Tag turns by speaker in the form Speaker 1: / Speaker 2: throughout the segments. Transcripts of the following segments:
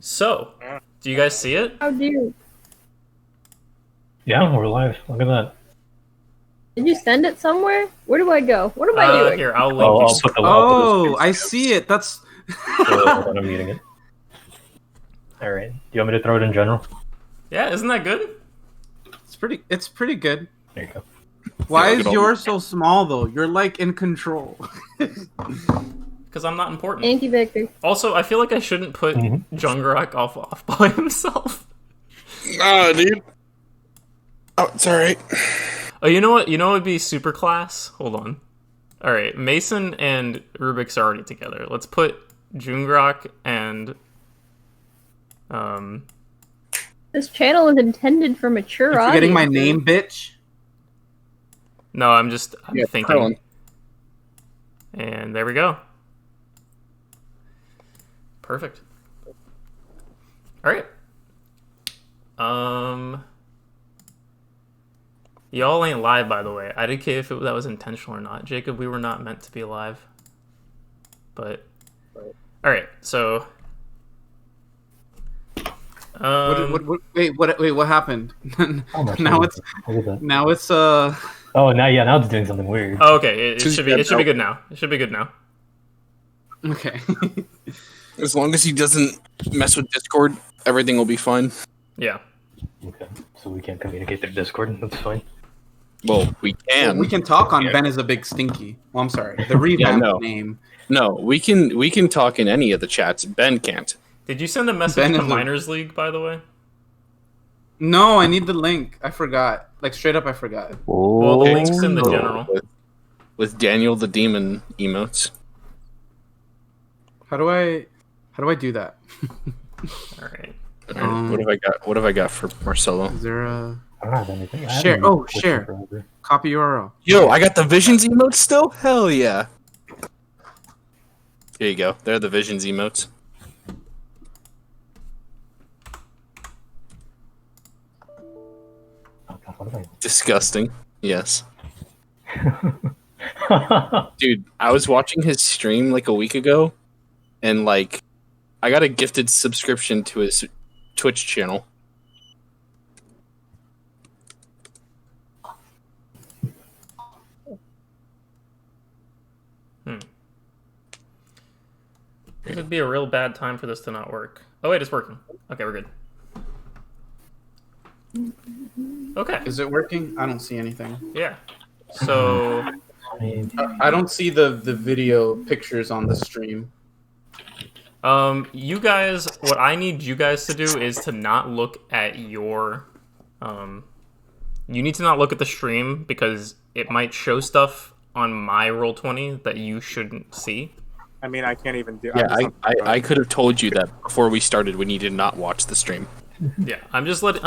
Speaker 1: So, do you guys see it?
Speaker 2: How do you?
Speaker 3: Yeah, we're live. Look at that.
Speaker 2: Did you send it somewhere? Where do I go? What am I doing?
Speaker 1: Here, I'll link
Speaker 3: Oh,
Speaker 1: you.
Speaker 3: I'll put the
Speaker 4: Oh, I see it. That's.
Speaker 3: Hold on, I'm muting it. Alright. Do you want me to throw it in general?
Speaker 1: Yeah, isn't that good?
Speaker 4: It's pretty good.
Speaker 3: There you go.
Speaker 4: Why is yours so small though? You're like in control.
Speaker 1: Because I'm not important.
Speaker 2: Thank you, Victor.
Speaker 1: Also, I feel like I shouldn't put Jungrak off by himself.
Speaker 5: Nah, dude. Oh, it's alright.
Speaker 1: Oh, you know what? You know what would be super class? Hold on. Alright, Mason and Rubyx are already together. Let's put Jungrak and...
Speaker 2: This channel is intended for mature
Speaker 4: You're
Speaker 2: audiences.
Speaker 4: getting my name, bitch.
Speaker 1: No, I'm thinking.
Speaker 5: Patron.
Speaker 1: And there we go. Perfect. Alright. Y'all ain't live, by the way. I didn't care if that was intentional or not. Jacob, we were not meant to be live. But... Alright, so...
Speaker 4: Wait, what happened? Now it's
Speaker 3: Oh, now it's doing something weird.
Speaker 1: Oh, okay, it should be good now. It should be good now.
Speaker 4: Okay.
Speaker 5: As long as he doesn't mess with Discord, everything will be fine.
Speaker 1: Yeah.
Speaker 3: Okay, so we can't communicate through Discord. That's fine.
Speaker 5: Well, we can.
Speaker 4: We can talk on Ben is a big stinky. Well, I'm sorry. The revamped name.
Speaker 5: No, we can talk in any of the chats. Ben can't.
Speaker 1: Did you send a message to Miners League, by the way?
Speaker 4: No, I need the link. I forgot. Like, straight up, I forgot.
Speaker 1: Well, the link's in the general.
Speaker 5: With Daniel the Demon emotes.
Speaker 4: How do I do that?
Speaker 1: Alright.
Speaker 5: What have I got for Marcelo?
Speaker 4: Is there a...
Speaker 3: I don't have anything.
Speaker 4: Share. Oh, share. Copy URL.
Speaker 5: Yo, I got the Visions emotes still? Hell yeah. Here you go. They're the Visions emotes. Disgusting. Yes. Dude, I was watching his stream like a week ago, and like, I got a gifted subscription to his Twitch channel.
Speaker 1: It would be a real bad time for this to not work. Oh wait, it's working. Okay, we're good. Okay.
Speaker 4: Is it working? I don't see anything.
Speaker 1: Yeah. So...
Speaker 4: I don't see the video pictures on the stream.
Speaker 1: You guys, what I need you guys to do is to not look at your... you need to not look at the stream because it might show stuff on my Roll20 that you shouldn't see.
Speaker 6: I mean, I can't even do.
Speaker 5: Yeah, I could have told you that before we started when you did not watch the stream.
Speaker 1: Yeah, I'm just letting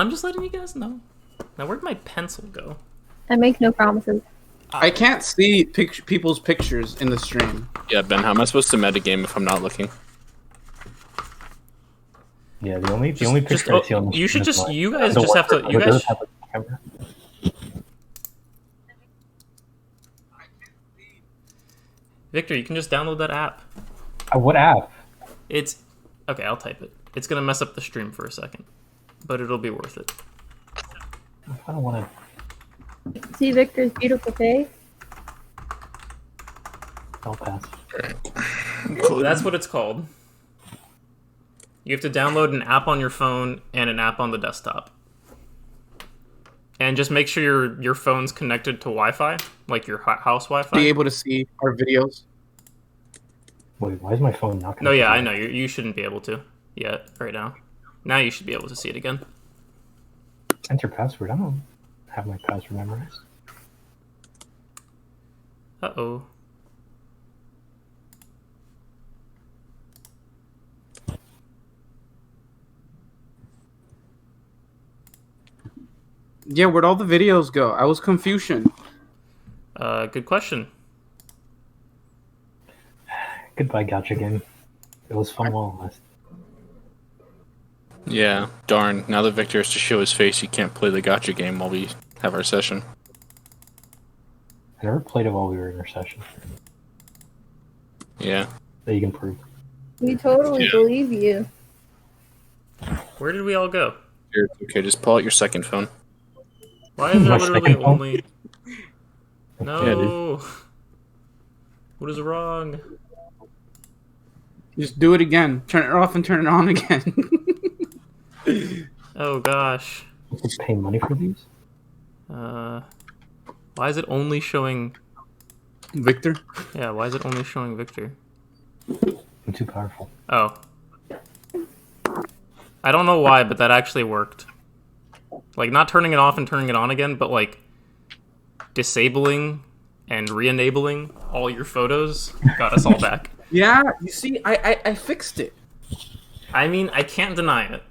Speaker 1: you guys know. Now, where'd my pencil go?
Speaker 2: I make no promises.
Speaker 4: I can't see people's pictures in the stream.
Speaker 5: Yeah, Ben, how am I supposed to metagame if I'm not looking?
Speaker 3: Yeah, the only picture I see on the
Speaker 1: you should
Speaker 3: screen is
Speaker 1: just
Speaker 3: mine.
Speaker 1: you guys
Speaker 3: The
Speaker 1: just
Speaker 3: one
Speaker 1: have to
Speaker 3: that
Speaker 1: you guys
Speaker 3: does have a camera.
Speaker 1: Victor, you can just download that app.
Speaker 3: What app?
Speaker 1: It's okay, I'll type it. It's gonna mess up the stream for a second, but it'll be worth it.
Speaker 3: I don't want to.
Speaker 2: See Victor's beautiful face?
Speaker 3: I'll pass.
Speaker 1: That's what it's called. You have to download an app on your phone and an app on the desktop. And just make sure your phone's connected to Wi-Fi, like your house Wi-Fi.
Speaker 4: Be able to see our videos.
Speaker 3: Wait, why is my phone not connected?
Speaker 1: No, yeah, I know. You shouldn't be able to yet right now. Now you should be able to see it again.
Speaker 3: Enter password. I don't have my password memorized.
Speaker 1: Uh-oh.
Speaker 4: Yeah, where'd all the videos go? I was confusion.
Speaker 1: Good question.
Speaker 3: Goodbye, gotcha game. It was fun while it lasted.
Speaker 5: Yeah, darn. Now that Victor has to show his face, he can't play the gotcha game while we have our session.
Speaker 3: I never played it while we were in our session.
Speaker 5: Yeah.
Speaker 3: That you can prove.
Speaker 2: We totally believe you.
Speaker 1: Where did we all go?
Speaker 5: Here, okay, just pull out your second phone.
Speaker 1: Why is there
Speaker 3: My
Speaker 1: literally
Speaker 3: second phone?
Speaker 1: only... No! What is wrong?
Speaker 4: Just do it again. Turn it off and turn it on again.
Speaker 1: Oh gosh.
Speaker 3: You pay money for these?
Speaker 1: Why is it only showing...
Speaker 4: Victor?
Speaker 1: Yeah, why is it only showing Victor?
Speaker 3: I'm too powerful.
Speaker 1: Oh. I don't know why, but that actually worked. Like, not turning it off and turning it on again, but, like, disabling and re-enabling all your photos got us all back.
Speaker 4: Yeah, you see, I fixed it.
Speaker 1: I mean, I can't deny it.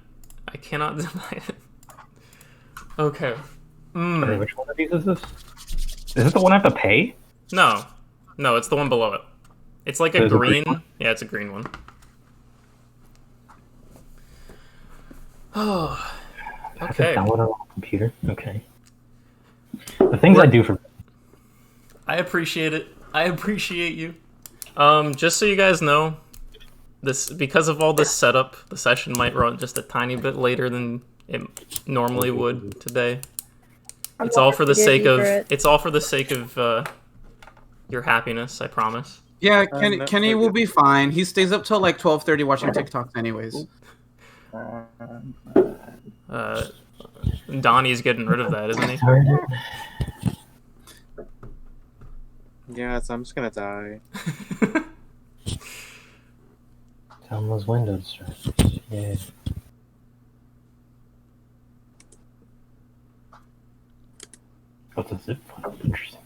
Speaker 1: I cannot deny it. Okay.
Speaker 3: Sorry, which one of these is this? Is it the one I have to pay?
Speaker 1: No. No, it's the one below it. It's like a
Speaker 3: There's a
Speaker 1: green...
Speaker 3: green one?
Speaker 1: Yeah, it's a green one. Oh.
Speaker 3: I have to
Speaker 1: Okay.
Speaker 3: download it on the computer? Okay. The things I do for...
Speaker 1: I appreciate it. I appreciate you. Just so you guys know, this because of all this setup, the session might run just a tiny bit later than it normally would today. It's all for the sake of your happiness, I promise.
Speaker 4: Yeah, Kenny will be fine. He stays up till like 12:30 watching TikToks anyways.
Speaker 1: Donnie's getting rid of that, isn't he?
Speaker 6: Yeah, so I'm just gonna die.
Speaker 3: Down those windows. Yeah. What's a zip file? Interesting.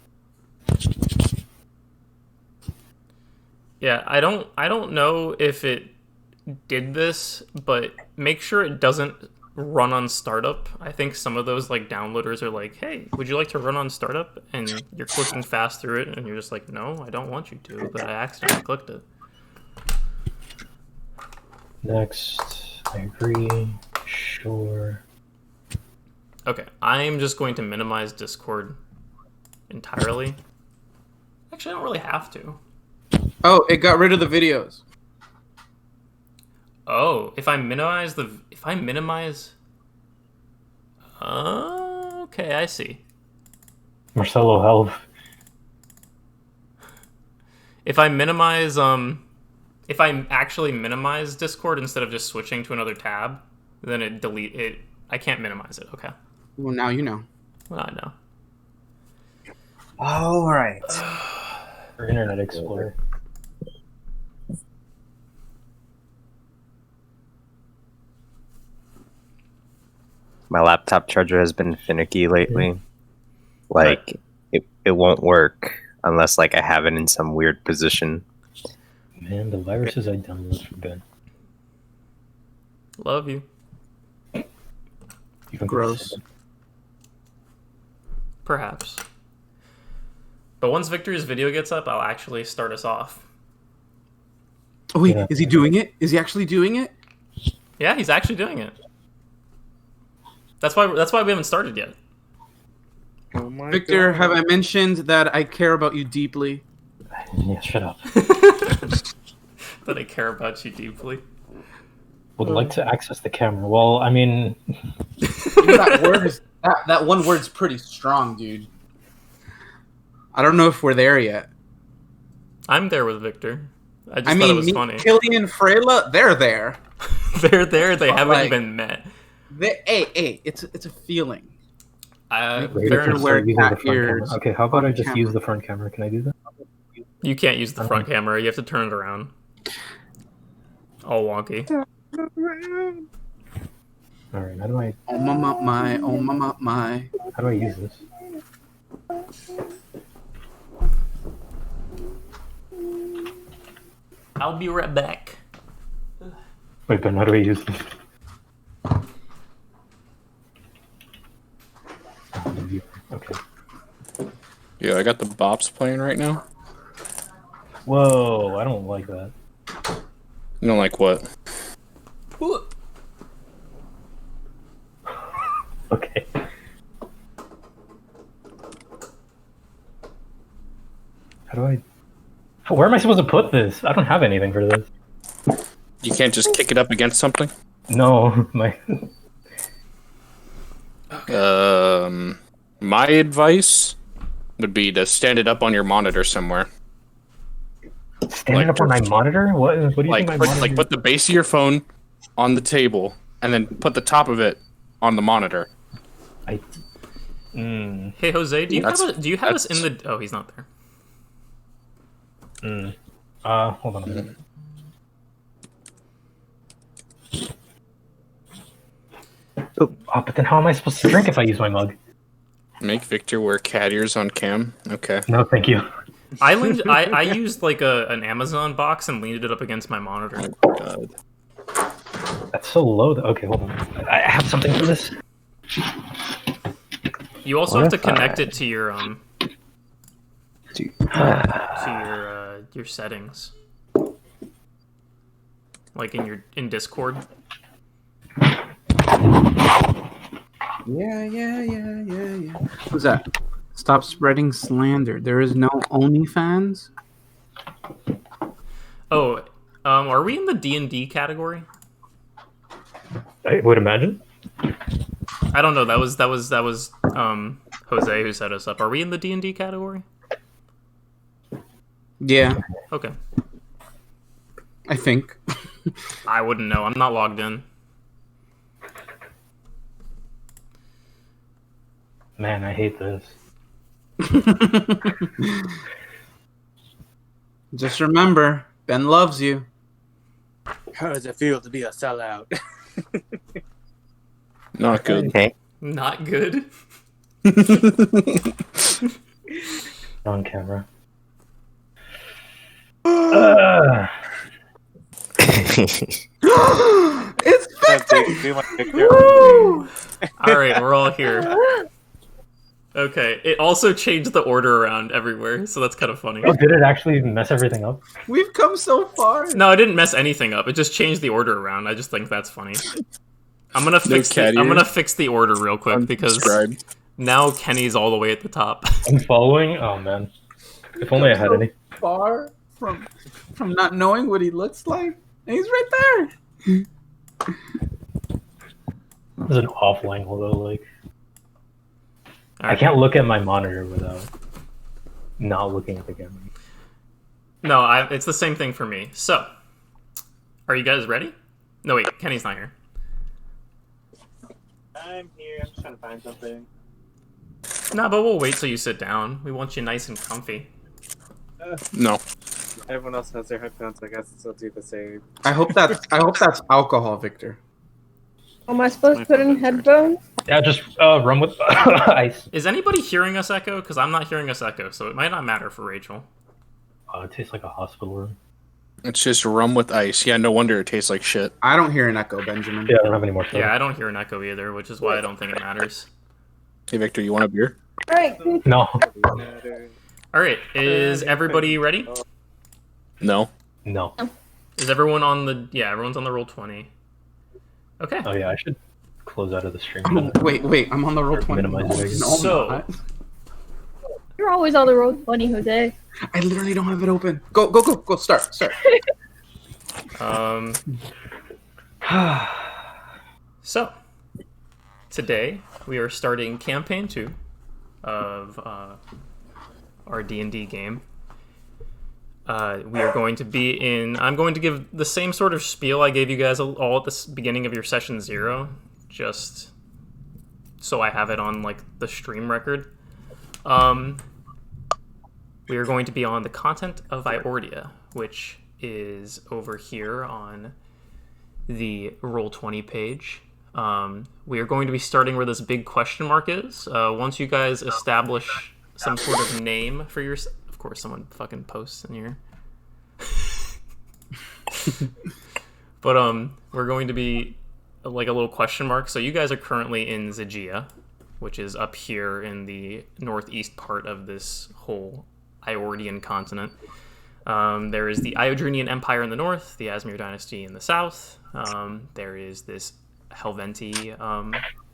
Speaker 1: Yeah, I don't know if it did this, but make sure it doesn't run on startup. I think some of those like downloaders are like, hey, would you like to run on startup? And you're clicking fast through it and you're just like, no, I don't want you to, but I accidentally clicked it.
Speaker 3: Next, I agree. Sure.
Speaker 1: Okay, I'm just going to minimize Discord entirely. Actually, I don't really have to.
Speaker 4: Oh, it got rid of the videos.
Speaker 1: Oh, if I minimize... Okay, I see.
Speaker 3: Marcelo Health.
Speaker 1: If I actually minimize Discord instead of just switching to another tab, then I can't minimize it. Okay.
Speaker 4: Well, now you know.
Speaker 1: Well, I know.
Speaker 6: All right.
Speaker 3: Or Internet Explorer.
Speaker 7: My laptop charger has been finicky lately. Like, it won't work unless, like, I have it in some weird position.
Speaker 3: Man, the viruses I download for good.
Speaker 1: Love you.
Speaker 3: You can
Speaker 4: Gross.
Speaker 1: Perhaps. But once Victor's video gets up, I'll actually start us off.
Speaker 4: Oh wait,
Speaker 3: Yeah.
Speaker 4: is he doing it? Is he actually doing it?
Speaker 1: Yeah, he's actually doing it. That's why we haven't started yet.
Speaker 6: Oh my
Speaker 4: Victor,
Speaker 6: God.
Speaker 4: have I mentioned that I care about you deeply?
Speaker 3: Yeah, shut up.
Speaker 1: That I care about you deeply.
Speaker 3: Would like to access the camera. Well, I mean...
Speaker 4: You know, that word is that one word's pretty strong, dude. I don't know if we're there yet.
Speaker 1: I'm there with Victor. I just
Speaker 4: I
Speaker 1: thought
Speaker 4: mean,
Speaker 1: it was funny.
Speaker 4: Killian, Freyla, they're there.
Speaker 1: They're there. They haven't
Speaker 4: Like-
Speaker 1: even met.
Speaker 4: Hey, it's a feeling.
Speaker 1: Fair
Speaker 3: Rated
Speaker 1: enough.
Speaker 3: to
Speaker 4: wear
Speaker 3: start using the
Speaker 4: cat
Speaker 3: front camera.
Speaker 4: ears
Speaker 3: Okay, how about I
Speaker 4: on
Speaker 3: just
Speaker 4: camera.
Speaker 3: use the front camera? Can I do that?
Speaker 1: You can't use the front camera. You have to turn it around. All wonky.
Speaker 3: Alright, how do I
Speaker 4: Oh my.
Speaker 3: how do I use this?
Speaker 1: I'll be right back.
Speaker 3: Wait, Ben, how do I use this? Okay.
Speaker 5: Yeah, I got the bops playing right now.
Speaker 3: Whoa, I don't like that.
Speaker 5: You don't like what?
Speaker 3: Okay. How do I... Where am I supposed to put this? I don't have anything for this.
Speaker 5: You can't just kick it up against something?
Speaker 3: No, my
Speaker 5: My advice would be to stand it up on your monitor somewhere.
Speaker 3: standing
Speaker 5: Like-
Speaker 3: up on my monitor. What do you think my monitor?
Speaker 5: Put the base of your phone on the table, and then put the top of it on the monitor.
Speaker 1: Hey Jose, do you have us in the? Oh, he's not there.
Speaker 3: Hold on a minute. Oh, but then how am I supposed to drink if I use my mug?
Speaker 5: Make Victor wear cat ears on cam. Okay.
Speaker 3: No, thank you.
Speaker 1: I used like an Amazon box and leaned it up against my monitor.
Speaker 5: God.
Speaker 3: That's so low. Okay, hold on. I have something for this.
Speaker 1: You also
Speaker 7: What
Speaker 1: have to
Speaker 7: if I-
Speaker 1: connect it to your
Speaker 7: Dude.
Speaker 1: to your settings, like in Discord.
Speaker 4: Yeah. What's that? Stop spreading slander. There is no OnlyFans.
Speaker 1: Oh, are we in the D&D category?
Speaker 3: I would imagine.
Speaker 1: I don't know. That was Jose who set us up. Are we in the D&D category?
Speaker 4: Yeah,
Speaker 1: Okay.
Speaker 4: I think.
Speaker 1: I wouldn't know. I'm not logged in.
Speaker 3: Man, I hate this.
Speaker 4: Just remember, Ben loves you.
Speaker 6: How does it feel to be a sellout?
Speaker 5: Not good.
Speaker 7: Okay.
Speaker 1: Not good.
Speaker 3: On camera.
Speaker 4: It's Victor.
Speaker 1: All right, we're all here. Okay, it also changed the order around everywhere, so that's kind of funny.
Speaker 3: Oh, did it actually mess everything up?
Speaker 4: We've come so far.
Speaker 1: No, I didn't mess anything up. It just changed the order around. I just think that's funny. I'm gonna fix
Speaker 5: cat
Speaker 1: I'm gonna
Speaker 5: ears?
Speaker 1: fix the order real quick because
Speaker 5: Unsubscribe.
Speaker 1: now Kenny's all the way at the top.
Speaker 3: I'm following? Oh, man. If only I had any.
Speaker 4: Far from not knowing what he looks like. And he's right there.
Speaker 3: This is an awful angle, though. Like,
Speaker 1: All
Speaker 3: I
Speaker 1: right.
Speaker 3: can't look at my monitor without not looking at the camera.
Speaker 1: No, it's the same thing for me. So, are you guys ready? No, wait, Kenny's not here.
Speaker 6: I'm here. I'm just trying to find something.
Speaker 1: No, but we'll wait till you sit down. We want you nice and comfy.
Speaker 5: No.
Speaker 6: Everyone else has their headphones. I guess I'll do the same.
Speaker 4: I hope that's alcohol, Victor.
Speaker 2: Am I supposed to put in headphones?
Speaker 3: Yeah, just run with ice.
Speaker 1: Is anybody hearing us echo? Because I'm not hearing us echo, so it might not matter for Rachel.
Speaker 3: It tastes like a hospital room.
Speaker 5: It's just rum with ice. Yeah, no wonder it tastes like shit.
Speaker 4: I don't hear an echo, Benjamin.
Speaker 3: Yeah, I don't have any more soda.
Speaker 1: Yeah, I don't hear an echo either, which is why I don't think it matters.
Speaker 5: Hey, Victor, you want a beer?
Speaker 2: Alright,
Speaker 3: No.
Speaker 1: All right, is everybody ready?
Speaker 5: No.
Speaker 3: No.
Speaker 1: Is everyone on the? Yeah, everyone's on the roll 20. Okay.
Speaker 3: Oh, yeah, I should close out of the stream.
Speaker 4: Oh, wait. I'm on the roll 20.
Speaker 3: Minimize it.
Speaker 4: No, I'm
Speaker 1: So-
Speaker 4: not.
Speaker 2: you're always on the road funny, Jose.
Speaker 4: I literally don't have it open. Go. Start.
Speaker 1: So today we are starting campaign 2 of our D&D game. We are going to be in. I'm going to give the same sort of spiel I gave you guys all at the beginning of your session 0, just so I have it on like the stream record. We are going to be on the content of Iordia, which is over here on the Roll20 page. We are going to be starting where this big question mark is. Once you guys establish some sort of name for your... Of course, someone fucking posts in here. But we're going to be like a little question mark. So you guys are currently in Zagia, which is up here in the northeast part of this whole Iordian continent. There is the Iodrinian Empire in the north, the Aasimar dynasty in the south. There is this Helventi,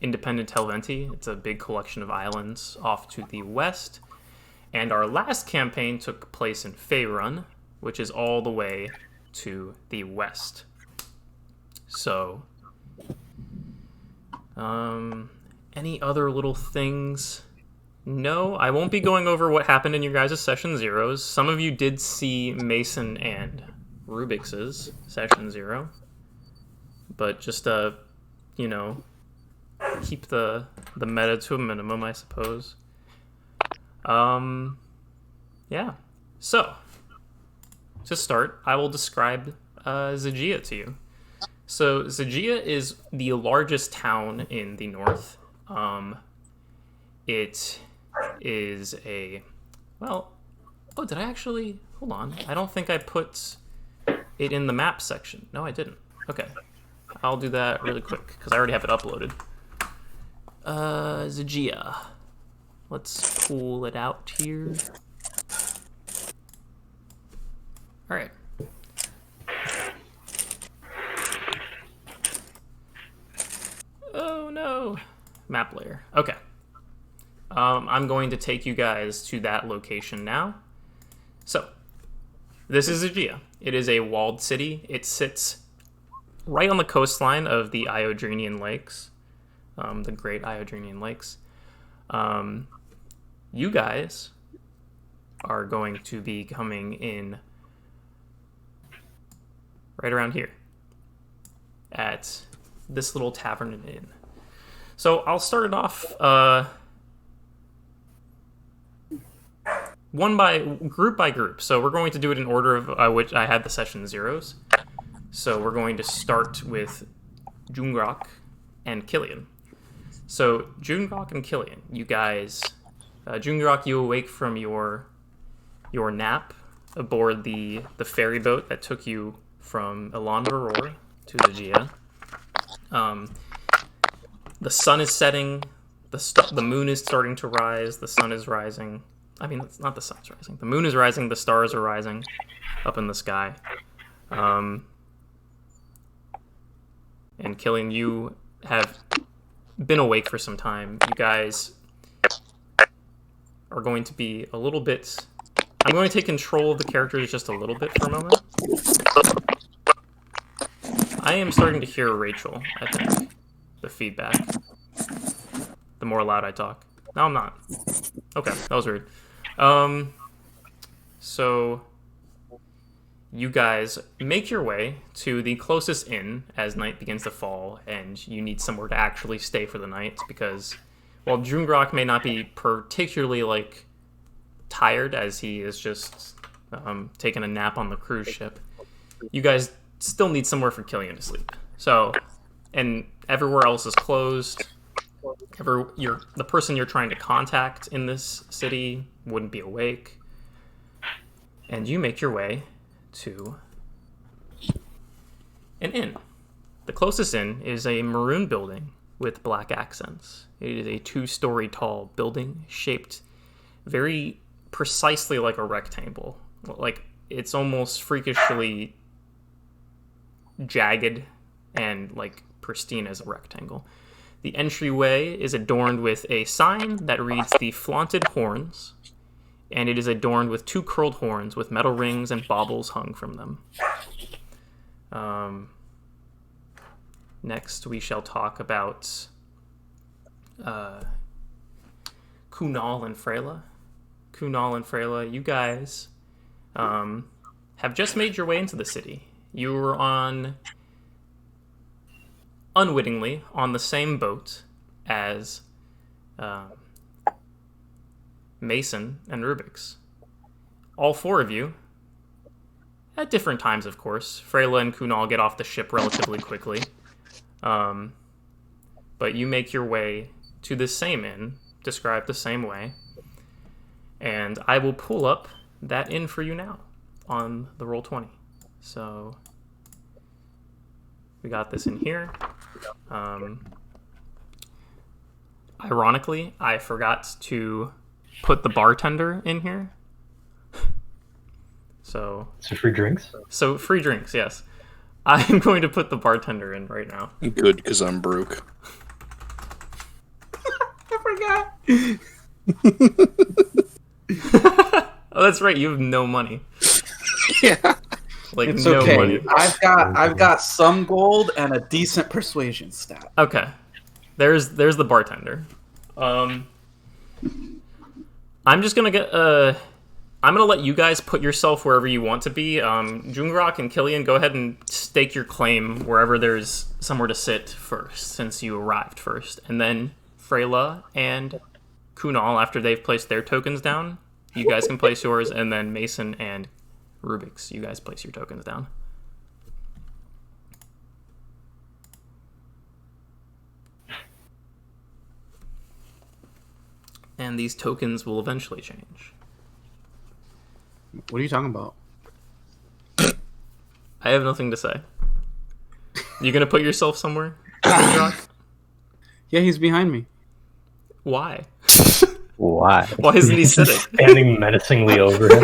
Speaker 1: independent Helventi. It's a big collection of islands off to the west. And our last campaign took place in Faerun, which is all the way to the west. So Any other little things? No, I won't be going over what happened in your guys' session zeros. Some of you did see Mason and Rubyx's session 0. But just, you know, keep the meta to a minimum, I suppose. Yeah. So, to start, I will describe Zagia to you. So, Zagia is the largest town in the north. It is a... Well... Oh, did I actually... Hold on. I don't think I put it in the map section. No, I didn't. Okay. I'll do that really quick, because I already have it uploaded. Zagia. Let's pull it out here. Alright. Oh no! Map layer. Okay. I'm going to take you guys to that location now. So, this is Zagia. It is a walled city. It sits right on the coastline of the Iodrenian Lakes. The Great Iodrenian Lakes. You guys are going to be coming in right around here at this little tavern and inn. So I'll start it off group by group. So we're going to do it in order of which I had the session zeros. So we're going to start with Jungrak and Killian. So Jungrak and Killian, you guys, Jungrak, you awake from your nap aboard the ferry boat that took you from Elan to Zagia. The sun is setting, the moon is starting to rise, the sun is rising. I mean, it's not the sun's rising. The moon is rising, the stars are rising up in the sky. And Killian, you have been awake for some time. You guys are going to be a little bit... I'm going to take control of the characters just a little bit for a moment. I am starting to hear Rachel, I think. The feedback. The more loud I talk. No, I'm not. Okay, that was weird. So you guys make your way to the closest inn as night begins to fall, and you need somewhere to actually stay for the night because while Jungrak may not be particularly like tired as he is just taking a nap on the cruise ship, you guys still need somewhere for Killian to sleep. So, and everywhere else is closed. The person you're trying to contact in this city wouldn't be awake. And you make your way to an inn. The closest inn is a maroon building with black accents. It is a 2-story tall building shaped very precisely like a rectangle. Like, it's almost freakishly jagged and like pristine as a rectangle. The entryway is adorned with a sign that reads "The Flaunted Horns," and it is adorned with 2 curled horns with metal rings and baubles hung from them. Next, we shall talk about Kunal and Freyla. Kunal and Freyla, you guys have just made your way into the city. You were unwittingly on the same boat as Mason and Rubyx. All 4 of you, at different times of course. Freyla and Kunal get off the ship relatively quickly. But you make your way to the same inn, described the same way. And I will pull up that inn for you now on the Roll20. So we got this in here. Ironically, I forgot to put the bartender in here. So
Speaker 3: free drinks?
Speaker 1: So free drinks, yes. I'm going to put the bartender in right now.
Speaker 5: Good, because I'm broke.
Speaker 4: I
Speaker 1: forgot. Oh, that's right. You have no money.
Speaker 5: Yeah.
Speaker 1: Like,
Speaker 4: it's
Speaker 1: no
Speaker 4: okay.
Speaker 1: money.
Speaker 4: I've got some gold and a decent persuasion stat.
Speaker 1: Okay. There's the bartender. I'm just gonna get I'm gonna let you guys put yourself wherever you want to be. Jungrak and Killian, go ahead and stake your claim wherever there's somewhere to sit first, since you arrived first. And then Freyla and Kunal, after they've placed their tokens down, you guys can place yours, and then Mason and Rubyx, you guys place your tokens down. And these tokens will eventually change.
Speaker 4: What are you talking about?
Speaker 1: I have nothing to say. You gonna put yourself somewhere, Jungrak?
Speaker 4: Yeah, he's behind me.
Speaker 1: Why?
Speaker 7: Why?
Speaker 1: Why isn't he sitting?
Speaker 3: Standing menacingly over him.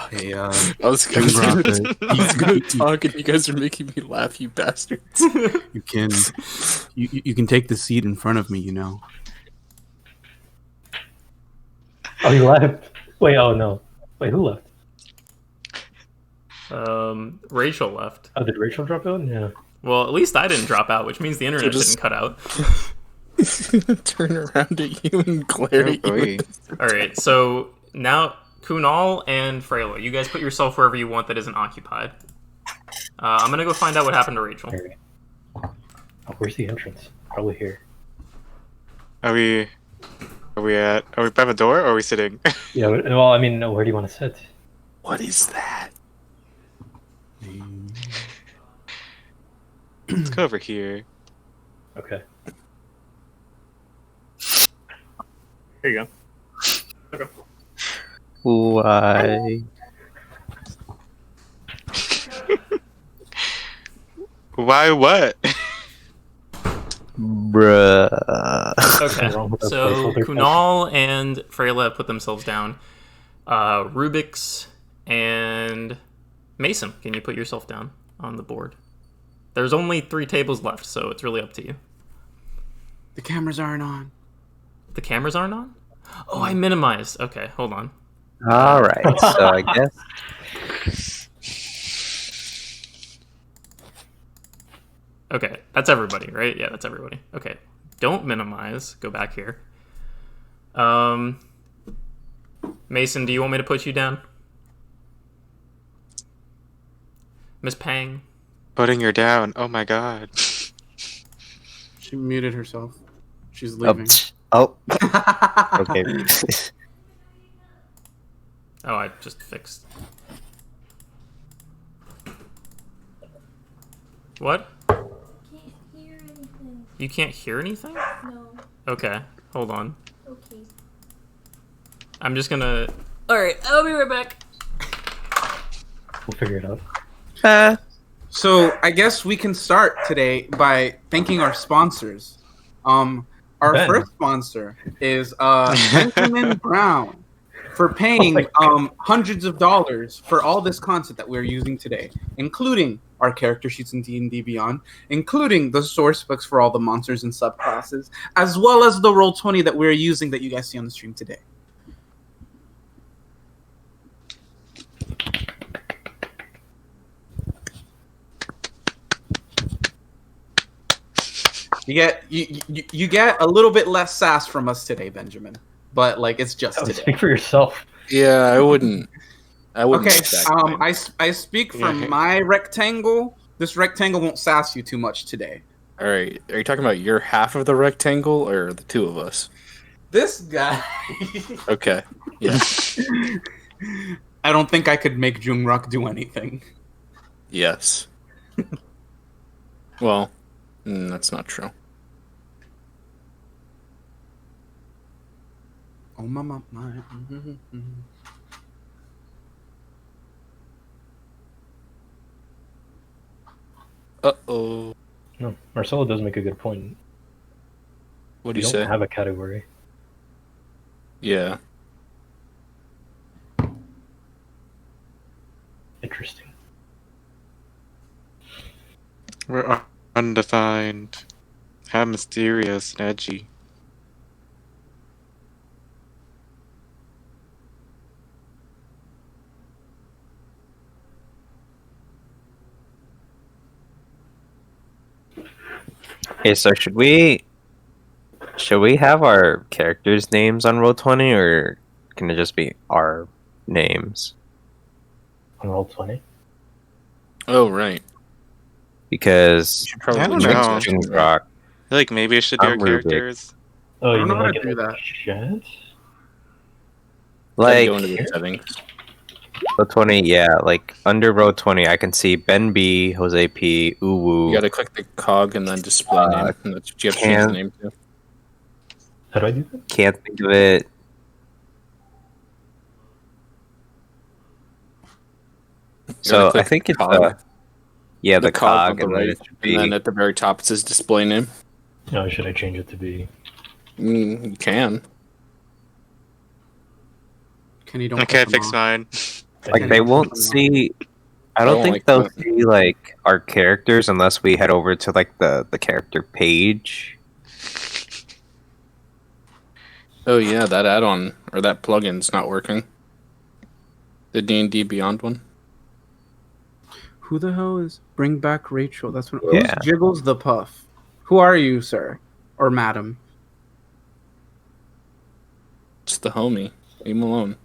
Speaker 4: Hey,
Speaker 5: I was gonna
Speaker 4: Jungrak,
Speaker 5: talk, and you guys are making me laugh, you bastards.
Speaker 4: you can take the seat in front of me. You know.
Speaker 3: Oh, he left. Wait, oh no. Wait, who left?
Speaker 1: Rachel left.
Speaker 3: Oh, did Rachel drop out? Yeah.
Speaker 1: Well, at least I didn't drop out, which means the internet didn't cut out.
Speaker 5: Turn around at you and glare at you.
Speaker 1: Alright, so now Kunal and Freyla, you guys put yourself wherever you want that isn't occupied. I'm gonna go find out what happened to Rachel.
Speaker 3: Alright. Oh, where's the entrance? Probably here.
Speaker 6: Are we by the door or are we sitting?
Speaker 3: Yeah, well, I mean, no, where do you want to sit?
Speaker 5: What is that?
Speaker 6: Let's go over here.
Speaker 3: Okay.
Speaker 1: Here you go.
Speaker 7: Why?
Speaker 6: Why what?
Speaker 7: Bruh.
Speaker 1: Okay,
Speaker 3: Wrong with that
Speaker 1: so
Speaker 3: placeholder.
Speaker 1: Kunal and Freyla have put themselves down. Rubyx and Mason, can you put yourself down on the board? There's only 3 tables left, so it's really up to you.
Speaker 4: The cameras aren't on.
Speaker 1: The cameras aren't on? Oh, I minimized. Okay, hold on.
Speaker 7: All right. So I guess
Speaker 1: Okay, that's everybody, right? Yeah, that's everybody. Okay, don't minimize. Go back here. Mason, do you want me to put you down? Miss Pang?
Speaker 6: Putting her down. Oh my god.
Speaker 4: She muted herself. She's leaving.
Speaker 7: oh. Okay.
Speaker 1: Oh, I just fixed. What?
Speaker 8: Can't hear anything.
Speaker 1: You can't hear anything?
Speaker 8: No.
Speaker 1: Okay, hold on.
Speaker 8: Okay.
Speaker 1: I'm just gonna... Alright, I'll be right back.
Speaker 3: We'll figure it out.
Speaker 4: So I guess we can start today by thanking our sponsors. Our
Speaker 3: Ben.
Speaker 4: first sponsor is Benjamin Brown for paying hundreds of dollars for all this content that we're using today, including our character sheets in D&D Beyond, including the source books for all the monsters and subclasses, as well as the Roll20 that we're using that you guys see on the stream today. You get a little bit less sass from us today, Benjamin. But like it's just
Speaker 3: Oh,
Speaker 4: today.
Speaker 3: speak for yourself.
Speaker 5: Yeah, I wouldn't.
Speaker 4: Okay,
Speaker 5: make that claim.
Speaker 4: I speak from
Speaker 6: Yeah.
Speaker 4: my rectangle. This rectangle won't sass you too much today.
Speaker 5: All right, are you talking about your half of the rectangle or the 2 of us?
Speaker 4: This guy.
Speaker 5: Okay. Yeah.
Speaker 4: I don't think I could make Jungrak do anything.
Speaker 5: Yes. Well, that's not true.
Speaker 4: Oh my.
Speaker 5: Uh-oh.
Speaker 3: No, Marcelo does make a good point.
Speaker 5: What do
Speaker 3: We
Speaker 5: you
Speaker 3: don't
Speaker 5: say?
Speaker 3: have a category.
Speaker 5: Yeah.
Speaker 3: Interesting.
Speaker 6: We're undefined. How mysterious and edgy.
Speaker 7: Okay, so should we have our characters' names on Roll20, or can it just be our names?
Speaker 3: On Roll20.
Speaker 5: Oh right.
Speaker 7: Because
Speaker 5: Should
Speaker 6: I
Speaker 5: probably
Speaker 6: don't
Speaker 5: change
Speaker 6: know.
Speaker 5: that. shouldn't we?
Speaker 7: Jungrak,
Speaker 6: Like maybe I should do
Speaker 7: I'm
Speaker 6: our
Speaker 7: Rubyx.
Speaker 6: characters.
Speaker 3: Oh,
Speaker 4: I
Speaker 3: you
Speaker 4: don't know
Speaker 3: mean
Speaker 4: how
Speaker 3: like
Speaker 4: to
Speaker 3: in
Speaker 4: do
Speaker 3: the
Speaker 4: that.
Speaker 3: chat?
Speaker 5: Gotta go
Speaker 7: like
Speaker 5: into the settings.
Speaker 7: Roll20, yeah, like under Roll20, I can see Ben B, Jose P,
Speaker 5: You
Speaker 7: Uwu,
Speaker 5: gotta click the cog and then display name. And that's what you have to change the
Speaker 7: can-
Speaker 5: name to.
Speaker 3: How do I do that?
Speaker 7: can't think of it. So I
Speaker 5: click
Speaker 7: think it's
Speaker 5: cog.
Speaker 7: yeah,
Speaker 5: The
Speaker 7: the
Speaker 5: cog on
Speaker 7: cog,
Speaker 5: the
Speaker 7: and then
Speaker 5: right,
Speaker 7: it should
Speaker 5: and
Speaker 7: be
Speaker 5: then at the very top it says display name.
Speaker 3: No, should I change it to be?
Speaker 5: You can.
Speaker 4: Kenny, don't
Speaker 6: I can't
Speaker 4: piss him
Speaker 6: fix
Speaker 4: off.
Speaker 6: mine.
Speaker 7: like they won't see. I don't
Speaker 5: don't
Speaker 7: think
Speaker 5: like
Speaker 7: they'll
Speaker 5: that.
Speaker 7: see like our characters unless we head over to like the character page.
Speaker 5: Oh yeah, that add-on or that plugin's not working. The D&D Beyond one.
Speaker 4: Who the hell is Bring Back Rachel? That's what.
Speaker 7: Yeah.
Speaker 4: Who's Jiggles the Puff? Who are you, sir or madam?
Speaker 5: It's the homie. Leave him alone.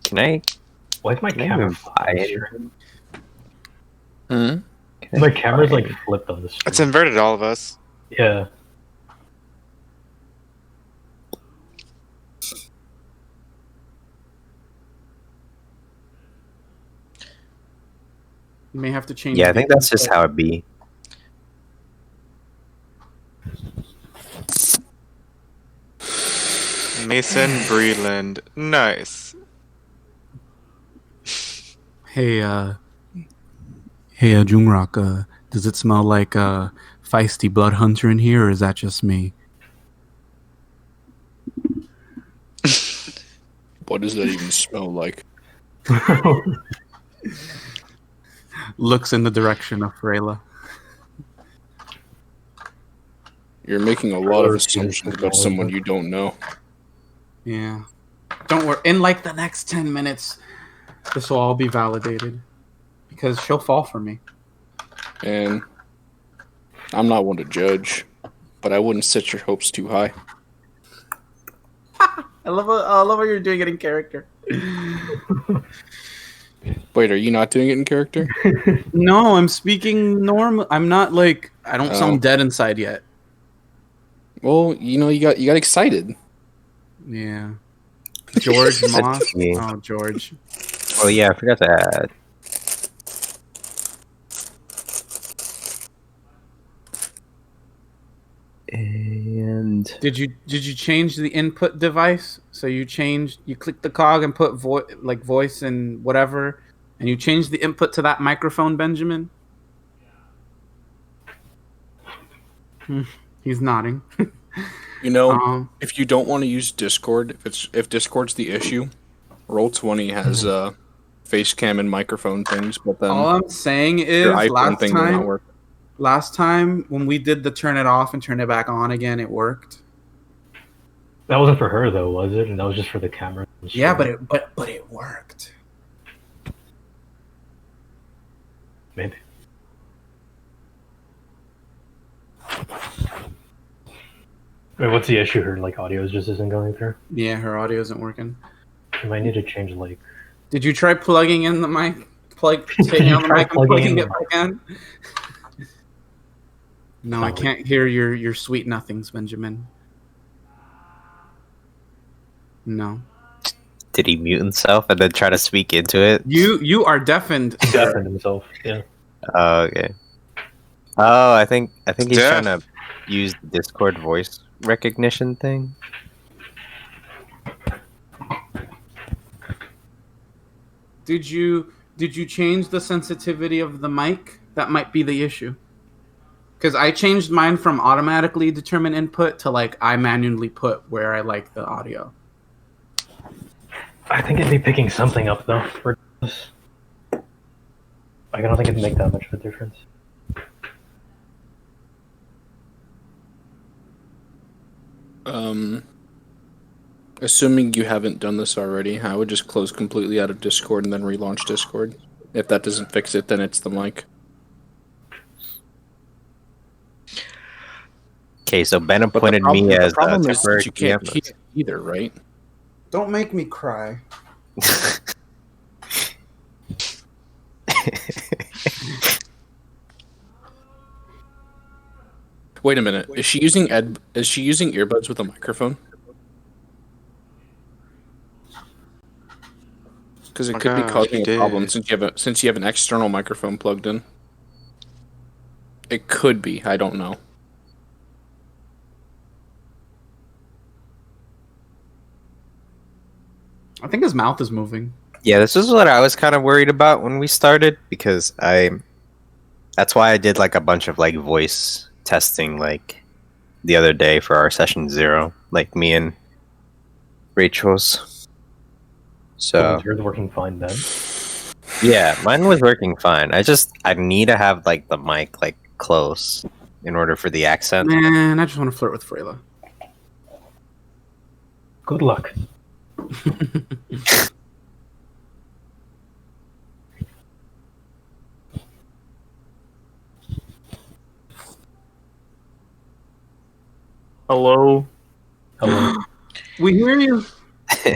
Speaker 7: Can I?
Speaker 3: Why is my
Speaker 7: Can I
Speaker 3: camera
Speaker 7: move
Speaker 3: flipped on the
Speaker 7: by?
Speaker 3: stream?
Speaker 5: Hmm?
Speaker 3: My camera's like flipped on the stream.
Speaker 6: It's inverted all of us.
Speaker 3: Yeah.
Speaker 4: You may have to change.
Speaker 7: Yeah, I
Speaker 4: the
Speaker 7: think that's just
Speaker 4: input.
Speaker 7: how it be.
Speaker 6: Mason Breland. Nice.
Speaker 4: Hey, Jungrak. Does it smell like a feisty blood hunter in here, or is that just me?
Speaker 5: What does that even smell like?
Speaker 4: Looks in the direction of Freyla.
Speaker 5: You're making a lot of assumptions about someone you don't know.
Speaker 4: Yeah. Don't worry. In like the next 10 minutes, this will all be validated. Because she'll fall for me.
Speaker 5: And I'm not one to judge, but I wouldn't set your hopes too high.
Speaker 4: I love what you're doing it in character.
Speaker 5: Wait, are you not doing it in character?
Speaker 4: No, I'm speaking normal. I'm not like I don't
Speaker 5: Oh.
Speaker 4: sound dead inside yet.
Speaker 5: Well, you got excited.
Speaker 4: Yeah. George Moss.
Speaker 7: me.
Speaker 4: Oh, George.
Speaker 7: Oh yeah, I forgot to add. And
Speaker 4: Did you change the input device? So you click the cog and put voice and whatever, and you change the input to that microphone, Benjamin? He's nodding.
Speaker 5: You know,
Speaker 4: Um,
Speaker 5: if you don't want to use Discord, if Discord's the issue, Roll20 has face cam and microphone things, but then
Speaker 4: all I'm saying is
Speaker 5: your iPhone thing will not work.
Speaker 4: last time when we did the turn it off and turn it back on again, it worked.
Speaker 3: That wasn't for her though, was it? And that was just for the camera.
Speaker 4: Yeah, but it worked.
Speaker 3: Maybe. Wait, what's the issue? Her like audio just isn't going through.
Speaker 4: Yeah, her audio isn't working.
Speaker 3: You might need to change like.
Speaker 4: Did you try plugging in the mic? Taking out the
Speaker 3: try
Speaker 4: mic and
Speaker 3: plugging
Speaker 4: plugging
Speaker 3: in
Speaker 4: it back in? No, I can't hear your sweet nothings, Benjamin. No.
Speaker 7: did he mute himself and then try to speak into it?
Speaker 4: You are deafened.
Speaker 3: He deafened himself. Yeah.
Speaker 7: Oh, okay. Oh, I think he's
Speaker 6: Deaf.
Speaker 7: trying to use the Discord voice recognition thing.
Speaker 4: Did you change the sensitivity of the mic? That might be the issue. Because I changed mine from automatically determine input to like I manually put where I like the audio.
Speaker 3: I think it'd be picking something up though. For this. I don't think it'd make that much of a difference.
Speaker 5: Assuming you haven't done this already, I would just close completely out of Discord and then relaunch Discord. If that doesn't fix it, then it's the mic.
Speaker 7: Okay, so Ben
Speaker 5: But
Speaker 7: appointed me as
Speaker 5: the problem is
Speaker 7: temporary
Speaker 5: that you can't
Speaker 7: DM.
Speaker 5: hear either, right?
Speaker 4: Don't make me cry.
Speaker 5: Wait a minute. Is she using earbuds with a microphone? Because it
Speaker 6: Oh
Speaker 5: could be
Speaker 6: gosh,
Speaker 5: causing
Speaker 6: she
Speaker 5: a problem
Speaker 6: did.
Speaker 5: since you have an external microphone plugged in. It could be. I don't know.
Speaker 4: I think his mouth is moving.
Speaker 7: Yeah, this is what I was kind of worried about when we started because that's why I did like a bunch of like voice testing like the other day for our session 0, like me and Rachel's. So
Speaker 3: Yours working fine then.
Speaker 7: yeah, mine was working fine. I need to have like the mic like close in order for the accent.
Speaker 4: Man, I just want to flirt with Freyla.
Speaker 3: Good luck.
Speaker 1: Hello.
Speaker 3: Hello.
Speaker 4: We hear you.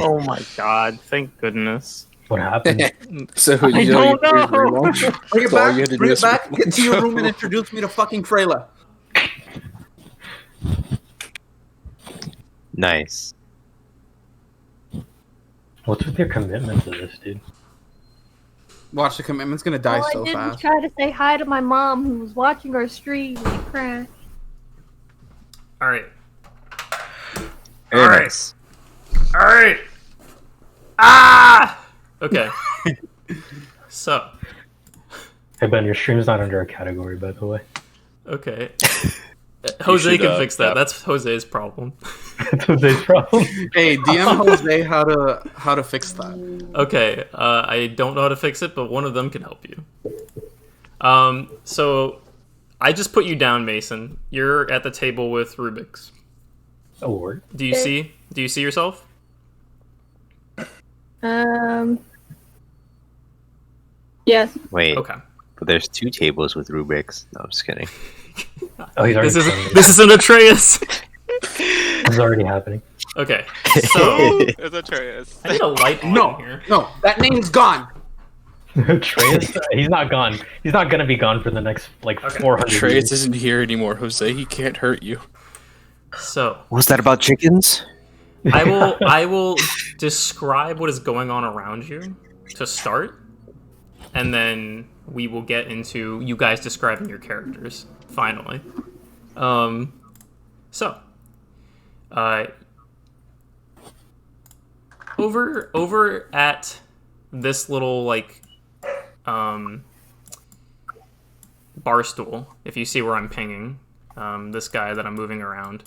Speaker 1: Oh my god! Thank goodness.
Speaker 3: What happened?
Speaker 5: So
Speaker 1: I
Speaker 5: you
Speaker 1: don't
Speaker 5: you
Speaker 1: know.
Speaker 5: relaunch?
Speaker 4: Bring it
Speaker 5: So all
Speaker 4: back.
Speaker 5: you had to do
Speaker 4: Bring it
Speaker 5: is
Speaker 4: back.
Speaker 5: relaunch.
Speaker 4: Get to your room and introduce me to fucking Freyla.
Speaker 7: Nice.
Speaker 3: What's with your commitment to this, dude?
Speaker 4: Watch, the commitment's gonna die
Speaker 2: All I
Speaker 4: so
Speaker 2: did was
Speaker 4: fast.
Speaker 2: try to say hi to my mom who was watching our stream and crashed.
Speaker 1: All right.
Speaker 7: Very
Speaker 1: Alright.
Speaker 7: nice.
Speaker 1: All right. Ah. Okay. So.
Speaker 3: Hey Ben, your stream's not under a category, by the way.
Speaker 1: Okay. Jose
Speaker 5: should,
Speaker 1: can fix that.
Speaker 5: yeah.
Speaker 1: That's Jose's problem.
Speaker 3: That's Jose's problem.
Speaker 4: Hey, DM Jose how to fix that.
Speaker 1: Okay. I don't know how to fix it, but one of them can help you. So I just put you down, Mason. You're at the table with Rubyx.
Speaker 3: Oh, word.
Speaker 1: Do you see yourself?
Speaker 2: Yes.
Speaker 7: Wait,
Speaker 1: Okay.
Speaker 7: but there's 2 tables with Rubyx. No, I'm just kidding.
Speaker 3: Oh, he's already
Speaker 1: This isn't Atreus.
Speaker 3: This is already happening.
Speaker 1: Okay. So
Speaker 6: It's Atreus.
Speaker 1: I need a light on
Speaker 4: No,
Speaker 1: here.
Speaker 4: no, that name's gone.
Speaker 3: Atreus? He's not gone. He's not gonna be gone for the next like 400
Speaker 5: Atreus
Speaker 3: years.
Speaker 5: isn't here anymore, Jose. He can't hurt you.
Speaker 1: So
Speaker 7: Was that about chickens?
Speaker 1: I will describe what is going on around you to start, and then we will get into you guys describing your characters finally. So, over at this little like bar stool, if you see where I'm pinging, this guy that I'm moving around.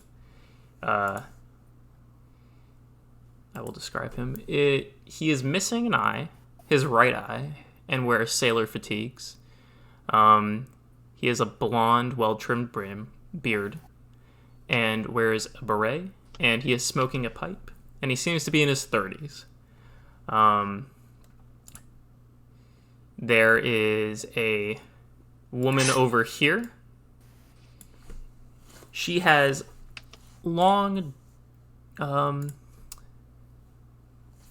Speaker 1: I will describe him. He is missing an eye, his right eye, and wears sailor fatigues. He has a blonde, well-trimmed beard, and wears a beret, and he is smoking a pipe, and he seems to be in his 30s. There is a woman over here. She has long,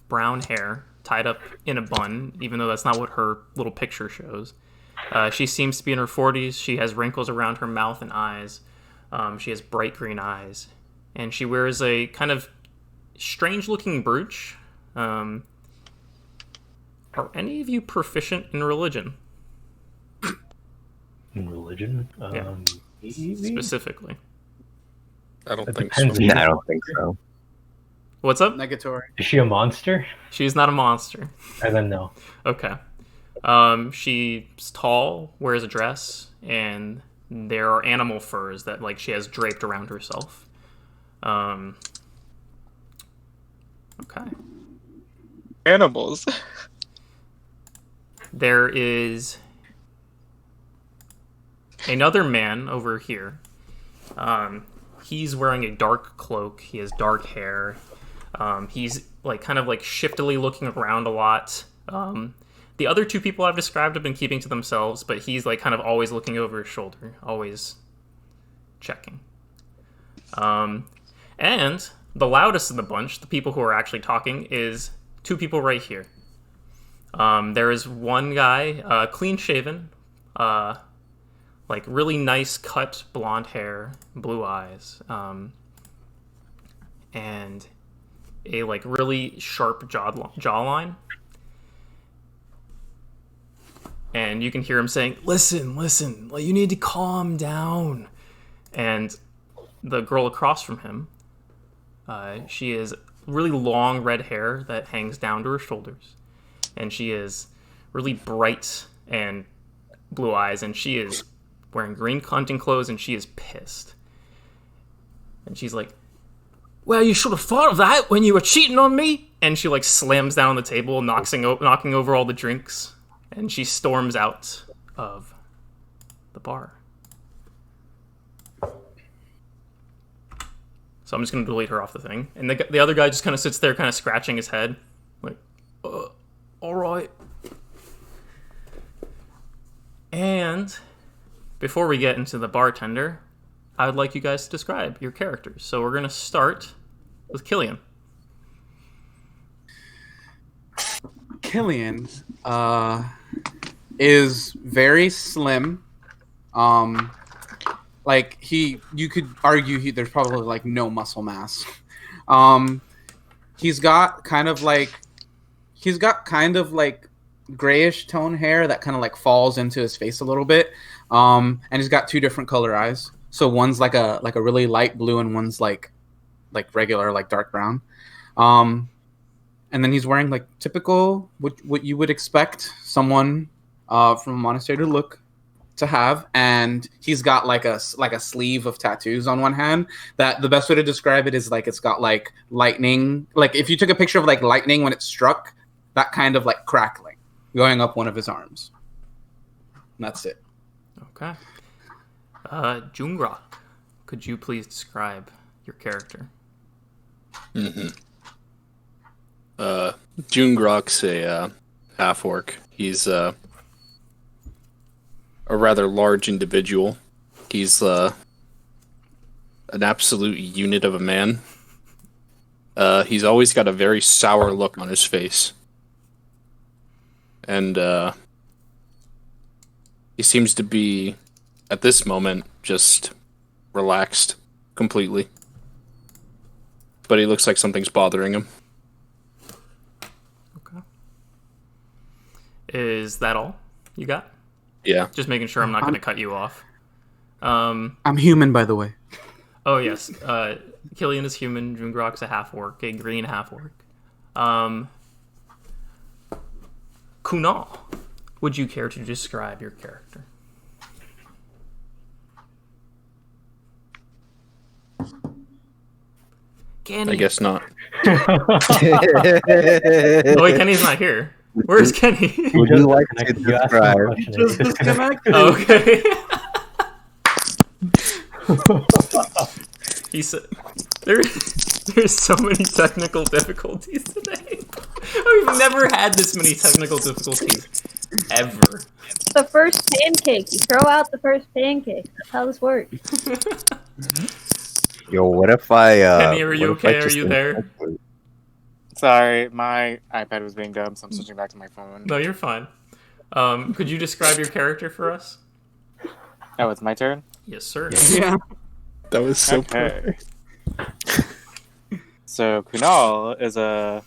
Speaker 1: brown hair tied up in a bun, even though that's not what her little picture shows. She seems to be in her 40s. She has wrinkles around her mouth and eyes. She has bright green eyes. And she wears a kind of strange-looking brooch. Are any of you proficient in religion?
Speaker 3: In religion?
Speaker 1: Yeah.
Speaker 3: Maybe?
Speaker 1: Specifically.
Speaker 5: I don't
Speaker 3: It
Speaker 5: think so.
Speaker 3: depends.
Speaker 7: No, I don't think so.
Speaker 1: What's up?
Speaker 4: Negatory.
Speaker 3: Is she a monster?
Speaker 1: She's not a monster.
Speaker 3: And then no.
Speaker 1: Okay. She's tall, wears a dress, and there are animal furs that like she has draped around herself. Okay.
Speaker 6: Animals.
Speaker 1: There is another man over here. He's wearing a dark cloak. He has dark hair. He's like kind of like shiftily looking around a lot. The other two people I've described have been keeping to themselves, but he's like kind of always looking over his shoulder, always checking. And the loudest of the bunch, the people who are actually talking, is two people right here. There is one guy, clean shaven, like really nice cut blonde hair, blue eyes, and a like really sharp jawline. And you can hear him saying, listen, like, you need to calm down. And the girl across from him, she has really long red hair that hangs down to her shoulders. And she is really bright and blue eyes, and she is wearing green hunting clothes, and she is pissed. And she's like, well, you should have thought of that when you were cheating on me. And she like slams down on the table, knocking over all the drinks. And she storms out of the bar. So I'm just going to delete her off the thing. And the other guy just kind of sits there kind of scratching his head. Like, all right. And before we get into the bartender, I would like you guys to describe your characters. So we're going to start with Killian.
Speaker 4: Killian is very slim. Like you could argue there's probably like no muscle mass. He's got kind of like grayish tone hair that kind of like falls into his face a little bit. And he's got two different color eyes. So one's like a really light blue and one's like regular, like dark brown. And then he's wearing like typical what you would expect someone from a monastery to have, and he's got like a sleeve of tattoos on one hand. That the best way to describe it is like it's got like lightning, like if you took a picture of like lightning when it struck, that kind of like crackling going up one of his arms. And that's it.
Speaker 1: Okay. Jungrak, could you please describe your character?
Speaker 5: Mm-hmm. Jungrak's a half-orc. He's a rather large individual. He's an absolute unit of a man. He's always got a very sour look on his face. And he seems to be, at this moment, just relaxed completely. But he looks like something's bothering him.
Speaker 1: Okay. Is that all you got?
Speaker 5: Yeah.
Speaker 1: Just making sure I'm not going to cut you off.
Speaker 4: I'm human, by the way.
Speaker 1: Oh, yes. Killian is human. Jungrak's a half-orc, a green half-orc. Kunal, would you care to describe your character? Kenny.
Speaker 5: I guess not.
Speaker 1: Oh, wait, Kenny's not here. Where's Kenny?
Speaker 7: Would you like to
Speaker 3: You asked him a
Speaker 7: describe?
Speaker 3: question.
Speaker 4: Just disconnected.
Speaker 1: Okay. He said, there's so many technical difficulties today. We've never had this many technical difficulties ever.
Speaker 2: The first pancake. You throw out the first pancake. That's how this works.
Speaker 7: Yo, what if I?
Speaker 1: Kenny, are you
Speaker 7: what if I
Speaker 1: okay? Are
Speaker 7: just
Speaker 1: you there?
Speaker 9: Sorry, my iPad was being dumb, so I'm switching back to my phone.
Speaker 1: No, you're fine. Could you describe your character for us?
Speaker 9: Oh, it's my turn?
Speaker 1: Yes, sir.
Speaker 4: Yeah.
Speaker 5: That was so
Speaker 9: Okay. So, Kunal is a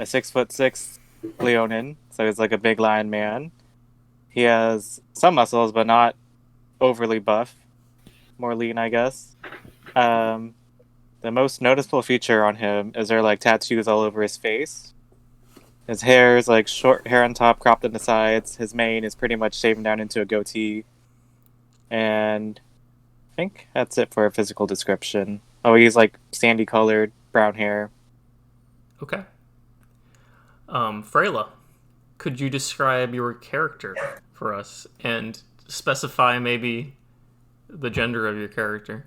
Speaker 9: 6'6" Leonin, so he's like a big lion man. He has some muscles, but not overly buff. More lean, I guess. The most noticeable feature on him is there are like tattoos all over his face. His hair is like short hair on top, cropped on the sides. His mane is pretty much shaven down into a goatee. And I think that's it for a physical description. Oh, he's like sandy colored, brown hair.
Speaker 1: Okay. Freyla, could you describe your character for us? And specify maybe the gender of your character?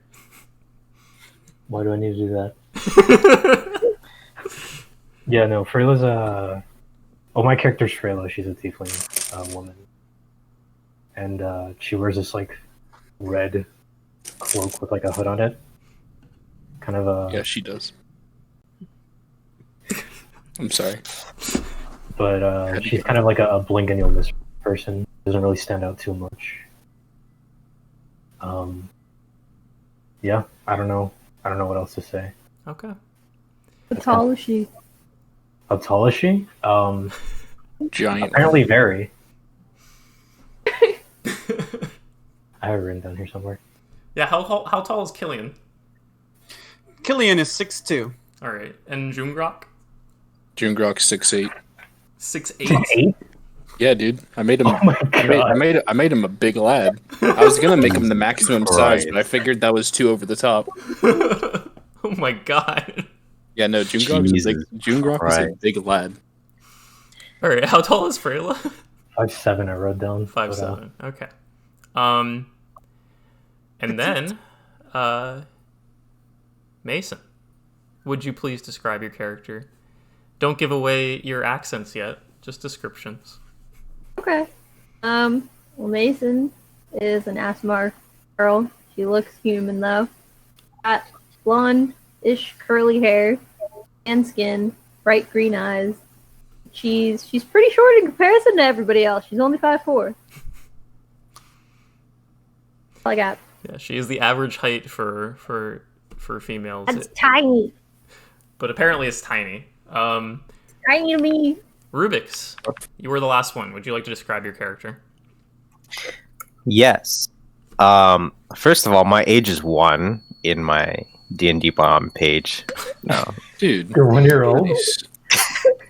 Speaker 3: Why do I need to do that? Yeah, no, Freyla's a... Oh, my character's Freyla. She's a tiefling woman. And she wears this, like, red cloak with, like, a hood on it. Kind of a...
Speaker 5: Yeah, she does. I'm sorry.
Speaker 3: But she's kind of like a blink and you'll miss person. Doesn't really stand out too much. Yeah, I don't know what else to say.
Speaker 1: Okay.
Speaker 2: How tall is she?
Speaker 3: How tall is she?
Speaker 5: Giant.
Speaker 3: Apparently very. I have it written down here somewhere.
Speaker 1: Yeah, how tall is Killian?
Speaker 4: Killian is 6'2".
Speaker 1: All right, and Jungrak?
Speaker 5: Jungrak 6'8".
Speaker 1: 6'8"?
Speaker 3: 8?
Speaker 5: Yeah, dude. I made him.
Speaker 3: Oh my god.
Speaker 5: I made him a big lad. I was gonna make him the maximum size, but I figured that was too over the top.
Speaker 1: Oh my god.
Speaker 5: Yeah, no. Jungrak is a big lad.
Speaker 1: All right, how tall is Freyla?
Speaker 3: 5'7" I wrote down.
Speaker 1: 5'7". Okay. And then, Mason, would you please describe your character? Don't give away your accents yet, just descriptions.
Speaker 2: Okay. Well, Mason is an Aasimar girl. She looks human though. Got blonde-ish curly hair, tan skin, bright green eyes. She's pretty short in comparison to everybody else. She's only 5'4". That's all I got.
Speaker 1: Yeah, she is the average height for females.
Speaker 2: That's tiny.
Speaker 1: But apparently it's tiny.
Speaker 2: Tiny to me.
Speaker 1: Rubyx, you were the last one. Would you like to describe your character?
Speaker 7: Yes. First of all, my age is 1 in my D&D Bomb page. No.
Speaker 5: Dude.
Speaker 3: You're 1 year old?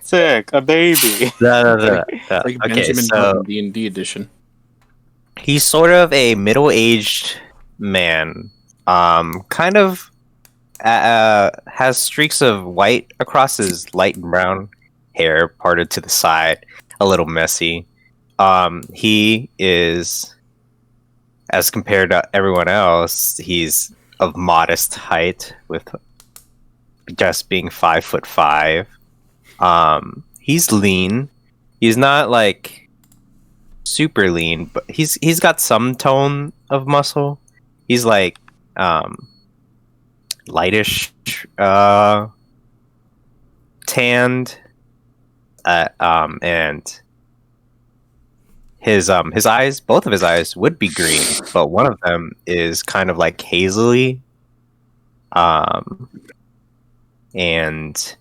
Speaker 9: Sick, a baby.
Speaker 7: No.
Speaker 5: Like
Speaker 7: Okay,
Speaker 5: Benjamin
Speaker 7: so
Speaker 5: Button D&D edition.
Speaker 7: he's sort of a middle-aged man. Kind of has streaks of white across his light and brown hair, parted to the side, a little messy. He is, as compared to everyone else, he's of modest height, with just being 5'5". He's lean. He's not like super lean, but he's got some tone of muscle. He's like lightish, tanned, and his eyes, both of his eyes would be green, but one of them is kind of like hazily, and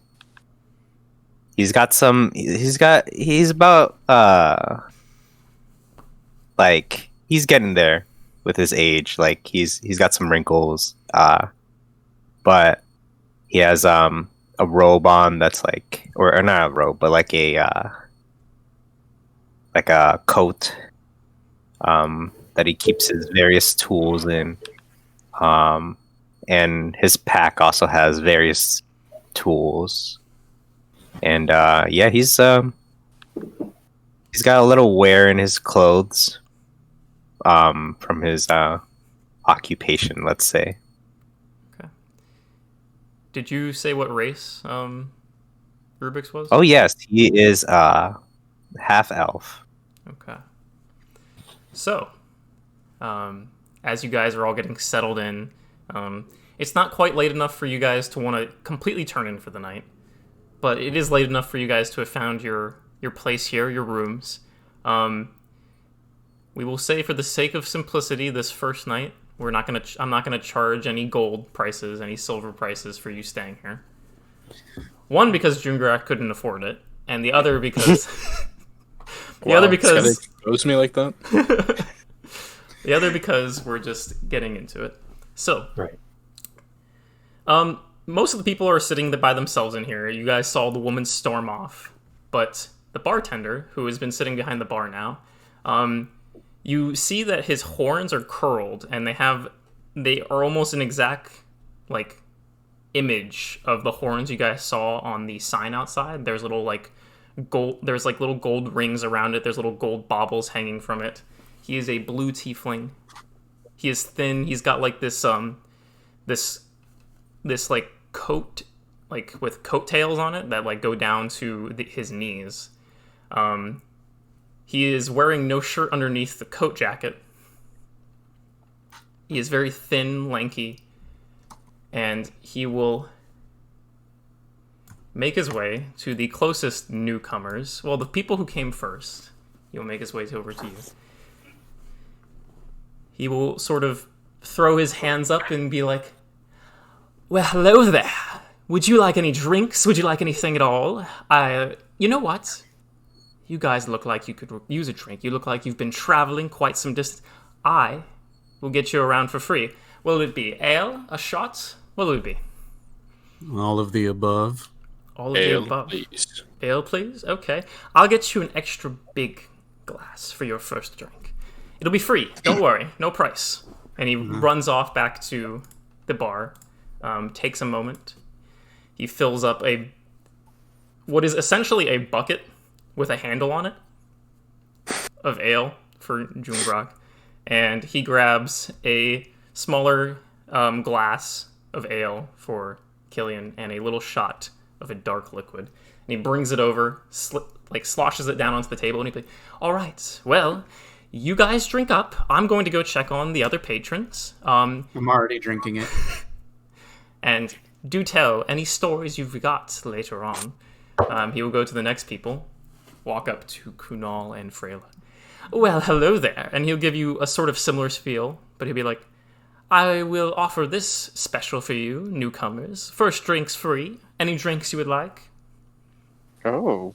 Speaker 7: he's about like he's getting there with his age. Like he's got some wrinkles, but he has a robe on that's like, or not a robe, but like a coat that he keeps his various tools in, and his pack also has various tools, and yeah, he's got a little wear in his clothes from his occupation, let's say.
Speaker 1: Did you say what race Rubyx was?
Speaker 7: Oh yes, he is half elf.
Speaker 1: Okay. So, as you guys are all getting settled in, it's not quite late enough for you guys to want to completely turn in for the night, but it is late enough for you guys to have found your place here, your rooms. We will say, for the sake of simplicity, this first night, I'm not gonna charge any gold prices, any silver prices for you staying here. One, because Jungrak couldn't afford it, and the other because the other because
Speaker 5: expose me like that.
Speaker 1: The other because we're just getting into it. So,
Speaker 3: Right.
Speaker 1: Most of the people are sitting by themselves in here. You guys saw the woman storm off, but the bartender, who has been sitting behind the bar now, you see that his horns are curled, and they are almost an exact like image of the horns you guys saw on the sign outside. There's little like little gold rings around it. There's little gold baubles hanging from it. He is a blue tiefling. He is thin. He's got like this like coat, like with coattails on it that like go down to his knees. He is wearing no shirt underneath the coat jacket. He is very thin, lanky, and he will make his way to the closest newcomers. Well, the people who came first. He'll make his way over to you. He will sort of throw his hands up and be like, "Well, hello there. Would you like any drinks? Would you like anything at all? You know what? You guys look like you could use a drink. You look like you've been traveling quite some distance. I will get you around for free. Will it be ale? A shot? What will it be?"
Speaker 4: All of the above.
Speaker 1: All of
Speaker 5: Ale,
Speaker 1: the above.
Speaker 5: please.
Speaker 1: Ale, please? Okay. I'll get you an extra big glass for your first drink. It'll be free. Don't worry. No price. And he runs off back to the bar. Takes a moment. He fills up what is essentially a bucket with a handle on it of ale for Jungrak. And he grabs a smaller glass of ale for Killian and a little shot of a dark liquid. And he brings it over, sloshes it down onto the table, and he's like, "All right, well, you guys drink up. I'm going to go check on the other patrons.
Speaker 4: I'm already drinking it.
Speaker 1: And do tell any stories you've got later on." He will go to the next people, walk up to Kunal and Freyla. "Well, hello there." And he'll give you a sort of similar spiel, but he'll be like, "I will offer this special for you, newcomers. First drinks free. Any drinks you would like?"
Speaker 9: Oh.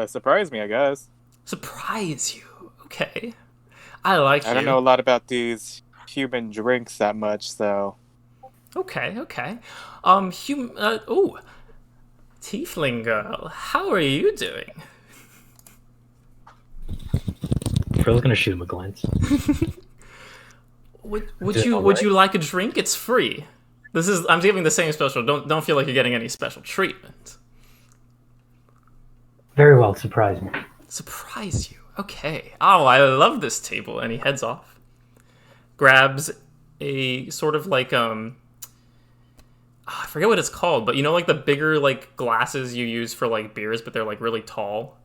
Speaker 9: Surprise me, I guess.
Speaker 1: Surprise you. Okay. I like you.
Speaker 9: I don't know a lot about these human drinks that much, so...
Speaker 1: Okay. Tiefling girl, how are you doing?
Speaker 3: Frill's gonna shoot him a glance.
Speaker 1: Would you like a drink? It's free. I'm giving the same special. Don't feel like you're getting any special treatment.
Speaker 3: Very well, surprise me.
Speaker 1: Surprise you. Okay. Oh, I love this table. And he heads off. Grabs a sort of like I forget what it's called, but you know, like the bigger like glasses you use for like beers, but they're like really tall.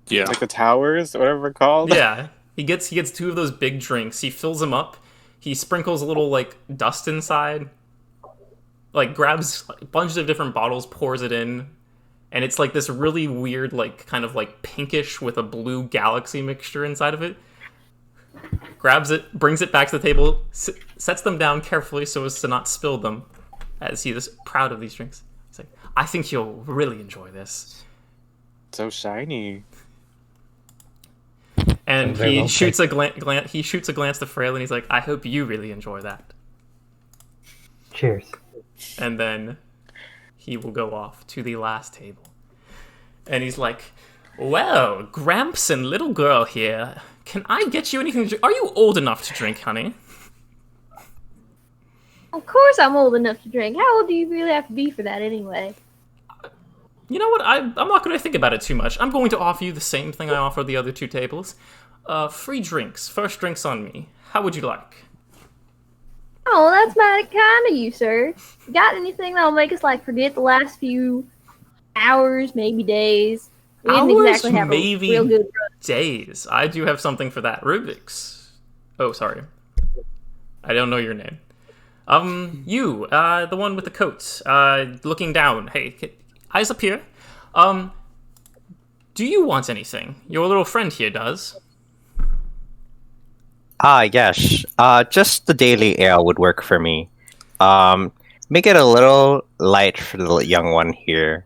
Speaker 5: Yeah.
Speaker 9: Like the towers, whatever they're called?
Speaker 1: Yeah. He gets 2 of those big drinks. He fills them up. He sprinkles a little like dust inside. Like grabs a bunch of different bottles, pours it in, and it's like this really weird, like kind of like pinkish with a blue galaxy mixture inside of it. Grabs it, brings it back to the table, sets them down carefully so as to not spill them, as he is proud of these drinks. He's like, "I think you'll really enjoy this."
Speaker 9: So shiny.
Speaker 1: And he shoots a glance to Freyla, and he's like, "I hope you really enjoy that."
Speaker 3: Cheers.
Speaker 1: And then he will go off to the last table. And he's like, "Well, Gramps and little girl here, can I get you anything to drink? Are you old enough to drink, honey?"
Speaker 2: Of course I'm old enough to drink. How old do you really have to be for that anyway?
Speaker 1: You know what? I'm not going to think about it too much. I'm going to offer you the same thing I offer the other 2 tables. Free drinks. First drinks on me. How would you like?
Speaker 2: Oh, that's mighty kind of you, sir. You got anything that'll make us forget the last few hours, maybe days? We didn't exactly have
Speaker 1: maybe
Speaker 2: a real good run.
Speaker 1: days. I do have something for that. Rubyx. Oh, sorry. I don't know your name. You, the one with the coat, looking down. Hey, eyes up here. Do you want anything? Your little friend here does.
Speaker 7: Yes. Just the daily ale would work for me. Make it a little light for the young one here.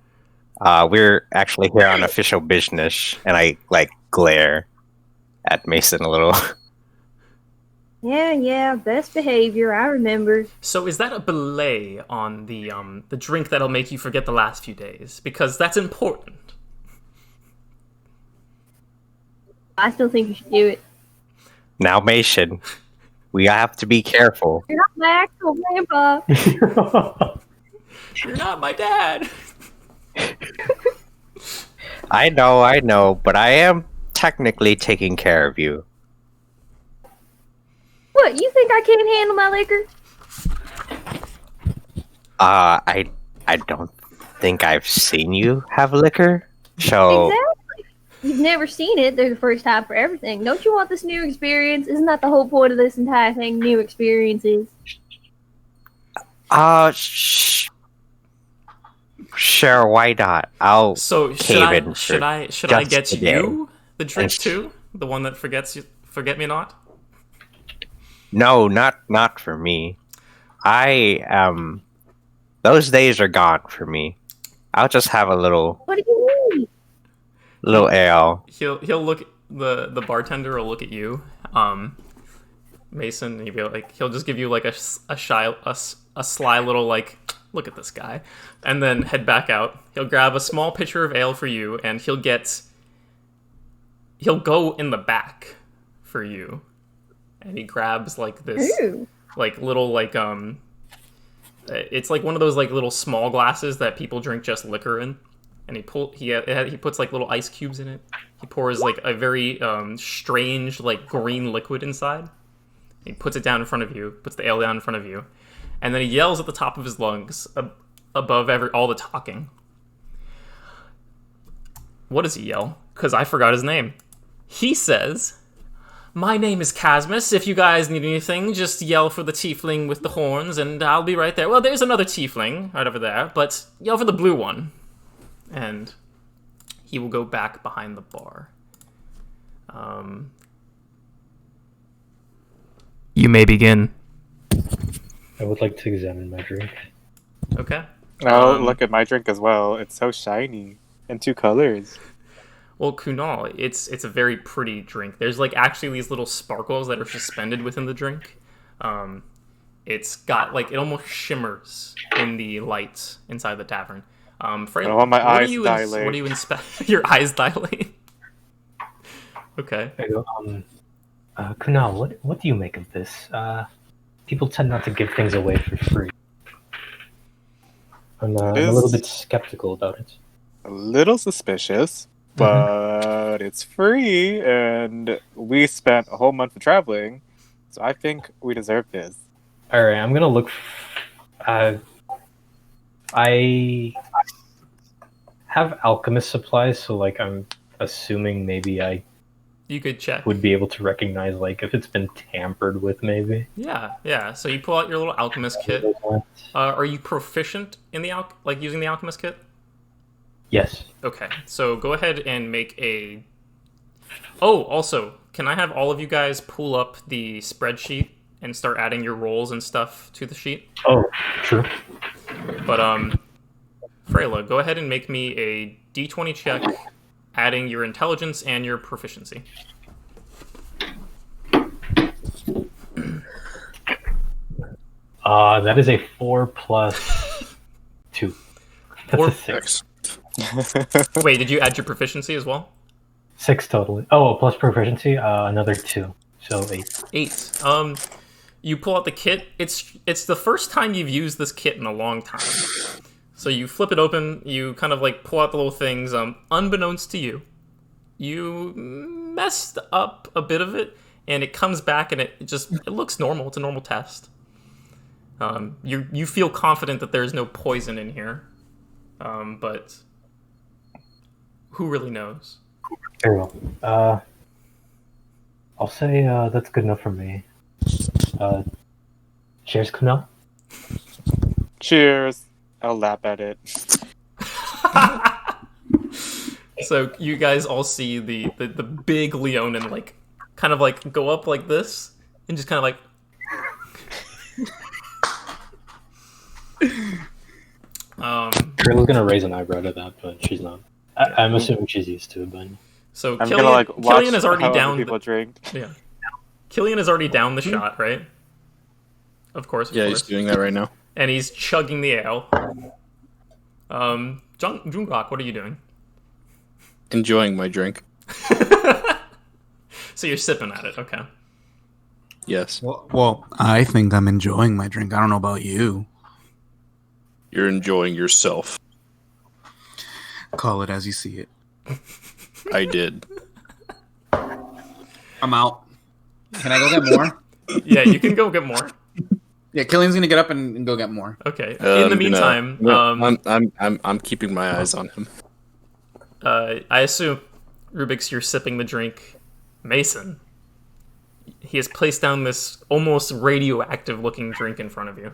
Speaker 7: We're actually here on official business, and I glare at Mason a little.
Speaker 2: Yeah, best behavior, I remember.
Speaker 1: So is that a belay on the drink that'll make you forget the last few days? Because that's important.
Speaker 2: I still think you should do it.
Speaker 7: Now, Mason, we have to be careful.
Speaker 2: You're not my actual grandpa.
Speaker 1: You're not my dad.
Speaker 7: I know, but I am technically taking care of you.
Speaker 2: What, you think I can't handle my liquor?
Speaker 7: I don't think I've seen you have liquor. So
Speaker 2: Exactly. You've never seen it. There's a first time for everything. Don't you want this new experience? Isn't that the whole point of this entire thing? New experiences.
Speaker 7: Sure, why not? I'll
Speaker 1: So
Speaker 7: cave in
Speaker 1: should
Speaker 7: for
Speaker 1: I
Speaker 7: just
Speaker 1: get
Speaker 7: today.
Speaker 1: you the drink
Speaker 7: And-
Speaker 1: too? The one that forget me not?
Speaker 7: No, not for me. Those days are gone for me. I'll just have a little
Speaker 2: What do you mean?
Speaker 7: ale.
Speaker 1: He'll look the bartender will look at you, Mason, and he'll just give you like a sly little like, look at this guy, and then head back out. He'll grab a small pitcher of ale for you, and he'll go in the back for you, and he grabs like this
Speaker 2: Ooh.
Speaker 1: like little like it's like one of those like little small glasses that people drink just liquor in, and he puts like little ice cubes in it. He pours like a very strange like green liquid inside. He puts it down in front of you, puts the ale down in front of you, and then he yells at the top of his lungs above all the talking. What does he yell? Because I forgot his name. He says, "My name is Casmus. If you guys need anything, just yell for the tiefling with the horns, and I'll be right there." Well, there's another tiefling right over there, but yell for the blue one. And he will go back behind the bar. You may begin.
Speaker 3: I would like to examine my drink.
Speaker 1: Okay.
Speaker 9: Oh, look at my drink as well. It's so shiny. In 2 colors.
Speaker 1: Well, Kunal, it's a very pretty drink. There's like actually these little sparkles that are suspended within the drink. It's got like, it almost shimmers in the lights inside the tavern. Freyla,
Speaker 9: I want my eyes dilate.
Speaker 1: what do you inspect? Your eyes dilate. Okay.
Speaker 3: I go, Kunal, what do you make of this? People tend not to give things away for free. I'm a little bit skeptical about it.
Speaker 9: A little suspicious, but it's free, and we spent a whole month of traveling, so I think we deserve this.
Speaker 3: Alright, I'm gonna look... I have alchemist supplies, so like I'm assuming maybe I
Speaker 1: You could check.
Speaker 3: would be able to recognize like if it's been tampered with, maybe.
Speaker 1: Yeah. So you pull out your little alchemist kit. Are you proficient in the using the alchemist kit?
Speaker 3: Yes.
Speaker 1: Okay. So go ahead and make a. Oh, also, can I have all of you guys pull up the spreadsheet and start adding your rolls and stuff to the sheet?
Speaker 3: Oh, sure.
Speaker 1: But Freyla, go ahead and make me a D20 check, adding your intelligence and your proficiency.
Speaker 3: That is a 4 plus 2. That's a 6.
Speaker 1: Wait, did you add your proficiency as well?
Speaker 3: 6 totally. Oh, plus proficiency, another 2. So 8.
Speaker 1: 8. You pull out the kit. It's the first time you've used this kit in a long time. So you flip it open, you kind of like pull out the little things. Unbeknownst to you, you messed up a bit of it, and it comes back and it looks normal. It's a normal test. You feel confident that there's no poison in here, but who really knows?
Speaker 3: Very well. I'll say that's good enough for me. Cheers, Kunal.
Speaker 9: Cheers. I'll lap at it.
Speaker 1: So you guys all see the big Leonin like kind of like go up like this and just kind of like
Speaker 3: Freyla's gonna raise an eyebrow to that, but she's not. I'm assuming she's used to it, but...
Speaker 1: So
Speaker 9: I'm
Speaker 1: Killian,
Speaker 9: gonna like watch
Speaker 1: Killian has already
Speaker 9: how other
Speaker 1: downed
Speaker 9: people drink.
Speaker 1: Yeah. Killian has already downed the shot, right? Of course.
Speaker 5: Yeah, he's doing that right now.
Speaker 1: And he's chugging the ale. Jungrak, what are you doing?
Speaker 5: Enjoying my drink.
Speaker 1: So you're sipping at it, okay.
Speaker 5: Yes.
Speaker 4: Well, I think I'm enjoying my drink. I don't know about you.
Speaker 5: You're enjoying yourself.
Speaker 4: Call it as you see it.
Speaker 5: I did.
Speaker 4: I'm out. Can I go get more?
Speaker 1: Yeah, you can go get more.
Speaker 4: Yeah, Killian's gonna get up and go get more.
Speaker 1: Okay. In the meantime,
Speaker 5: I'm keeping my eyes on him.
Speaker 1: I assume, Rubyx, you're sipping the drink. Mason, he has placed down this almost radioactive-looking drink in front of you.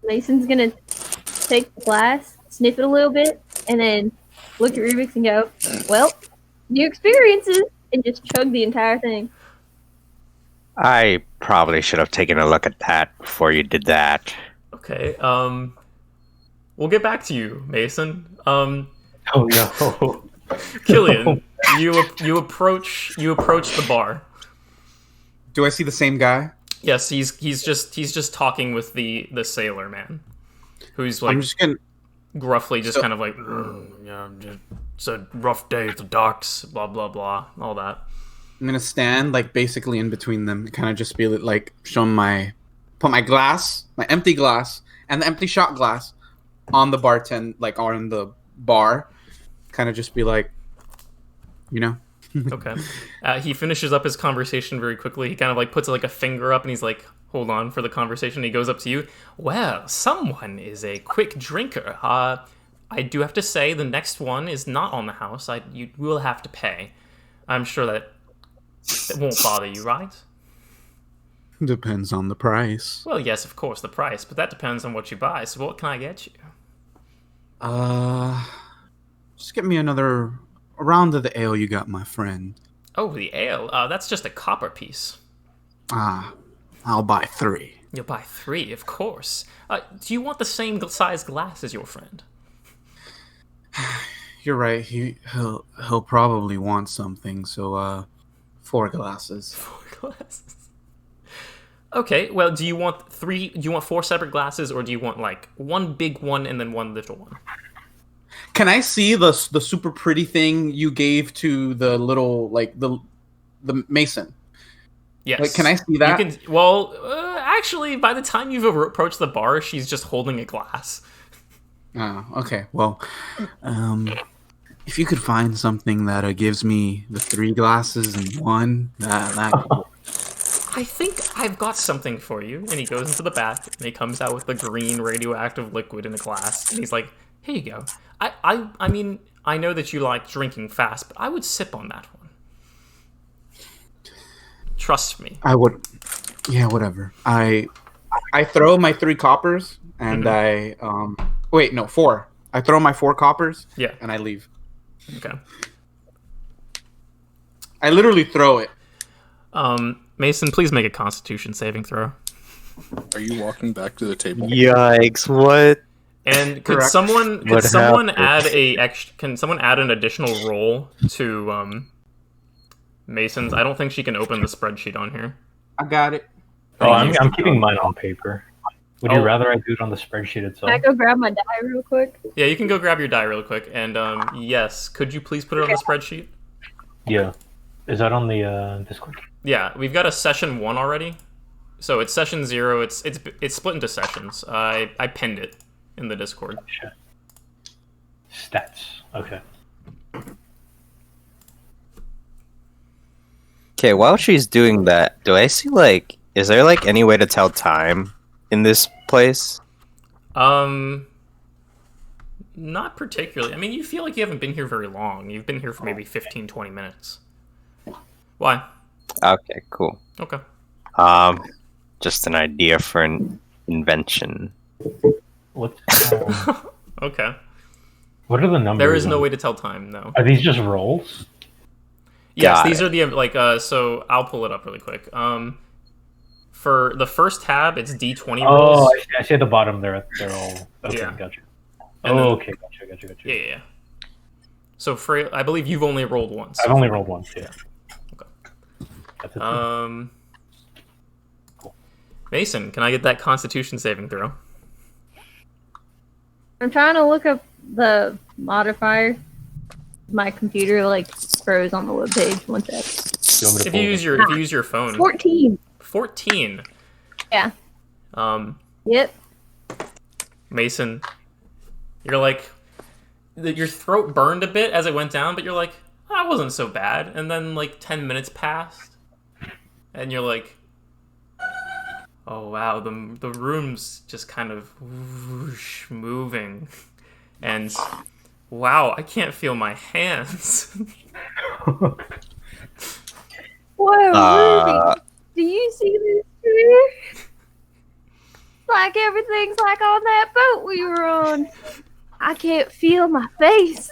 Speaker 2: Mason's gonna take the glass, sniff it a little bit, and then look at Rubyx and go, well, new experiences, and just chug the entire thing.
Speaker 7: I probably should have taken a look at that before you did that.
Speaker 1: Okay, we'll get back to you, Mason.
Speaker 3: Oh no.
Speaker 1: Killian, you approach the bar.
Speaker 4: Do I see the same guy?
Speaker 1: Yes, he's just talking with the sailor man, who's like
Speaker 4: I'm just gonna.
Speaker 1: gruffly just kind of like, yeah, it's a rough day at the docks, blah blah blah, all that.
Speaker 4: I'm gonna stand like basically in between them, kind of just be like, put my glass, my empty glass, and the empty shot glass on the bartend, like on the bar, kind of just be like, you know.
Speaker 1: Okay. He finishes up his conversation very quickly. He kind of like puts like a finger up and he's like, hold on for the conversation. He goes up to you. Well, someone is a quick drinker. I do have to say the next one is not on the house. You will have to pay. I'm sure that it won't bother you, right?
Speaker 4: Depends on the price.
Speaker 1: Well, yes, of course, the price, but that depends on what you buy. So what can I get you?
Speaker 4: Just get me another round of the ale you got, my friend.
Speaker 1: Oh, the ale. That's just a copper piece.
Speaker 4: I'll buy 3.
Speaker 1: You'll buy 3, of course. Do you want the same size glass as your friend?
Speaker 4: You're right. He'll probably want something. So 4 glasses.
Speaker 1: 4 glasses. Okay. Well, do you want 3? Do you want 4 separate glasses, or do you want like one big one and then one little one?
Speaker 4: Can I see the super pretty thing you gave to the little like the mason?
Speaker 1: Yes.
Speaker 4: Like, can I see that?
Speaker 1: You can. Well, actually, by the time you've approached the bar, she's just holding a glass.
Speaker 4: Oh, okay. Well, if you could find something that gives me the 3 glasses in one, that
Speaker 1: I think I've got something for you. And he goes into the back and he comes out with the green radioactive liquid in a glass, and he's like, "Here you go. I mean, I know that you like drinking fast, but I would sip on that one. Trust me."
Speaker 4: I would. Yeah, whatever. I throw my 3 coppers and I wait, no, 4. I throw my 4 coppers.
Speaker 1: Yeah.
Speaker 4: And I leave.
Speaker 1: Okay.
Speaker 4: I literally throw it.
Speaker 1: Mason, please make a Constitution saving throw.
Speaker 5: Are you walking back to the table?
Speaker 7: Yikes! What?
Speaker 1: And could
Speaker 4: Correct.
Speaker 1: someone add an additional roll to Mason's? I don't think she can open the spreadsheet on here.
Speaker 4: I got it.
Speaker 3: Oh, I'm keeping mine on paper. Would you rather I do it on the spreadsheet itself?
Speaker 2: Can I go grab my die real quick?
Speaker 1: Yeah, you can go grab your die real quick. And yes, could you please put it on the spreadsheet?
Speaker 3: Yeah. Is that on the Discord?
Speaker 1: Yeah, we've got a session 1 already. So it's session 0. It's split into sessions. I pinned it in the Discord.
Speaker 3: Sure. Stats. Okay.
Speaker 7: Okay, while she's doing that, do I see like, is there like any way to tell time in this place?
Speaker 1: Not particularly. I mean, you feel like you haven't been here very long. You've been here for maybe 15, 20 minutes. Why?
Speaker 7: Okay, cool.
Speaker 1: Okay.
Speaker 7: Just an idea for an invention.
Speaker 3: What?
Speaker 1: Okay.
Speaker 3: What are the numbers?
Speaker 1: There is no way to tell time, no.
Speaker 3: Are these just rolls?
Speaker 1: Yes,
Speaker 7: Got
Speaker 1: these are the like. So I'll pull it up really quick. For the first tab, it's D20 rolls.
Speaker 3: Oh, I see at the bottom. They're all. Okay,
Speaker 1: Yeah.
Speaker 3: gotcha.
Speaker 1: And then-
Speaker 3: Okay, gotcha.
Speaker 1: Yeah. So Freyla, I believe you've only rolled once.
Speaker 3: I've only rolled once. Yeah.
Speaker 1: Okay.
Speaker 3: That's it.
Speaker 1: Mason, can I get that Constitution saving throw?
Speaker 2: I'm trying to look up the modifier. My computer like froze on the webpage. One sec.
Speaker 3: You want me to
Speaker 1: If
Speaker 3: pull
Speaker 1: you use your phone.
Speaker 2: 14.
Speaker 1: 14.
Speaker 2: Yeah.
Speaker 1: Um,
Speaker 2: Yep.
Speaker 1: Mason, you're like, your throat burned a bit as it went down, but you're like, oh, that wasn't so bad. And then like 10 minutes passed, and you're like, oh wow, the room's just kind of whoosh, moving, and wow, I can't feel my hands.
Speaker 2: Whoa, Ruby, do you see this too? Like everything's like on that boat we were on. I can't feel my face.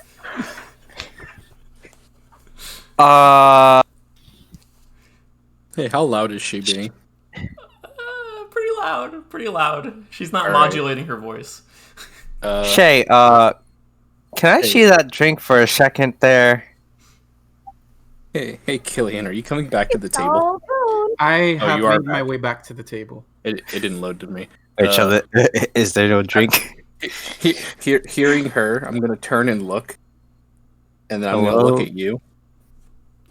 Speaker 5: Hey, how loud is she being?
Speaker 1: Pretty loud. She's not
Speaker 5: All
Speaker 1: modulating her voice.
Speaker 7: Shay, can I see that drink for a second there?
Speaker 5: Hey, Killian, are you coming back to the
Speaker 2: It's
Speaker 5: table?
Speaker 2: all gone.
Speaker 4: I
Speaker 5: Oh,
Speaker 4: have
Speaker 5: you are
Speaker 4: made my
Speaker 5: back.
Speaker 4: way back to the table.
Speaker 5: It didn't load to me.
Speaker 7: Wait, is there no drink?
Speaker 5: Hearing her, I'm gonna turn and look, and then I'm gonna
Speaker 7: Hello?
Speaker 5: look at you.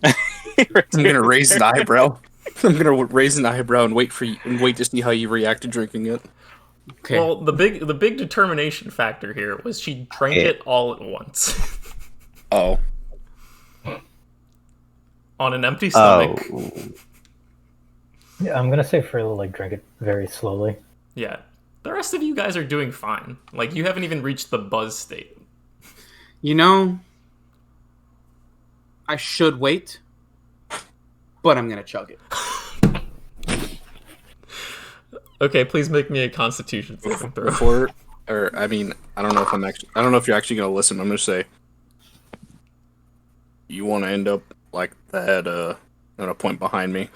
Speaker 5: I'm gonna raise an eyebrow. I'm gonna raise an eyebrow and wait to see how you react to drinking it.
Speaker 4: Okay.
Speaker 1: Well, the big determination factor here was she drank it all at once
Speaker 5: Oh,
Speaker 1: on an empty stomach.
Speaker 7: Oh.
Speaker 3: Yeah, I'm gonna say Freyla like drank it very slowly.
Speaker 1: Yeah. The rest of you guys are doing fine. Like, you haven't even reached the buzz state.
Speaker 4: You know, I should wait, but I'm gonna chug it.
Speaker 1: Okay, please make me a constitution saving throw.
Speaker 5: before, or I mean, I don't know if you're actually gonna listen. I'm gonna say, you want to end up like that at a point behind me.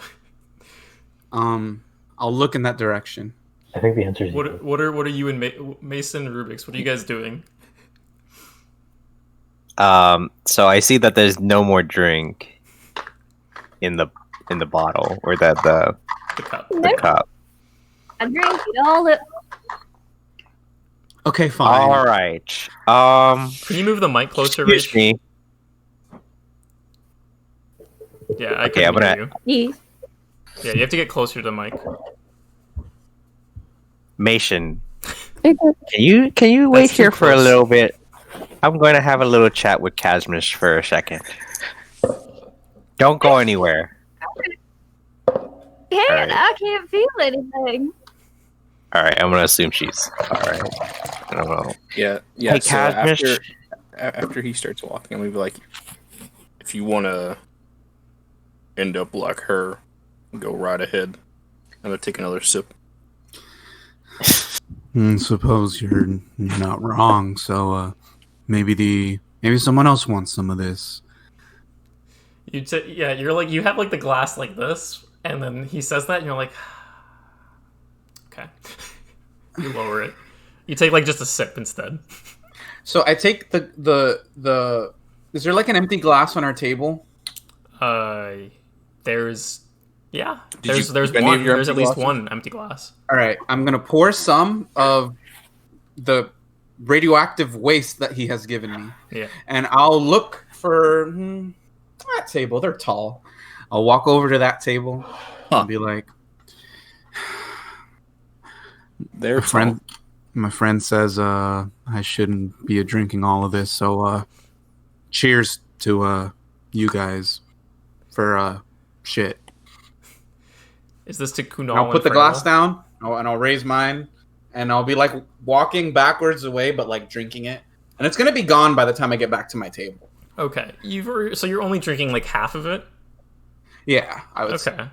Speaker 4: I'll look in that direction.
Speaker 3: I think the answer is yes.
Speaker 1: What are you and Mason and Rubyx? What are you guys doing?
Speaker 7: So I see that there's no more drink in the bottle or the
Speaker 1: cup.
Speaker 7: the cup.
Speaker 2: I drank it all up.
Speaker 4: Okay, fine.
Speaker 7: All right.
Speaker 1: Can you move the mic closer,
Speaker 7: Excuse
Speaker 1: Rach?
Speaker 7: me.
Speaker 1: Yeah, I
Speaker 7: Okay,
Speaker 1: can
Speaker 7: I'm
Speaker 1: hear
Speaker 7: gonna-
Speaker 1: you.
Speaker 2: Yes.
Speaker 1: Yeah, you have to get closer to the mic.
Speaker 7: Mason, can you wait
Speaker 1: That's too
Speaker 7: here for a
Speaker 1: close.
Speaker 7: little bit? I'm going to have a little chat with Casmus for a second. Don't go anywhere. Alright.
Speaker 2: I can't feel anything.
Speaker 7: All right, I'm gonna assume she's all right. I don't know.
Speaker 5: Yeah.
Speaker 7: Hey,
Speaker 5: So
Speaker 7: Casmus.
Speaker 5: after he starts walking, I'm gonna be like, if you want to end up like her, go right ahead. I'm gonna take another sip.
Speaker 4: Suppose you're not wrong. So maybe someone else wants some of this.
Speaker 1: You're like, you have like the glass like this, and then he says that, and you're like, okay. You lower it. You take like just a sip instead.
Speaker 4: So I take the. Is there like an empty glass on our table?
Speaker 1: There's
Speaker 5: Did you
Speaker 1: there's
Speaker 5: keep any
Speaker 1: one.
Speaker 5: of your
Speaker 1: There's at
Speaker 5: empty
Speaker 1: least
Speaker 5: glasses?
Speaker 1: one empty glass.
Speaker 4: All right, I'm gonna pour some of the radioactive waste that he has given me,
Speaker 1: Yeah.
Speaker 4: and I'll look for that table. They're tall. I'll walk over to that table and be like,
Speaker 5: There,
Speaker 4: my friend says I shouldn't be drinking all of this, so cheers to you guys for shit.
Speaker 1: Is this to Kunal?
Speaker 4: And I'll put the glass down, and I'll raise mine, and I'll be like walking backwards away, but like drinking it, and it's gonna be gone by the time I get back to my table.
Speaker 1: Okay. So you're only drinking like half of it?
Speaker 4: Yeah, I would
Speaker 1: Okay.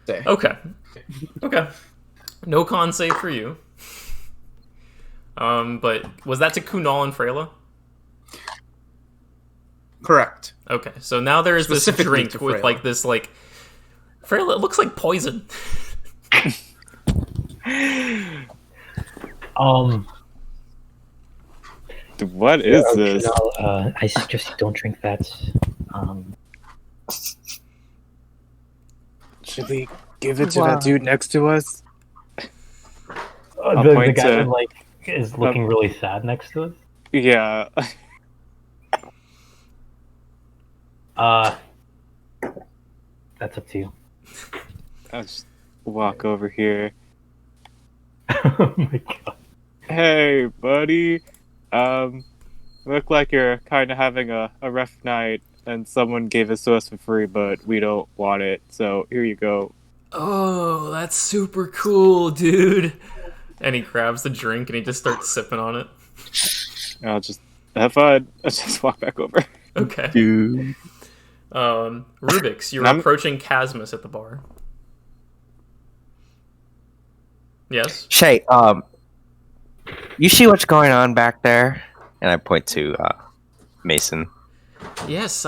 Speaker 4: say.
Speaker 1: Okay. Okay. No con save for you. But was that to Kunal and Freyla?
Speaker 4: Correct.
Speaker 1: Okay, so now there is this
Speaker 4: Specifically
Speaker 1: drink
Speaker 4: to
Speaker 1: with
Speaker 4: Freyla.
Speaker 1: like this like Freyla, it looks like poison.
Speaker 9: What is this?
Speaker 3: Kunal, I suggest you don't drink that.
Speaker 9: Should we give it to that dude next to us?
Speaker 3: The
Speaker 9: point
Speaker 3: guy
Speaker 9: to-
Speaker 3: that like is looking really sad next to us.
Speaker 9: Yeah.
Speaker 3: That's up to you.
Speaker 9: I'll just walk over here.
Speaker 3: Oh my god.
Speaker 9: Hey, buddy. Look like you're kind of having a rough night, and someone gave this to us for free, but we don't want it, so here you go.
Speaker 1: Oh, that's super cool, dude. And he grabs the drink and he just starts sipping on it.
Speaker 9: I'll just have fun. Let's just walk back over.
Speaker 1: Okay.
Speaker 7: Dude.
Speaker 1: Rubyx, you're
Speaker 9: I'm-
Speaker 1: approaching Casmus at the bar. Yes?
Speaker 7: Shay, you see what's going on back there? And I point to Mason.
Speaker 1: Yes,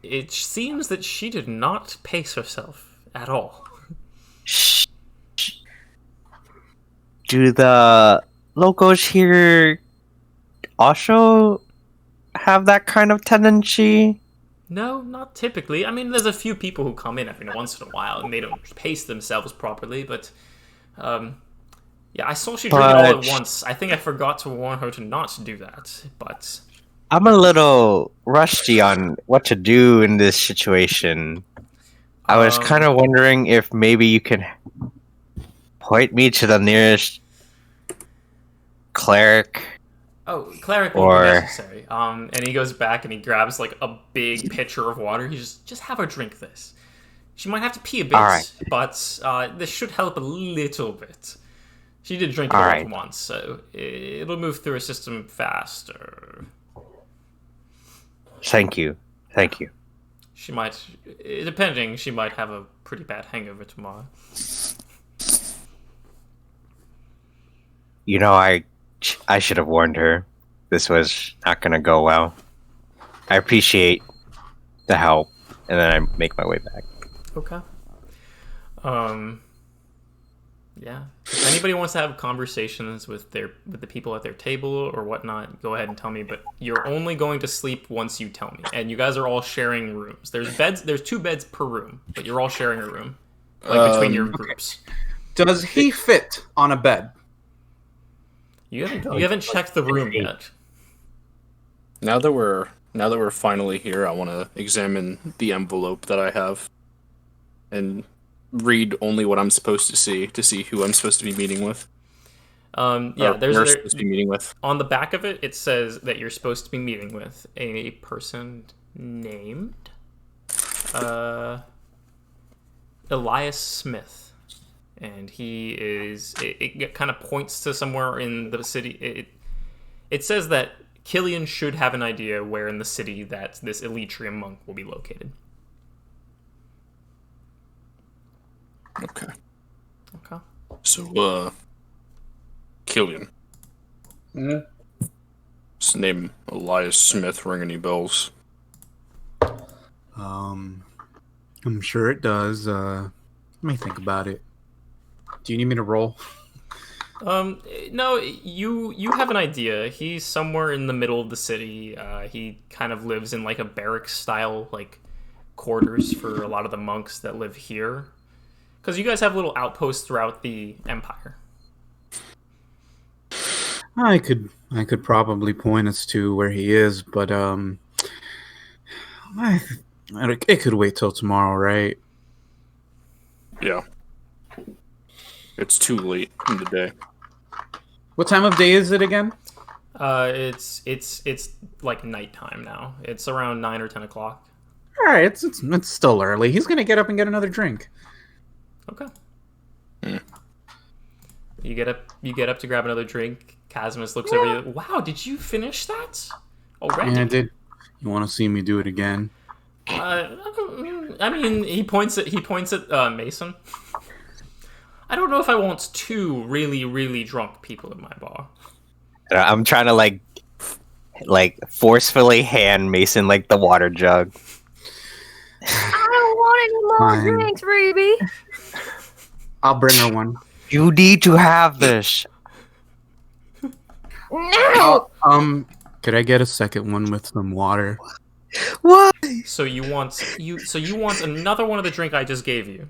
Speaker 1: it seems that she did not pace herself at all.
Speaker 7: Shh. Do the locals here also have that kind of tendency?
Speaker 1: No, not typically. I mean, there's a few people who come in every once in a while and they don't pace themselves properly, but yeah, I saw she drink it all at once. I think I forgot to warn her to not do that, but
Speaker 7: I'm a little rusty on what to do in this situation. I was kind of wondering if maybe you can point me to the nearest cleric.
Speaker 1: oh, cleric won't be necessary. And he goes back and he grabs like a big pitcher of water. He just have her drink this. She might have to pee a bit,
Speaker 7: Alright.
Speaker 1: but this should help a little bit. She did drink it all
Speaker 7: Alright.
Speaker 1: at once, so it'll move through her system faster.
Speaker 7: Thank you. Thank you.
Speaker 1: She might, depending, she might have a pretty bad hangover tomorrow.
Speaker 7: You know, I should have warned her. This was not going to go well. I appreciate the help, and then I make my way back.
Speaker 1: Okay. Yeah. If anybody wants to have conversations with the people at their table or whatnot, go ahead and tell me. But you're only going to sleep once you tell me, and you guys are all sharing rooms. There's beds. There's 2 beds per room, but you're all sharing a room, like between your groups.
Speaker 4: Does he fit on a bed?
Speaker 1: You haven't checked the room yet.
Speaker 5: Now that we're finally here, I want to examine the envelope that I have and read only what I'm supposed to see who I'm supposed to be meeting with.
Speaker 1: Yeah,
Speaker 5: Or
Speaker 1: there's
Speaker 5: we're supposed to be meeting with.
Speaker 1: on the back of it. It says that you're supposed to be meeting with a person named Elias Smith, and he is. It kind of points to somewhere in the city. It says that Killian should have an idea where in the city that this Elytrium monk will be located.
Speaker 5: Okay.
Speaker 1: Okay.
Speaker 5: So, Killian.
Speaker 4: Hmm?
Speaker 5: His name Elias Smith. Ring any bells?
Speaker 4: I'm sure it does. Let me think about it. Do you need me to roll?
Speaker 1: No, you have an idea. He's somewhere in the middle of the city. He kind of lives in like a barracks style like quarters for a lot of the monks that live here. Because you guys have little outposts throughout the empire.
Speaker 4: I could probably point us to where he is, but it could wait till tomorrow, right?
Speaker 5: Yeah. It's too late in the day.
Speaker 4: What time of day is it again?
Speaker 1: It's like nighttime now. It's around 9 or 10 o'clock.
Speaker 4: All right, it's still early. He's gonna get up and get another drink.
Speaker 1: Okay. You get up to grab another drink. Casmus looks over you. Wow, did you finish that already?
Speaker 4: Yeah, I did. You want to see me do it again?
Speaker 1: I mean, he points at Mason. I don't know if I want 2 really, really drunk people in my bar.
Speaker 7: I'm trying to like forcefully hand Mason like the water jug.
Speaker 2: I don't want any more
Speaker 4: Fine.
Speaker 2: drinks, Ruby.
Speaker 4: I'll bring her one.
Speaker 7: You need to have this.
Speaker 2: No.
Speaker 4: Could I get a second one with some water?
Speaker 7: What?
Speaker 1: So you want another one of the drink I just gave you,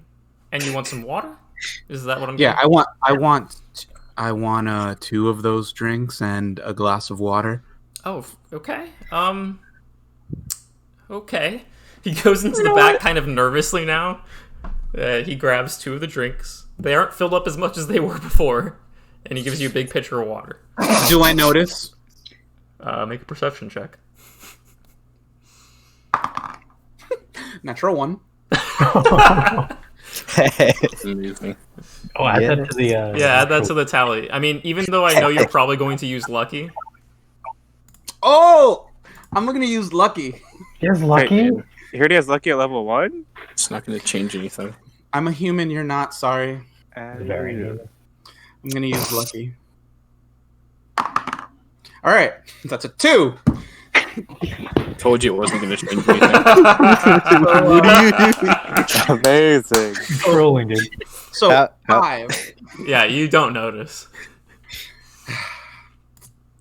Speaker 1: and you want some water? Is that what I'm
Speaker 4: Yeah,
Speaker 1: getting?
Speaker 4: I want 2 of those drinks and a glass of water.
Speaker 1: Oh, okay. Okay. He goes into the back kind of nervously now. He grabs 2 of the drinks. They aren't filled up as much as they were before, and he gives you a big pitcher of water.
Speaker 4: Do I notice?
Speaker 1: Make a perception check.
Speaker 4: Natural 1.
Speaker 5: Amazing.
Speaker 3: Oh, add that to the.
Speaker 1: Yeah, add that to the tally. I mean, even though I know you're probably going to use lucky.
Speaker 4: Oh! I'm going to use lucky.
Speaker 3: Here's lucky.
Speaker 9: Wait, he already has lucky at level 1?
Speaker 5: It's not going to change anything.
Speaker 4: I'm a human, you're not, sorry.
Speaker 3: Very good.
Speaker 4: I'm going to use lucky. Alright, that's a 2.
Speaker 5: Told you it wasn't going to change anything.
Speaker 9: What do you do? Amazing.
Speaker 3: Rolling, dude.
Speaker 4: So, 5.
Speaker 1: Yeah, you don't notice.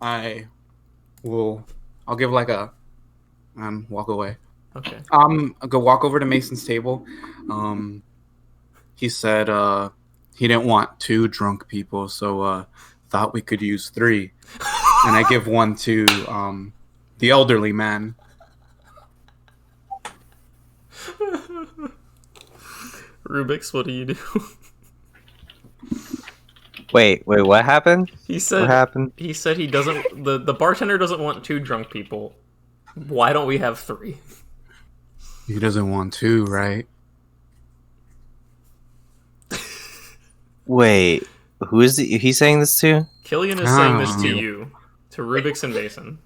Speaker 4: I'll give like a walk away.
Speaker 1: Okay.
Speaker 4: I'll go walk over to Mason's table. He said he didn't want 2 drunk people, so thought we could use 3. And I give 1 to the elderly man.
Speaker 1: Rubyx, what do you do?
Speaker 7: Wait, what happened?
Speaker 1: He said
Speaker 7: What happened?
Speaker 1: he said he doesn't the bartender doesn't want 2 drunk people. Why don't we have 3?
Speaker 4: He doesn't want 2, right?
Speaker 7: Wait, who is he saying this to?
Speaker 1: Killian is saying this to
Speaker 4: Oh.
Speaker 1: you. To Rubyx and Mason.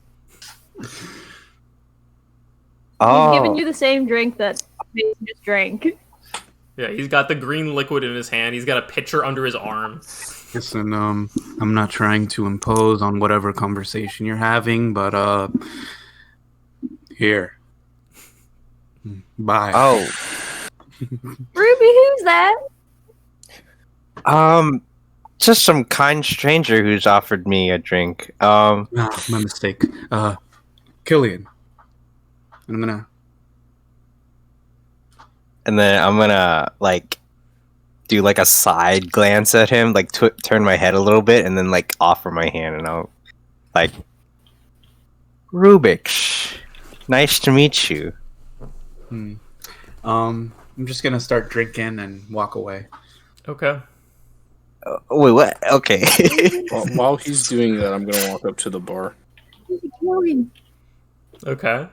Speaker 7: Oh,
Speaker 2: He's giving you the same drink that Mason just drank.
Speaker 1: Yeah, he's got the green liquid in his hand. He's got a pitcher under his arm.
Speaker 4: Listen, I'm not trying to impose on whatever conversation you're having, but here. Bye.
Speaker 7: oh,
Speaker 2: Ruby, who's that?
Speaker 7: just some kind stranger who's offered me a drink.
Speaker 4: Ah, my mistake. Killian. And
Speaker 7: And then I'm gonna like do like a side glance at him, like turn my head a little bit, and then like offer my hand, and I'll like, Rubyx, nice to meet you.
Speaker 4: I'm just gonna start drinking and walk away.
Speaker 1: Okay.
Speaker 7: Wait, what? Okay.
Speaker 5: While he's doing that, I'm going to walk up to the bar.
Speaker 1: Okay.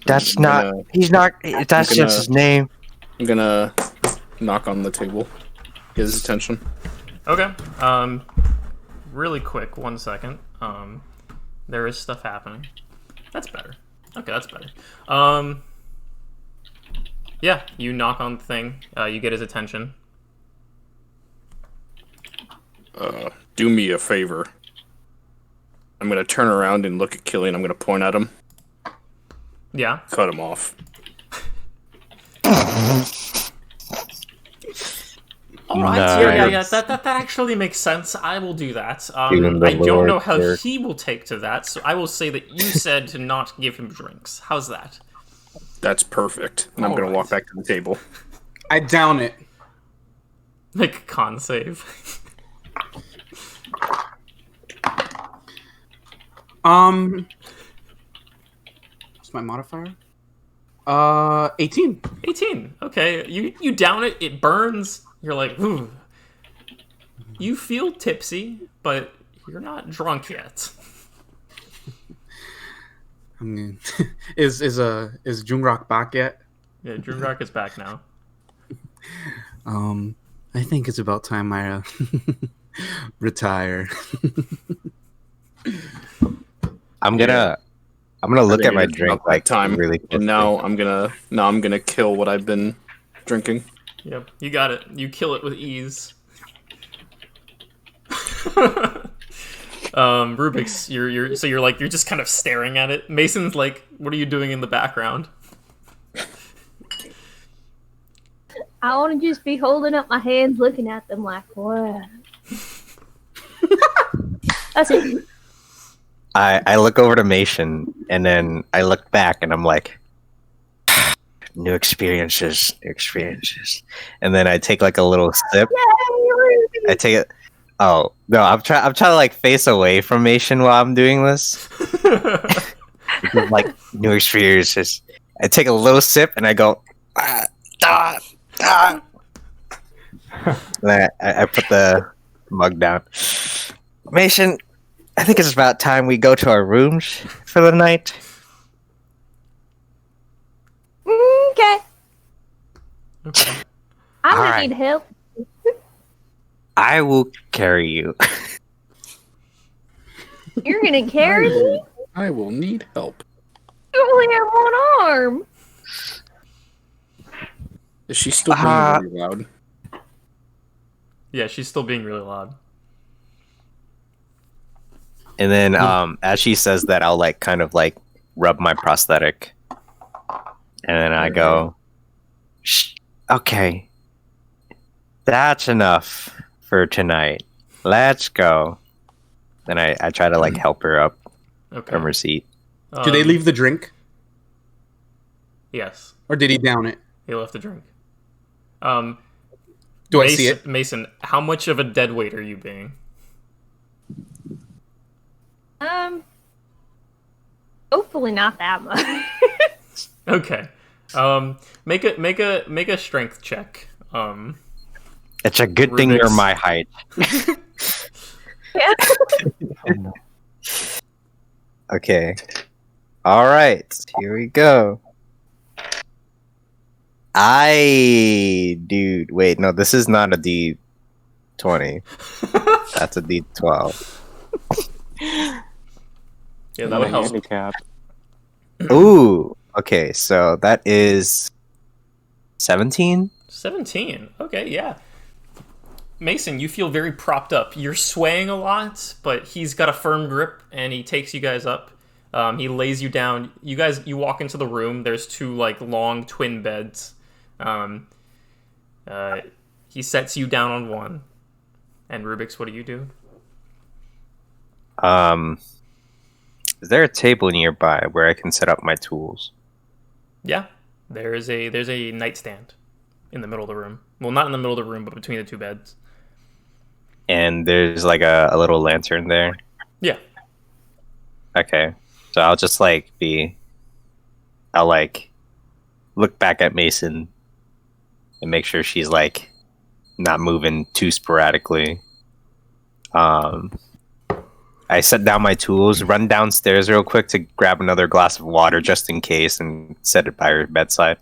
Speaker 7: That's
Speaker 5: I'm
Speaker 7: not.
Speaker 5: gonna-
Speaker 7: He's not. That's
Speaker 5: I'm
Speaker 7: just his name.
Speaker 5: I'm going to knock on the table. Get his attention.
Speaker 1: Okay. Really quick, 1 second. There is stuff happening. That's better. Okay, that's better. Yeah, you knock on the thing. You get his attention.
Speaker 5: Do me a favor. I'm going to turn around and look at Killian. I'm going to point at him.
Speaker 1: Yeah.
Speaker 5: Cut him off.
Speaker 1: All right. Yeah. That actually makes sense. I will do that.
Speaker 7: Even the
Speaker 1: I don't
Speaker 7: Lord
Speaker 1: know how
Speaker 7: there.
Speaker 1: he will take to that, so I will say that you said to not give him drinks. How's that?
Speaker 5: That's perfect. And I'm going to walk back to the table.
Speaker 4: I down it.
Speaker 1: Make a con save.
Speaker 4: What's my modifier? 18.
Speaker 1: 18. Okay. You down it. It burns. You're like, ooh. You feel tipsy, but you're not drunk yet.
Speaker 4: I mean, is Jungrak back yet?
Speaker 1: Yeah, Jungrak is back now.
Speaker 4: I think it's about time I retire.
Speaker 7: I'm gonna look at my
Speaker 5: It's
Speaker 7: drink
Speaker 5: about that
Speaker 7: like
Speaker 5: time.
Speaker 7: really
Speaker 5: And now I'm gonna kill what I've been drinking.
Speaker 1: Yep, you got it. You kill it with ease. Rubyx, you're just kind of staring at it. Mason's like, what are you doing in the background?
Speaker 2: I want to just be holding up my hands, looking at them like, what? That's it.
Speaker 7: I look over to Mason, and then I look back, and I'm like, new experiences. And then I take like a little sip. I take it. Oh no, I'm trying to like face away from Mason while I'm doing this. Because, like, new experiences. I take a little sip, and I go, and I put the mug down. Mason, I think it's about time we go to our rooms for the night.
Speaker 2: Okay.
Speaker 1: Okay.
Speaker 2: I
Speaker 7: All
Speaker 2: might
Speaker 7: right.
Speaker 2: need help.
Speaker 7: I will carry you.
Speaker 2: You're gonna carry me?
Speaker 5: I will need help.
Speaker 2: You only have one arm.
Speaker 5: Is she still being really loud?
Speaker 1: Yeah, she's still being really loud.
Speaker 7: And then, as she says that, I'll like kind of like rub my prosthetic, and then I go, Shh, "Okay, that's enough for tonight. Let's go." Then I try to like help her up
Speaker 1: Okay.
Speaker 7: from her seat.
Speaker 4: Did they leave the drink,
Speaker 1: Yes,
Speaker 4: or did he down it?
Speaker 1: he left the drink.
Speaker 4: Do I see it?
Speaker 1: Mason, how much of a dead weight are you being?
Speaker 2: Hopefully not that much.
Speaker 1: Okay. Make a strength check.
Speaker 7: It's a good thing you're
Speaker 1: Rubyx.
Speaker 7: my height.
Speaker 2: Yeah.
Speaker 3: Oh, no.
Speaker 7: Okay. All right. Here we go. Dude, wait, no, this is not a D20. That's a D12.
Speaker 1: Yeah,
Speaker 9: Not
Speaker 1: that'll
Speaker 9: a
Speaker 1: help.
Speaker 9: handicap.
Speaker 7: Ooh. Okay, so that is 17.
Speaker 1: 17. Okay, yeah. Mason, you feel very propped up. You're swaying a lot, but he's got a firm grip and he takes you guys up. He lays you down. You walk into the room. There's two like long twin beds. He sets you down on one. And Rubyx, what do you do?
Speaker 7: Is there a table nearby where I can set up my tools?
Speaker 1: Yeah, there's a nightstand in the middle of the room. Well, not in the middle of the room, but between the two beds.
Speaker 7: And there's like a little lantern there.
Speaker 1: Yeah.
Speaker 7: Okay. So I'll just like I'll like look back at Mason and make sure she's like not moving too sporadically. I set down my tools, run downstairs real quick to grab another glass of water just in case, and set it by her bedside.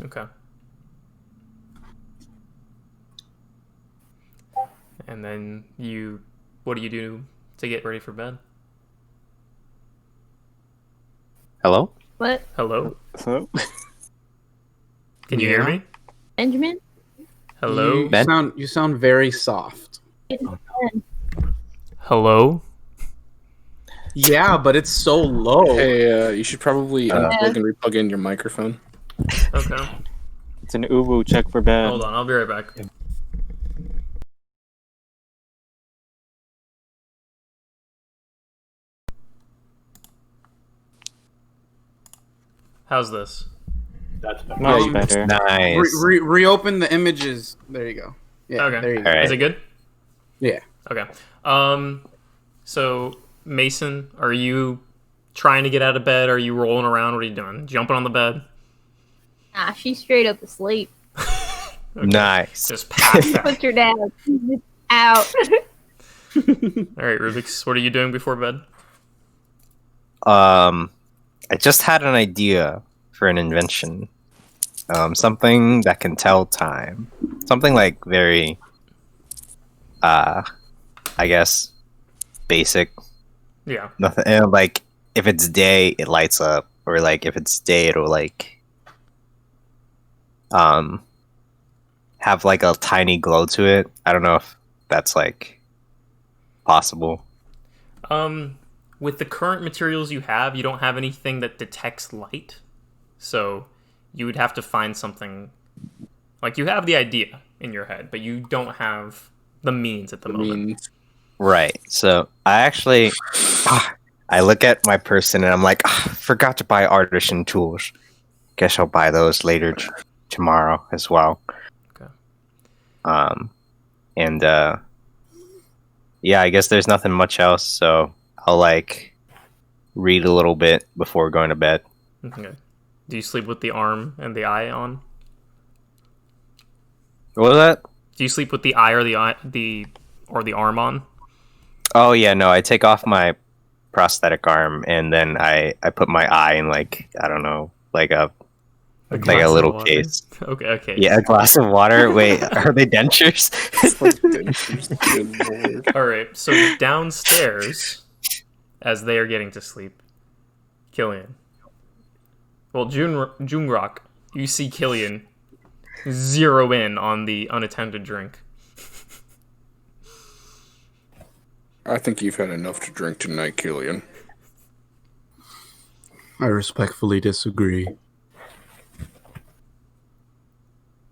Speaker 1: Okay. And then what do you do to get ready for bed?
Speaker 7: Hello?
Speaker 2: What?
Speaker 1: Hello?
Speaker 9: So,
Speaker 1: Can you hear
Speaker 4: Yeah.
Speaker 1: me?
Speaker 2: Benjamin?
Speaker 1: Hello?
Speaker 4: You sound very soft.
Speaker 1: Hello?
Speaker 4: Yeah, but it's so low.
Speaker 5: Hey, you should probably unplug and replug in your microphone.
Speaker 1: Okay.
Speaker 9: it's an uwu check for bed.
Speaker 1: Hold on, I'll be right back. How's this?
Speaker 3: That's better.
Speaker 9: Much
Speaker 4: Um,
Speaker 9: better.
Speaker 7: Nice.
Speaker 4: Reopen the images. There you go. Yeah,
Speaker 1: Okay.
Speaker 4: there you go.
Speaker 7: All right.
Speaker 1: Is it good?
Speaker 4: Yeah.
Speaker 1: Okay. So Mason, are you trying to get out of bed? Are you rolling around? What are you doing? Jumping on the bed?
Speaker 2: Nah, she's straight up asleep.
Speaker 7: Nice.
Speaker 1: Just passed out.
Speaker 2: Put her down. Out.
Speaker 1: All right, Rubyx, what are you doing before bed?
Speaker 7: I just had an idea for an invention. Something that can tell time. Something like very, I guess, basic.
Speaker 1: Yeah.
Speaker 7: Nothing. And like if it's day, it lights up, or like if it's day, it'll like, have like a tiny glow to it. I don't know if that's like possible.
Speaker 1: With the current materials you have, you don't have anything that detects light. So you would have to find something. Like, you have the idea in your head, but you don't have the means at the moment.
Speaker 7: Right. So I actually, I look at my person and I'm like, forgot to buy artisan tools. Guess I'll buy those later tomorrow as well.
Speaker 1: Okay.
Speaker 7: Yeah, I guess there's nothing much else. So I'll like read a little bit before going to bed.
Speaker 1: Okay. Do you sleep with the arm and the eye on?
Speaker 7: What was that?
Speaker 1: Do you sleep with the eye or the arm on?
Speaker 7: Oh yeah, no, I take off my prosthetic arm and then I put my eye in like I don't know, like a
Speaker 1: glass of
Speaker 7: little
Speaker 1: water.
Speaker 7: case.
Speaker 1: Okay.
Speaker 7: Yeah, a glass of water. Wait, are they dentures?
Speaker 5: It's like dentures. Good lord.
Speaker 1: All right. So downstairs, as they are getting to sleep, Killian. Well, Jungrak, you see Killian zero in on the unattended drink.
Speaker 5: I think you've had enough to drink tonight, Killian.
Speaker 4: I respectfully disagree.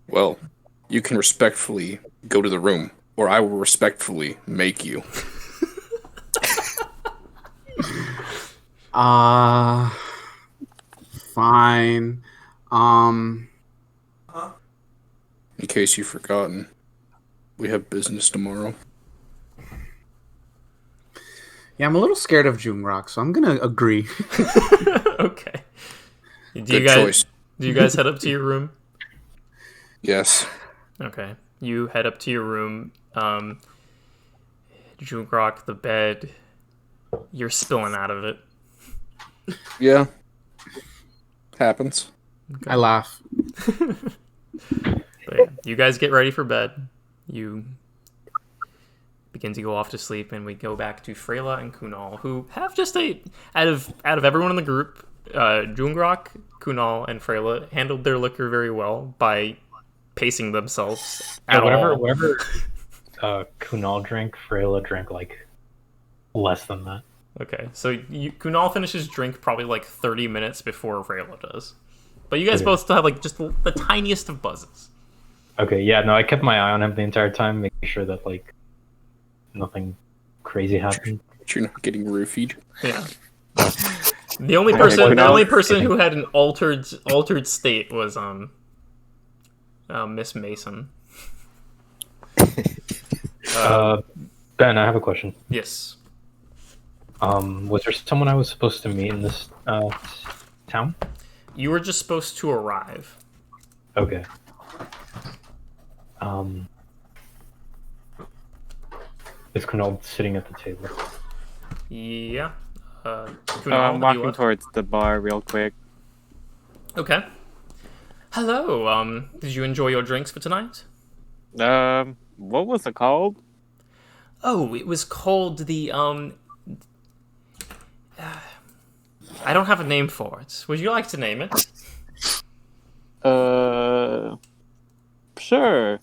Speaker 5: Well, you can respectfully go to the room, or I will respectfully make you.
Speaker 4: Fine.
Speaker 5: In case you've forgotten, we have business tomorrow.
Speaker 4: Yeah, I'm a little scared of Jungrak, so I'm gonna agree.
Speaker 1: Okay.
Speaker 5: Good choice.
Speaker 1: Do you guys head up to your room?
Speaker 5: Yes.
Speaker 1: Okay. You head up to your room. Jungrak, the bed. You're spilling out of it.
Speaker 5: Yeah. Happens.
Speaker 1: Okay.
Speaker 4: I laugh.
Speaker 1: But yeah, you guys get ready for bed. You begin to go off to sleep, and we go back to Freyla and Kunal, who have just out of everyone in the group, Jungrak, Kunal, and Freyla handled their liquor very well by pacing themselves at all.
Speaker 3: Whatever Kunal drank, Freyla drank like less than that.
Speaker 1: Okay, so Kunal finishes drink probably like 30 minutes before Freyla does. But you guys both still have like just the tiniest of buzzes.
Speaker 3: Okay, yeah, no, I kept my eye on him the entire time, making sure that like nothing crazy happened.
Speaker 5: But you're not getting roofied.
Speaker 1: Yeah. The only person who had an altered state was Miss Mason.
Speaker 3: Ben, I have a question.
Speaker 1: Yes.
Speaker 3: Was there someone I was supposed to meet in this town?
Speaker 1: You were just supposed to arrive.
Speaker 3: Okay. Is Kunal sitting at the table?
Speaker 1: Yeah. Kunal,
Speaker 9: I'm
Speaker 1: you
Speaker 9: walking
Speaker 1: up?
Speaker 9: towards the bar real quick.
Speaker 1: Okay. Hello. Did you enjoy your drinks for tonight?
Speaker 9: What was it called?
Speaker 1: Oh, it was called the I don't have a name for it. Would you like to name it?
Speaker 9: Sure.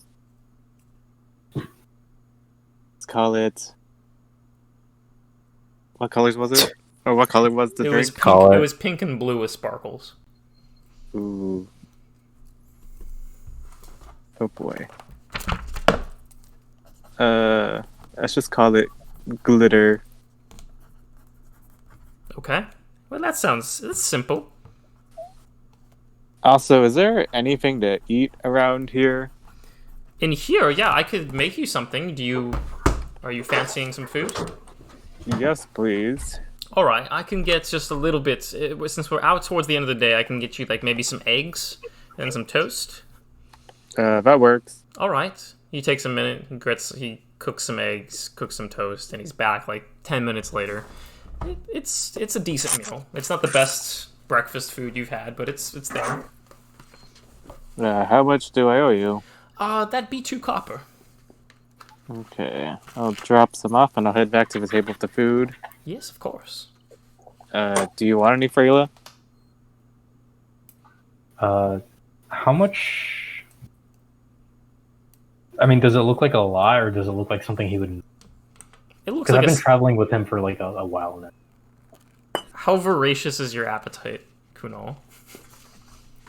Speaker 9: Let's call it. What colors was it? Or what color was the
Speaker 1: It
Speaker 9: drink?
Speaker 1: was pink. It was pink and blue with sparkles.
Speaker 9: Ooh. Oh boy. Let's just call it glitter.
Speaker 1: Okay. Well, that's simple.
Speaker 9: Also, is there anything to eat around here?
Speaker 1: In here, yeah, I could make you something. Are you fancying some food?
Speaker 9: Yes, please.
Speaker 1: All right, I can get just a little bit. Since we're out towards the end of the day, I can get you like maybe some eggs and some toast.
Speaker 9: That works.
Speaker 1: All right. He takes a minute. He cooks some eggs, cooks some toast, and he's back like 10 minutes later. It's a decent meal. It's not the best breakfast food you've had, but it's there.
Speaker 9: How much do I owe you?
Speaker 1: That'd be 2 copper.
Speaker 9: Okay, I'll drop some off and I'll head back to the table with the food.
Speaker 1: Yes, of course.
Speaker 9: Do you want any Freyla?
Speaker 3: How much? I mean, does it look like a lot, or does it look like something he would?
Speaker 1: It looks
Speaker 3: Because
Speaker 1: like
Speaker 3: I've been traveling with him for like a while now.
Speaker 1: How voracious is your appetite, Kunal?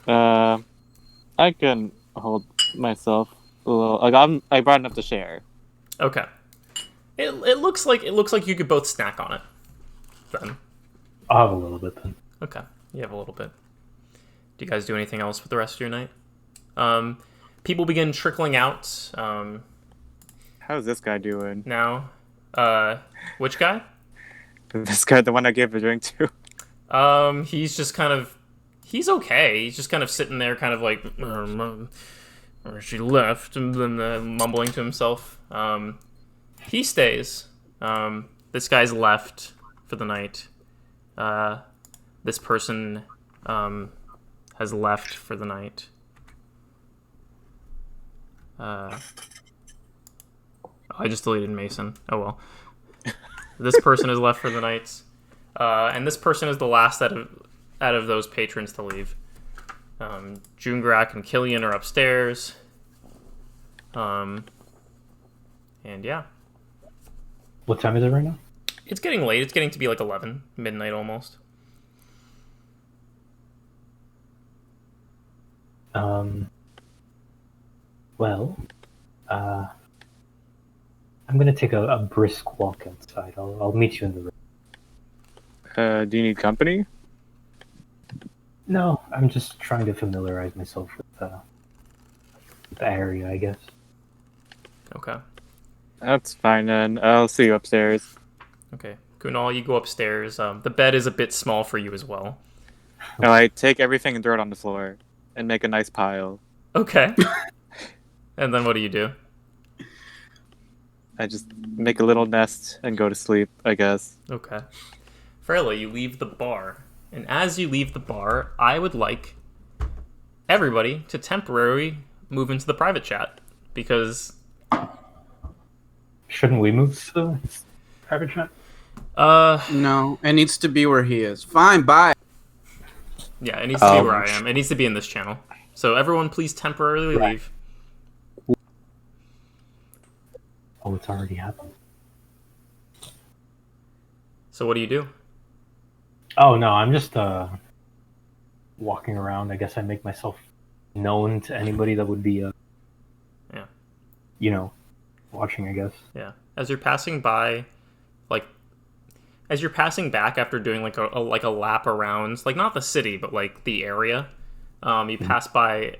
Speaker 9: I can hold myself a little. Like I brought enough to share.
Speaker 1: Okay. It looks like you could both snack on it. Then.
Speaker 3: I'll have a little bit then.
Speaker 1: Okay, you have a little bit. Do you guys do anything else for the rest of your night? People begin trickling out.
Speaker 9: How's this guy doing?
Speaker 1: Now, which guy?
Speaker 9: This guy, the one I gave the drink to.
Speaker 1: He's just kind of, he's okay. He's just kind of sitting there, kind of like, she left, and then mumbling to himself. He stays. this guy's left for the night. This person has left for the night. I just deleted Mason. Oh well. This person is left for the night, and this person is the last out of those patrons to leave. Jungrak and Killian are upstairs. And yeah.
Speaker 3: What time is it right now?
Speaker 1: It's getting late. It's getting to be like 11, midnight almost.
Speaker 3: Well, I'm gonna take a brisk walk outside. I'll meet you in the room.
Speaker 9: Do you need company?
Speaker 3: No, I'm just trying to familiarize myself with the area, I guess.
Speaker 1: Okay.
Speaker 9: That's fine then. I'll see you upstairs.
Speaker 1: Okay. Kunal, you go upstairs. The bed is a bit small for you as well.
Speaker 9: I take everything and throw it on the floor and make a nice pile.
Speaker 1: Okay. And then what do?
Speaker 9: I just make a little nest and go to sleep, I guess.
Speaker 1: Okay. Freyla, you leave the bar. And as you leave the bar, I would like everybody to temporarily move into the private chat. Because...
Speaker 3: Shouldn't we move to the private chat?
Speaker 4: No, it needs to be where he is. Fine, bye.
Speaker 1: Yeah, it needs to be where I am. It needs to be in this channel. So everyone please temporarily leave.
Speaker 3: Oh, it's already happened.
Speaker 1: So what do?
Speaker 3: Oh, no, I'm just walking around. I guess I make myself known to anybody that would be, watching, I guess.
Speaker 1: Yeah. As you're passing by, as you're passing back after doing like a lap around, like not the city, but like the area, you pass by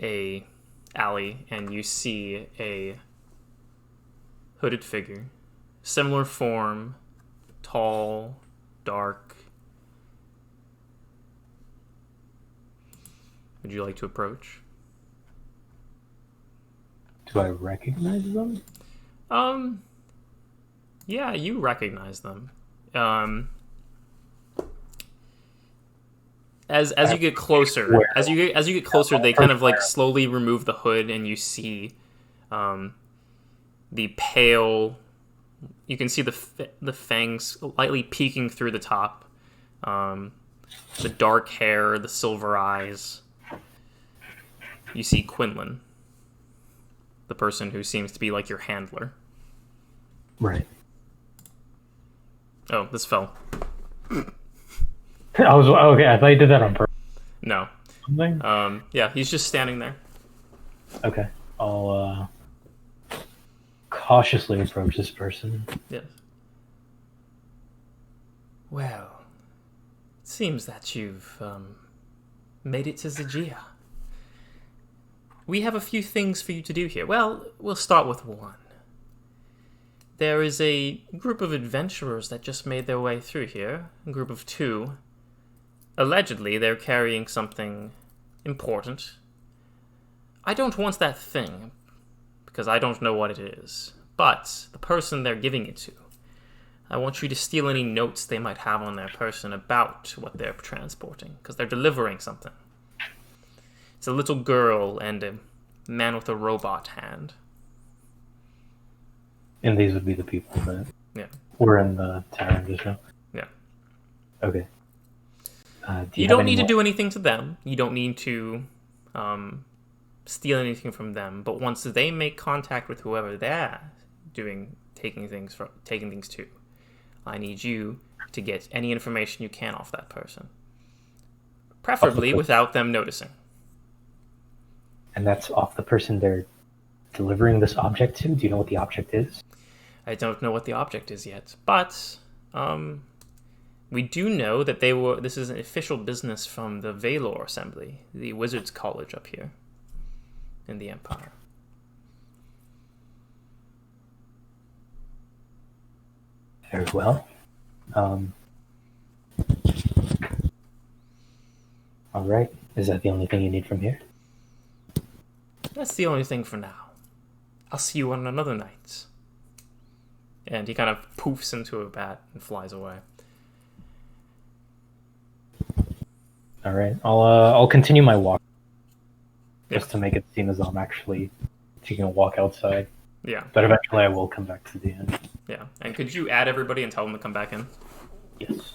Speaker 1: a alley and you see a hooded figure, similar form, tall, dark. Would you like to approach?
Speaker 3: Do I recognize them?
Speaker 1: Yeah, you recognize them. As you get closer, as you get closer, they kind of like slowly remove the hood, and you see, the pale. You can see the fangs lightly peeking through the top, the dark hair, the silver eyes. You see Quinlan, the person who seems to be like your handler.
Speaker 3: Right.
Speaker 1: Oh, this fell.
Speaker 3: I thought you did that on purpose.
Speaker 1: No.
Speaker 3: Something?
Speaker 1: Yeah, he's just standing there.
Speaker 3: Okay. I'll cautiously approach this person.
Speaker 1: Yes. Well, it seems that you've made it to Zagia. We have a few things for you to do here. Well, we'll start with one. There is a group of adventurers that just made their way through here. A group of 2. Allegedly, they're carrying something important. I don't want that thing, because I don't know what it is. But the person they're giving it to, I want you to steal any notes they might have on their person about what they're transporting, because they're delivering something. It's a little girl and a man with a robot hand.
Speaker 3: And these would be the people that
Speaker 1: were
Speaker 3: in the tavern just now?
Speaker 1: Yeah.
Speaker 3: Okay.
Speaker 1: You don't need to do anything to them. You don't need to steal anything from them. But once they make contact with whoever they're taking things to, I need you to get any information you can off that person. Preferably without them noticing.
Speaker 3: And that's off the person they're delivering this object to? Do you know what the object is?
Speaker 1: I don't know what the object is yet, but we do know that this is an official business from the Valor Assembly, the Wizards College up here in the Empire.
Speaker 3: Very well. Alright. Is that the only thing you need from here?
Speaker 1: That's the only thing for now. I'll see you on another night. And he kind of poofs into a bat and flies away.
Speaker 3: All right, I'll continue my walk
Speaker 1: Yeah.
Speaker 3: just to make it seem as though I'm actually taking a walk outside.
Speaker 1: Yeah.
Speaker 3: But eventually, I will come back to the end.
Speaker 1: Yeah. And could you add everybody and tell them to come back in?
Speaker 3: Yes.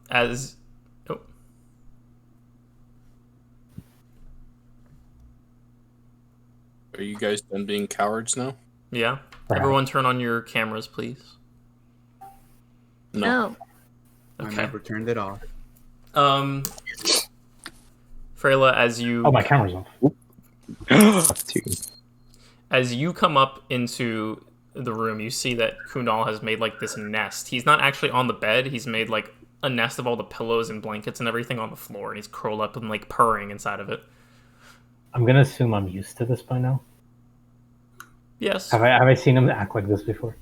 Speaker 1: As oh.
Speaker 5: Are you guys done being cowards now?
Speaker 1: Yeah.
Speaker 3: Perhaps.
Speaker 1: Everyone turn on your cameras, please.
Speaker 2: No.
Speaker 4: I
Speaker 1: Okay.
Speaker 4: never turned it off.
Speaker 1: Freyla, as you
Speaker 3: Oh, my camera's off.
Speaker 1: as you come up into the room, you see that Kunal has made like this nest. He's not actually on the bed. He's made like a nest of all the pillows and blankets and everything on the floor, and he's curled up and like purring inside of it.
Speaker 3: I'm gonna assume I'm used to this by now.
Speaker 1: Yes.
Speaker 3: Have I seen him act like this before?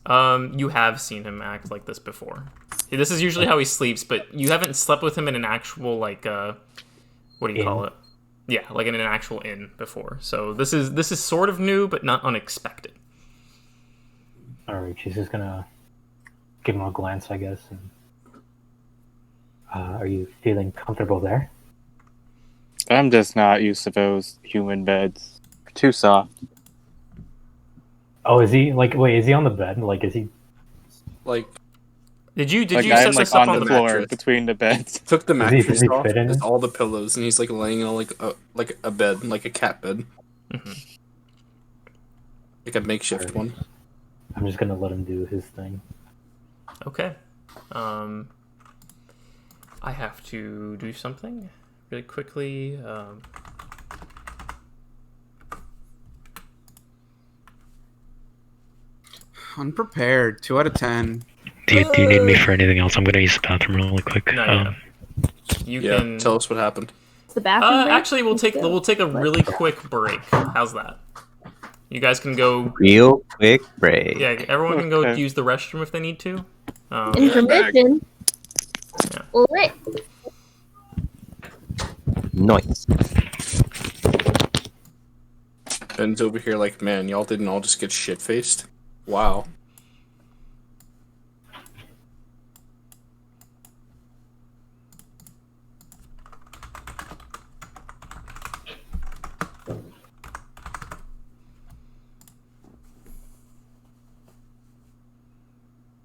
Speaker 1: You have seen him act like this before. This is usually how he sleeps, but you haven't slept with him in an actual like what do you call it? Yeah, like in an actual inn before. So this is sort of new, but not unexpected.
Speaker 3: All right, she's just gonna give him a glance, I guess. And, are you feeling comfortable there?
Speaker 9: I'm just not used to those human beds. Too soft.
Speaker 3: Oh, is he like? Wait, is he on the bed? Like, is he?
Speaker 5: Like,
Speaker 1: Did you
Speaker 9: Like
Speaker 1: set
Speaker 9: I'm
Speaker 1: this
Speaker 9: like
Speaker 1: up
Speaker 9: on the floor
Speaker 5: mattress.
Speaker 9: between the beds.
Speaker 5: took the
Speaker 3: Does he
Speaker 5: mattress off
Speaker 3: fit in
Speaker 5: with
Speaker 3: it?
Speaker 5: all the pillows, and he's like laying on like a bed, like a cat bed, like a makeshift one.
Speaker 3: I'm just gonna let him do his thing.
Speaker 1: Okay. I have to do something really quickly.
Speaker 4: Unprepared. 2 out of 10.
Speaker 3: Do you need me for anything else? I'm gonna use the bathroom really quick.
Speaker 1: No, you
Speaker 5: Yeah,
Speaker 1: can.
Speaker 5: tell us what happened.
Speaker 2: It's the bathroom. break?
Speaker 1: Actually, we'll take a really quick break. How's that? You guys can go.
Speaker 7: Real quick break.
Speaker 1: Yeah, everyone can go
Speaker 9: Okay.
Speaker 1: use the restroom if they need to.
Speaker 2: Intermission.
Speaker 1: Yeah.
Speaker 2: Lit.
Speaker 7: Nice.
Speaker 5: Ben's over here like, man, y'all didn't all just get shit faced. Wow.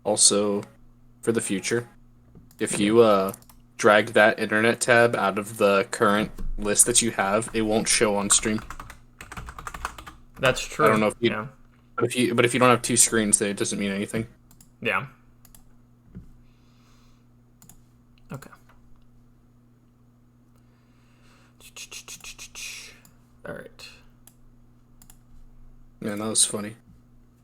Speaker 5: Also, for the future, if you drag that internet tab out of the current list that you have, it won't show on stream.
Speaker 1: That's true.
Speaker 5: I don't know if you,
Speaker 1: Yeah.
Speaker 5: but if you don't have two screens, then it doesn't mean anything.
Speaker 1: Yeah. Okay. All right.
Speaker 5: Man, that was funny.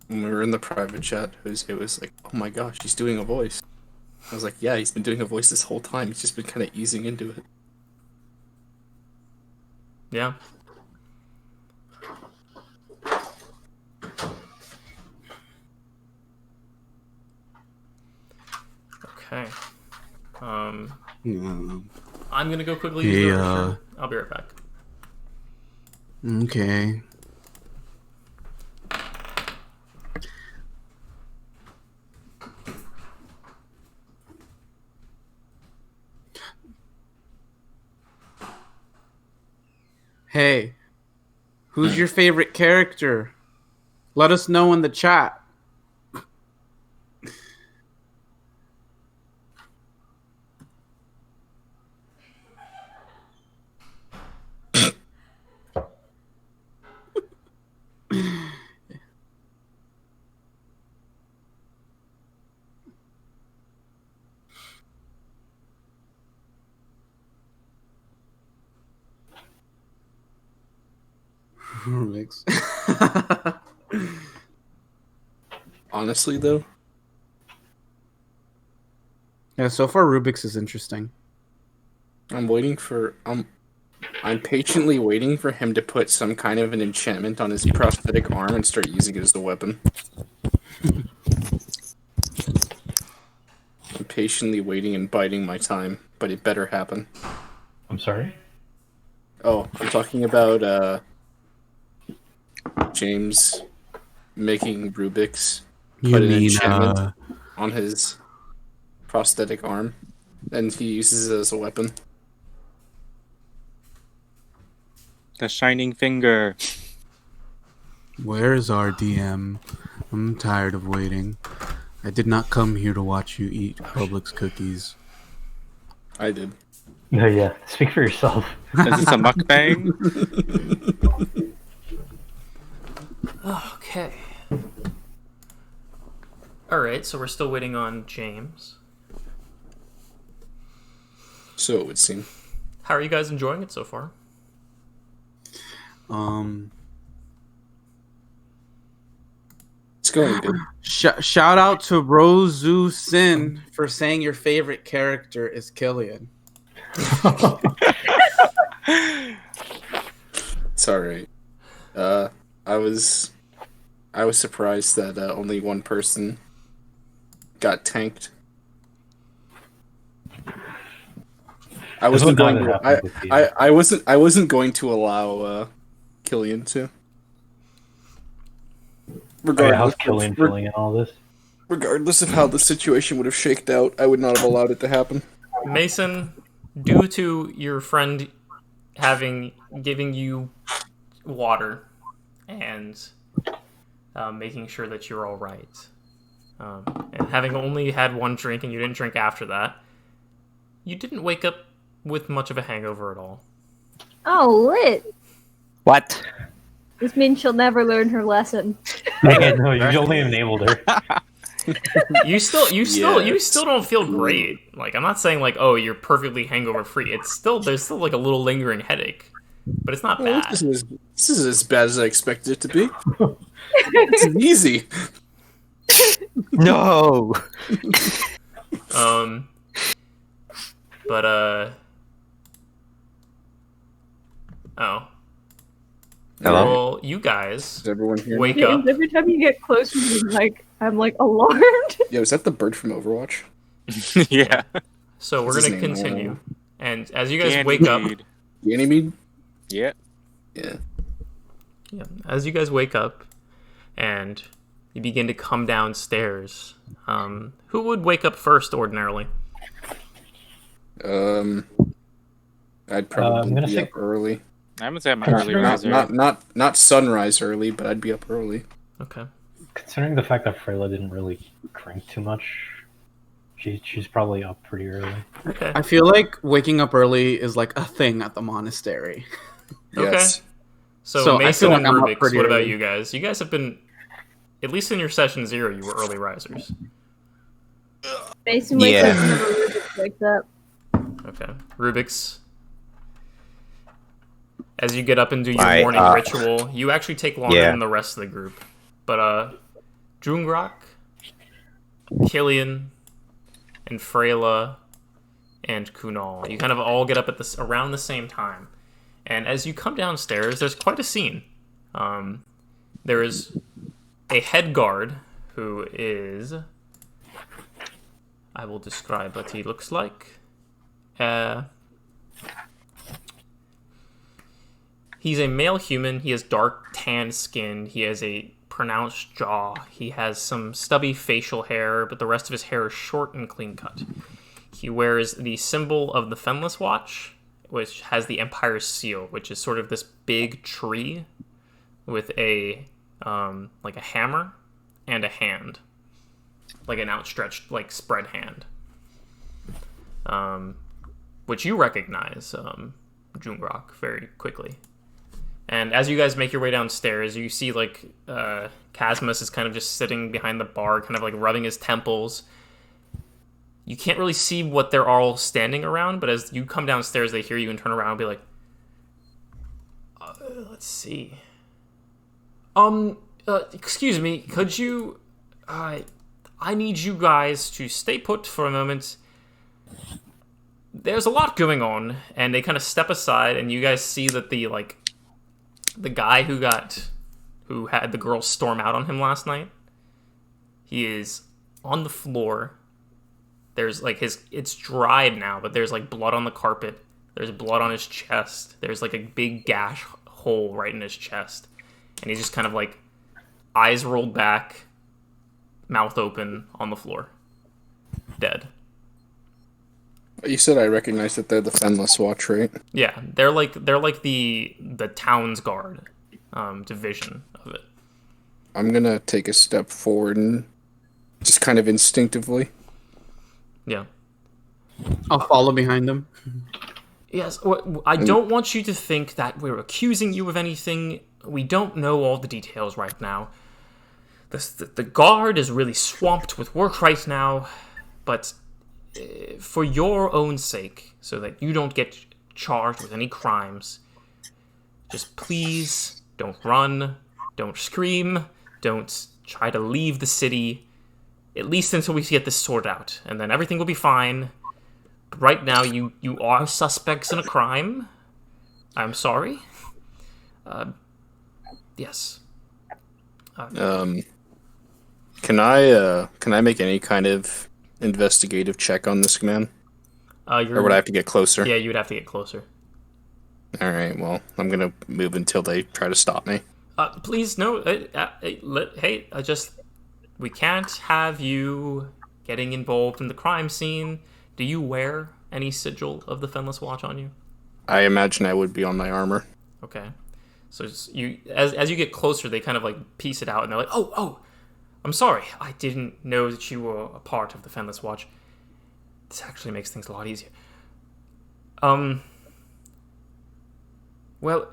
Speaker 5: When we were in the private chat, it was like, oh my gosh, he's doing a voice. I was like, yeah, he's been doing a voice this whole time. He's just been kind of easing into it.
Speaker 1: Yeah. Okay. I'm gonna go quickly use the restroom. I'll be right back.
Speaker 4: Okay. Hey, who's your favorite character? Let us know in the chat. Rubyx.
Speaker 5: Honestly, though,
Speaker 4: Yeah, so far Rubyx is interesting.
Speaker 5: I'm patiently waiting for him to put some kind of an enchantment on his prosthetic arm and start using it as a weapon. I'm patiently waiting and biding my time, but it better happen.
Speaker 3: I'm sorry?
Speaker 5: Oh, I'm talking about James making Rubyx put an enchantment on his prosthetic arm, and he uses it as a weapon.
Speaker 9: The shining finger.
Speaker 4: Where's our DM? I'm tired of waiting. I did not come here to watch you eat Publix cookies.
Speaker 5: I did.
Speaker 3: No, yeah. Speak for yourself.
Speaker 9: Is this a mukbang?
Speaker 1: Okay. Alright, so we're still waiting on James.
Speaker 5: So it would seem.
Speaker 1: How are you guys enjoying it so far?
Speaker 5: It's going good.
Speaker 4: Shout out to Rozu Sin for saying your favorite character is Killian.
Speaker 5: It's alright. I was surprised that only one person got tanked. I wasn't going to. I wasn't going to allow Killian to.
Speaker 3: How's Killian feeling in all this?
Speaker 5: Regardless of how the situation would have shaked out, I would not have allowed it to happen.
Speaker 1: Mason, due to your friend giving you water and making sure that you're all right, and having only had one drink and you didn't drink after that, you didn't wake up with much of a hangover at all.
Speaker 2: Oh, lit.
Speaker 7: What?
Speaker 2: This means she'll never learn her lesson.
Speaker 3: No, you only enabled her.
Speaker 1: You still don't feel great. Like, I'm not saying like, oh, you're perfectly hangover free. There's still like a little lingering headache, but it's not bad.
Speaker 5: This is as bad as I expected it to be. It's easy.
Speaker 7: No.
Speaker 1: But oh.
Speaker 7: Hello?
Speaker 1: Well, you guys
Speaker 5: Is everyone here?
Speaker 1: wake up.
Speaker 2: James, every time you get close to me, I'm like alarmed.
Speaker 5: Yo, is that the bird from Overwatch?
Speaker 9: Yeah.
Speaker 1: So we're
Speaker 5: What's his
Speaker 1: gonna
Speaker 5: name?
Speaker 1: continue, and as you guys wake up,
Speaker 5: Ganymede?
Speaker 9: Yeah.
Speaker 5: Yeah.
Speaker 1: yeah, as you guys wake up, and you begin to come downstairs. Who would wake up first ordinarily?
Speaker 5: I'd probably
Speaker 3: gonna
Speaker 5: be
Speaker 3: say-
Speaker 5: up early.
Speaker 9: I'm gonna say I'm an early riser.
Speaker 5: Not sunrise early, but I'd be up early.
Speaker 1: Okay.
Speaker 3: Considering the fact that Freyla didn't really drink too much, she's probably up pretty early.
Speaker 1: Okay.
Speaker 4: I feel like waking up early is like a thing at the monastery.
Speaker 1: Okay.
Speaker 5: Yes.
Speaker 1: So
Speaker 4: I
Speaker 1: Mason
Speaker 4: feel
Speaker 1: and
Speaker 4: like I'm up
Speaker 1: Rubyx,
Speaker 4: pretty
Speaker 1: what about
Speaker 4: early.
Speaker 1: you guys? You guys have been, at least in your session 0, you were early risers.
Speaker 2: Mason wakes
Speaker 7: Yeah.
Speaker 2: up whenever Rubyx wakes up.
Speaker 1: Okay. Rubyx, as you get up and do your
Speaker 7: My,
Speaker 1: morning ritual, you actually take longer
Speaker 7: Yeah.
Speaker 1: than the rest of the group. But Jungrak, Killian, and Freyla, and Kunal, you kind of all get up at around the same time. And as you come downstairs, there's quite a scene. There is a head guard who is... I will describe what he looks like. He's a male human. He has dark tan skin. He has a pronounced jaw. He has some stubby facial hair, but the rest of his hair is short and clean cut. He wears the symbol of the Fenless Watch, which has the Empire's seal, which is sort of this big tree with a like a hammer and a hand, like an outstretched, like spread hand, which you recognize, Jungrak, very quickly. And as you guys make your way downstairs, you see like Casmus is kind of just sitting behind the bar, kind of like rubbing his temples. You can't really see what they're all standing around, but as you come downstairs, they hear you and turn around and be like, let's see. Excuse me, could you... I need you guys to stay put for a moment. There's a lot going on, and they kind of step aside, and you guys see that the guy who had the girl storm out on him last night He is on the floor. There's like it's dried now, but there's like blood on the carpet. There's blood on his chest. There's like a big gash hole right in his chest. And he's just kind of like eyes rolled back, mouth open on the floor. Dead.
Speaker 5: You said I recognize that they're the Fenless Watch, right?
Speaker 1: Yeah, they're like the town's guard division of it.
Speaker 5: I'm gonna take a step forward and just kind of instinctively.
Speaker 1: Yeah.
Speaker 4: I'll follow behind them.
Speaker 1: Yes, I don't want you to think that we're accusing you of anything. We don't know all the details right now. The guard is really swamped with work right now, but for your own sake, so that you don't get charged with any crimes, just please don't run, don't scream, don't try to leave the city, at least until we get this sorted out, and then everything will be fine. But right now, you are suspects in a crime. I'm sorry. Yes.
Speaker 5: Can I make any kind of investigative check on this man? Or would I have to get closer?
Speaker 1: Yeah, you would have to get closer.
Speaker 5: All right. Well, I'm gonna move until they try to stop me.
Speaker 1: Please, no. We can't have you getting involved in the crime scene. Do you wear any sigil of the Fenless Watch on you?
Speaker 5: I imagine I would be on my armor.
Speaker 1: Okay. So as you get closer, they kind of like piece it out, and they're like, "Oh, I'm sorry. I didn't know that you were a part of the Fenless Watch. This actually makes things a lot easier." Well,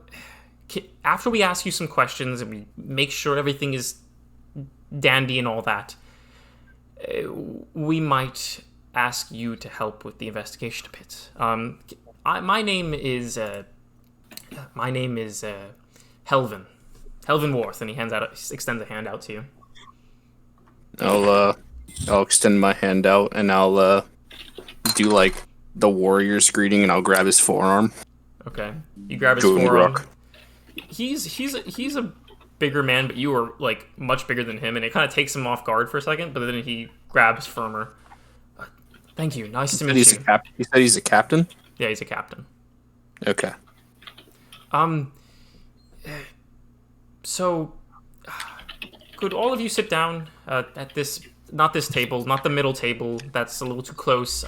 Speaker 1: after we ask you some questions and we make sure everything is dandy and all that, we might ask you to help with the investigation a bit. My name is Helvin Worth, and he extends a hand out to you.
Speaker 5: I'll extend my hand out and I'll do like the warrior's greeting, and I'll grab his forearm.
Speaker 1: Okay, you grab his
Speaker 5: Jungrak.
Speaker 1: forearm. He's a bigger man, but you are like much bigger than him, and it kind of takes him off guard for a second. But then he grabs firmer. Thank you. Nice to meet you.
Speaker 5: You said he's a captain?
Speaker 1: Yeah, he's a captain.
Speaker 5: Okay.
Speaker 1: So, could all of you sit down at this, not this table, not the middle table, that's a little too close.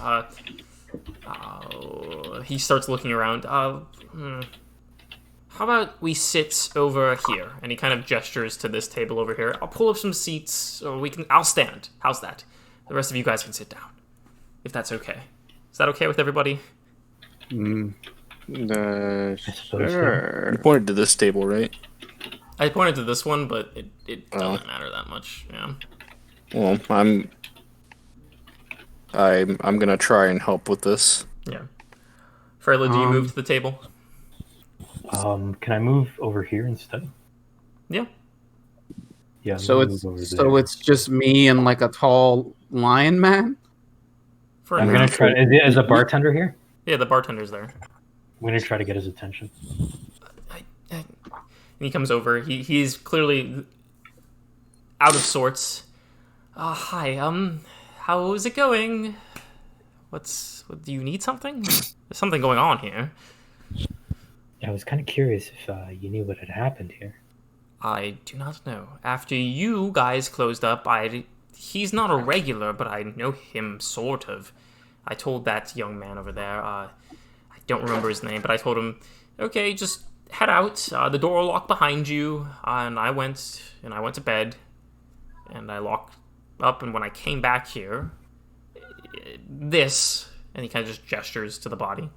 Speaker 1: He starts looking around. How about we sit over here? And he kind of gestures to this table over here. I'll pull up some seats, so I'll stand. How's that? The rest of you guys can sit down, if that's okay. Is that okay with everybody?
Speaker 5: Sure.
Speaker 3: Sure.
Speaker 5: You pointed to this table, right?
Speaker 1: I pointed to this one, but it doesn't matter that much. Yeah.
Speaker 5: Well, I'm gonna try and help with this.
Speaker 1: Yeah. Freyla, do you move to the table?
Speaker 3: Can I move over here instead?
Speaker 1: Yeah.
Speaker 3: Yeah. I'm
Speaker 4: So
Speaker 3: gonna
Speaker 4: it's
Speaker 3: move over there.
Speaker 4: it's just me and like a tall lion man.
Speaker 1: For
Speaker 3: I'm
Speaker 1: now.
Speaker 3: gonna try. Is a bartender here?
Speaker 1: Yeah, the bartender's there.
Speaker 3: I'm gonna try to get his attention.
Speaker 1: And he comes over. He's clearly out of sorts. Hi. How's it going? What do you need something? There's something going on here.
Speaker 3: I was kind of curious if you knew what had happened here.
Speaker 1: I do not know. After you guys closed up, he's not a regular, but I know him sort of. I told that young man over there, I don't remember his name, but I told him, okay, just head out. The door will lock behind you. And I went to bed, and I locked up. And when I came back here, and he kind of just gestures to the body.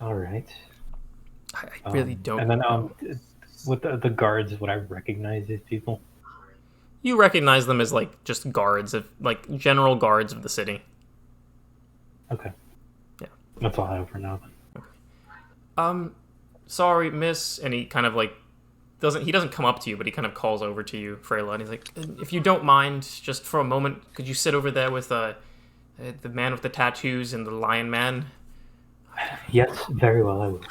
Speaker 3: All right.
Speaker 1: I really don't.
Speaker 3: And then, with the guards, would I recognize these people?
Speaker 1: You recognize them as like just guards of like general guards of the city.
Speaker 3: Okay.
Speaker 1: Yeah.
Speaker 3: That's all I have for now. Then.
Speaker 1: Sorry, miss, and he kind of like doesn't come up to you, but he kind of calls over to you, Freyla, and he's like, if you don't mind, just for a moment, could you sit over there with the man with the tattoos and the lion man?
Speaker 3: Yes, very well, I will.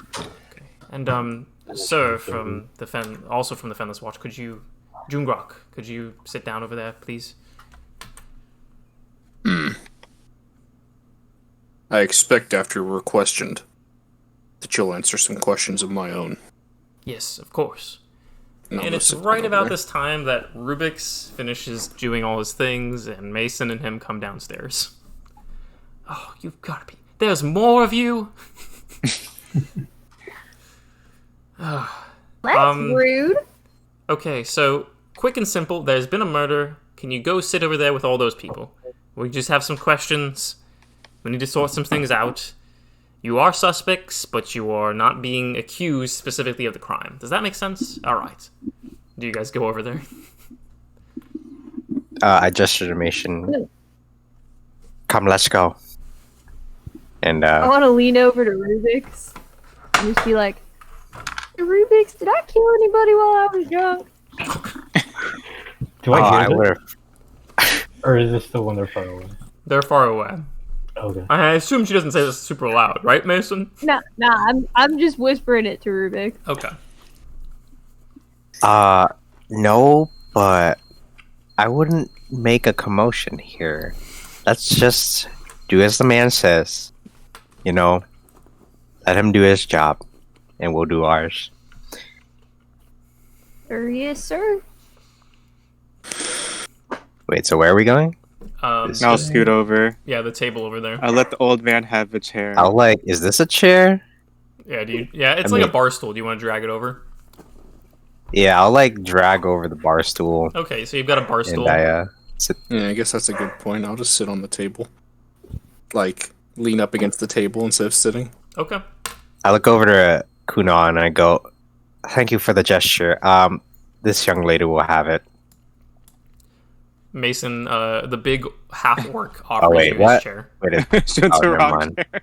Speaker 1: Okay. And sir from the also from the Fenless Watch, Jungrak, could you sit down over there, please?
Speaker 5: I expect after we're questioned that you'll answer some questions of my own.
Speaker 1: Yes, of course.
Speaker 5: And
Speaker 1: And it's right about this time that Rubyx finishes doing all his things, and Mason and him come downstairs. Oh, you've got to be... There's more of you?
Speaker 2: That's rude.
Speaker 1: Okay, so, quick and simple, there's been a murder. Can you go sit over there with all those people? We just have some questions. We need to sort some things out. You are suspects, but you are not being accused specifically of the crime. Does that make sense? Alright. Do you guys go over there?
Speaker 7: I gesture to Mason. Come, let's go. And
Speaker 2: I want to lean over to Rubyx and just be like, "Hey, Rubyx, did I kill anybody while I was drunk?"
Speaker 3: Do I hear
Speaker 7: would
Speaker 3: this?
Speaker 7: have.
Speaker 3: Or is this still when they're far away?
Speaker 1: They're far away.
Speaker 3: Okay.
Speaker 1: I assume she doesn't say this super loud, right, Mason?
Speaker 2: No, I'm just whispering it to Rubyx.
Speaker 1: Okay.
Speaker 7: No, but I wouldn't make a commotion here. Let's just do as the man says. You know, let him do his job, and we'll do ours.
Speaker 2: Yes, sir.
Speaker 7: Wait, so where are we going?
Speaker 9: I'll scoot over.
Speaker 1: Yeah, the table over there.
Speaker 9: I'll let the old man have a chair.
Speaker 7: Is this a chair?
Speaker 1: Yeah, it's like a bar stool. Do you want to drag it over?
Speaker 7: Yeah, I'll drag over the bar stool.
Speaker 1: Okay, so you've got a bar stool.
Speaker 7: And sit.
Speaker 5: Yeah, I guess that's a good point. I'll just sit on the table. Lean up against the table instead of sitting.
Speaker 1: Okay.
Speaker 7: I look over to Kunal and I go, "Thank you for the gesture. This young lady will have it."
Speaker 1: Mason, the big half-orc offers you his
Speaker 7: what?
Speaker 1: chair.
Speaker 7: Wait,
Speaker 9: It's a
Speaker 7: never
Speaker 9: wrong
Speaker 7: mind.
Speaker 9: chair.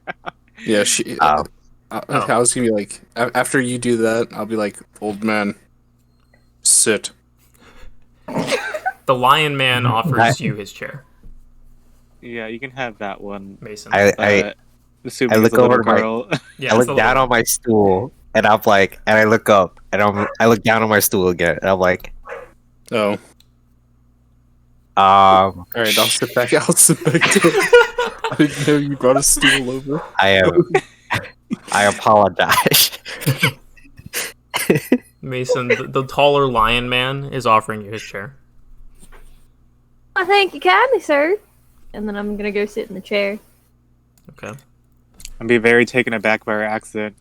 Speaker 5: Yeah, she. I was gonna be like, after you do that, I'll be like, old man, sit.
Speaker 1: The lion man offers you his chair,
Speaker 9: Yeah, you can have that one.
Speaker 1: Mason.
Speaker 9: Assuming
Speaker 7: I
Speaker 9: it's
Speaker 7: look
Speaker 9: a little
Speaker 7: over to my-
Speaker 9: girl.
Speaker 1: Yeah,
Speaker 7: I
Speaker 1: it's
Speaker 7: look
Speaker 1: the
Speaker 7: down
Speaker 1: little-
Speaker 7: on my stool and I'm like, and I look up and I look down on my stool again and I'm like,
Speaker 5: Oh,
Speaker 7: um,
Speaker 5: all right. I'll sit back. I'll sit back down. I didn't know you brought a stool over.
Speaker 7: I apologize.
Speaker 1: Mason, the taller lion man is offering you his chair.
Speaker 2: I thank you kindly, sir. And then I'm gonna go sit in the chair.
Speaker 1: Okay.
Speaker 9: I'd be very taken aback by her accent.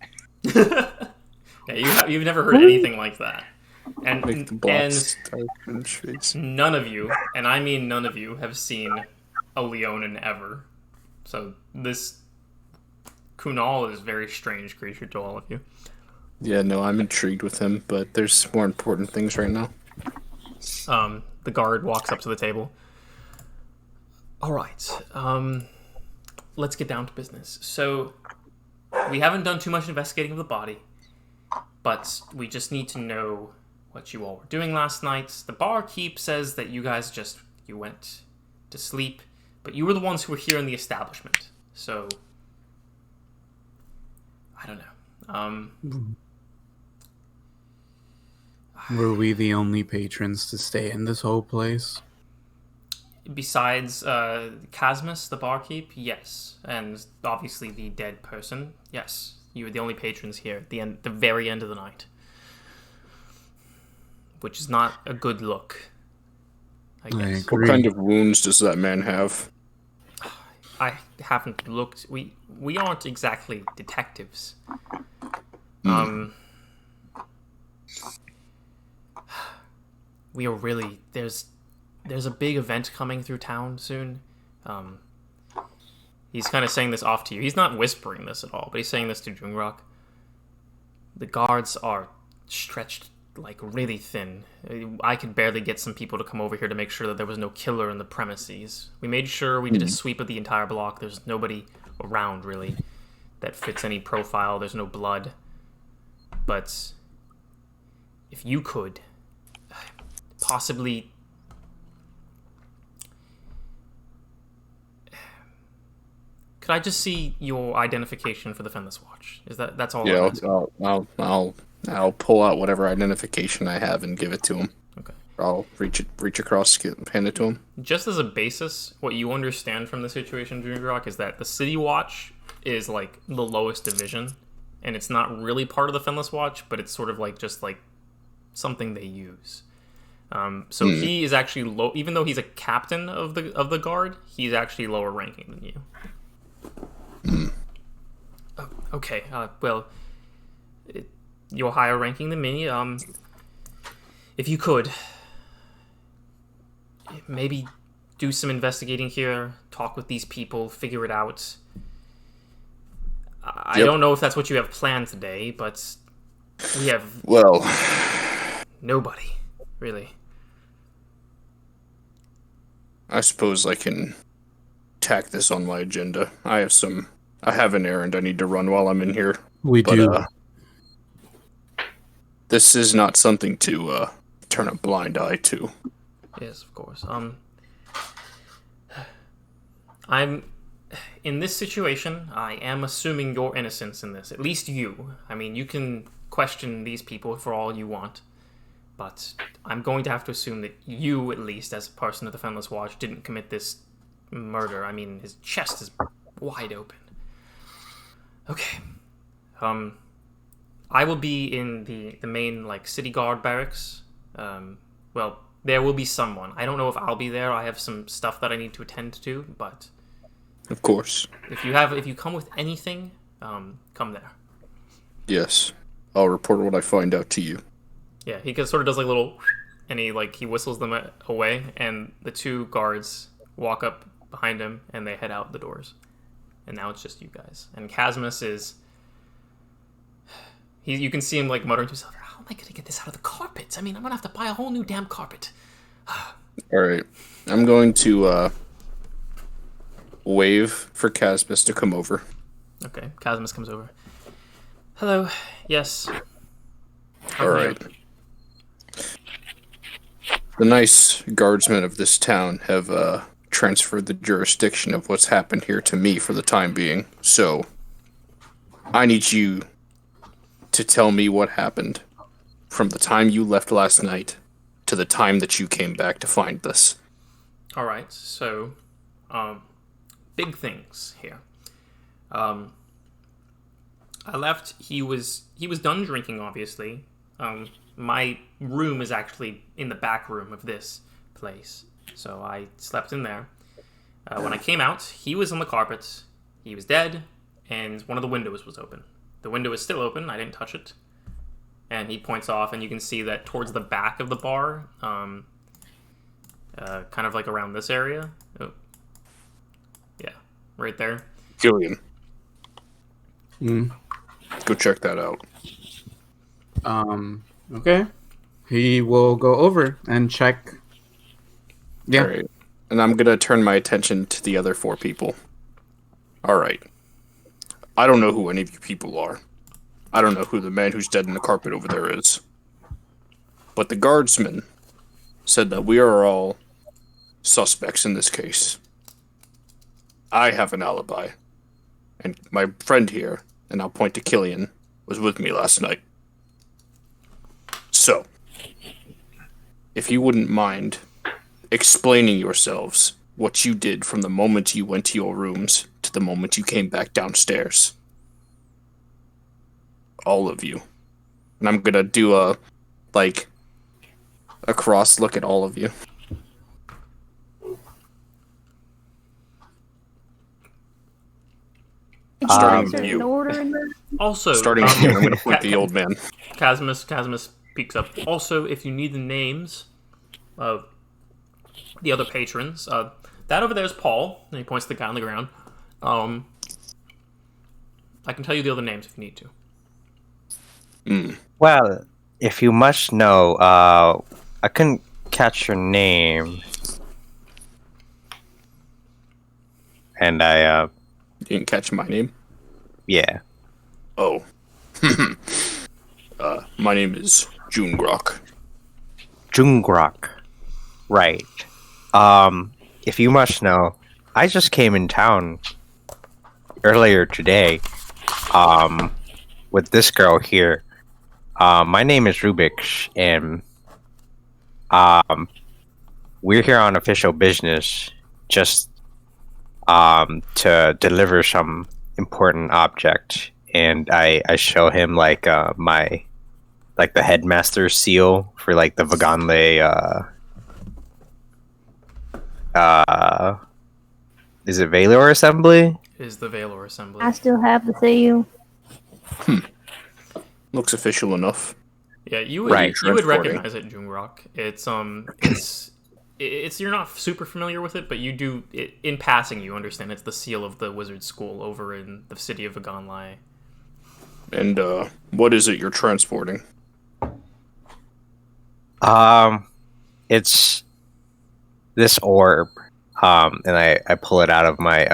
Speaker 1: Yeah, you've never heard anything like that. And
Speaker 5: Make the black start in his face.
Speaker 1: none of you, and I mean none of you, have seen a Leonin ever. So this Kunal is a very strange creature to all of you.
Speaker 5: Yeah, no, I'm intrigued with him, but there's more important things right now.
Speaker 1: The guard walks up to the table. All right, let's get down to business. So we haven't done too much investigating of the body, but we just need to know what you all were doing last night. The barkeep says that you guys you went to sleep, but you were the ones who were here in the establishment. So I don't know.
Speaker 4: Were we the only patrons to stay in this whole place?
Speaker 1: Besides Casmus, the barkeep, yes, and obviously the dead person, yes. You were the only patrons here at the very end of the night, which is not a good look, I guess.
Speaker 5: What kind of wounds does that man have?
Speaker 1: I haven't looked. We aren't exactly detectives. We are really there's a big event coming through town soon. He's kind of saying this off to you. He's not whispering this at all, but he's saying this to Jungrak. The guards are stretched really thin. I could barely get some people to come over here to make sure that there was no killer in the premises. We made sure we did a sweep of the entire block. There's nobody around really that fits any profile. There's no blood. But if you could possibly could I just see your identification for the Fenless Watch? That's all?
Speaker 5: Yeah,
Speaker 1: I'm asking?
Speaker 5: I'll I'll pull out whatever identification I have and give it to him.
Speaker 1: Okay.
Speaker 5: I'll reach across, hand it to him.
Speaker 1: Just as a basis, what you understand from the situation, Jungrak, is that the City Watch is like the lowest division, and it's not really part of the Fenless Watch, but it's sort of like just like something they use. So he is actually low, even though he's a captain of the guard. He's actually lower ranking than you. Oh, okay. Well, you're higher ranking than me. If you could, maybe do some investigating here, talk with these people, figure it out. I don't know if that's what you have planned today, but we have nobody really.
Speaker 5: I suppose I can tack this on my agenda. I have an errand I need to run while I'm in here.
Speaker 4: We do.
Speaker 5: This is not something to turn a blind eye to.
Speaker 1: Yes, of course. I'm in this situation. I am assuming your innocence in this. At least you. I mean, you can question these people for all you want, but I'm going to have to assume that you, at least as a person of the Fenless Watch, didn't commit this murder. I mean, his chest is wide open. Okay. I will be in the main, like, city guard barracks. Well, there will be someone. I don't know if I'll be there. I have some stuff that I need to attend to, but...
Speaker 5: Of course.
Speaker 1: If you come with anything, come there.
Speaker 5: Yes. I'll report what I find out to you.
Speaker 1: Yeah, he sort of does like a little... And he whistles them away, and the two guards walk up behind him, and they head out the doors. And now it's just you guys. And Casmus is... You can see him like muttering to himself, how am I going to get this out of the carpet? I mean, I'm going to have to buy a whole new damn carpet.
Speaker 5: Alright. I'm going to wave for Casmus to come over.
Speaker 1: Okay, Casmus comes over. Hello, yes.
Speaker 5: Alright. The nice guardsmen of this town have transferred the jurisdiction of what's happened here to me for the time being. So, I need you to tell me what happened from the time you left last night to the time that you came back to find this.
Speaker 1: All right, so big things here. I left. He was done drinking, obviously. My room is actually in the back room of this place, so I slept in there. When I came out, he was on the carpet. He was dead, and one of the windows was open. The window is still open. I didn't touch it. And he points off, and you can see that towards the back of the bar, kind of like around this area. Oh. Yeah, right there.
Speaker 5: Killian. Go check that out.
Speaker 4: Okay. He will go over and check. Yeah.
Speaker 5: All right. And I'm going to turn my attention to the other four people. All right. I don't know who any of you people are. I don't know who the man who's dead in the carpet over there is. But the guardsman said that we are all suspects in this case. I have an alibi. And my friend here, and I'll point to Killian, was with me last night. So, if you wouldn't mind explaining yourselves what you did from the moment you went to your rooms to the moment you came back downstairs. All of you. And I'm gonna do a cross look at all of you. Starting with you.
Speaker 1: Also,
Speaker 5: starting with you, I'm gonna point the old man.
Speaker 1: Casmus peeks up. Also, if you need the names of the other patrons, that over there is Paul, and he points to the guy on the ground. I can tell you the other names if you need to.
Speaker 7: Well, if you must know, I couldn't catch your name. And I,
Speaker 5: You didn't catch my name?
Speaker 7: yeah.
Speaker 5: Oh. My name is Jungrak.
Speaker 7: Jungrak. Right. If you must know, I just came in town earlier today, with this girl here. My name is Rubyx, and we're here on official business, just to deliver some important object. And I show him like my like the headmaster seal for like the Vaganle is it Valor Assembly?
Speaker 1: Is the Valor Assembly.
Speaker 2: I still have the seal.
Speaker 5: Looks official enough.
Speaker 1: Yeah, you would
Speaker 7: Right,
Speaker 1: you would
Speaker 5: transporting.
Speaker 1: recognize it, Jungrak. It's you're not super familiar with it, but you do in passing. You understand it's the seal of the wizard school over in the city of Vaganlai.
Speaker 5: And what is it you're transporting?
Speaker 7: It's this orb. And I pull it out of my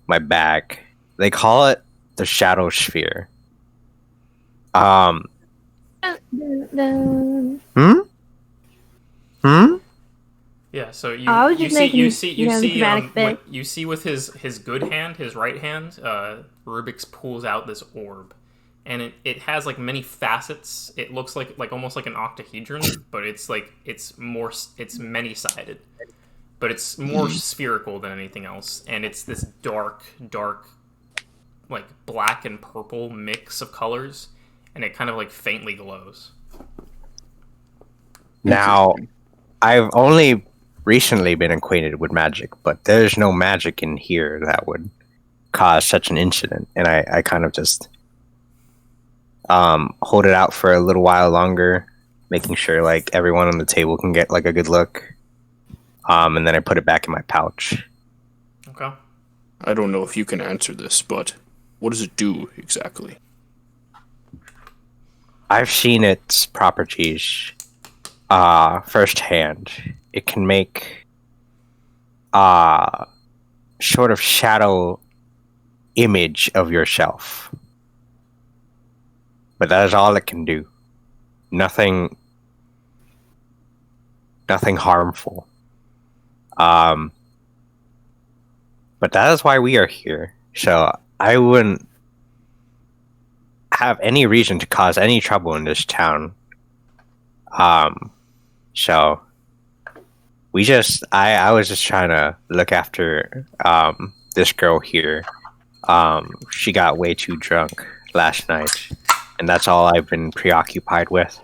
Speaker 7: my bag. They call it the Shadow Sphere.
Speaker 2: Dun, dun, dun.
Speaker 1: Yeah, so
Speaker 2: I was just making,
Speaker 1: you see
Speaker 2: the dramatic bit.
Speaker 1: what you see with his good hand, his right hand. Rubyx pulls out this orb, and it has like many facets. It looks like almost like an octahedron, but it's many sided, but it's more spherical than anything else, and it's this dark like black and purple mix of colors, and it kind of like faintly glows.
Speaker 7: Now, I've only recently been acquainted with magic, but there's no magic in here that would cause such an incident. And I kind of just hold it out for a little while longer, making sure like everyone on the table can get like a good look. And then I put it back in my pouch.
Speaker 1: Okay.
Speaker 5: I don't know if you can answer this, but what does it do exactly?
Speaker 7: I've seen its properties firsthand. It can make sort of shadow image of yourself. But that is all it can do. Nothing harmful. But that is why we are here. So I wouldn't have any reason to cause any trouble in this town. So I was just trying to look after this girl here. She got way too drunk last night, and that's all I've been preoccupied with.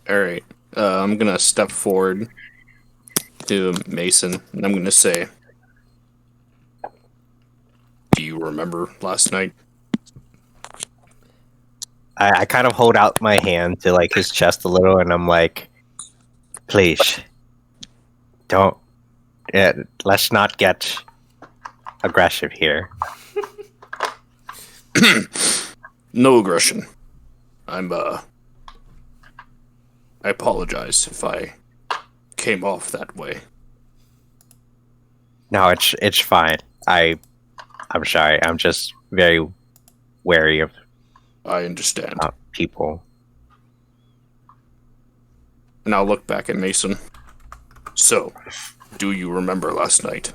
Speaker 5: Alright. I'm gonna step forward to Mason, and I'm gonna say, do you remember last night?
Speaker 7: I kind of hold out my hand to like his chest a little, and I'm like, please, don't. Let's not get aggressive here.
Speaker 5: No aggression. I apologize if I came off that way.
Speaker 7: No, it's fine. I'm sorry. I'm just very wary of
Speaker 5: I understand.
Speaker 7: people.
Speaker 5: And I'll look back at Mason. So, do you remember last night?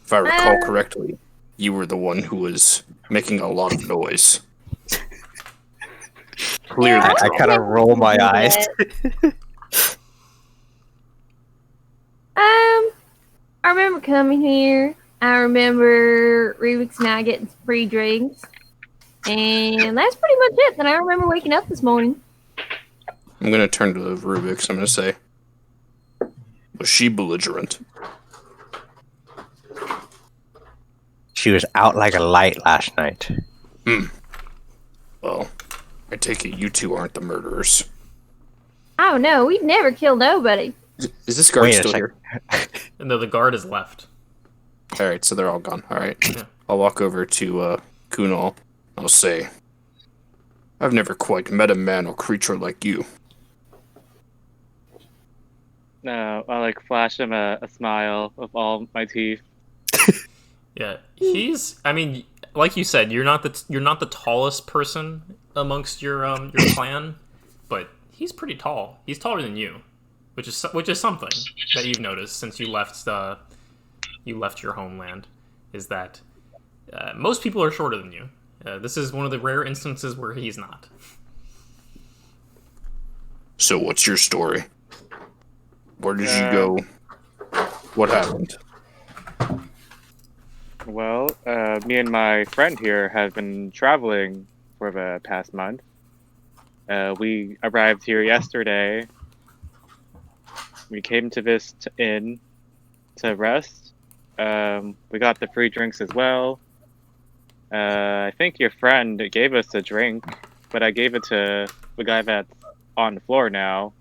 Speaker 5: If I recall correctly, you were the one who was making a lot of noise. Clearly,
Speaker 2: Yeah,
Speaker 7: I kind of roll my eyes.
Speaker 2: I remember coming here. I remember Rubyx and I getting some free drinks. And that's pretty much it. Then I remember waking up this morning.
Speaker 5: I'm gonna turn to Rubyx. I'm gonna say, was she belligerent?
Speaker 7: She was out like a light last night.
Speaker 5: Well, I take it you two aren't the murderers.
Speaker 2: Oh no, we've never killed nobody.
Speaker 5: Is this guard
Speaker 7: Wait a
Speaker 5: still
Speaker 7: second.
Speaker 5: here?
Speaker 1: No, the guard is left.
Speaker 5: Alright, so they're all gone. Alright.
Speaker 1: Yeah.
Speaker 5: I'll walk over to Kunal. I'll say, I've never quite met a man or creature like you.
Speaker 9: No, I like flash him a smile of all my teeth.
Speaker 1: Yeah, I mean, like you said, you're not the tallest person amongst your clan, but he's pretty tall. He's taller than you, which is something that you've noticed since you left your homeland. Is that most people are shorter than you, This is one of the rare instances where he's not.
Speaker 5: So what's your story? Where did you go? What happened?
Speaker 9: Well, me and my friend here have been traveling for the past month. We arrived here yesterday. We came to this inn to rest. We got the free drinks as well. I think your friend gave us a drink, but I gave it to the guy that's on the floor now.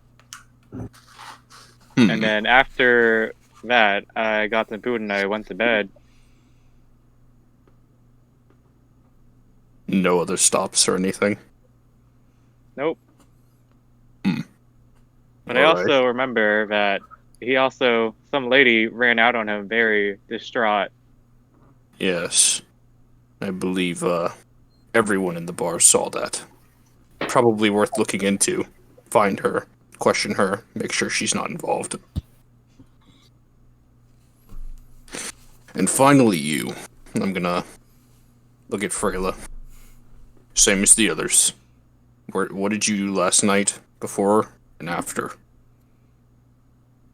Speaker 9: And then after that, I got some food and I went to bed.
Speaker 5: No other stops or anything?
Speaker 9: Nope.
Speaker 5: Hmm.
Speaker 9: But I also remember that some lady ran out on him very distraught.
Speaker 5: Yes. I believe everyone in the bar saw that. Probably worth looking into. Find her, question her, make sure she's not involved. And finally you. I'm gonna look at Freyla. Same as the others. What did you do last night, before and after?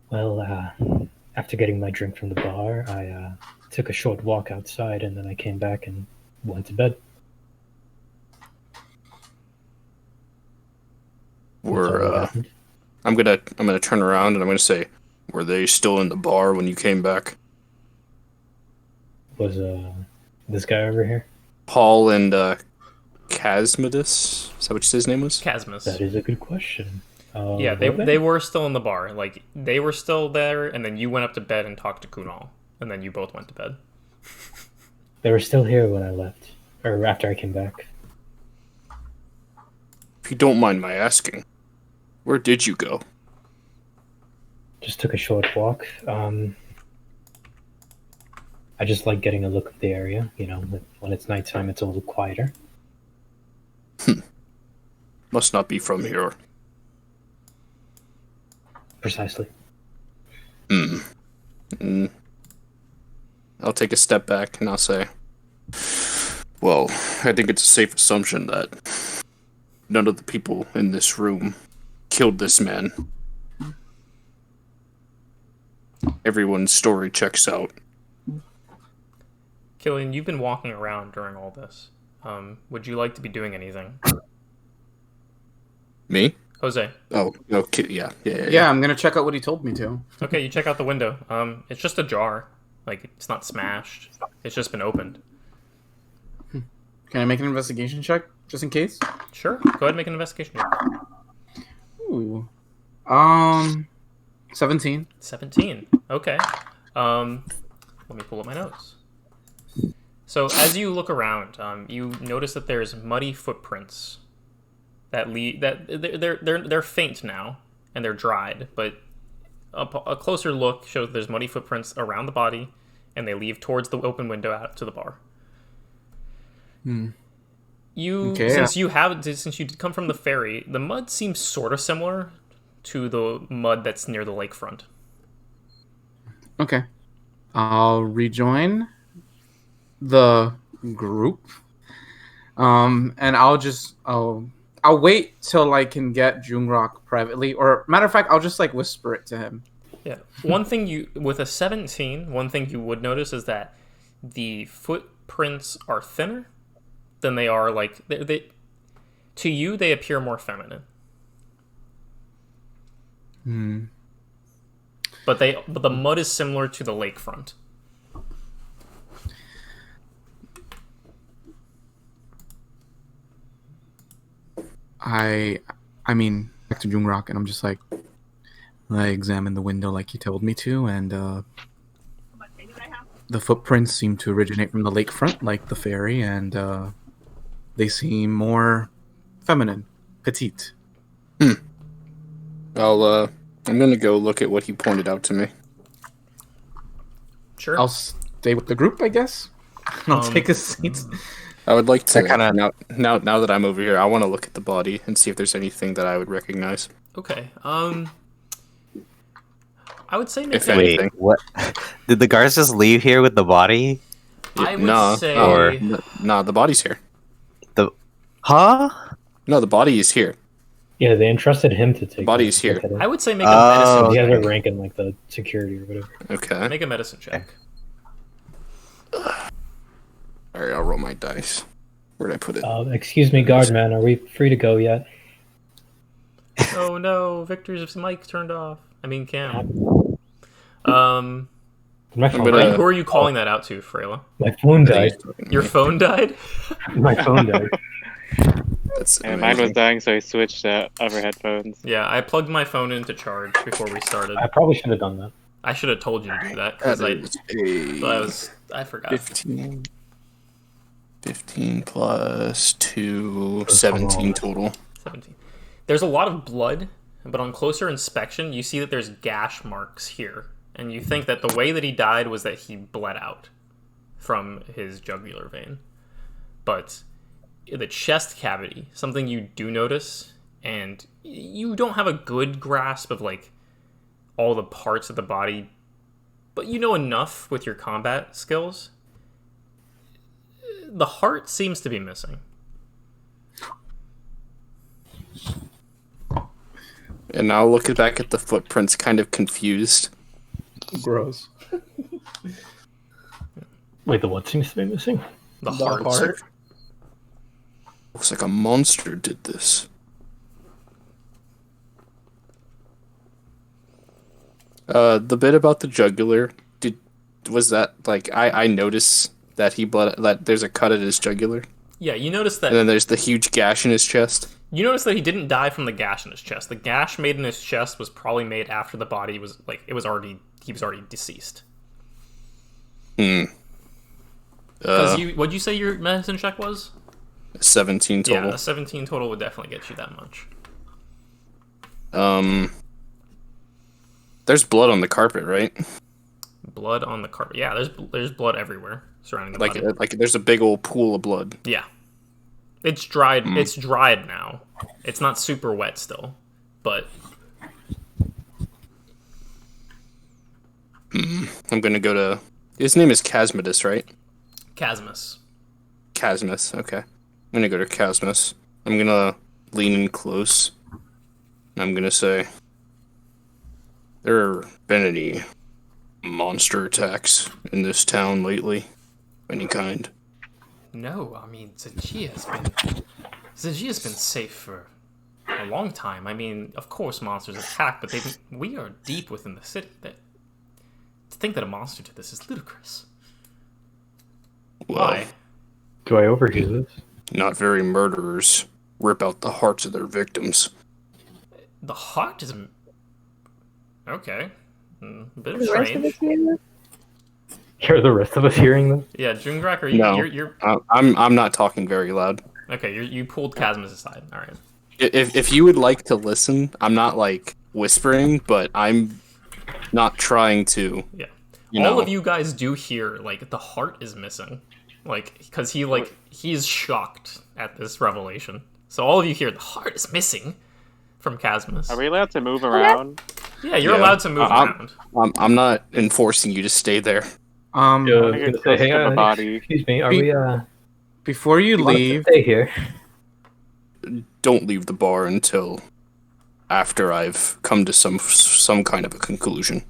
Speaker 3: Well, after getting my drink from the bar, I took a short walk outside, and then I came back and went to bed.
Speaker 5: I'm gonna turn around and I'm gonna say, were they still in the bar when you came back?
Speaker 3: Was this guy over here?
Speaker 5: Paul and Casmidus? Is that what you said his name was?
Speaker 1: Casmus.
Speaker 3: That is a good question.
Speaker 1: Yeah, they were still in the bar. Like, they were still there, and then you went up to bed and talked to Kunal, and then you both went to bed.
Speaker 3: They were still here when I left, or after I came back.
Speaker 5: If you don't mind my asking, where did you go?
Speaker 3: Just took a short walk. I just like getting a look at the area. You know, when it's nighttime, it's a little quieter.
Speaker 5: Must not be from here.
Speaker 3: Precisely.
Speaker 5: I'll take a step back and I'll say, well, I think it's a safe assumption that none of the people in this room killed this man. Everyone's story checks out.
Speaker 1: Killian, you've been walking around during all this. Would you like to be doing anything?
Speaker 5: Me?
Speaker 1: Jose.
Speaker 5: Oh, okay, yeah.
Speaker 4: Yeah, I'm gonna check out what he told me to.
Speaker 1: Okay, you check out the window. It's just a jar. Like, it's not smashed. It's just been opened.
Speaker 4: Can I make an investigation check, just in case?
Speaker 1: Sure. Go ahead and make an investigation check.
Speaker 4: Ooh. 17.
Speaker 1: 17. Okay. Let me pull up my notes. So as you look around, you notice that there's muddy footprints that lead. They're faint now and they're dried, but a closer look shows there's muddy footprints around the body, and they lead towards the open window out to the bar. Since you come from the ferry, the mud seems sort of similar to the mud that's near the lakefront.
Speaker 4: Okay. I'll rejoin the group. And I'll wait till I can get Jungrak privately, or matter of fact, I'll just like whisper it to him.
Speaker 1: Yeah. One thing with a 17, one thing you would notice is that the footprints are thinner than they are like they to you they appear more feminine. But the mud is similar to the lakefront.
Speaker 4: I mean, back to Jungrak, and I'm just like, I examined the window like you told me to, and the footprints seem to originate from the lakefront, like the ferry, and they seem more feminine, petite.
Speaker 5: I'm gonna go look at what he pointed out to me.
Speaker 1: Sure.
Speaker 4: I'll stay with the group, I guess. I'll take a seat.
Speaker 5: I would like to now that I'm over here, I want to look at the body and see if there's anything that I would recognize.
Speaker 1: Okay. I would say
Speaker 5: If
Speaker 1: maybe.
Speaker 5: anything.
Speaker 7: What? Did the guards just leave here with the body?
Speaker 1: I would say.
Speaker 5: Nah, the body's here.
Speaker 7: Huh?
Speaker 5: No, the body is here.
Speaker 3: Yeah, they entrusted him to take
Speaker 5: The body's
Speaker 3: look
Speaker 5: here.
Speaker 3: at it.
Speaker 1: I would say make a medicine
Speaker 3: He has
Speaker 1: check.
Speaker 3: a rank in like the security or whatever.
Speaker 5: Okay.
Speaker 1: Make a medicine check.
Speaker 5: Alright, I'll roll my dice. Where'd I put it?
Speaker 3: Excuse me, guardman, are we free to go yet?
Speaker 1: Oh no, Victor's mic turned off. I mean, Cam.
Speaker 3: My phone,
Speaker 5: gonna-
Speaker 1: Who are you calling that out to, Freyla?
Speaker 3: my phone died.
Speaker 1: Your phone died?
Speaker 3: My phone died.
Speaker 5: That's
Speaker 9: And mine was
Speaker 5: amazing.
Speaker 9: dying, so I switched to other headphones.
Speaker 1: Yeah, I plugged my phone into charge before we started.
Speaker 3: I probably should have done that.
Speaker 1: I should have told you to do that because I forgot.
Speaker 5: 15 plus 2, 17 total.
Speaker 1: 17. There's a lot of blood, but on closer inspection, you see that there's gash marks here. And you think that the way that he died was that he bled out from his jugular vein. But the chest cavity, something you do notice, and you don't have a good grasp of like all the parts of the body, but you know enough with your combat skills. The heart seems to be missing.
Speaker 5: And now looking back at the footprints, kind of confused.
Speaker 4: Gross.
Speaker 3: Wait, the what seems to be missing?
Speaker 1: The heart.
Speaker 5: Looks like a monster did this. The bit about the jugular, was that like I noticed that he bled, that there's a cut at his jugular,
Speaker 1: Yeah, you notice that.
Speaker 5: and then there's the huge gash in his chest.
Speaker 1: You notice that he didn't die from the gash in his chest. The gash made in his chest was probably made after the body was like he was already deceased.
Speaker 5: Hmm.
Speaker 1: Because what'd you say your medicine check was?
Speaker 5: 17 total.
Speaker 1: Yeah, a 17 total would definitely get you that much.
Speaker 5: There's blood on the carpet, right?
Speaker 1: Blood on the carpet. Yeah, there's blood everywhere surrounding the body.
Speaker 5: Like there's a big old pool of blood.
Speaker 1: Yeah, it's dried. It's dried now. It's not super wet still, but
Speaker 5: I'm gonna go to. His name is Casmodus, right?
Speaker 1: Chasmus.
Speaker 5: Casmus. Okay. I'm gonna go to Casmus. I'm gonna lean in close. And I'm gonna say, there have been any monster attacks in this town lately, of any kind?
Speaker 1: No, I mean Zajia's been safe for a long time. I mean, of course monsters attack, but we are deep within the city. To think that a monster did this is ludicrous.
Speaker 5: Well,
Speaker 1: Why?
Speaker 3: Do I overhear this?
Speaker 5: not very murderers rip out the hearts of their victims.
Speaker 1: The heart is okay. A bit
Speaker 2: The rest of us
Speaker 1: strange.
Speaker 2: hear this?
Speaker 3: Hear the rest of us hearing this?
Speaker 1: Yeah, Jungrak, are you?
Speaker 5: No.
Speaker 1: You're
Speaker 5: I'm not talking very loud.
Speaker 1: okay. You pulled Chasmus aside. All right.
Speaker 5: If you would like to listen, I'm not like whispering, but I'm not trying to.
Speaker 1: Yeah.
Speaker 5: You
Speaker 1: All
Speaker 5: know.
Speaker 1: of you guys do hear like the heart is missing, like because he's shocked at this revelation. So all of you hear the heart is missing from Chasmus.
Speaker 9: Are we allowed to move around?
Speaker 1: Yeah, you're
Speaker 5: Yeah.
Speaker 1: allowed to move around.
Speaker 5: I'm not enforcing you to stay there.
Speaker 3: Yeah, I was
Speaker 9: gonna
Speaker 3: gonna
Speaker 9: get
Speaker 3: say,
Speaker 9: close
Speaker 3: hey,
Speaker 9: to the body.
Speaker 3: excuse me, are we
Speaker 4: Before you
Speaker 3: want us to
Speaker 4: leave,
Speaker 3: stay here?
Speaker 5: Don't leave the bar until after I've come to some kind of a conclusion.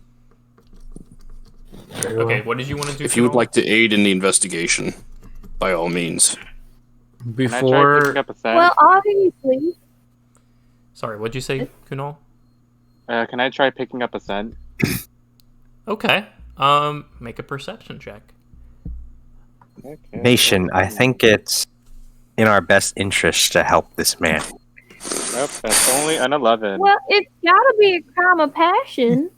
Speaker 3: Very well.
Speaker 1: Okay, what did you want to do?
Speaker 5: If you would
Speaker 1: Kunal?
Speaker 5: like to aid in the investigation, by all means.
Speaker 9: Can I try
Speaker 4: before
Speaker 9: picking up a scent?
Speaker 2: Well, obviously.
Speaker 1: Sorry, what'd you say, Kunal?
Speaker 9: Can I try picking up a scent?
Speaker 1: Okay. Make a perception check.
Speaker 9: Okay.
Speaker 7: Nation, I think it's in our best interest to help this man.
Speaker 9: Nope, that's only an 11.
Speaker 2: Well, it's gotta be a crime of passion.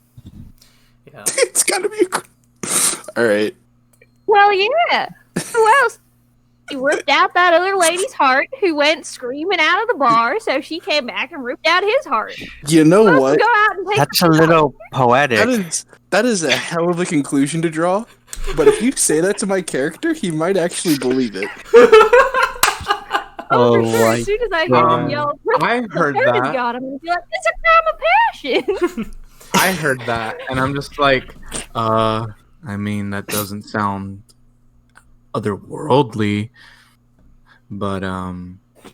Speaker 1: Yeah.
Speaker 5: It's gotta be. All right.
Speaker 2: Well, yeah. Who else? He ripped out that other lady's heart who went screaming out of the bar, so she came back and ripped out his heart.
Speaker 5: You know
Speaker 2: Who else
Speaker 5: what?
Speaker 2: would go out and take
Speaker 7: That's a little poetic.
Speaker 5: That is a hell of a conclusion to draw. But if you say that to my character, he might actually believe it.
Speaker 2: Oh,
Speaker 7: Oh
Speaker 2: for sure.
Speaker 7: my
Speaker 2: As soon as I
Speaker 4: God.
Speaker 2: hear him yell,
Speaker 4: I heard
Speaker 2: Curtis
Speaker 4: that.
Speaker 2: got him, and be like, "It's a crime of passion."
Speaker 4: I heard that, and I'm just like, I mean, that doesn't sound otherworldly, but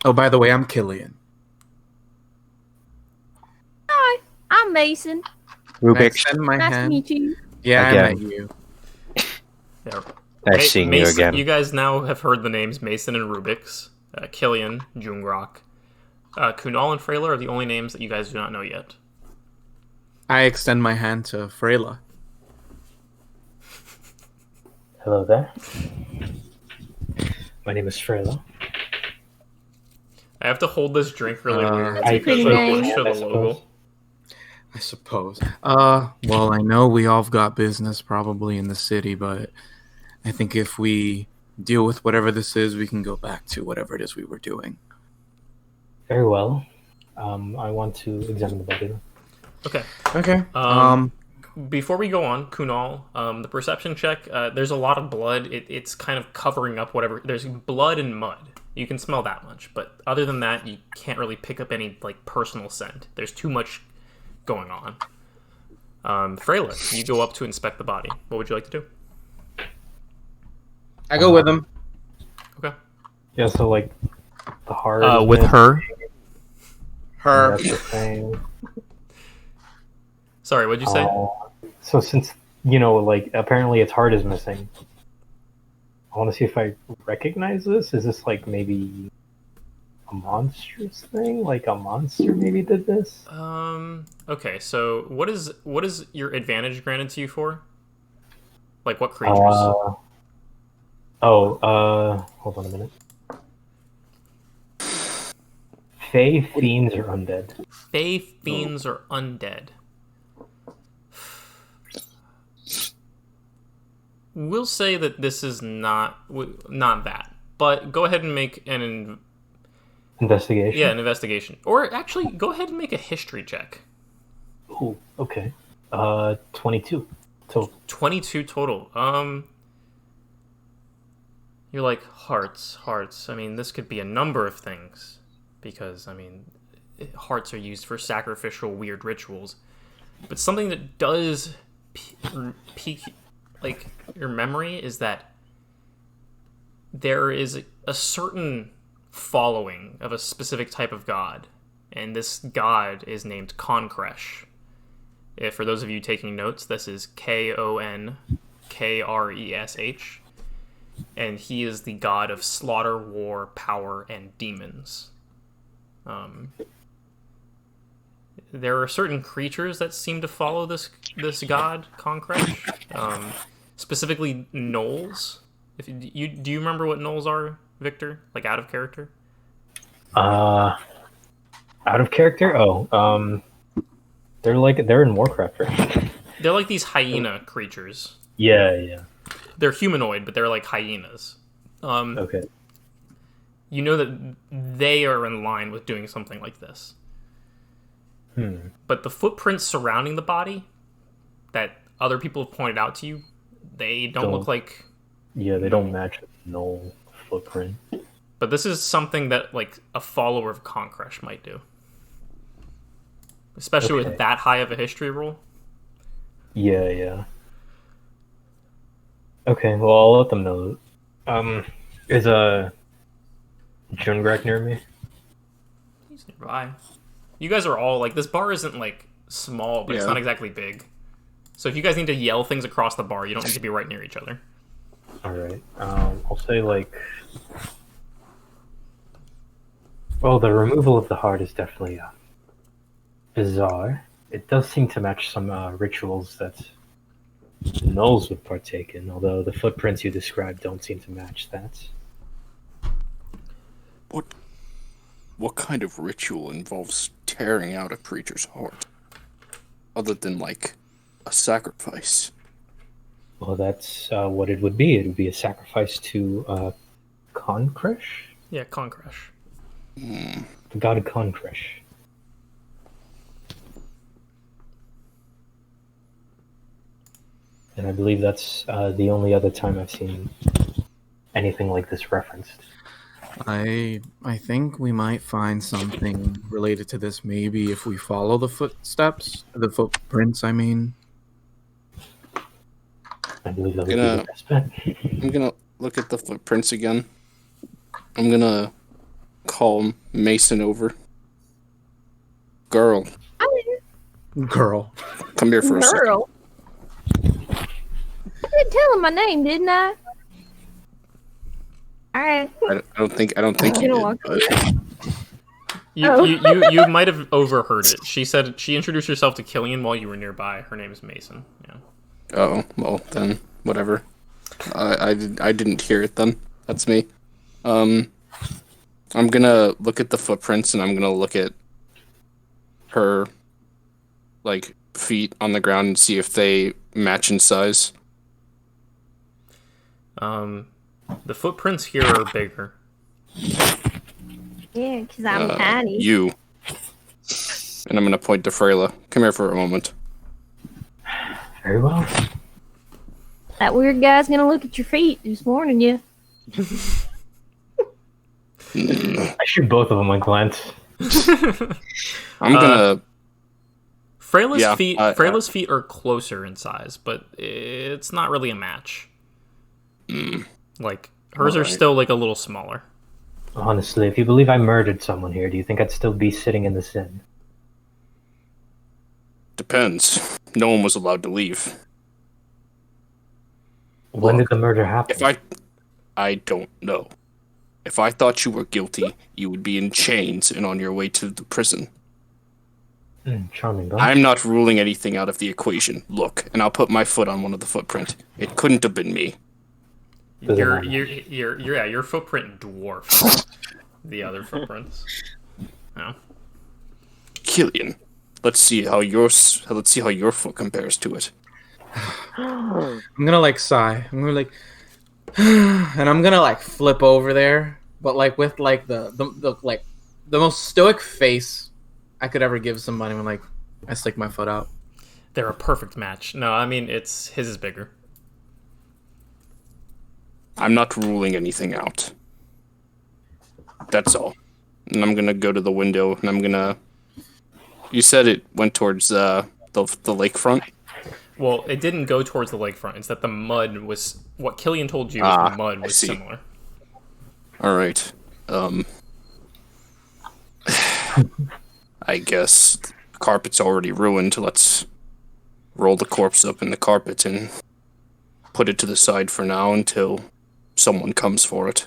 Speaker 4: Oh, by the way, I'm Killian.
Speaker 2: Hi, I'm Mason.
Speaker 4: I
Speaker 7: Rubyx,
Speaker 4: extend my
Speaker 2: Nice to
Speaker 4: hand.
Speaker 2: meet you.
Speaker 4: Yeah,
Speaker 7: Again.
Speaker 4: I met you.
Speaker 1: Yeah.
Speaker 7: nice seeing you
Speaker 1: Mason,
Speaker 7: again.
Speaker 1: you guys now have heard the names Mason and Rubyx, Killian, Jungrak. Kunal and Freyla are the only names that you guys do not know yet.
Speaker 4: I extend my hand to Freyla.
Speaker 3: Hello there. My name is Freyla.
Speaker 1: I have to hold this drink really weird
Speaker 3: I
Speaker 1: because
Speaker 2: pretty
Speaker 1: of
Speaker 2: name.
Speaker 1: the
Speaker 3: I
Speaker 1: logo.
Speaker 3: suppose.
Speaker 4: I suppose. Well, I know we all got business probably in the city, but I think if we deal with whatever this is, we can go back to whatever it is we were doing.
Speaker 3: Very well. I want to examine the body.
Speaker 1: Okay.
Speaker 4: Okay.
Speaker 1: Before we go on, Kunal, the perception check, there's a lot of blood. It's kind of covering up whatever. There's blood and mud. You can smell that much. But other than that, you can't really pick up any like personal scent. There's too much going on. Freyla, you go up to inspect the body. What would you like to do?
Speaker 4: I go with him.
Speaker 1: Okay.
Speaker 3: Yeah, so like the heart.
Speaker 1: With her.
Speaker 4: Her.
Speaker 3: That's the thing.
Speaker 1: Sorry, what'd you say?
Speaker 3: So since like apparently its heart is missing, I want to see if I recognize this. Is this like maybe a monstrous thing? Like a monster maybe did this?
Speaker 1: Okay, so what is your advantage granted to you for? Like what creatures?
Speaker 3: Hold on a minute. Fey, fiends, or undead?
Speaker 1: Fey, fiends, or undead? We'll say that this is not that, but go ahead and make an
Speaker 3: Investigation?
Speaker 1: an investigation, or actually go ahead and make a history check.
Speaker 3: Ooh, okay. 22 total.
Speaker 1: 22 total. You're like hearts. I mean, this could be a number of things because I mean, hearts are used for sacrificial weird rituals, but something that does pique like your memory is that there is a certain following of a specific type of god, and this god is named Konkresh. For those of you taking notes, this is Konkresh, and he is the god of slaughter, war, power, and demons. There are certain creatures that seem to follow this god, Konkresh. Specifically, gnolls. Do you remember what gnolls are, Victor? Like out of character?
Speaker 3: Out of character? They're in Warcraft, right?
Speaker 1: They're like these hyena creatures.
Speaker 3: Yeah.
Speaker 1: They're humanoid, but they're like hyenas.
Speaker 3: Okay.
Speaker 1: You know that they are in line with doing something like this. But the footprints surrounding the body that other people have pointed out to you, they don't look like...
Speaker 3: Yeah, they don't match the gnoll footprint.
Speaker 1: But this is something that like a follower of Konkresh might do. Especially with that high of a history roll.
Speaker 3: Yeah. Okay, well, I'll let them know. Is Jungrak near me?
Speaker 1: He's nearby. You guys are all like, this bar isn't like small, but it's
Speaker 5: Yeah.
Speaker 1: not exactly big. So if you guys need to yell things across the bar, you don't need to be right near each other.
Speaker 3: Alright, I'll say like... Well, the removal of the heart is definitely bizarre. It does seem to match some rituals that gnolls would partake in, although the footprints you described don't seem to match that.
Speaker 5: What kind of ritual involves tearing out a creature's heart? Other than, like, a sacrifice.
Speaker 3: Well, that's what it would be. It would be a sacrifice to Konkresh?
Speaker 1: Yeah, Konkresh.
Speaker 3: The god of Konkresh. And I believe that's the only other time I've seen anything like this referenced.
Speaker 4: I think we might find something related to this maybe if we follow the footprints, I mean.
Speaker 3: I believe that would be the best bet.
Speaker 5: I'm gonna look at the footprints again. I'm gonna call Mason over. Girl,
Speaker 4: Girl.
Speaker 5: come here for a second.
Speaker 2: Girl. I did tell him my name, didn't I? Alright.
Speaker 5: I don't think you
Speaker 2: You know
Speaker 5: did.
Speaker 2: what?
Speaker 5: But
Speaker 1: You might have overheard it. She said she introduced herself to Killian while you were nearby. Her name is Mason. Yeah.
Speaker 5: oh well, then whatever. I didn't hear it then. That's me. I'm gonna look at the footprints and I'm gonna look at her like feet on the ground and see if they match in size.
Speaker 1: The footprints here are bigger.
Speaker 2: Yeah, because I'm tiny.
Speaker 5: You. And I'm gonna point to Freyla. Come here for a moment.
Speaker 3: Very well.
Speaker 2: That weird guy's gonna look at your feet. Just warning you.
Speaker 3: I shoot both of them a glance.
Speaker 5: I'm gonna.
Speaker 1: Freyla's
Speaker 5: Yeah,
Speaker 1: Freyla's feet are closer in size, but it's not really a match. Like hers are
Speaker 5: Alright.
Speaker 1: still like a little smaller.
Speaker 3: Honestly, if you believe I murdered someone here, do you think I'd still be sitting in the sin?
Speaker 5: Depends. No one was allowed to leave.
Speaker 3: When
Speaker 5: Look,
Speaker 3: did the murder happen?
Speaker 5: If I don't know. If I thought you were guilty, you would be in chains and on your way to the prison.
Speaker 3: Charming bunch.
Speaker 5: I'm not ruling anything out of the equation. Look, and I'll put my foot on one of the footprint. It couldn't have been me.
Speaker 3: Doesn't
Speaker 1: Your footprint dwarfs the other footprints. No.
Speaker 5: Killian, let's see how your foot compares to it.
Speaker 4: I'm gonna like sigh. I'm gonna like, and I'm gonna like flip over there, but like with like the most stoic face I could ever give somebody when like I stick my foot out.
Speaker 1: They're a perfect match. No, I mean his is bigger.
Speaker 5: I'm not ruling anything out. That's all. And I'm gonna go to the window and I'm gonna. You said it went towards the lakefront.
Speaker 1: Well, it didn't go towards the lakefront. It's that the mud was what Killian told you. Was the mud
Speaker 5: I
Speaker 1: was
Speaker 5: see.
Speaker 1: similar.
Speaker 5: All right. I guess the carpet's already ruined. Let's roll the corpse up in the carpet and put it to the side for now until someone comes for it.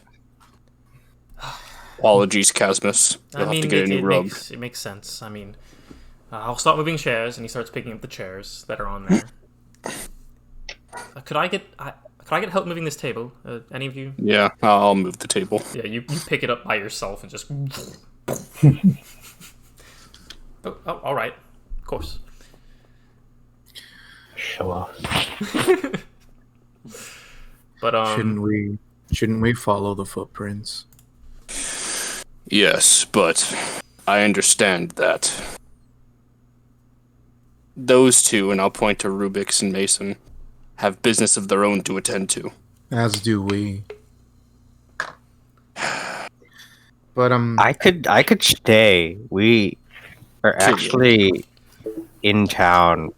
Speaker 5: Apologies, Casmus. You'll have to get a new rug.
Speaker 1: It makes sense. I mean, I'll start moving chairs, and he starts picking up the chairs that are on there. Could I get help moving this table? Any of you?
Speaker 5: Yeah, I'll move the table.
Speaker 1: Yeah, you pick it up by yourself and just. Oh, all right, of course.
Speaker 3: Show off.
Speaker 1: But
Speaker 4: Shouldn't we follow the footprints?
Speaker 5: Yes, but I understand that those two, and I'll point to Rubyx and Mason, have business of their own to attend to.
Speaker 4: As do we. But
Speaker 7: I could stay. We are actually in town,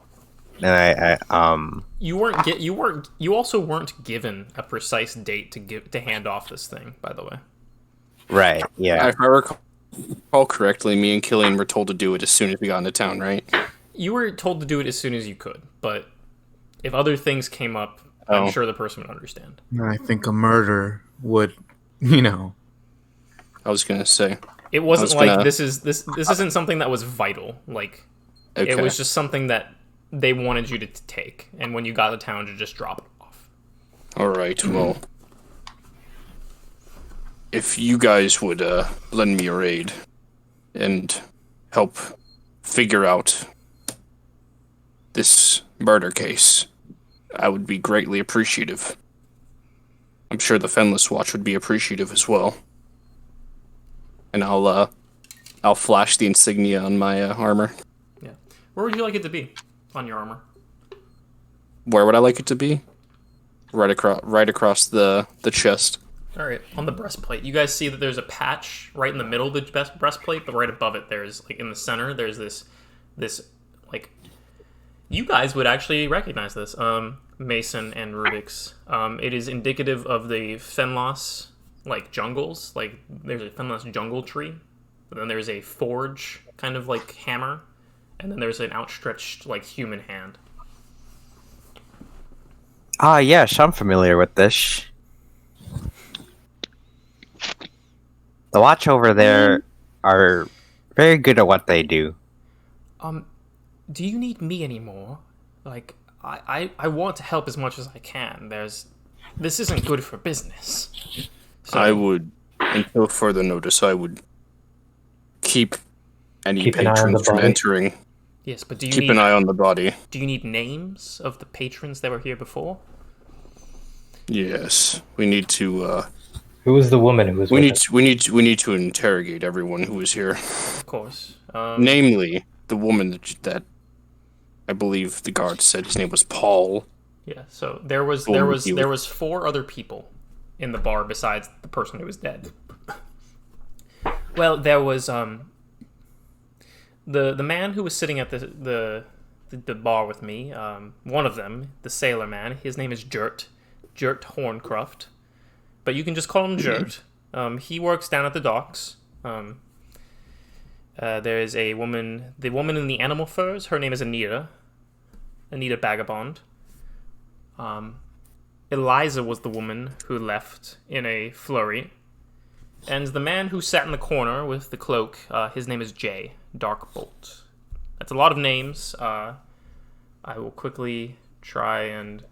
Speaker 7: and
Speaker 1: you also weren't given a precise date to hand off this thing, by the way.
Speaker 7: right, yeah.
Speaker 5: If I recall correctly, me and Killian were told to do it as soon as we got into town, right?
Speaker 1: You were told to do it as soon as you could, but if other things came up, I'm sure the person would understand.
Speaker 4: I think a murder would, you know.
Speaker 5: I was gonna say.
Speaker 1: It wasn't like this isn't something that was vital. Like
Speaker 5: Okay.
Speaker 1: it was just something that they wanted you to take, and when you got to town, to just drop it off.
Speaker 5: All right. Well, if you guys would lend me your aid and help figure out this murder case, I would be greatly appreciative. I'm sure the Fenless Watch would be appreciative as well. And I'll flash the insignia on my armor.
Speaker 1: Yeah. Where would you like it to be on your armor?
Speaker 5: Where would I like it to be? Right across the chest.
Speaker 1: All right, on the breastplate. You guys see that there's a patch right in the middle of the breastplate, but right above it, there's like in the center, there's this like. You guys would actually recognize this, Mason and Rubyx. It is indicative of the Fenlos, like jungles. Like there's a Finland's jungle tree, and then there's a forge kind of like hammer, and then there's an outstretched like human hand.
Speaker 7: Ah, yes, I'm familiar with this. The watch over there are very good at what they do.
Speaker 1: Do you need me anymore? Like, I want to help as much as I can. This isn't good for business. So,
Speaker 5: I would, until further notice, I would keep any
Speaker 3: Keep an eye on
Speaker 5: patrons
Speaker 3: the
Speaker 5: from
Speaker 3: body.
Speaker 5: entering.
Speaker 1: yes, but do you
Speaker 5: Keep
Speaker 1: need
Speaker 5: an eye on the body.
Speaker 1: do you need names of the patrons that were here before?
Speaker 5: Yes, we need to.
Speaker 3: Who was the woman who was
Speaker 5: We
Speaker 3: with
Speaker 5: need
Speaker 3: us?
Speaker 5: to, we need to, we need to interrogate everyone who is here.
Speaker 1: Of course.
Speaker 5: Namely, the woman that I believe the guard said his name was Paul.
Speaker 1: Yeah. So there was four other people in the bar besides the person who was dead. Well, there was the man who was sitting at the bar with me. One of them, the sailor man. His name is Jurt Horncroft, but you can just call him Jurt. He works down at the docks. There is a woman, the woman in the animal furs. Her name is Anita Vagabond. Eliza was the woman who left in a flurry. And the man who sat in the corner with the cloak, his name is Jay Darkbolt. That's a lot of names. I will quickly try and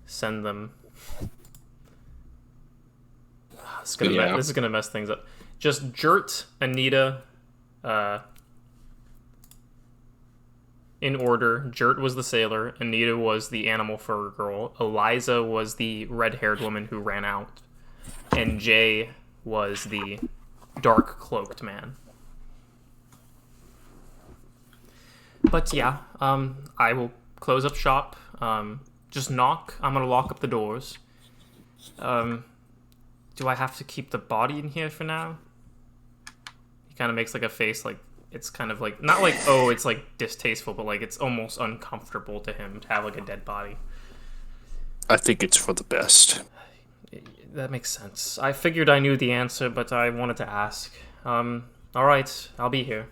Speaker 1: send them. This is gonna mess things up. Just Jurt, Anita, in order. Jurt was the sailor. Anita was the animal fur girl. Eliza was the red-haired woman who ran out. And Jay was the dark-cloaked man. But yeah, I will close up shop. Just knock. I'm gonna lock up the doors. Do I have to keep the body in here for now? He kind of makes like a face like it's kind of like, not like, oh, it's like distasteful, but like it's almost uncomfortable to him to have like a dead body.
Speaker 5: I think it's for the best.
Speaker 1: That makes sense. I figured I knew the answer, but I wanted to ask. Alright, I'll be here.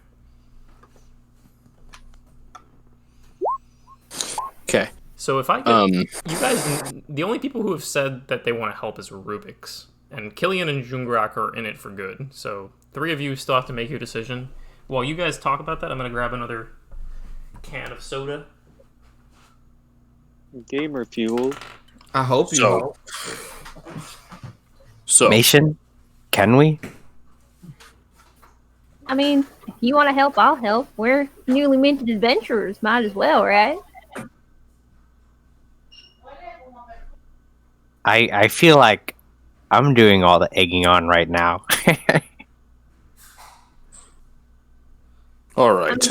Speaker 5: Okay.
Speaker 1: So if I could, you guys, the only people who have said that they want to help is Rubyx. And Killian and Jungrak are in it for good. So 3 of you still have to make your decision. While you guys talk about that, I'm going to grab another can of soda.
Speaker 9: Gamer fuel.
Speaker 4: I hope you.
Speaker 5: So
Speaker 7: Mason, can we?
Speaker 2: I mean, if you want to help, I'll help. We're newly minted adventurers. Might as well, right?
Speaker 7: I feel like I'm doing all the egging on right now.
Speaker 5: all right.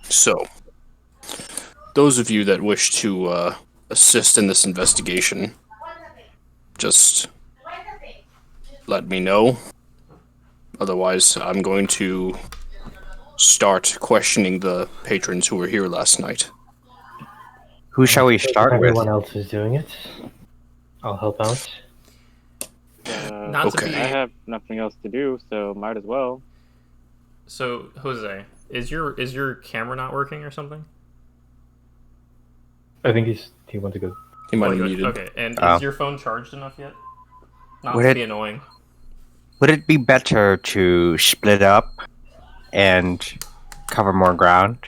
Speaker 5: So those of you that wish to assist in this investigation, just let me know. Otherwise, I'm going to start questioning the patrons who were here last night.
Speaker 7: Who shall we start with?
Speaker 3: Everyone else is doing it. I'll help out.
Speaker 1: Not to
Speaker 5: Okay.
Speaker 1: be...
Speaker 9: I have nothing else to do, so might as well.
Speaker 1: So, Jose, is your camera not working or something?
Speaker 3: I think he went to go.
Speaker 5: He might
Speaker 1: Oh,
Speaker 5: have
Speaker 1: good.
Speaker 5: muted.
Speaker 1: Okay, and
Speaker 7: Oh.
Speaker 1: is your phone charged enough yet? Not
Speaker 7: Would
Speaker 1: to
Speaker 7: it-
Speaker 1: be annoying.
Speaker 7: Would it be better to split up and cover more ground?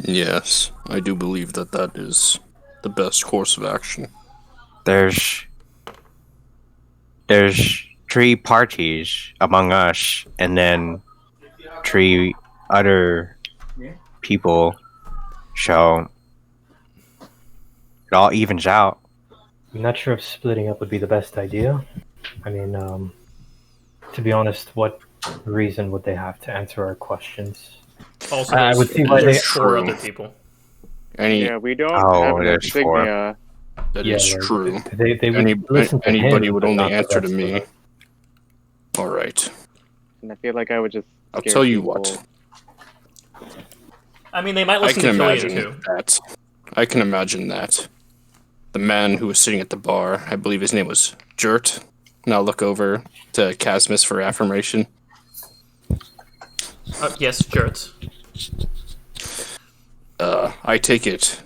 Speaker 5: Yes, I do believe that that is the best course of action.
Speaker 7: There's 3 parties among us, and then 3 other people, so it all evens out.
Speaker 3: I'm not sure if splitting up would be the best idea. I mean, to be honest, what reason would they have to answer our questions?
Speaker 1: Also,
Speaker 3: I would see why
Speaker 1: there's
Speaker 3: they-
Speaker 1: 4 other people.
Speaker 9: Yeah, we don't
Speaker 7: Oh,
Speaker 9: have an
Speaker 7: there's 4.
Speaker 9: insignia.
Speaker 5: That is
Speaker 3: like,
Speaker 5: true.
Speaker 3: They would listen to
Speaker 5: Anybody
Speaker 3: him,
Speaker 5: would
Speaker 3: but
Speaker 5: only
Speaker 3: not the
Speaker 5: answer to
Speaker 3: rest of
Speaker 5: me.
Speaker 3: us.
Speaker 5: All right.
Speaker 9: And I feel like I would just.
Speaker 5: I'll
Speaker 9: scare
Speaker 5: tell you
Speaker 9: people.
Speaker 5: what.
Speaker 1: I mean, they might
Speaker 5: I
Speaker 1: listen
Speaker 5: can
Speaker 1: to Killian
Speaker 5: imagine
Speaker 1: too.
Speaker 5: that. I can imagine that. The man who was sitting at the bar, I believe his name was Jurt. And I'll look over to Casmus for affirmation.
Speaker 1: Yes, Jurt.
Speaker 5: I take it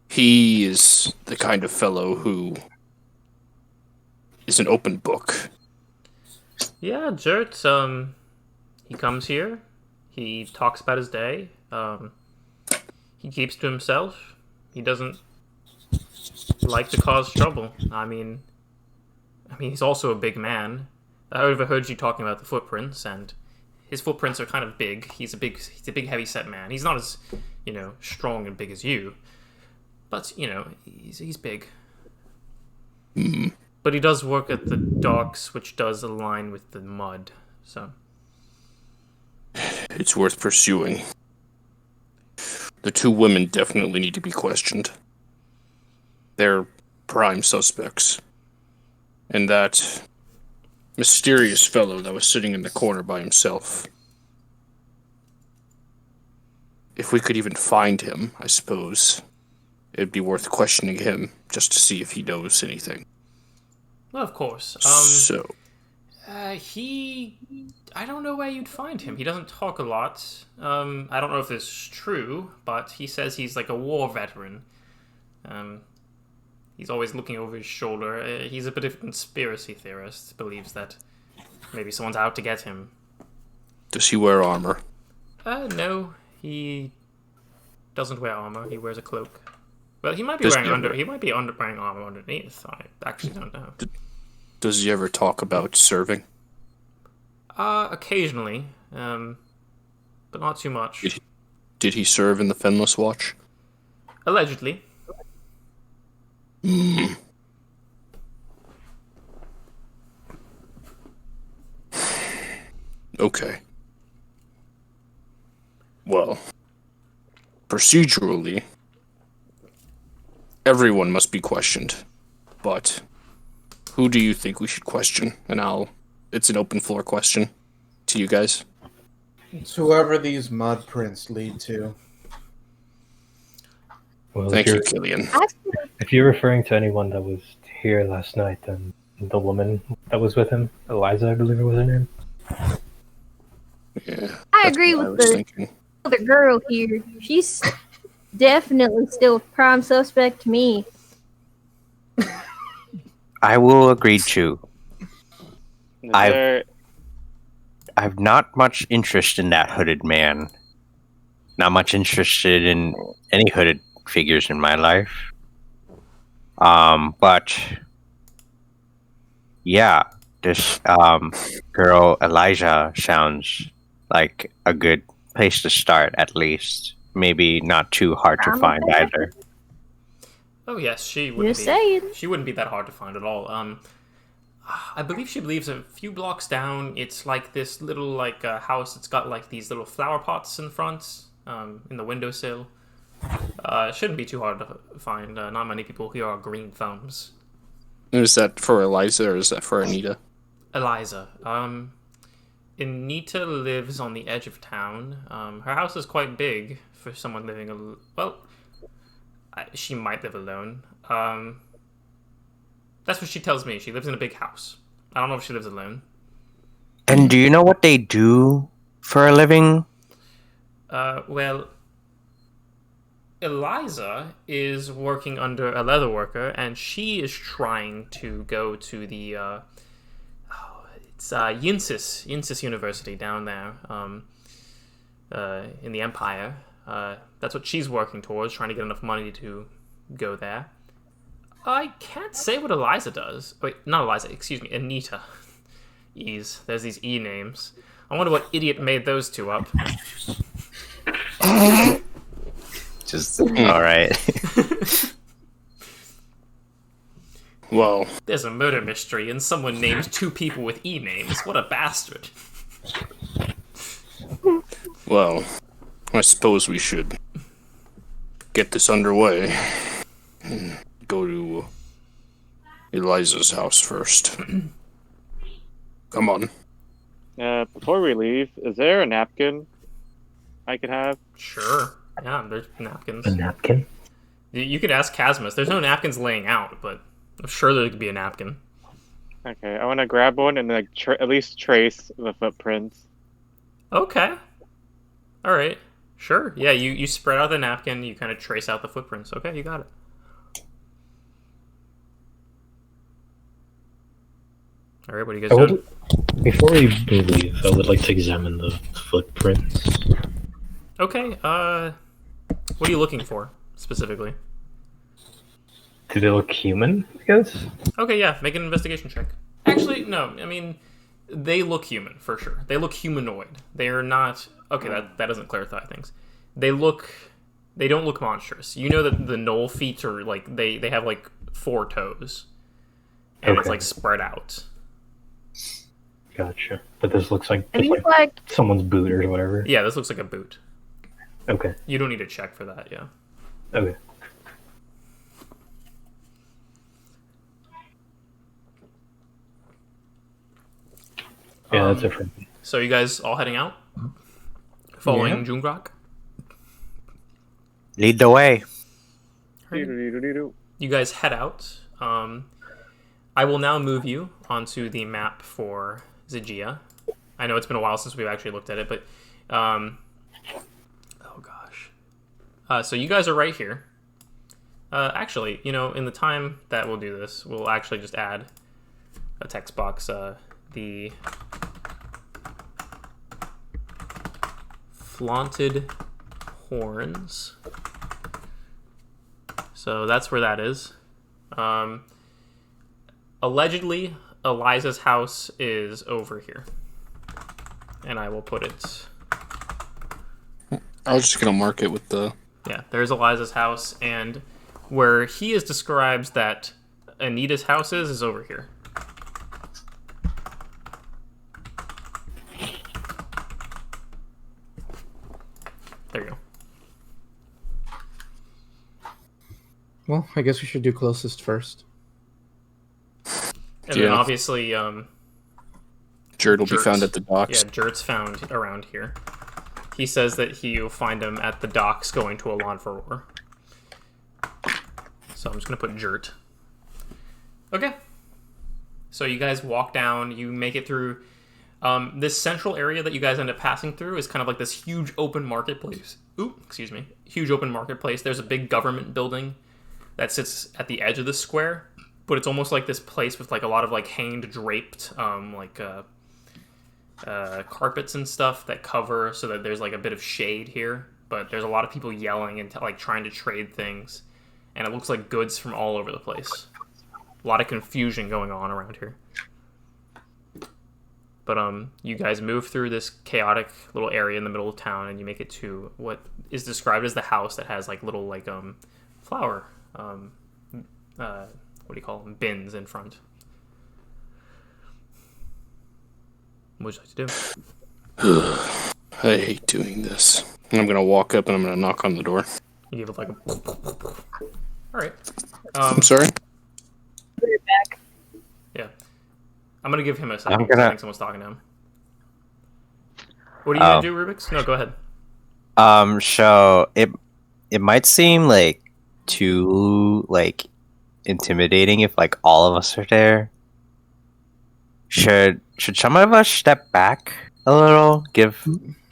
Speaker 5: he is the kind of fellow who is an open book.
Speaker 1: Yeah, Jurt, he comes here, he talks about his day, he keeps to himself, he doesn't like to cause trouble. I mean, he's also a big man. I overheard you talking about the footprints, and his footprints are kind of big. He's a big, heavy-set man. He's not as, strong and big as you, but he's big.
Speaker 5: Mm.
Speaker 1: But he does work at the docks, which does align with the mud. So
Speaker 5: it's worth pursuing. The two women definitely need to be questioned. They're prime suspects. And that mysterious fellow that was sitting in the corner by himself. If we could even find him, I suppose, it'd be worth questioning him just to see if he knows anything.
Speaker 1: Well, of course. I don't know where you'd find him. He doesn't talk a lot. I don't know if this is true, but he says he's like a war veteran. He's always looking over his shoulder. He's a bit of a conspiracy theorist. Believes that maybe someone's out to get him.
Speaker 5: Does he wear armor?
Speaker 1: No, he doesn't wear armor. He wears a cloak. Well, he might be wearing armor underneath. I actually don't know.
Speaker 5: Does he ever talk about serving?
Speaker 1: Occasionally, but not too much.
Speaker 5: Did he serve in the Fenless Watch?
Speaker 1: Allegedly.
Speaker 5: Okay. Well, procedurally, everyone must be questioned. But who do you think we should question? And it's an open floor question to you guys.
Speaker 4: It's whoever these mud prints lead to.
Speaker 3: Well,
Speaker 5: Thank you, Killian.
Speaker 3: If you're referring to anyone that was here last night, then the woman that was with him, Eliza, I believe it was her name.
Speaker 5: Yeah.
Speaker 2: I agree with the other girl here. She's definitely still a prime suspect to me.
Speaker 7: I will agree too.
Speaker 9: Is
Speaker 7: I've-
Speaker 9: there-
Speaker 7: I've not much interest in that hooded man. Not much interested in any hooded figures in my life. But yeah, this girl Elijah sounds like a good place to start, at least. Maybe not too hard to find either.
Speaker 1: Oh yes, she wouldn't
Speaker 2: Just saying.
Speaker 1: She wouldn't be that hard to find at all. I believe she lives a few blocks down. It's like this little house. It's got like these little flower pots in front, in the windowsill. It shouldn't be too hard to find. Not many people here are green thumbs.
Speaker 5: Is that for Eliza or is that for Anita?
Speaker 1: Eliza. Anita lives on the edge of town. Her house is quite big for someone living she might live alone. That's what she tells me. She lives in a big house. I don't know if she lives alone.
Speaker 7: And do you know what they do for a living?
Speaker 1: Well, Eliza is working under a leather worker, and she is trying to go to the it's Yinsis University down there, in the Empire. That's what she's working towards, trying to get enough money to go there. I can't say what Eliza does. Wait, not Eliza, excuse me, Anita. E's. There's these E names. I wonder what idiot made those two up.
Speaker 7: Just alright.
Speaker 5: Well,
Speaker 1: There's a murder mystery and someone named two people with E names. What a bastard.
Speaker 5: well, I suppose we should get this underway. Go to Eliza's house first. Come on.
Speaker 9: Before we leave, is there a napkin I could have?
Speaker 1: Sure. Yeah, there's napkins.
Speaker 3: A napkin?
Speaker 1: You could ask Casmus. There's no napkins laying out, but I'm sure there could be a napkin.
Speaker 9: Okay, I want to grab one and like at least trace the footprints.
Speaker 1: Okay. All right. Sure. Yeah, you spread out the napkin, you kind of trace out the footprints. Okay, you got it. All right, what are you guys doing?
Speaker 3: Before we leave, I would like to examine the footprints.
Speaker 1: Okay, what are you looking for, specifically?
Speaker 3: Do they look human, I guess?
Speaker 1: Okay, yeah, make an investigation check. Actually, no, I mean, they look human, for sure. They look humanoid. They are not... Okay, that doesn't clarify things. They don't look monstrous. You know that the knoll feet are, like, they have, like, 4 toes. And it's, like, spread out.
Speaker 3: Gotcha. But this looks like,
Speaker 2: And
Speaker 3: just
Speaker 2: he's
Speaker 3: like
Speaker 2: like,
Speaker 3: someone's boot or whatever.
Speaker 1: Yeah, this looks like a boot.
Speaker 3: Okay.
Speaker 1: You don't need to check for that, yeah.
Speaker 3: Okay. Yeah, that's it for me.
Speaker 1: So you guys all heading out? Following Jungrak?
Speaker 7: Lead the way.
Speaker 1: You guys head out. I will now move you onto the map for Zygia. I know it's been a while since we've actually looked at it, but... oh, gosh. So you guys are right here. Actually, you know, in the time that we'll do this, we'll actually just add a text box. The flaunted horns. So that's where that is. Allegedly, Eliza's house is over here. And I will put it...
Speaker 5: I was just gonna mark it with the...
Speaker 1: Yeah, there's Eliza's house, and where he is describes that Anita's house is over here. There you go.
Speaker 4: Well, I guess we should do closest first.
Speaker 1: And then obviously,
Speaker 5: Jerd will be found at the docks.
Speaker 1: Yeah, Jerd's found around here. He says that he'll find him at the docks going to Alon for Roar. So I'm just going to put Jert. Okay. So you guys walk down, you make it through. This central area that you guys end up passing through is kind of like this huge open marketplace. Ooh, excuse me. Huge open marketplace. There's a big government building that sits at the edge of the square. But it's almost like this place with like a lot of like hanged, draped, carpets and stuff that cover so that there's like a bit of shade here. But there's a lot of people yelling and like trying to trade things, and it looks like goods from all over the place. A lot of confusion going on around here. But you guys move through this chaotic little area in the middle of town, and you make it to what is described as the house that has like little like flower what do you call them? Bins in front. What would you like to do?
Speaker 5: I hate doing this. And I'm gonna walk up and I'm gonna knock on the door.
Speaker 1: You give it like a... Alright.
Speaker 5: I'm sorry?
Speaker 2: back.
Speaker 1: Yeah. I'm gonna give him a second. I think someone's talking to him. What are you gonna do, Rubyx? No, go ahead.
Speaker 7: So it might seem like too like intimidating if like all of us are there. Should some of us step back a little? Give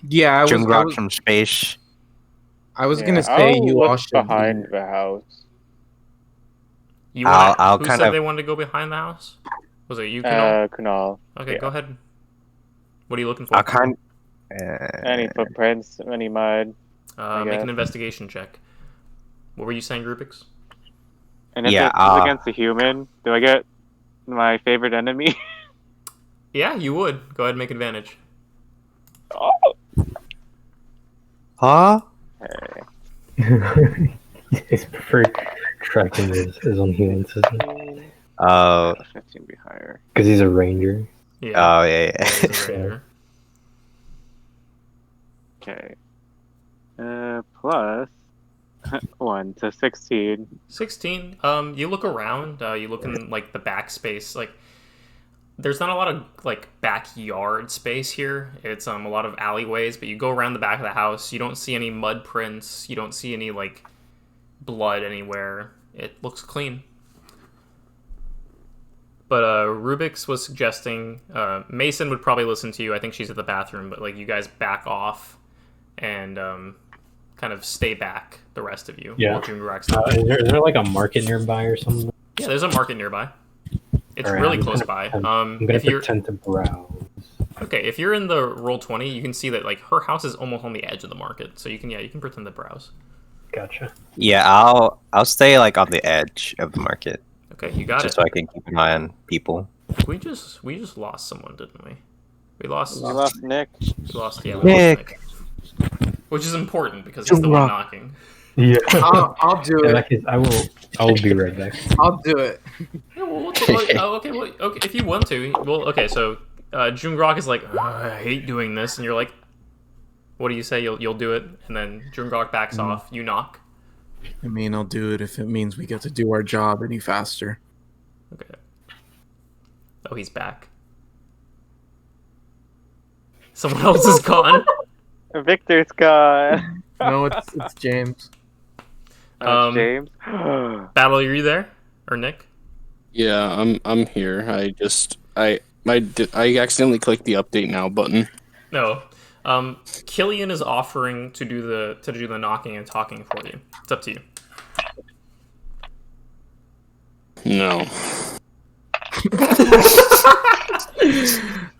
Speaker 7: Jungrak some space.
Speaker 4: I was gonna say you all should
Speaker 9: behind the house.
Speaker 1: Who said they wanted to go behind the house? Was it you, Kunal?
Speaker 9: Kunal.
Speaker 1: Okay, go ahead. What are you looking for?
Speaker 9: Any footprints, any mud.
Speaker 1: Make an investigation check. What were you saying, Rubyx?
Speaker 9: And if it's against a human, do I get my favorite enemy?
Speaker 1: Yeah, you would. Go ahead and make advantage.
Speaker 9: Oh.
Speaker 7: Huh?
Speaker 9: Hey.
Speaker 3: His preferred tracking is on humans, isn't it?
Speaker 9: 15 be higher.
Speaker 3: Because he's a ranger.
Speaker 1: Yeah.
Speaker 7: Oh, yeah.
Speaker 1: He's a ranger.
Speaker 9: Okay. Plus 1, so 16.
Speaker 1: 16. You look around. You look in like the backspace. Like, there's not a lot of like backyard space here. It's a lot of alleyways. But you go around the back of the house. You don't see any mud prints. You don't see any like blood anywhere. It looks clean. But Rubyx was suggesting Mason would probably listen to you. I think she's at the bathroom, but like you guys back off and kind of stay back, the rest of you.
Speaker 3: Yeah.
Speaker 1: While Jungrak's
Speaker 3: is there like a market nearby or something?
Speaker 1: Yeah, there's a market nearby. It's
Speaker 3: Alright,
Speaker 1: really
Speaker 3: I'm
Speaker 1: close
Speaker 3: gonna
Speaker 1: by.
Speaker 3: pretend- I'm gonna
Speaker 1: If you're
Speaker 3: pretend to browse.
Speaker 1: okay, if you're in the Roll20, you can see that like her house is almost on the edge of the market, so you can pretend to browse.
Speaker 3: Gotcha.
Speaker 7: Yeah, I'll stay like on the edge of the market,
Speaker 1: Okay, you got
Speaker 7: just
Speaker 1: it.
Speaker 7: so I can keep an eye on people.
Speaker 1: We just lost someone, didn't we? We lost
Speaker 9: We lost Nick.
Speaker 1: we lost
Speaker 7: Nick.
Speaker 1: Nick. Which is important because he's the one knocking.
Speaker 3: Yeah.
Speaker 4: I'll do
Speaker 3: In
Speaker 4: it.
Speaker 3: that case, I will be right back.
Speaker 4: I'll do it.
Speaker 1: Yeah, well, okay, if you want to. Well, okay, so Jungrak is like, I hate doing this, and you're like, what do you say? You'll do it, and then Jungrak backs off. You knock.
Speaker 4: I mean, I'll do it if it means we get to do our job any faster.
Speaker 1: Okay. Oh, he's back. Someone else is gone.
Speaker 9: Victor's gone.
Speaker 4: No, it's James.
Speaker 9: James.
Speaker 1: Battle, are you there? Or Nick?
Speaker 5: Yeah, I'm here. I accidentally clicked the update now button.
Speaker 1: No. Killian is offering to do the knocking and talking for you. It's up to you.
Speaker 5: No.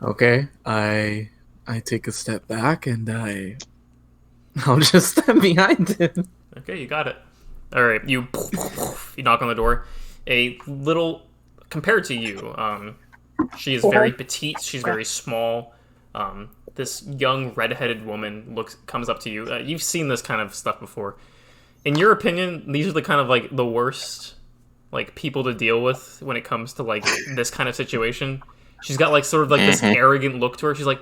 Speaker 4: Okay, I take a step back and I'll just step behind him.
Speaker 1: Okay, you got it. All right, you knock on the door. A little compared to you, she is very petite. She's very small. This young redheaded woman comes up to you. You've seen this kind of stuff before. In your opinion, these are the kind of like the worst like people to deal with when it comes to like this kind of situation. She's got like sort of like this arrogant look to her. She's like,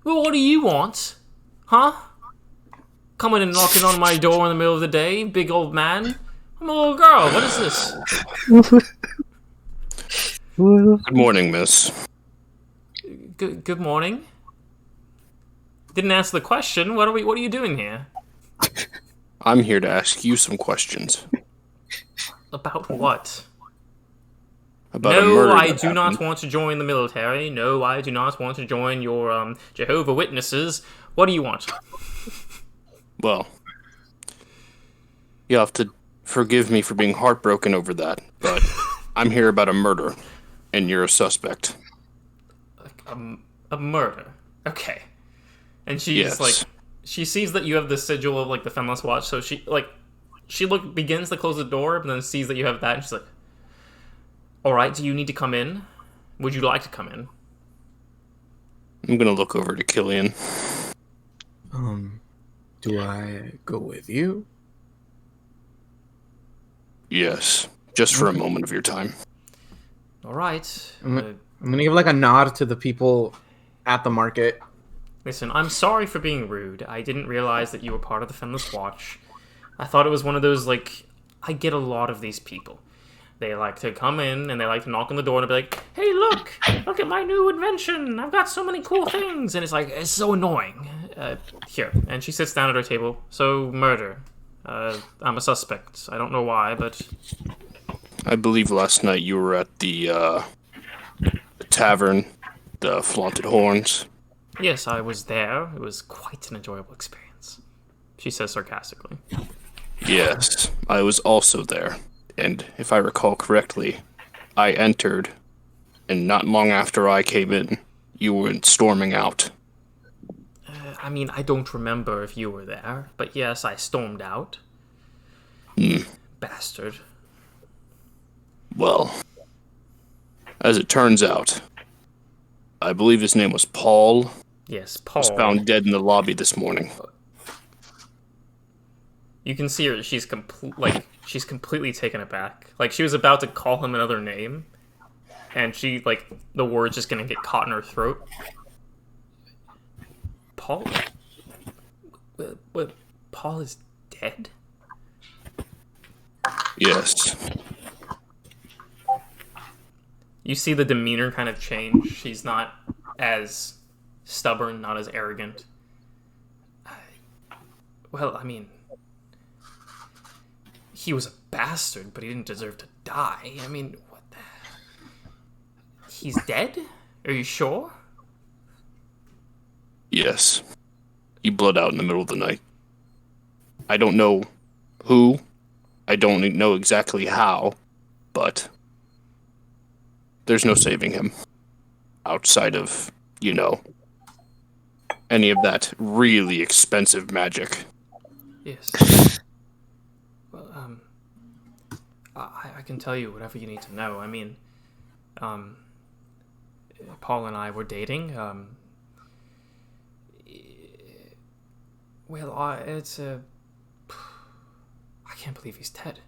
Speaker 1: "Well, what do you want, huh? Coming and knocking on my door in the middle of the day, big old man. I'm a little girl. What is this?"
Speaker 5: Good morning, miss.
Speaker 1: Good morning. Didn't answer the question. What are you doing here?
Speaker 5: I'm here to ask you some questions.
Speaker 1: About what?
Speaker 5: About a
Speaker 1: No,
Speaker 5: murder
Speaker 1: I
Speaker 5: that
Speaker 1: do not
Speaker 5: happened.
Speaker 1: want to join the military. No, I do not want to join your Jehovah Witnesses. What do you want?
Speaker 5: Well, you have to forgive me for being heartbroken over that, but I'm here about a murder, and you're a suspect.
Speaker 1: A murder. Okay. And she's
Speaker 5: Yes.
Speaker 1: like, she sees that you have the sigil of like the Fenless Watch, so she begins to close the door, but then sees that you have that, and she's like, "All right, do you need to come in? Would you like to come in?"
Speaker 5: I'm gonna look over to Killian.
Speaker 4: Do I go with you?
Speaker 5: Yes, just for a moment of your time.
Speaker 1: All right.
Speaker 4: I'm gonna give like a nod to the people at the market.
Speaker 1: Listen, I'm sorry for being rude. I didn't realize that you were part of the Fenless Watch. I thought it was one of those, like, I get a lot of these people. They like to come in and they like to knock on the door and be like, "Hey, look at my new invention. I've got so many cool things." And it's like, it's so annoying. Here. And she sits down at her table. So, murder. I'm a suspect. I don't know why, but...
Speaker 5: I believe last night you were at the tavern, the Flaunted Horns.
Speaker 1: Yes, I was there. It was quite an enjoyable experience. She says sarcastically.
Speaker 5: Yes, I was also there. And if I recall correctly, I entered, and not long after I came in, you went storming out.
Speaker 1: I mean, I don't remember if you were there, but yes, I stormed out. Bastard.
Speaker 5: Well, as it turns out, I believe his name was Paul.
Speaker 1: Yes, Paul.
Speaker 5: Was found dead in the lobby this morning.
Speaker 1: You can see her. She's completely taken aback. Like she was about to call him another name, and she the word's just gonna get caught in her throat. Paul. What? Paul is dead?
Speaker 5: Yes.
Speaker 1: You see the demeanor kind of change. She's not as stubborn, not as arrogant. Well, I mean, he was a bastard, but he didn't deserve to die. I mean, what the He's dead? Are you sure?
Speaker 5: Yes. He bled out in the middle of the night. I don't know who. I don't know exactly how, but there's no saving him. Outside of, any of that really expensive magic.
Speaker 1: Yes. Well, I can tell you whatever you need to know. I mean, Paul and I were dating. It's a... I can't believe he's dead.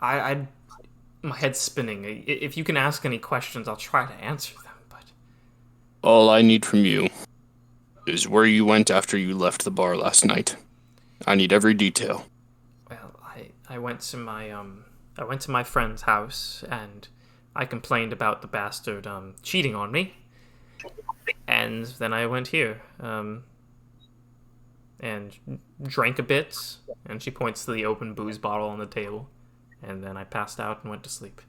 Speaker 1: My head's spinning. If you can ask any questions, I'll try to answer them, but...
Speaker 5: All I need from you is where you went after you left the bar last night. I need every detail.
Speaker 1: Well, I went to my friend's house, and I complained about the bastard cheating on me. And then I went here, and drank a bit, and she points to the open booze bottle on the table, and then I passed out and went to sleep.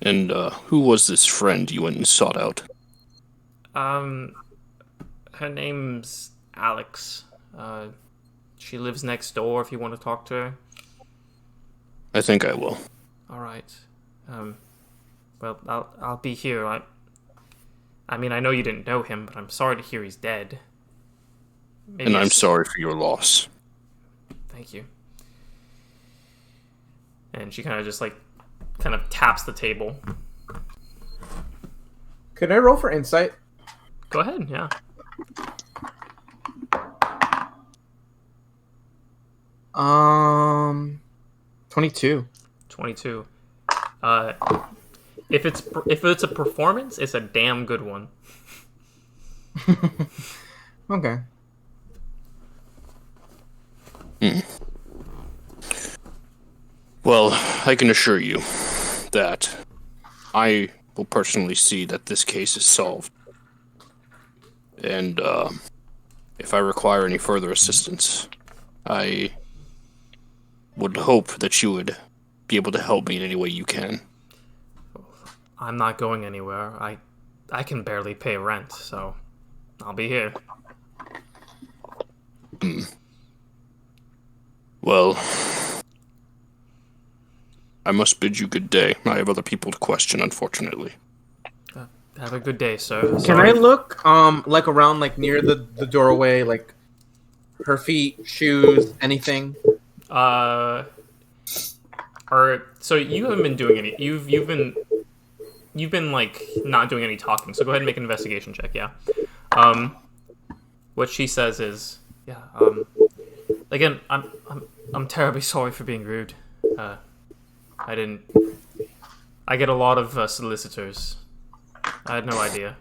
Speaker 5: And who was this friend you went and sought out?
Speaker 1: Her name's Alex. She lives next door if you want to talk to her.
Speaker 5: I think I will.
Speaker 1: Alright. Well, I'll be here. I mean, I know you didn't know him, but I'm sorry to hear he's dead.
Speaker 5: And I'm sorry for your loss.
Speaker 1: Thank you. And she kind of taps the table.
Speaker 4: Could I roll for insight?
Speaker 1: Go ahead, yeah.
Speaker 4: Um, 22.
Speaker 1: 22. If it's a performance, it's a damn good one.
Speaker 4: Okay.
Speaker 5: Well, I can assure you that I will personally see that this case is solved. And if I require any further assistance, I would hope that you would be able to help me in any way you can.
Speaker 1: I'm not going anywhere. I can barely pay rent, so I'll be here.
Speaker 5: Well, I must bid you good day. I have other people to question, unfortunately.
Speaker 1: Have a good day, sir.
Speaker 4: Can I look around near the doorway, her feet, shoes, anything?
Speaker 1: So you haven't been doing any. You've been not doing any talking. So go ahead and make an investigation check. Yeah. What she says is, yeah. Again, I'm terribly sorry for being rude. I get a lot of solicitors. I had no idea.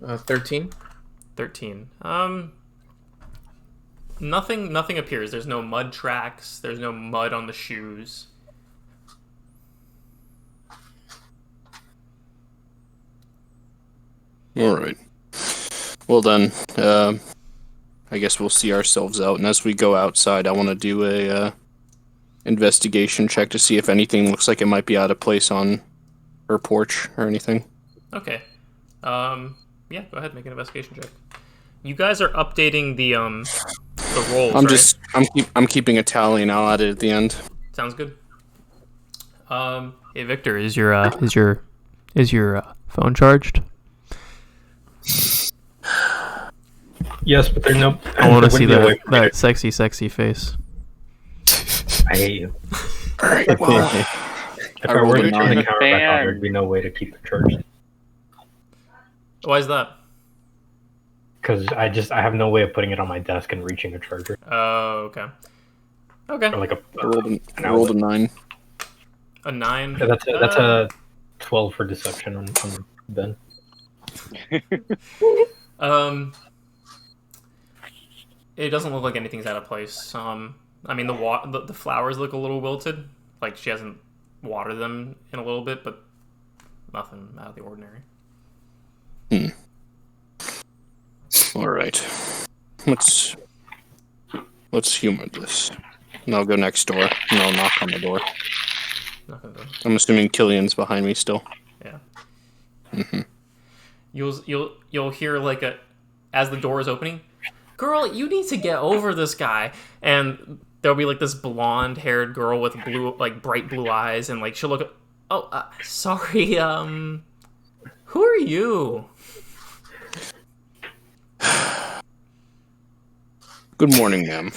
Speaker 4: 13.
Speaker 1: 13. Nothing appears. There's no mud tracks. There's no mud on the shoes.
Speaker 5: All right. Well then, I guess we'll see ourselves out. And as we go outside, I want to do a investigation check to see if anything looks like it might be out of place on her porch or anything.
Speaker 1: Okay. Yeah, go ahead, make an investigation check. You guys are updating the rolls, right?
Speaker 5: I'm keeping a tally and I'll add it at the end.
Speaker 1: Sounds good. Hey Victor, is your phone charged?
Speaker 3: Yes, but there's no.
Speaker 1: I want to see that sexy face.
Speaker 3: I hate you.
Speaker 5: Alright, well,
Speaker 3: If I were to turn the camera back on, there'd be no way to keep it charged.
Speaker 1: Why is that?
Speaker 3: Because I have no way of putting it on my desk and reaching a charger.
Speaker 1: Oh, okay. Okay.
Speaker 3: Or
Speaker 5: I rolled a 9.
Speaker 1: A 9?
Speaker 3: Yeah, that's a 12 for deception on Ben.
Speaker 1: It doesn't look like anything's out of place. I mean, the flowers look a little wilted. Like she hasn't watered them in a little bit, but nothing out of the ordinary.
Speaker 5: All right. Let's humor this. And I'll go next door and I'll knock on the door.
Speaker 1: Not gonna do it.
Speaker 5: I'm assuming Killian's behind me still.
Speaker 1: Yeah.
Speaker 5: Mm-hmm.
Speaker 1: You'll hear like as the door is opening, girl, you need to get over this guy, and there'll be like this blonde-haired girl with bright blue eyes, and like she'll look. Sorry. Who are you?
Speaker 5: Good morning, ma'am.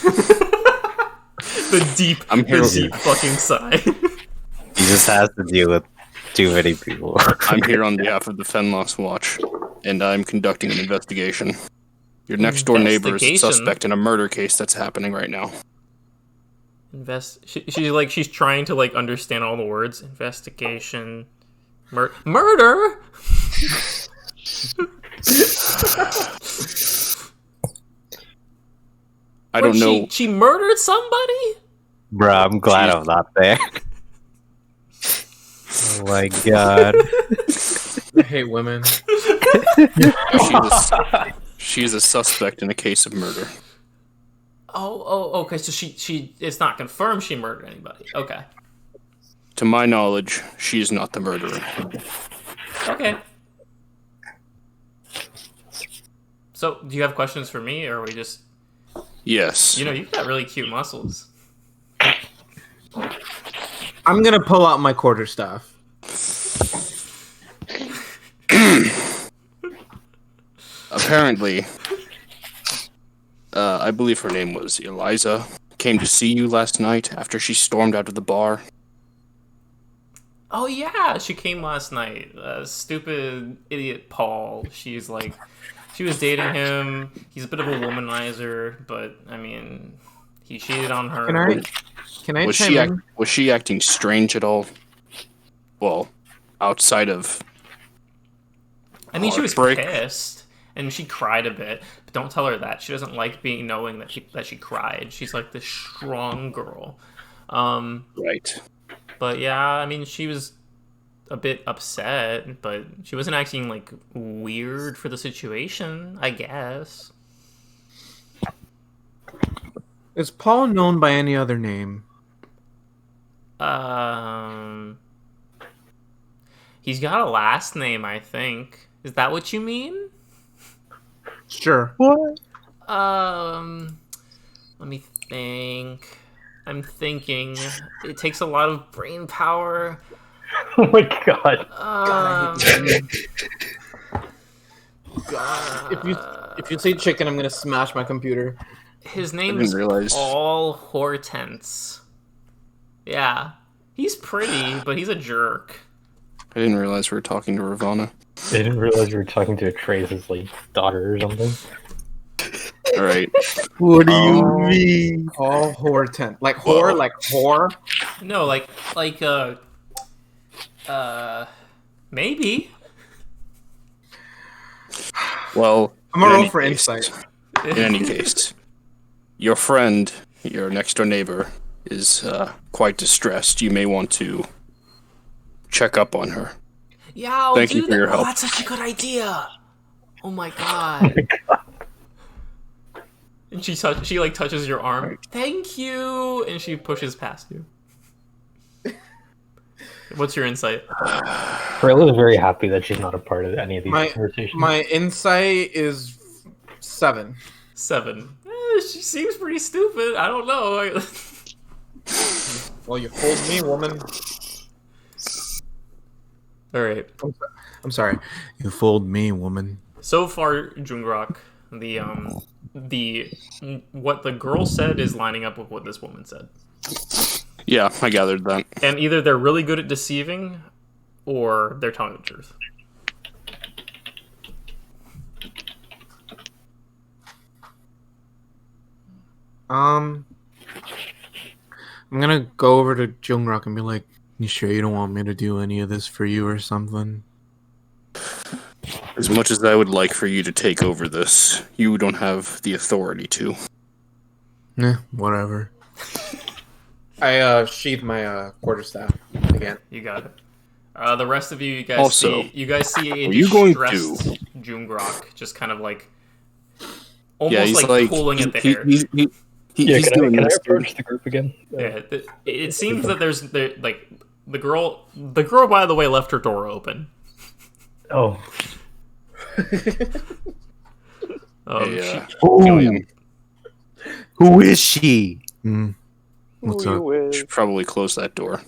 Speaker 1: The deep fucking sigh.
Speaker 7: He just has to deal with too many people.
Speaker 5: I'm here on behalf of the Fenlos Watch, and I'm conducting an investigation. Your next door neighbor is a suspect in a murder case that's happening right now.
Speaker 1: She's trying to like understand all the words. Investigation, murder.
Speaker 5: I don't know.
Speaker 1: She murdered somebody?
Speaker 7: Bruh, I'm glad I'm not there. Oh my god.
Speaker 4: I hate women.
Speaker 5: She's a suspect in a case of murder.
Speaker 1: Oh, okay. So she it's not confirmed she murdered anybody. Okay.
Speaker 5: To my knowledge, she is not the murderer.
Speaker 1: Okay. So, do you have questions for me, or are we just...
Speaker 5: Yes.
Speaker 1: You've got really cute muscles.
Speaker 4: I'm gonna pull out my quarterstaff.
Speaker 5: Apparently, I believe her name was Eliza, came to see you last night after she stormed out of the bar.
Speaker 1: Oh yeah, she came last night. Stupid idiot Paul. She was dating him. He's a bit of a womanizer, but I mean, he cheated on her.
Speaker 4: Can I?
Speaker 5: Was she acting strange at all? Well, outside of.
Speaker 1: I mean, she was pissed, and she cried a bit. But don't tell her that. She doesn't like knowing that she cried. She's like this strong girl.
Speaker 5: Right.
Speaker 1: But yeah, I mean, she was a bit upset, but she wasn't acting like weird for the situation, I guess.
Speaker 4: Is Paul known by any other name?
Speaker 1: He's got a last name, I think. Is that what you mean?
Speaker 4: Sure.
Speaker 3: What?
Speaker 1: Let me think. I'm thinking. It takes a lot of brain power.
Speaker 3: Oh my god.
Speaker 4: If you say chicken, I'm gonna smash my computer.
Speaker 1: His name is Paul Hortense. Yeah. He's pretty, but he's a jerk.
Speaker 5: I didn't realize we were talking to Ravana.
Speaker 3: I didn't realize we were talking to Trace's like daughter or something.
Speaker 5: Alright.
Speaker 7: What do you mean?
Speaker 4: Paul Hortense. Like whore? Like whore?
Speaker 1: No, maybe.
Speaker 5: Well,
Speaker 4: I'm gonna roll for insight.
Speaker 5: In any case, your friend, your next door neighbor, is quite distressed. You may want to check up on her.
Speaker 1: Yeah, I'll
Speaker 5: Thank
Speaker 1: do
Speaker 5: you for
Speaker 1: that.
Speaker 5: your help.
Speaker 1: Oh, that's such a good idea. Oh my god. And she touches your arm. Right. Thank you, and she pushes past you. What's your insight?
Speaker 3: Freyla is very happy that she's not a part of any of these conversations.
Speaker 4: My insight is 7.
Speaker 1: 7. She seems pretty stupid. I don't know.
Speaker 4: Well, you fooled me, woman.
Speaker 1: All right.
Speaker 4: I'm sorry. You fooled me, woman.
Speaker 1: So far, Jungrak, the what the girl said is lining up with what this woman said.
Speaker 5: Yeah, I gathered that.
Speaker 1: And either they're really good at deceiving, or they're telling the truth.
Speaker 4: I'm gonna go over to Jungrak and be like, "You sure you don't want me to do any of this for you or something?"
Speaker 5: As much as I would like for you to take over this, you don't have the authority to.
Speaker 4: Whatever. I sheathe my quarterstaff again.
Speaker 1: You got it. The rest of you guys
Speaker 5: also,
Speaker 1: see a
Speaker 5: are you going
Speaker 1: distressed
Speaker 5: to
Speaker 1: Jungrak just kind of like almost like pulling at the hair.
Speaker 3: He's doing can I approach the group again?
Speaker 1: Yeah, it seems that there's The girl, by the way, left her door open.
Speaker 3: Oh.
Speaker 5: Hey,
Speaker 7: Killian. Who is she?
Speaker 6: What's
Speaker 9: Who
Speaker 6: up?
Speaker 9: you with?
Speaker 5: should probably close that door.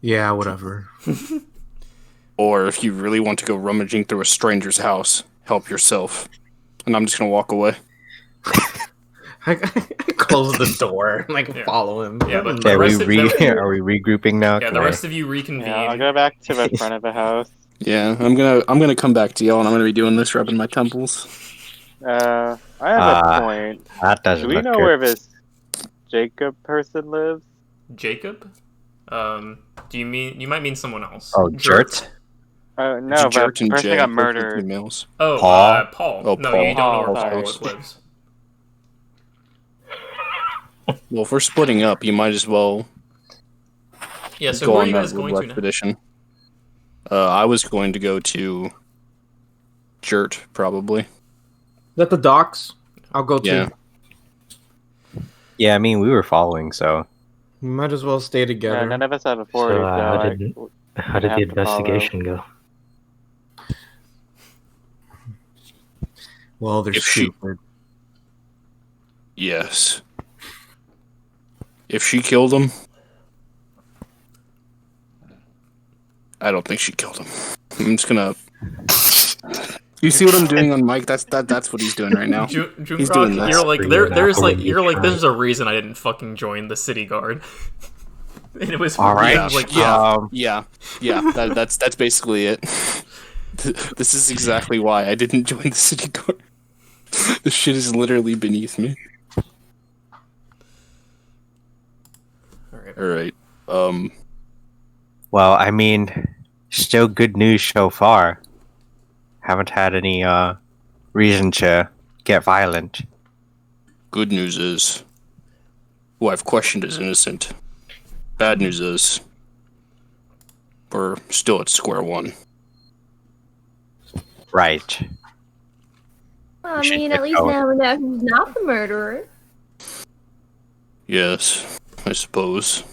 Speaker 4: Yeah, whatever.
Speaker 5: Or if you really want to go rummaging through a stranger's house, help yourself. And I'm just gonna walk away.
Speaker 4: I close the door and
Speaker 1: Yeah.
Speaker 4: follow him.
Speaker 1: Yeah, but
Speaker 7: Okay,
Speaker 1: the rest of
Speaker 7: are we regrouping now?
Speaker 1: yeah,
Speaker 7: Can
Speaker 1: the
Speaker 7: I-
Speaker 1: rest of you reconvene.
Speaker 9: Yeah, I'll go back to the front of the house.
Speaker 5: Yeah, I'm gonna come back to y'all, and I'm gonna be doing this, rubbing my temples.
Speaker 9: I have a point.
Speaker 7: That
Speaker 9: Do
Speaker 7: doesn't
Speaker 9: we
Speaker 7: look
Speaker 9: know
Speaker 7: good.
Speaker 9: where this Jacob person lives?
Speaker 1: Jacob? Do you might mean someone else?
Speaker 7: Oh, Jert?
Speaker 9: No,
Speaker 5: It's
Speaker 9: but
Speaker 5: Jert
Speaker 9: the
Speaker 5: and
Speaker 9: person
Speaker 5: Jay,
Speaker 9: got
Speaker 5: both are
Speaker 9: murdered.
Speaker 5: females.
Speaker 1: Oh,
Speaker 7: Paul?
Speaker 1: Paul.
Speaker 5: Oh,
Speaker 1: No,
Speaker 5: Paul.
Speaker 1: you don't know where
Speaker 9: Paul,
Speaker 1: Paul
Speaker 9: sorry.
Speaker 1: lives.
Speaker 5: Well, if we're splitting up, you might as well
Speaker 1: Yeah, so
Speaker 5: go
Speaker 1: who are
Speaker 5: on
Speaker 1: you
Speaker 5: that
Speaker 1: guys going
Speaker 5: little
Speaker 1: to now?
Speaker 5: expedition. I was going to go to Jert, probably.
Speaker 4: Is that the docks? I'll go too.
Speaker 5: Yeah.
Speaker 7: Yeah, I mean, we were following, so.
Speaker 4: We might as well stay
Speaker 9: Yeah,
Speaker 4: together.
Speaker 9: none of us have a 40,
Speaker 3: So,
Speaker 9: so
Speaker 3: how did
Speaker 9: have
Speaker 3: the
Speaker 9: to follow.
Speaker 3: investigation go?
Speaker 4: Well, they're
Speaker 5: If she-
Speaker 4: stupid.
Speaker 5: Yes. If she killed him, I don't think she killed him. I'm just gonna. You see what I'm doing on Mike? That's what he's doing right now. He's doing
Speaker 1: Jungrak,
Speaker 5: this.
Speaker 1: you're like
Speaker 3: You're
Speaker 1: there's
Speaker 3: not
Speaker 1: like
Speaker 3: going
Speaker 1: you're like
Speaker 3: to
Speaker 1: there's a reason I didn't fucking join the city guard. And it was for
Speaker 7: All right.
Speaker 1: reasons like
Speaker 5: Yeah. That's basically it. This is exactly why I didn't join the city guard. This shit is literally beneath me.
Speaker 1: Alright.
Speaker 5: All right.
Speaker 7: Well, I mean, still good news so far. Haven't had any reason to get violent.
Speaker 5: Good news is, who I've questioned is innocent. Bad news is, we're still at square one.
Speaker 7: Right.
Speaker 2: Well, I
Speaker 7: should
Speaker 2: mean,
Speaker 7: get
Speaker 2: at least
Speaker 7: going.
Speaker 2: now we know who's not the murderer.
Speaker 5: Yes, I suppose.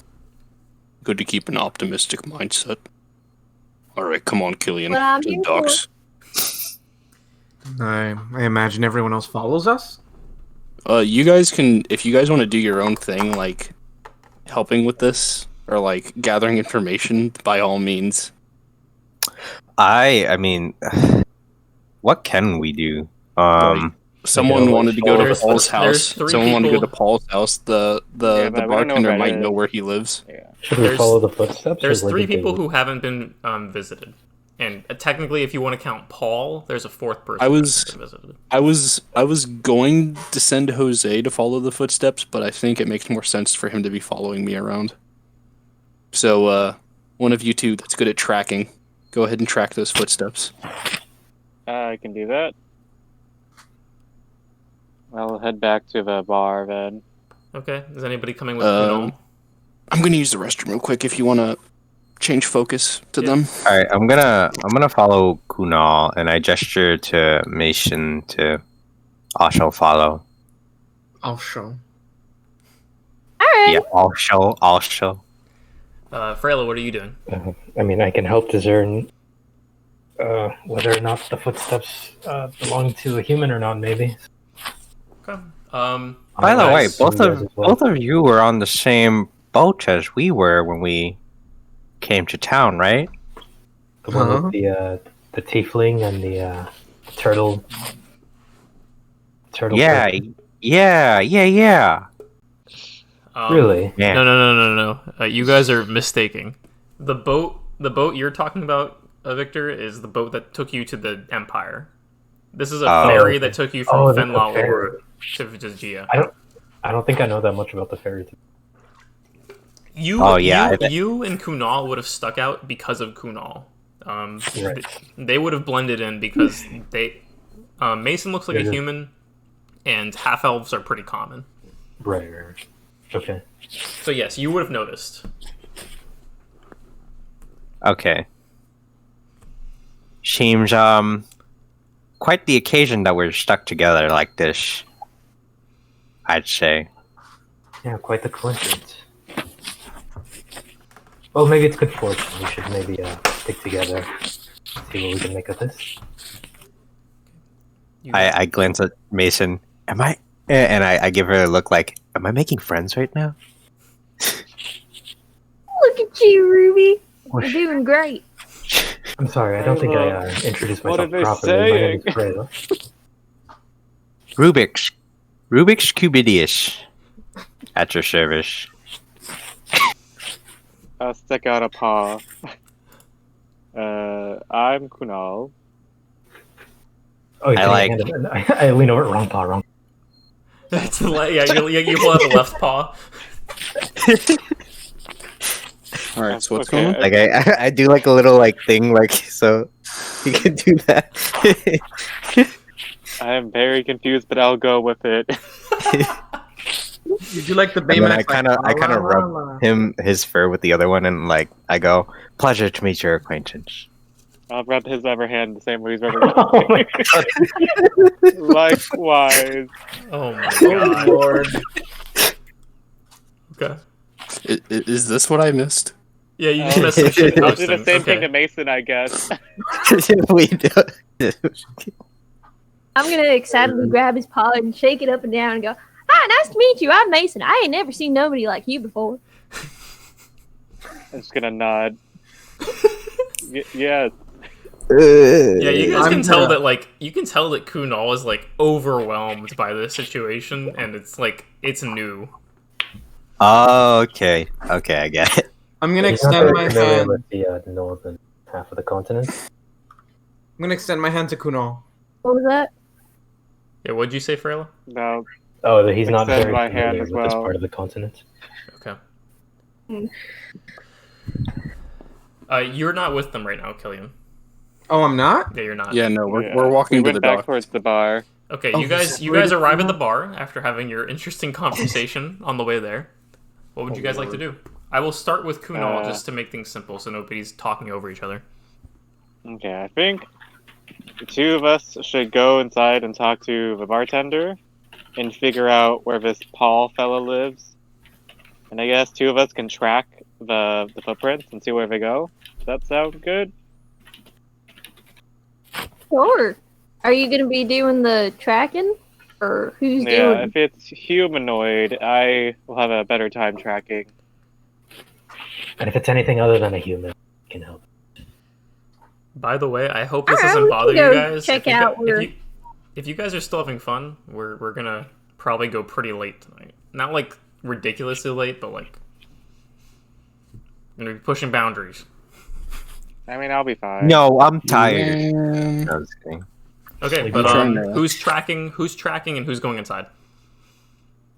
Speaker 5: Good to keep an optimistic mindset. Alright, come on, Killian.
Speaker 2: Well, I'm
Speaker 5: To the
Speaker 2: here for
Speaker 5: docks.
Speaker 4: I imagine everyone else follows us.
Speaker 5: You guys can, if you guys want to do your own thing, like helping with this or like gathering information, by all means.
Speaker 7: I mean, what can we do?
Speaker 5: Someone wanted to go to
Speaker 1: There's-
Speaker 5: Paul's
Speaker 1: there's
Speaker 5: house.
Speaker 1: three
Speaker 5: Someone wanted to go to
Speaker 1: people-
Speaker 5: Paul's house. The
Speaker 9: Yeah, but we don't know
Speaker 5: bartender
Speaker 9: where
Speaker 5: might
Speaker 9: that
Speaker 5: know
Speaker 9: is.
Speaker 5: where he lives.
Speaker 9: Yeah.
Speaker 3: Should we
Speaker 1: There's-
Speaker 3: follow the footsteps?
Speaker 1: There's
Speaker 3: or where
Speaker 1: 3
Speaker 3: did they
Speaker 1: people
Speaker 3: lead?
Speaker 1: who haven't been visited. And technically if you want to count Paul, there's a 4th person
Speaker 5: I was-
Speaker 1: who's been visited.
Speaker 5: I was going to send Jose to follow the footsteps, but I think it makes more sense for him to be following me around. So, one of you two that's good at tracking, go ahead and track those footsteps.
Speaker 9: I can do that. I'll head back to the bar then.
Speaker 1: Okay. Is anybody coming with
Speaker 5: Um,
Speaker 1: Kunal?
Speaker 5: I'm gonna use the restroom real quick if you want to change focus to
Speaker 1: Yeah.
Speaker 5: them.
Speaker 7: All right, I'm gonna follow Kunal, and I gesture to Mason to also follow.
Speaker 4: I'll show.
Speaker 2: Alright.
Speaker 7: Yeah, also.
Speaker 1: Freyla, what are you doing?
Speaker 3: I mean, I can help discern whether or not the footsteps belong to a human or not. Maybe.
Speaker 1: Okay.
Speaker 7: By the way,
Speaker 1: Nice.
Speaker 7: both of you were on the same boat as we were when we came to town, right?
Speaker 3: The one
Speaker 4: Huh?
Speaker 3: with the tiefling and the turtle. Turtle.
Speaker 7: Yeah,
Speaker 3: person.
Speaker 7: yeah.
Speaker 3: Really?
Speaker 7: Yeah.
Speaker 1: No. You guys are mistaking. The boat you're talking about, Victor, is the boat that took you to the Empire. This is a
Speaker 7: Oh.
Speaker 1: ferry that took you from
Speaker 3: Oh, that's a
Speaker 1: Fenlalore
Speaker 3: ferry.
Speaker 1: to Vizgia.
Speaker 3: I don't think I know that much about the ferry.
Speaker 1: You,
Speaker 7: Oh, yeah, I bet.
Speaker 1: you and Kunal would have stuck out because of Kunal.
Speaker 3: Right.
Speaker 1: They would have blended in because they. Mason looks like a
Speaker 3: Yeah.
Speaker 1: human, and half elves are pretty common.
Speaker 3: Right. Okay.
Speaker 1: So yes, you would have noticed.
Speaker 7: Okay. Seems quite the occasion that we're stuck together like this. I'd say.
Speaker 3: Yeah, quite the coincidence. Well, maybe it's good fortune. We should maybe stick together, see what we can make of this.
Speaker 7: I glance at Mason. Am I? And I give her a look like, am I making friends right now?
Speaker 2: Look at you, Ruby. You're doing great.
Speaker 3: I'm sorry, I don't think I introduced
Speaker 9: What
Speaker 3: myself
Speaker 9: are they
Speaker 3: properly. My name is
Speaker 9: saying?
Speaker 3: Freyla.
Speaker 7: Rubyx Cubidius. At your service.
Speaker 9: I'll stick out a paw. I'm Kunal.
Speaker 3: Oh, you
Speaker 7: I
Speaker 3: I lean over. Wrong paw. Wrong.
Speaker 1: That's you pull out the left paw.
Speaker 5: All right, so what's
Speaker 9: Okay,
Speaker 5: going on?
Speaker 7: Like I do like a little like thing like so you can do that.
Speaker 9: I am very confused, but I'll go with it.
Speaker 4: Did you like the
Speaker 7: And then
Speaker 4: Baymax?
Speaker 7: I kind of rub his fur with the other one and like I go, pleasure to meet your acquaintance.
Speaker 9: I'll rub his other hand the same way he's rubbing
Speaker 3: Oh my god.
Speaker 9: Likewise.
Speaker 1: Oh my
Speaker 4: Oh
Speaker 1: god.
Speaker 4: lord.
Speaker 1: Okay.
Speaker 5: Is this what I missed?
Speaker 1: Yeah, you just messed some shit
Speaker 9: I'll
Speaker 1: up.
Speaker 9: do the same thing to
Speaker 1: Okay.
Speaker 9: Mason, I guess.
Speaker 7: We do.
Speaker 2: I'm gonna excitedly grab his paw and shake it up and down and go, "Hi, nice to meet you. I'm Mason. I ain't never seen nobody like you before."
Speaker 9: I'm just gonna nod. Yes.
Speaker 1: Yeah, you guys
Speaker 4: I'm
Speaker 1: can tell
Speaker 4: gonna-
Speaker 1: that that Kunal is like overwhelmed by this situation, and it's new.
Speaker 7: Oh, okay. Okay, I get it.
Speaker 4: I'm gonna
Speaker 3: He's not
Speaker 4: extend
Speaker 3: very
Speaker 4: my
Speaker 3: familiar
Speaker 4: hand.
Speaker 3: with the northern half of the continent.
Speaker 4: I'm gonna extend my hand to Kunal.
Speaker 2: What was that?
Speaker 1: Yeah, what'd you say, Freyla?
Speaker 9: No.
Speaker 3: Oh, he's not
Speaker 9: Extend
Speaker 3: very
Speaker 9: my
Speaker 3: familiar
Speaker 9: hand
Speaker 3: with
Speaker 9: as
Speaker 3: this
Speaker 9: well.
Speaker 3: part of the continent.
Speaker 1: Okay.
Speaker 2: Hmm.
Speaker 1: You're not with them right now, Killian.
Speaker 4: Oh, I'm not?
Speaker 1: Yeah, you're not.
Speaker 5: Yeah, no, we're
Speaker 9: Yeah.
Speaker 5: walking
Speaker 9: we
Speaker 5: to
Speaker 9: went
Speaker 5: the
Speaker 9: back
Speaker 5: dock.
Speaker 9: towards the bar.
Speaker 1: Okay,
Speaker 4: Oh,
Speaker 1: you guys
Speaker 4: separated
Speaker 1: arrive at
Speaker 4: from
Speaker 1: the bar after having your interesting conversation on the way there. What would you guys like to do? I will start with Kunal just to make things simple so nobody's talking over each other.
Speaker 9: Okay, I think the two of us should go inside and talk to the bartender and figure out where this Paul fella lives. And I guess two of us can track the footprints and see where they go. Does that sound good?
Speaker 2: Sure. Are you gonna be doing the tracking, or who's
Speaker 9: Yeah,
Speaker 2: doing?
Speaker 9: if it's humanoid, I will have a better time tracking.
Speaker 3: And if it's anything other than a human, it can help.
Speaker 1: By the way, I hope this
Speaker 2: Alright,
Speaker 1: doesn't
Speaker 2: we
Speaker 1: bother
Speaker 2: can
Speaker 1: you
Speaker 2: go
Speaker 1: guys.
Speaker 2: check
Speaker 1: If you
Speaker 2: out
Speaker 1: gu-
Speaker 2: where-
Speaker 1: if you guys are still having fun, we're gonna probably go pretty late tonight. Not like ridiculously late, but like gonna be pushing boundaries.
Speaker 9: I mean, I'll be fine.
Speaker 7: No, I'm tired.
Speaker 5: Man.
Speaker 7: No, I'm just kidding.
Speaker 1: Okay,
Speaker 3: I'm
Speaker 1: but
Speaker 5: trying to-
Speaker 1: who's tracking, and who's going inside?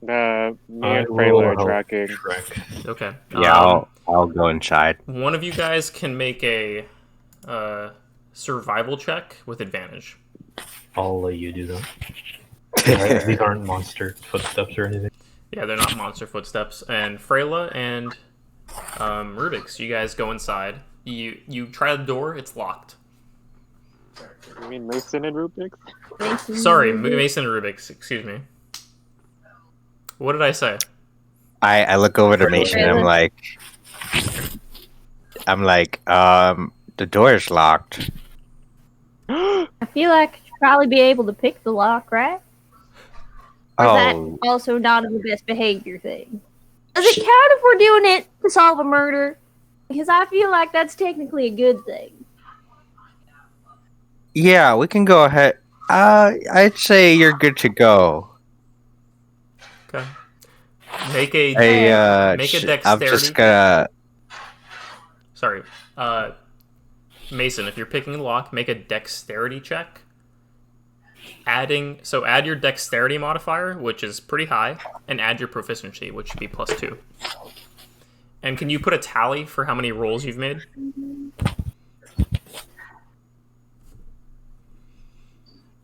Speaker 9: Me and
Speaker 3: I
Speaker 9: Freyla
Speaker 3: will
Speaker 9: are
Speaker 3: help
Speaker 9: tracking.
Speaker 3: track.
Speaker 1: Okay.
Speaker 7: Yeah, I'll go inside.
Speaker 1: One of you guys can make a survival check with advantage.
Speaker 3: I'll let you do that. These aren't monster footsteps or anything.
Speaker 1: Yeah, they're not monster footsteps. And Freyla and Rubyx, you guys go inside. You try the door, it's locked.
Speaker 9: You mean Mason and Rubyx?
Speaker 2: Mason,
Speaker 1: Sorry,
Speaker 2: Ruby?
Speaker 1: Mason and Rubyx, excuse me. What did I say?
Speaker 7: I look over to Mason and I'm like, the door is locked.
Speaker 2: I feel like I should probably be able to pick the lock, right? Or is
Speaker 7: Oh,
Speaker 2: that also not the best behavior thing? Does it count if we're doing it to solve a murder? Because I feel like that's technically a good thing.
Speaker 7: yeah, we can go ahead. I'd say you're good to go.
Speaker 1: Okay. Make a
Speaker 7: Hey,
Speaker 1: Make a
Speaker 7: I'm
Speaker 1: dexterity.
Speaker 7: just gonna.
Speaker 1: Sorry. Mason, if you're picking the lock, make a dexterity check. Add your dexterity modifier, which is pretty high, and add your proficiency, which should be +2. And can you put a tally for how many rolls you've made?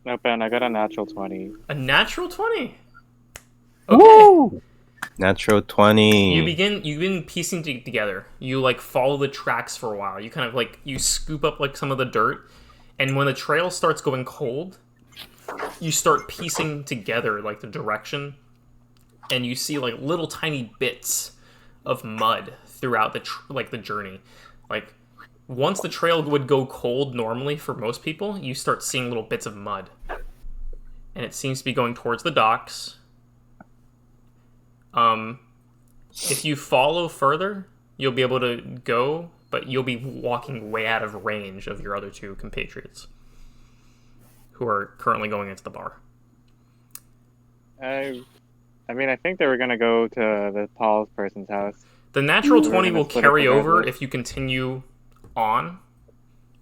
Speaker 9: No, Ben, I got a natural 20.
Speaker 1: A natural 20. Okay.
Speaker 7: Woo! Natural 20.
Speaker 1: You begin piecing together. You like follow the tracks for a while. You kind of like you scoop up like some of the dirt, and when the trail starts going cold, you start piecing together like the direction, and you see like little tiny bits of mud throughout the journey. Like once the trail would go cold normally for most people, you start seeing little bits of mud, and it seems to be going towards the docks. If you follow further, you'll be able to go, but you'll be walking way out of range of your other two compatriots who are currently going into the bar.
Speaker 9: I mean, I think they were gonna go to the Paul's person's house.
Speaker 1: The natural
Speaker 9: We're
Speaker 1: 20
Speaker 9: gonna
Speaker 1: will
Speaker 9: split up
Speaker 1: carry over
Speaker 9: regardless.
Speaker 1: if you continue on,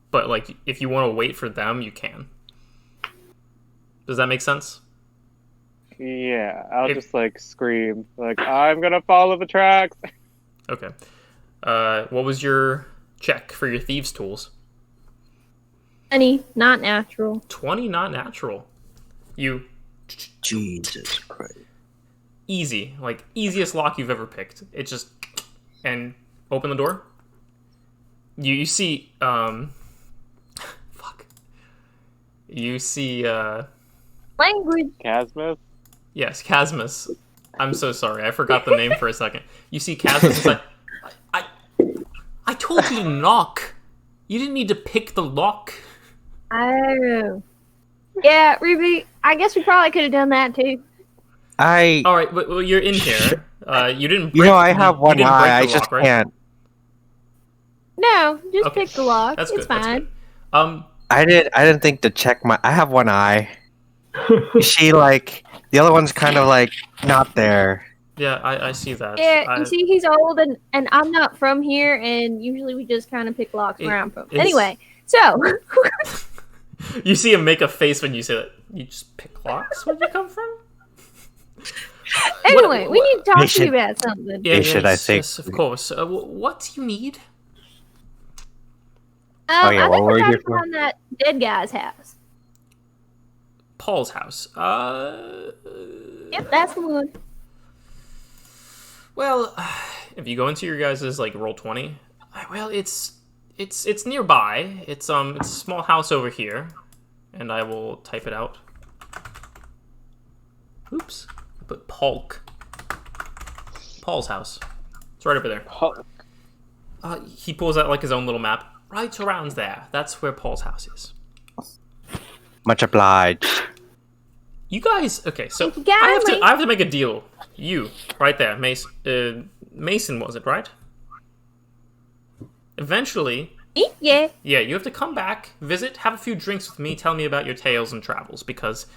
Speaker 1: but like if you want to wait for them, you can. Does that make sense?
Speaker 9: Yeah, I'll
Speaker 1: If-
Speaker 9: just like scream, like, I'm gonna follow the tracks.
Speaker 1: Okay. What was your check for your thieves' tools?
Speaker 2: 20, not natural.
Speaker 1: 20, not natural. You
Speaker 7: Jesus Christ.
Speaker 1: easy, like easiest lock you've ever picked. It just and open the door. You see fuck. You see
Speaker 2: Language.
Speaker 9: Casmus?
Speaker 1: yes, Casmus. I'm so sorry. I forgot the name for a second. You see Casmus is like I told you to knock. You didn't need to pick the lock.
Speaker 2: Oh. Yeah, Ruby, I guess we probably could have done that too.
Speaker 1: All right, but well, you're in here. You didn't. Break,
Speaker 7: I have
Speaker 1: you
Speaker 7: one
Speaker 1: didn't break
Speaker 7: eye.
Speaker 1: the
Speaker 7: I just
Speaker 1: lock, right?
Speaker 7: can't.
Speaker 2: No, just
Speaker 1: Okay.
Speaker 2: pick the lock.
Speaker 1: That's
Speaker 2: It's
Speaker 1: good. That's
Speaker 2: fine.
Speaker 1: good.
Speaker 7: I didn't think to check my. I have one eye. She like the other one's kind of like not there.
Speaker 1: Yeah, I see that.
Speaker 2: Yeah, you see, he's old, and I'm not from here, and usually we just kind of pick locks where I'm from.
Speaker 1: it's-
Speaker 2: Anyway, so
Speaker 1: You see him make a face when you say that. You just pick locks? Where'd you come from?
Speaker 2: anyway, we need to talk
Speaker 7: They
Speaker 2: to
Speaker 7: should-
Speaker 2: you about something.
Speaker 1: Yeah,
Speaker 7: should, I
Speaker 1: yes,
Speaker 7: think.
Speaker 1: yes, of course. What do you need?
Speaker 7: Oh, yeah,
Speaker 2: I
Speaker 7: what
Speaker 2: think
Speaker 7: were
Speaker 2: we're
Speaker 7: you
Speaker 2: trying
Speaker 7: here
Speaker 2: to
Speaker 7: for?
Speaker 2: find that dead guy's house.
Speaker 1: Paul's house.
Speaker 2: Yep, that's the one.
Speaker 1: Well, if you go into your guys' like roll 20, well, it's nearby. It's a small house over here, and I will type it out. Oops, I put Paul's house. It's right over there. He pulls out like his own little map. Right around there. That's where Paul's house is.
Speaker 7: Much obliged.
Speaker 1: You guys, okay? So
Speaker 2: Thank you, kindly.
Speaker 1: I have to make a deal. You right there, Mason was it right? Eventually,
Speaker 2: Yeah.
Speaker 1: yeah, you have to come back, visit, have a few drinks with me, tell me about your tales and travels because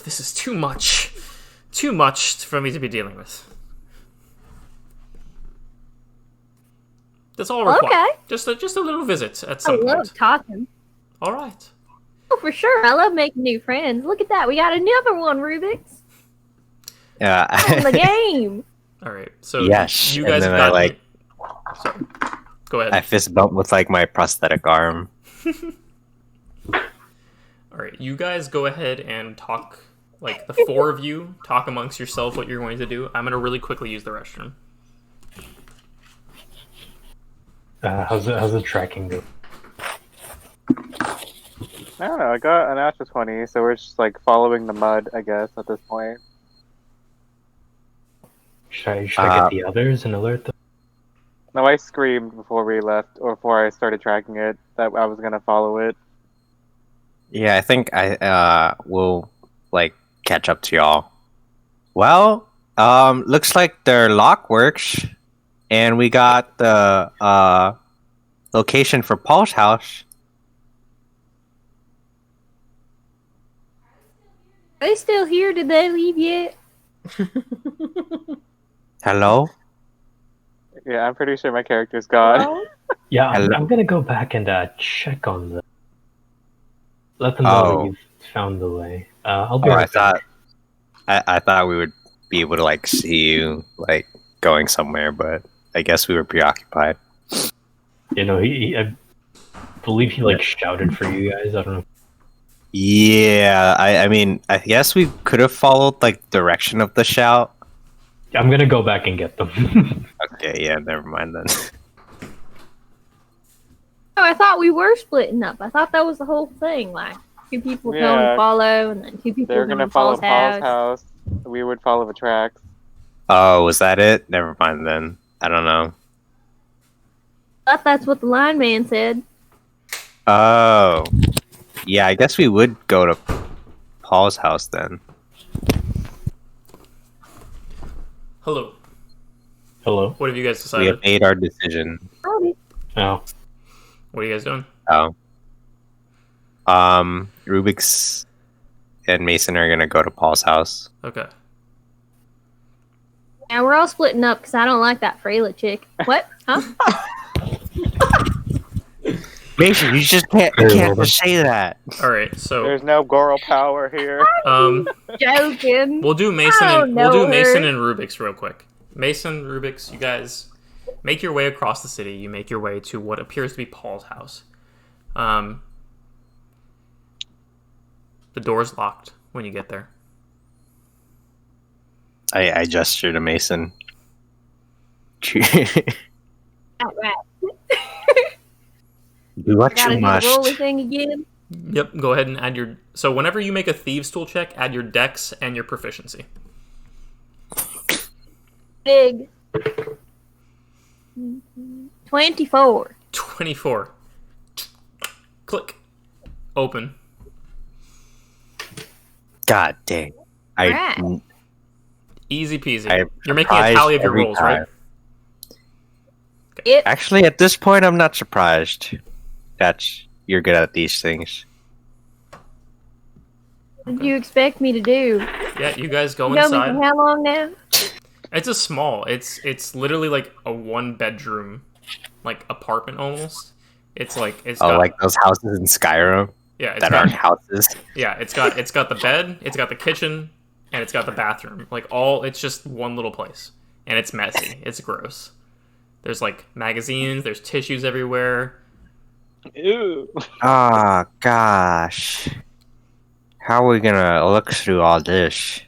Speaker 1: this is too much for me to be dealing with. That's all required.
Speaker 2: Okay.
Speaker 1: Just a little visit at
Speaker 2: I
Speaker 1: some
Speaker 2: love
Speaker 1: point.
Speaker 2: talking.
Speaker 1: All right.
Speaker 2: Oh, for sure. I love making new friends. Look at that. We got another one, Rubyx.
Speaker 7: Yeah.
Speaker 2: On the game.
Speaker 1: All right. So
Speaker 7: Yes,
Speaker 1: you
Speaker 7: and
Speaker 1: guys
Speaker 7: then
Speaker 1: have
Speaker 7: I,
Speaker 1: gotten... Sorry. Go ahead.
Speaker 7: I fist bump with like my prosthetic arm.
Speaker 1: All right, you guys go ahead and talk, like the four of you, talk amongst yourself what you're going to do. I'm going to really quickly use the restroom.
Speaker 3: How's the tracking go?
Speaker 9: I don't know, I got an natural 20, so we're just like following the mud, I guess, at this point.
Speaker 3: Should I get the others and alert them?
Speaker 9: No, I screamed before we left, or before I started tracking it, that I was gonna follow it.
Speaker 7: Yeah, I think I will like catch up to y'all. Well, looks like their lock works, and we got the location for Paul's house.
Speaker 2: Are they still here? Did they leave yet?
Speaker 7: Hello?
Speaker 9: Yeah, I'm pretty sure my character's gone.
Speaker 2: Hello?
Speaker 3: Yeah, I'm
Speaker 7: Hello?
Speaker 3: gonna go back and check on them. Let them know that you've found the way. I'll be
Speaker 7: Oh, I
Speaker 3: right back.
Speaker 7: I thought we would be able to like see you like going somewhere, but I guess we were preoccupied.
Speaker 3: You know, I believe he like shouted for you guys. I don't know.
Speaker 7: Yeah, I mean, I guess we could have followed like direction of the shout.
Speaker 3: I'm gonna go back and get them.
Speaker 7: Okay, yeah, never mind then.
Speaker 2: Oh, I thought we were splitting up. I thought that was the whole thing. Like, two people go
Speaker 9: Yeah.
Speaker 2: and follow, and then two people
Speaker 9: They're
Speaker 2: go
Speaker 9: gonna
Speaker 2: to
Speaker 9: follow
Speaker 2: Paul's
Speaker 9: Paul's
Speaker 2: house.
Speaker 9: house. We would follow the tracks.
Speaker 7: Oh, was that it? Never mind then. I don't know.
Speaker 2: Thought that's what the lineman said.
Speaker 7: Oh. Yeah, I guess we would go to Paul's house then.
Speaker 1: Hello.
Speaker 3: Hello.
Speaker 1: What have you guys
Speaker 7: We
Speaker 1: decided?
Speaker 7: have made our decision.
Speaker 2: Howdy.
Speaker 3: Oh.
Speaker 1: What are you guys doing?
Speaker 7: Oh. Rubyx and Mason are gonna go to Paul's house.
Speaker 1: Okay.
Speaker 2: Yeah, we're all splitting up because I don't like that Freyla chick. What? Huh?
Speaker 7: Mason, you just can't just say that.
Speaker 1: All right. So
Speaker 9: There's no girl power here.
Speaker 2: Joking.
Speaker 1: we'll do Mason
Speaker 2: I
Speaker 1: and
Speaker 2: don't
Speaker 1: we'll do
Speaker 2: know
Speaker 1: Mason
Speaker 2: her.
Speaker 1: and Rubyx real quick. Mason, Rubyx, you guys make your way across the city. You make your way to what appears to be Paul's house. The door's locked when you get there.
Speaker 7: I gesture to Mason.
Speaker 2: Alright.
Speaker 7: Do what
Speaker 2: Gotta
Speaker 7: you
Speaker 2: do the
Speaker 7: must.
Speaker 2: rolly thing again.
Speaker 1: Yep. Go ahead and add your. So whenever you make a thieves tool check, add your dex and your proficiency.
Speaker 2: Big. 24.
Speaker 1: 24. Click. Open.
Speaker 7: God dang.
Speaker 2: Alright.
Speaker 1: Easy peasy.
Speaker 7: I
Speaker 1: You're making a tally of your
Speaker 7: every
Speaker 1: rolls, right?
Speaker 7: time.
Speaker 2: It.
Speaker 7: Actually, at this point, I'm not surprised that you're good at these things.
Speaker 2: What did you expect me to do?
Speaker 1: Yeah, you guys go
Speaker 2: You know me
Speaker 1: inside.
Speaker 2: for how long now?
Speaker 1: It's a small. It's literally like a 1-bedroom, like apartment almost. It's like it's
Speaker 7: Oh,
Speaker 1: got,
Speaker 7: like those houses in Skyrim
Speaker 1: yeah, it's
Speaker 7: that
Speaker 1: got
Speaker 7: aren't houses.
Speaker 1: yeah, it's got the bed, it's got the kitchen, and it's got the bathroom. Like all, it's just one little place, and it's messy. It's gross. There's like magazines. There's tissues everywhere.
Speaker 9: Ew.
Speaker 7: Ah, gosh. How are we gonna look through all this?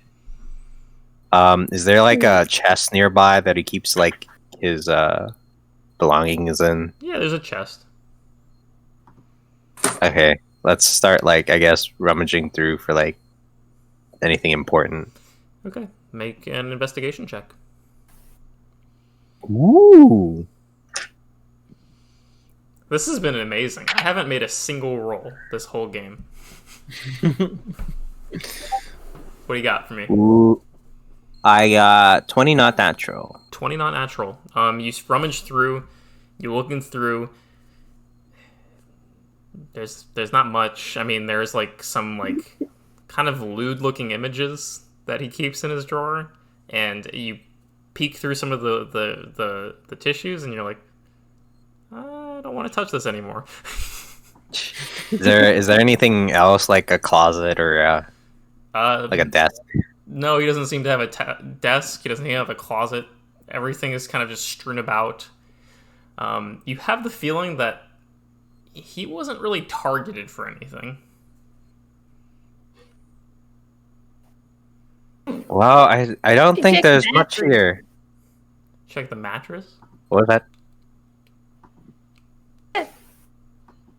Speaker 7: Is there like a chest nearby that he keeps like his belongings in?
Speaker 1: Yeah, there's a chest.
Speaker 7: Okay, let's start like I guess rummaging through for like anything important.
Speaker 1: Okay, make an investigation check.
Speaker 7: Ooh.
Speaker 1: This has been amazing. I haven't made a single roll this whole game. What do you got for me?
Speaker 7: Ooh. I got 20 not natural.
Speaker 1: 20 not natural. You rummage through. You're looking through. There's not much. I mean, there's like some like kind of lewd looking images that he keeps in his drawer, and you peek through some of the tissues, and you're like, I don't want to touch this anymore.
Speaker 7: Is there anything else like a closet or like a desk?
Speaker 1: No, he doesn't seem to have a desk. He doesn't have a closet. Everything is kind of just strewn about. You have the feeling that he wasn't really targeted for anything.
Speaker 7: Well, I don't
Speaker 2: You
Speaker 7: think
Speaker 2: check
Speaker 7: there's
Speaker 2: the
Speaker 7: much
Speaker 2: bathroom.
Speaker 7: here.
Speaker 1: Check the mattress.
Speaker 7: What was that?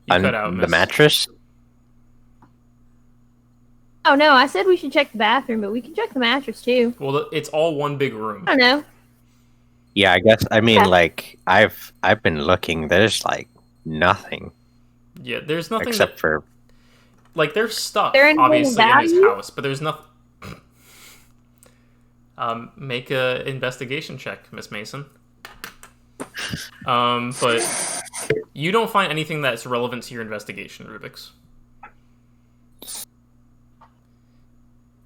Speaker 1: You cut out,
Speaker 7: The
Speaker 1: miss.
Speaker 7: mattress?
Speaker 2: Oh no, I said we should check the bathroom, but we can check the mattress too.
Speaker 1: Well, it's all one big room.
Speaker 2: I don't know.
Speaker 7: Yeah, I guess. I mean,
Speaker 2: Yeah.
Speaker 7: like I've been looking. There's like nothing
Speaker 1: Yeah, there's nothing
Speaker 7: except
Speaker 1: that,
Speaker 7: for
Speaker 1: like there's stuff
Speaker 2: There anything of
Speaker 1: obviously in his
Speaker 2: value?
Speaker 1: house, but there's nothing. Make a investigation check, Miss Mason. But you don't find anything that's relevant to your investigation, Rubyx.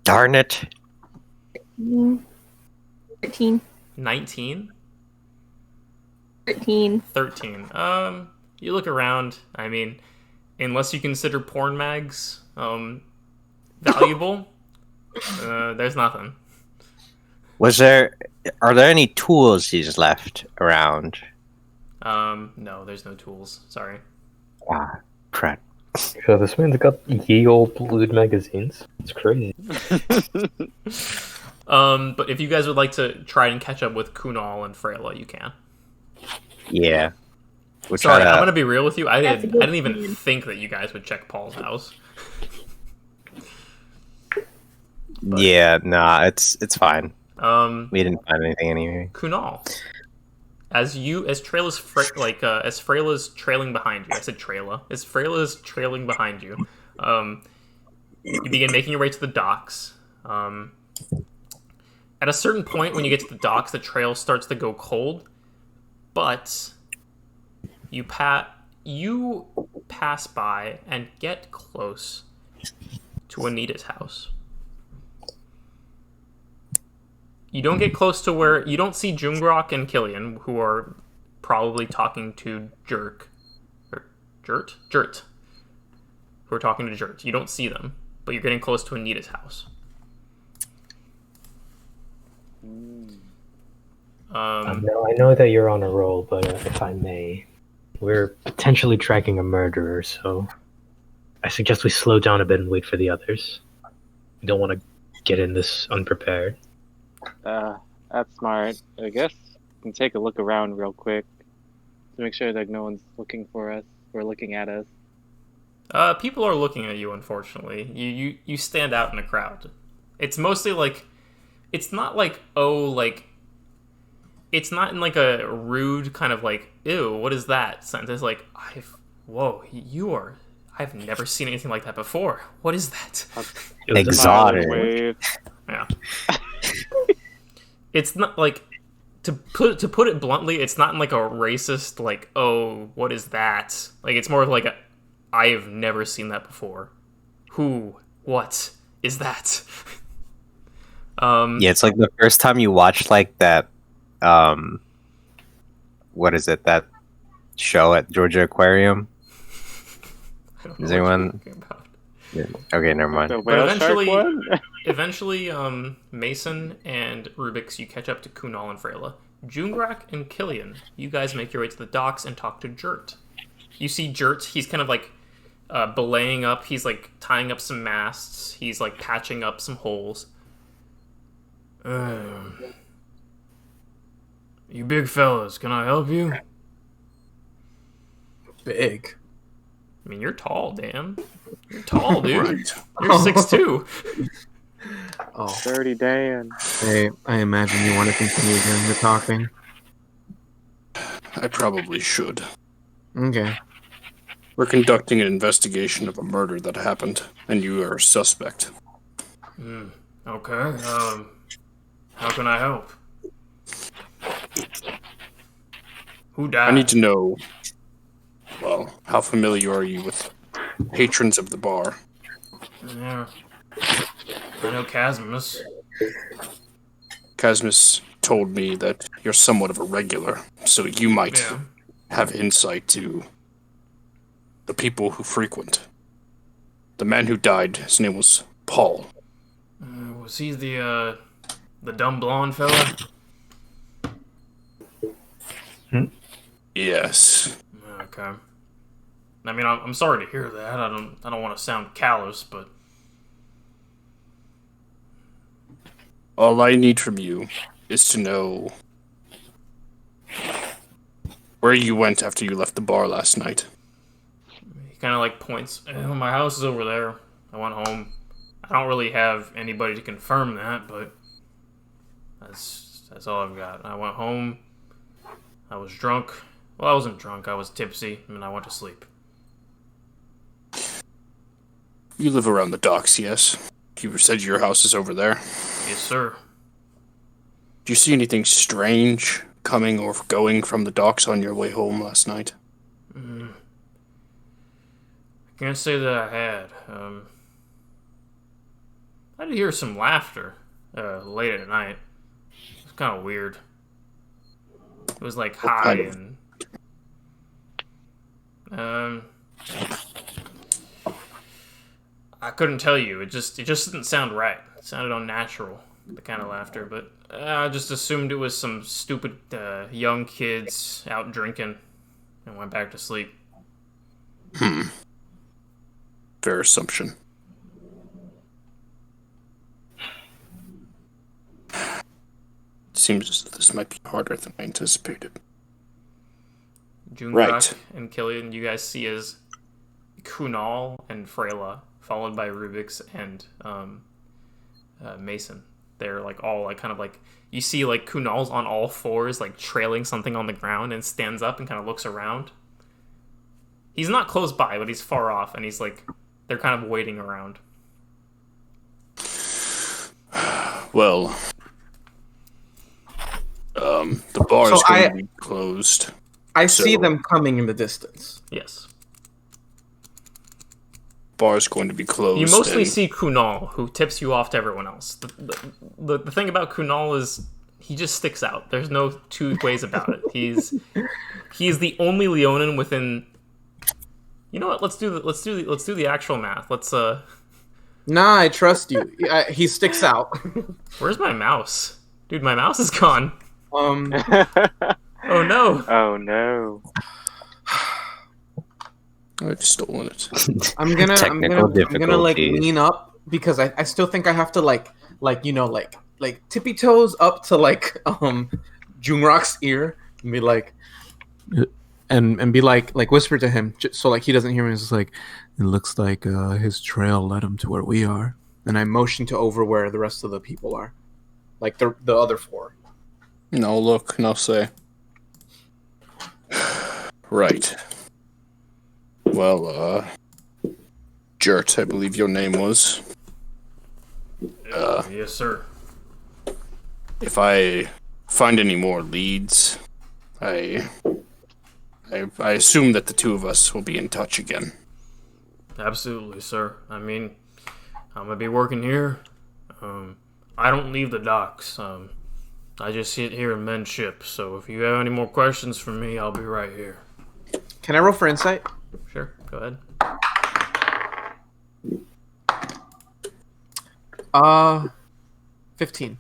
Speaker 7: darn it.
Speaker 2: 13.
Speaker 1: 19?
Speaker 2: 13.
Speaker 1: 13. You look around. I mean, unless you consider porn mags valuable, there's nothing.
Speaker 7: Are there any tools he's left around?
Speaker 1: No, there's no tools. Sorry.
Speaker 7: Ah, crap.
Speaker 3: So this man's got ye old blued magazines. It's crazy.
Speaker 1: But if you guys would like to try and catch up with Kunal and Freyla, you can.
Speaker 7: Yeah. We'll
Speaker 1: Sorry,
Speaker 7: try to-
Speaker 1: I'm gonna be real with you. I
Speaker 2: That's a
Speaker 1: didn't.
Speaker 2: good
Speaker 1: I didn't even
Speaker 2: plan.
Speaker 1: think that you guys would check Paul's house.
Speaker 7: Yeah, nah, it's fine. We didn't find anything anyway.
Speaker 1: Kunal, as Freyla's trailing behind you. I said Freyla. As Freyla's trailing behind you, you begin making your way to the docks. At a certain point, when you get to the docks, the trail starts to go cold, but you pass by and get close to Anita's house. You don't get close to where you don't see Jungrak and Killian, who are probably talking to Jurt, who are talking to Jurt. You don't see them, but you're getting close to Anita's house.
Speaker 3: I know that you're on a roll, but if I may, we're potentially tracking a murderer, so I suggest we slow down a bit and wait for the others. We don't want to get in this unprepared.
Speaker 9: That's smart. I guess we can take a look around real quick to make sure that no one's looking for us or looking at us.
Speaker 1: People are looking at you, unfortunately. You stand out in a crowd. It's mostly like, it's not like, it's not in like a rude kind of like, ew, what is that sense. It's like, I've never seen anything like that before. What is that?
Speaker 7: Exotic.
Speaker 1: Yeah. It's not like, to put it bluntly, it's not in like a racist like, oh, what is that? Like, it's more of like I have never seen that before. What is that?
Speaker 7: Yeah, it's like the first time you watched like that. What is it? That show at Georgia Aquarium? Is anyone? Yeah. Okay, never mind.
Speaker 9: The whale shark one?
Speaker 1: Eventually, Mason and Rubyx, you catch up to Kunal and Freyla. Jungrak and Killian, you guys make your way to the docks and talk to Jurt. You see Jurt, he's kind of like belaying up, he's like tying up some masts, he's like patching up some holes. You big fellas, can I help you?
Speaker 4: Big.
Speaker 1: I mean, you're tall, Dan. You're tall, dude. You're 6'2".
Speaker 4: Oh,
Speaker 9: Dirty Dan.
Speaker 4: I imagine you want to continue doing the talking.
Speaker 5: I probably should.
Speaker 4: Okay.
Speaker 5: We're conducting an investigation of a murder that happened, and you are a suspect.
Speaker 1: Okay. How can I help? Who died?
Speaker 5: I need to know, well, how familiar are you with patrons of the bar?
Speaker 1: Yeah. I know Casmus.
Speaker 5: Casmus told me that you're somewhat of a regular, so you might have insight to the people who frequent. The man who died, his name was Paul.
Speaker 1: Was he the dumb blonde fella?
Speaker 5: Yes.
Speaker 1: Okay. I mean, I'm sorry to hear that. I don't want to sound callous, but
Speaker 5: all I need from you is to know where you went after you left the bar last night.
Speaker 1: he kind of like points. My house is over there. I went home. I don't really have anybody to confirm that, but that's all I've got. I went home. I was drunk. Well, I wasn't drunk. I was tipsy, and I went to sleep.
Speaker 5: You live around the docks, yes? You said your house is over there.
Speaker 1: Yes, sir.
Speaker 5: Do you see anything strange coming or going from the docks on your way home last night?
Speaker 1: I can't say that I had. I did hear some laughter late at night. It was kind of weird. It was like high and I couldn't tell you. It just didn't sound right. It sounded unnatural, the kind of laughter. But I just assumed it was some stupid young kids out drinking and went back to sleep.
Speaker 5: Fair assumption. Seems as though this might be harder than I anticipated.
Speaker 1: Jungrak and Killian, you guys see as Kunal and Freyla, followed by Rubyx and Mason, They're like all like kind of like you see like Kunal's on all fours, like trailing something on the ground, and stands up and kind of looks around. He's not close by, but he's far off, and he's like they're kind of waiting around.
Speaker 5: Well, the bar is going to be closed.
Speaker 4: I see them coming in the distance.
Speaker 1: Yes.
Speaker 5: Bar is going to be closed.
Speaker 1: You mostly see Kunal, who tips you off to everyone else. The thing about Kunal is he just sticks out. There's no two ways about it. He's the only Leonin within. You know what? Let's do the actual math. Let's
Speaker 4: Nah, I trust you. He sticks out.
Speaker 1: Where's my mouse, dude? My mouse is gone. Oh no.
Speaker 9: Oh no.
Speaker 5: I've stolen it.
Speaker 4: I'm gonna like lean up because I still think I have to like tippy toes up to like Jungrak's ear and be like and be like whisper to him so like he doesn't hear me. It's just like it looks like his trail led him to where we are, and I motion to over where the rest of the people are, like the other four.
Speaker 5: No look, no say. Right. Well, Jert, I believe your name was.
Speaker 1: Yes, sir.
Speaker 5: If I find any more leads, I assume that the two of us will be in touch again.
Speaker 1: Absolutely, sir. I mean, I'm gonna be working here. I don't leave the docks. I just sit here and mend ships. So if you have any more questions for me, I'll be right here.
Speaker 4: Can I roll for insight?
Speaker 1: Sure, go ahead.
Speaker 4: 15.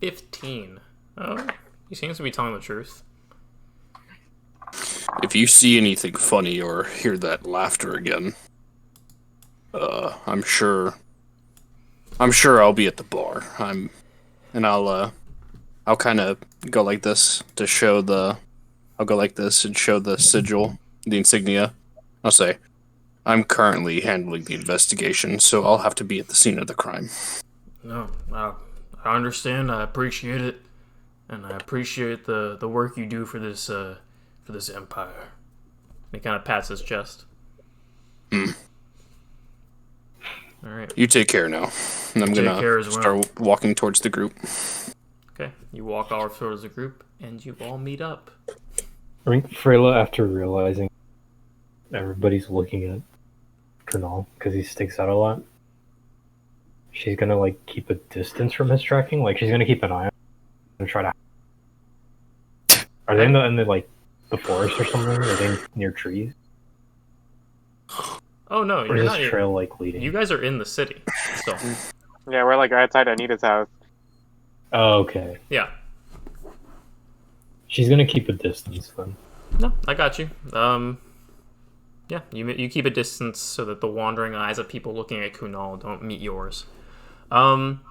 Speaker 1: 15. Oh, he seems to be telling the truth.
Speaker 5: If you see anything funny or hear that laughter again, I'm sure I'll be at the bar. I'll kind of go like this to show I'll go like this and show the sigil, the insignia. I'll say, I'm currently handling the investigation, so I'll have to be at the scene of the crime.
Speaker 1: No, I understand. I appreciate it, and I appreciate the work you do for this empire. He kind of pats his chest. All right.
Speaker 5: You take care now, and I'm gonna start walking towards the group.
Speaker 1: Okay, you walk off towards the group, and you all meet up.
Speaker 3: I think Freyla, after realizing everybody's looking at Kunal because he sticks out a lot, she's gonna like keep a distance from his tracking. Like she's gonna keep an eye on him and try to. Are they in the like the forest or something? Are they near trees?
Speaker 1: Oh no,
Speaker 3: or
Speaker 1: you're
Speaker 3: is
Speaker 1: not.
Speaker 3: this trail like leading?
Speaker 1: You guys are in the city still.
Speaker 9: Yeah, we're like outside Anita's house.
Speaker 3: Oh, okay.
Speaker 1: Yeah.
Speaker 3: She's gonna keep a distance then.
Speaker 1: No, I got you. Yeah, you keep a distance so that the wandering eyes of people looking at Kunal don't meet yours. That's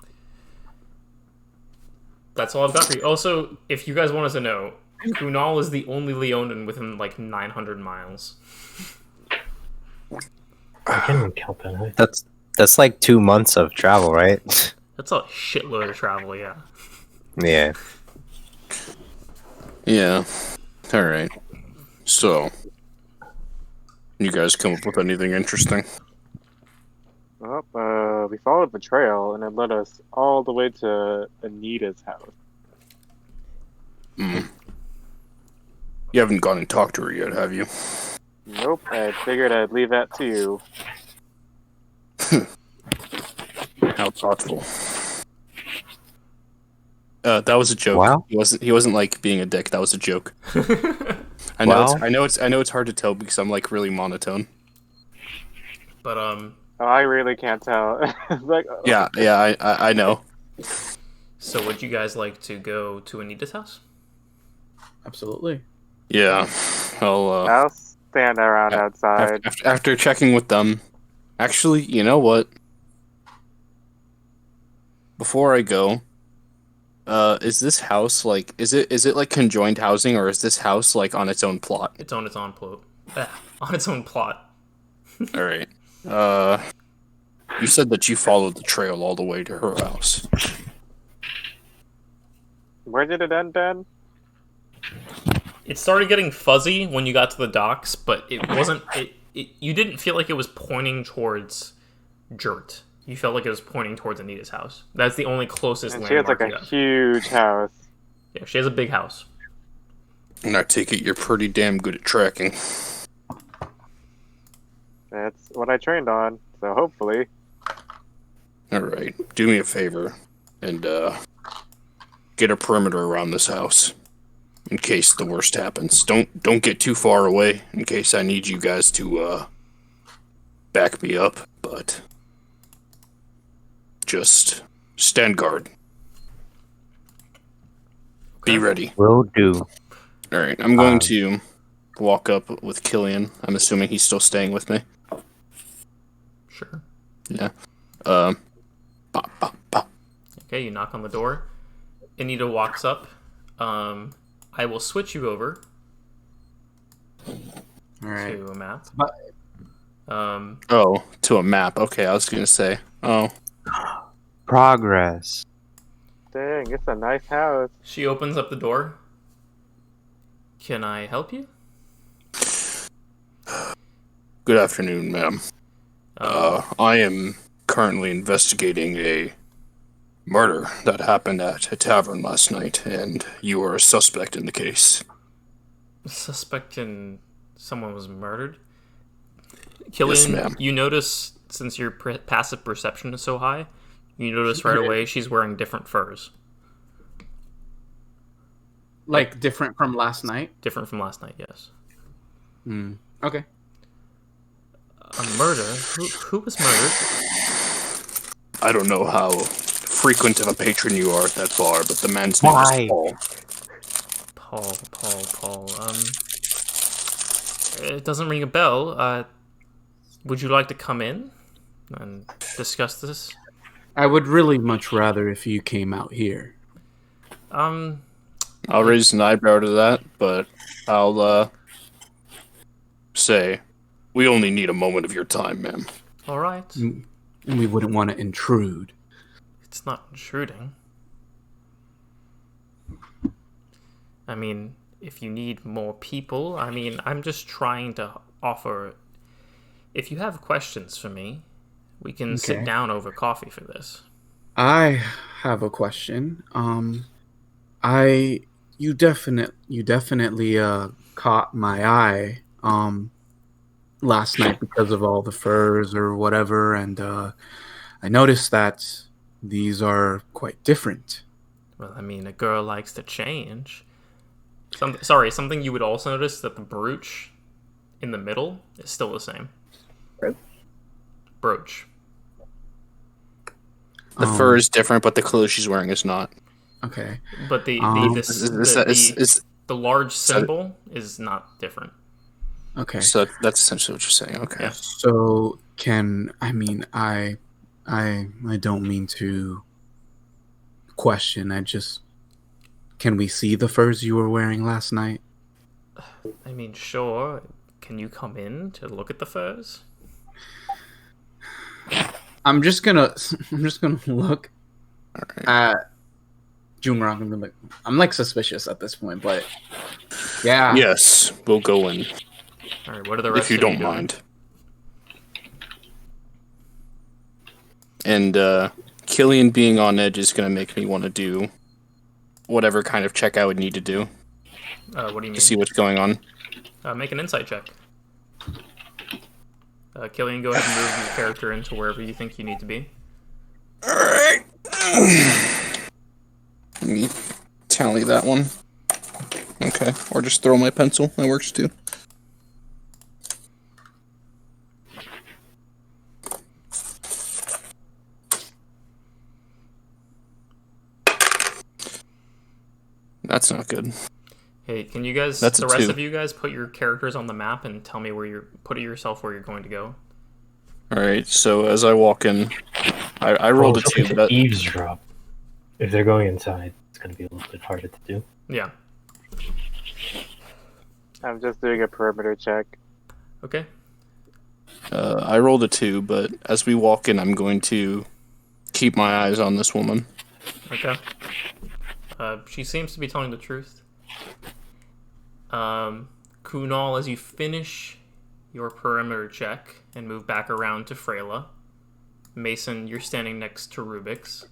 Speaker 1: all I've got for you. Also, if you guys wanted to know, Kunal is the only Leonin within like 900 miles.
Speaker 3: I can't even count that.
Speaker 7: That's like 2 months of travel, right?
Speaker 1: That's a shitload of travel, yeah.
Speaker 7: Yeah.
Speaker 5: Yeah. All right. So, you guys come up with anything interesting?
Speaker 9: Well, we followed the trail, and it led us all the way to Anita's house.
Speaker 5: You haven't gone and talked to her yet, have you?
Speaker 9: Nope, I figured I'd leave that to you.
Speaker 5: How thoughtful. That was a joke.
Speaker 7: Wow.
Speaker 5: He wasn't like being a dick. That was a joke. I know it's hard to tell because I'm like really monotone.
Speaker 1: But
Speaker 9: Oh, I really can't tell. Like,
Speaker 5: Yeah, I know.
Speaker 1: So would you guys like to go to Anita's house?
Speaker 4: Absolutely.
Speaker 5: Yeah.
Speaker 9: I'll stand around outside.
Speaker 5: After checking with them, actually, you know what? Before I go, is this house like is it like conjoined housing, or is this house like on its own plot?
Speaker 1: It's on its own plot. On its own plot.
Speaker 5: All right. You said that you followed the trail all the way to her house.
Speaker 9: Where did it end, Ben?
Speaker 1: It started getting fuzzy when you got to the docks, but it wasn't. You didn't feel like it was pointing towards Jurt. You felt like it was pointing towards Anita's house. That's the only closest
Speaker 9: And she has
Speaker 1: landmark
Speaker 9: like
Speaker 1: you
Speaker 9: a
Speaker 1: have.
Speaker 9: huge house.
Speaker 1: Yeah, she has a big house.
Speaker 5: And I take it you're pretty damn good at tracking.
Speaker 9: That's what I trained on, so hopefully.
Speaker 5: Alright, do me a favor and get a perimeter around this house. In case the worst happens. Don't get too far away in case I need you guys to back me up, but just stand guard. Be ready.
Speaker 7: Will do.
Speaker 5: Alright, I'm going to walk up with Killian. I'm assuming he's still staying with me.
Speaker 1: Sure.
Speaker 5: Yeah. Pop, pop, pop.
Speaker 1: Okay, you knock on the door. Anita walks up. I will switch you over
Speaker 4: All right.
Speaker 1: to a map.
Speaker 4: But
Speaker 5: Oh, to a map. Okay, I was gonna say. Oh.
Speaker 7: Progress.
Speaker 9: Dang, it's a nice house.
Speaker 1: She opens up the door. Can I help you?
Speaker 5: Good afternoon, ma'am. I am currently investigating a murder that happened at a tavern last night, and you are a suspect in the case.
Speaker 1: Suspect in someone was murdered? Killian,
Speaker 5: Yes, ma'am.
Speaker 1: you notice, since your passive perception is so high, you notice right away she's wearing different furs.
Speaker 4: like different from last night.
Speaker 1: Different from last night, yes.
Speaker 4: Okay.
Speaker 1: A murder? Who was murdered?
Speaker 5: I don't know how frequent of a patron you are at that bar, but the man's name is Paul.
Speaker 1: Paul. It doesn't ring a bell. Would you like to come in and discuss this?
Speaker 4: I would really much rather if you came out here.
Speaker 5: I'll raise an eyebrow to that, but I'll say we only need a moment of your time, ma'am.
Speaker 1: All right.
Speaker 4: And we wouldn't want to intrude.
Speaker 1: It's not intruding. I mean, if you need more people, I mean, I'm just trying to offer. If you have questions for me, we can sit down over coffee for this.
Speaker 4: I have a question. You definitely caught my eye last night because of all the furs or whatever, and I noticed that these are quite different.
Speaker 1: Well, I mean, a girl likes to change. Something you would also notice that the brooch in the middle is still the same. Brooch.
Speaker 5: The fur is different, but the clothes she's wearing is not.
Speaker 4: Okay.
Speaker 1: But the large symbol is not different.
Speaker 4: Okay.
Speaker 5: So that's essentially what you're saying. Okay.
Speaker 1: Yeah.
Speaker 4: So I don't mean to question. Can we see the furs you were wearing last night?
Speaker 1: I mean, sure. Can you come in to look at the furs?
Speaker 4: I'm just gonna look at Jungrak and be like, I'm like suspicious at this point, but yeah.
Speaker 5: Yes, we'll go in.
Speaker 1: All right. What are the rest?
Speaker 5: If you
Speaker 1: of
Speaker 5: don't
Speaker 1: doing?
Speaker 5: mind. And Killian being on edge is going to make me want to do whatever kind of check I would need to do.
Speaker 1: What do you mean?
Speaker 5: To see what's going on.
Speaker 1: Make an insight check. Killian, go ahead and move your character into wherever you think you need to be.
Speaker 5: Alright. Let me tally that one. Okay. Or just throw my pencil. That works too. That's not good.
Speaker 1: Hey, can you guys,
Speaker 5: That's
Speaker 1: the
Speaker 5: a
Speaker 1: rest
Speaker 5: 2.
Speaker 1: of you guys, put your characters on the map and tell me where put yourself where you're going to go?
Speaker 5: Alright, so as I walk in, I rolled a 2.
Speaker 3: To eavesdrop. If they're going inside, it's going to be a little bit harder to do.
Speaker 1: Yeah.
Speaker 9: I'm just doing a perimeter check.
Speaker 1: Okay.
Speaker 5: I rolled a 2, but as we walk in, I'm going to keep my eyes on this woman.
Speaker 1: Okay. She seems to be telling the truth. Kunal, as you finish your perimeter check and move back around to Freyla. Mason, you're standing next to Rubyx.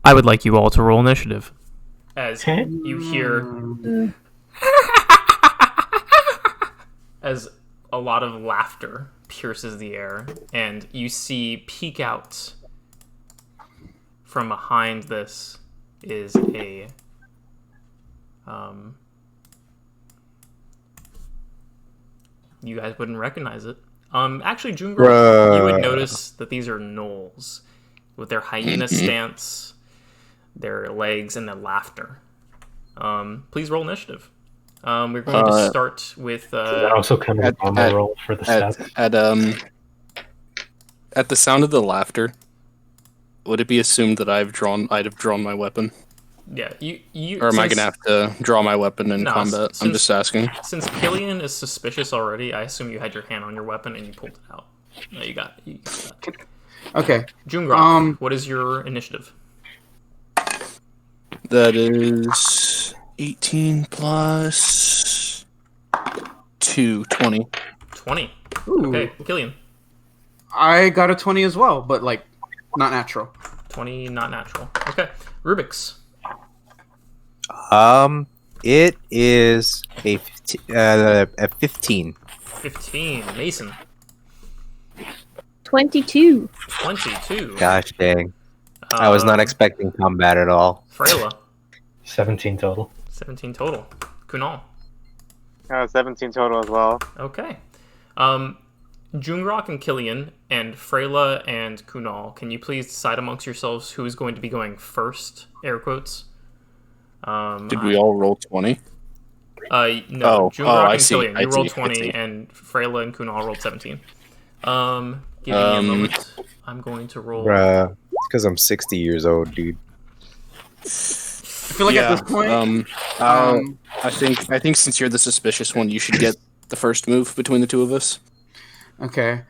Speaker 1: I would like you all to roll initiative. As you hear... as a lot of laughter pierces the air, and you see peek out from behind this is a... you guys wouldn't recognize it. Actually, Jungrak, you would notice that these are gnolls with their hyena stance, their legs, and their laughter. Please roll initiative. We're going to start with...
Speaker 3: that also kind of on the roll for the stats.
Speaker 5: At the sound of the laughter, would it be assumed that I'd have drawn my weapon?
Speaker 1: Yeah, you.
Speaker 5: Or am I gonna have to draw my weapon in combat? I'm just asking.
Speaker 1: Since Killian is suspicious already, I assume you had your hand on your weapon and you pulled it out. No, you got that.
Speaker 4: Okay.
Speaker 1: Jungrak, what is your initiative?
Speaker 5: That is 18 plus 2, 20.
Speaker 1: 20.
Speaker 4: Ooh.
Speaker 1: Okay, Killian.
Speaker 4: I got a 20 as well, but like not natural.
Speaker 1: 20, not natural. Okay, Rubyx.
Speaker 7: It is a 15.
Speaker 1: 15. Mason.
Speaker 2: 22.
Speaker 1: 22.
Speaker 7: Gosh dang. I was not expecting combat at all.
Speaker 1: Freyla.
Speaker 3: 17 total.
Speaker 1: 17 total. Kunal.
Speaker 9: 17 total as well.
Speaker 1: Okay. Jungrak and Killian and Freyla and Kunal, can you please decide amongst yourselves who is going to be going first? Air quotes.
Speaker 5: Did we all roll 20?
Speaker 1: No. Jungrak and
Speaker 5: see.
Speaker 1: Killian, you rolled 20,
Speaker 5: see.
Speaker 1: and Freyla and Kunal rolled 17. Give me a moment. I'm going to roll.
Speaker 7: Bruh, it's because I'm 60 years old, dude.
Speaker 4: I feel like at this point,
Speaker 5: I think since you're the suspicious one, you should get the first move between the two of us.
Speaker 4: okay.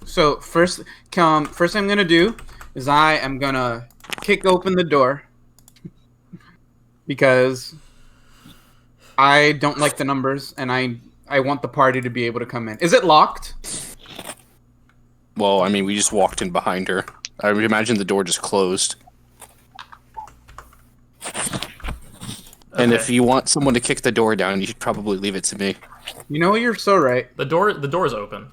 Speaker 4: So first thing I'm gonna do is I am gonna kick open the door because I don't like the numbers and I want the party to be able to come in. Is it locked?
Speaker 5: Well, I mean, we just walked in behind her. I would imagine the door just closed. And if you want someone to kick the door down, you should probably leave it to me.
Speaker 4: You know, you're so right.
Speaker 1: The door's open.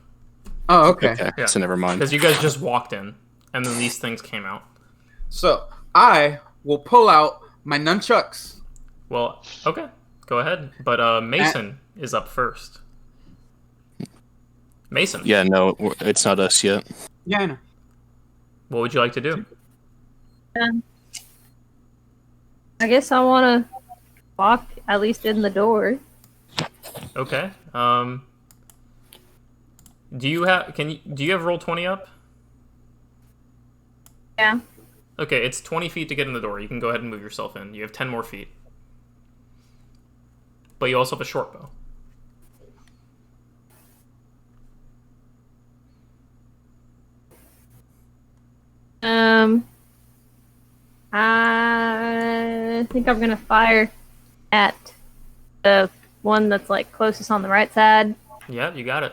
Speaker 4: Oh, okay.
Speaker 1: Yeah.
Speaker 5: So never mind.
Speaker 1: Because you guys just walked in, and then these things came out.
Speaker 4: So I will pull out my nunchucks.
Speaker 1: Well, okay. Go ahead. But Mason is up first. Mason.
Speaker 5: Yeah, no, it's not us yet.
Speaker 4: Yeah, I know.
Speaker 1: What would you like to do?
Speaker 2: I guess I want to walk at least in the door.
Speaker 1: Okay. Do you have roll 20 up?
Speaker 2: Yeah.
Speaker 1: Okay, it's 20 feet to get in the door. You can go ahead and move yourself in. You have 10 more feet. But you also have a short bow.
Speaker 2: I think I'm gonna fire at the one that's like closest on the right side.
Speaker 1: Yeah, you got it.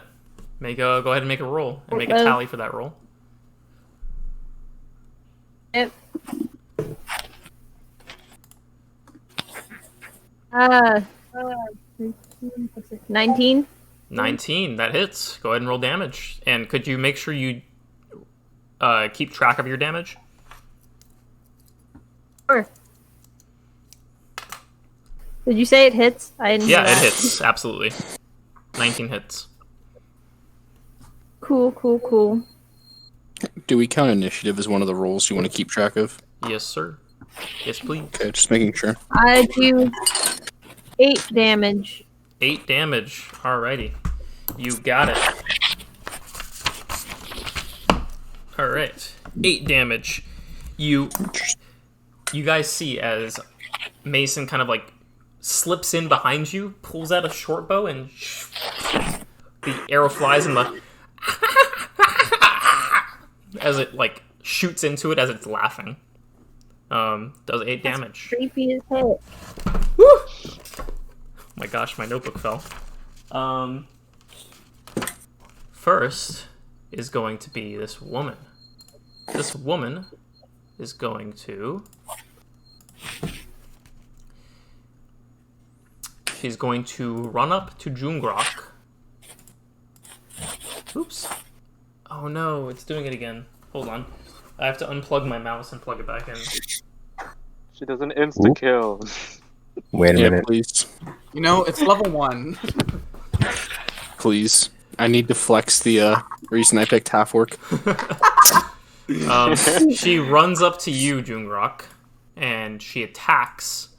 Speaker 1: Go ahead and make a roll and make a tally for that roll.
Speaker 2: Yep. 19.
Speaker 1: 19, that hits. Go ahead and roll damage. And could you make sure you keep track of your damage?
Speaker 2: Sure. Did you say it hits? I didn't hear
Speaker 1: Yeah, it
Speaker 2: that.
Speaker 1: hits. Absolutely. 19 hits.
Speaker 2: Cool.
Speaker 5: Do we count initiative as one of the rolls you want to keep track of?
Speaker 1: Yes, sir. Yes, please.
Speaker 5: Okay, just making sure.
Speaker 2: I do 8 damage.
Speaker 1: 8 damage. Alrighty. You got it. Alright. 8 damage. You guys see as Mason kind of like slips in behind you, pulls out a short bow, and the arrow flies in the as it like shoots into it as it's laughing. Does 8 damage.
Speaker 2: Creepy as heck.
Speaker 1: Woo! My gosh, my notebook fell. First is going to be this woman. This woman is going to... She's going to run up to Jungrak. Oops. Oh no, it's doing it again. Hold on. I have to unplug my mouse and plug it back in.
Speaker 9: She does an insta-kill.
Speaker 7: Wait a minute.
Speaker 5: Please.
Speaker 4: You know, it's level 1.
Speaker 5: Please. I need to flex the reason I picked Half-Orc.
Speaker 1: She runs up to you, Jungrak, and she attacks.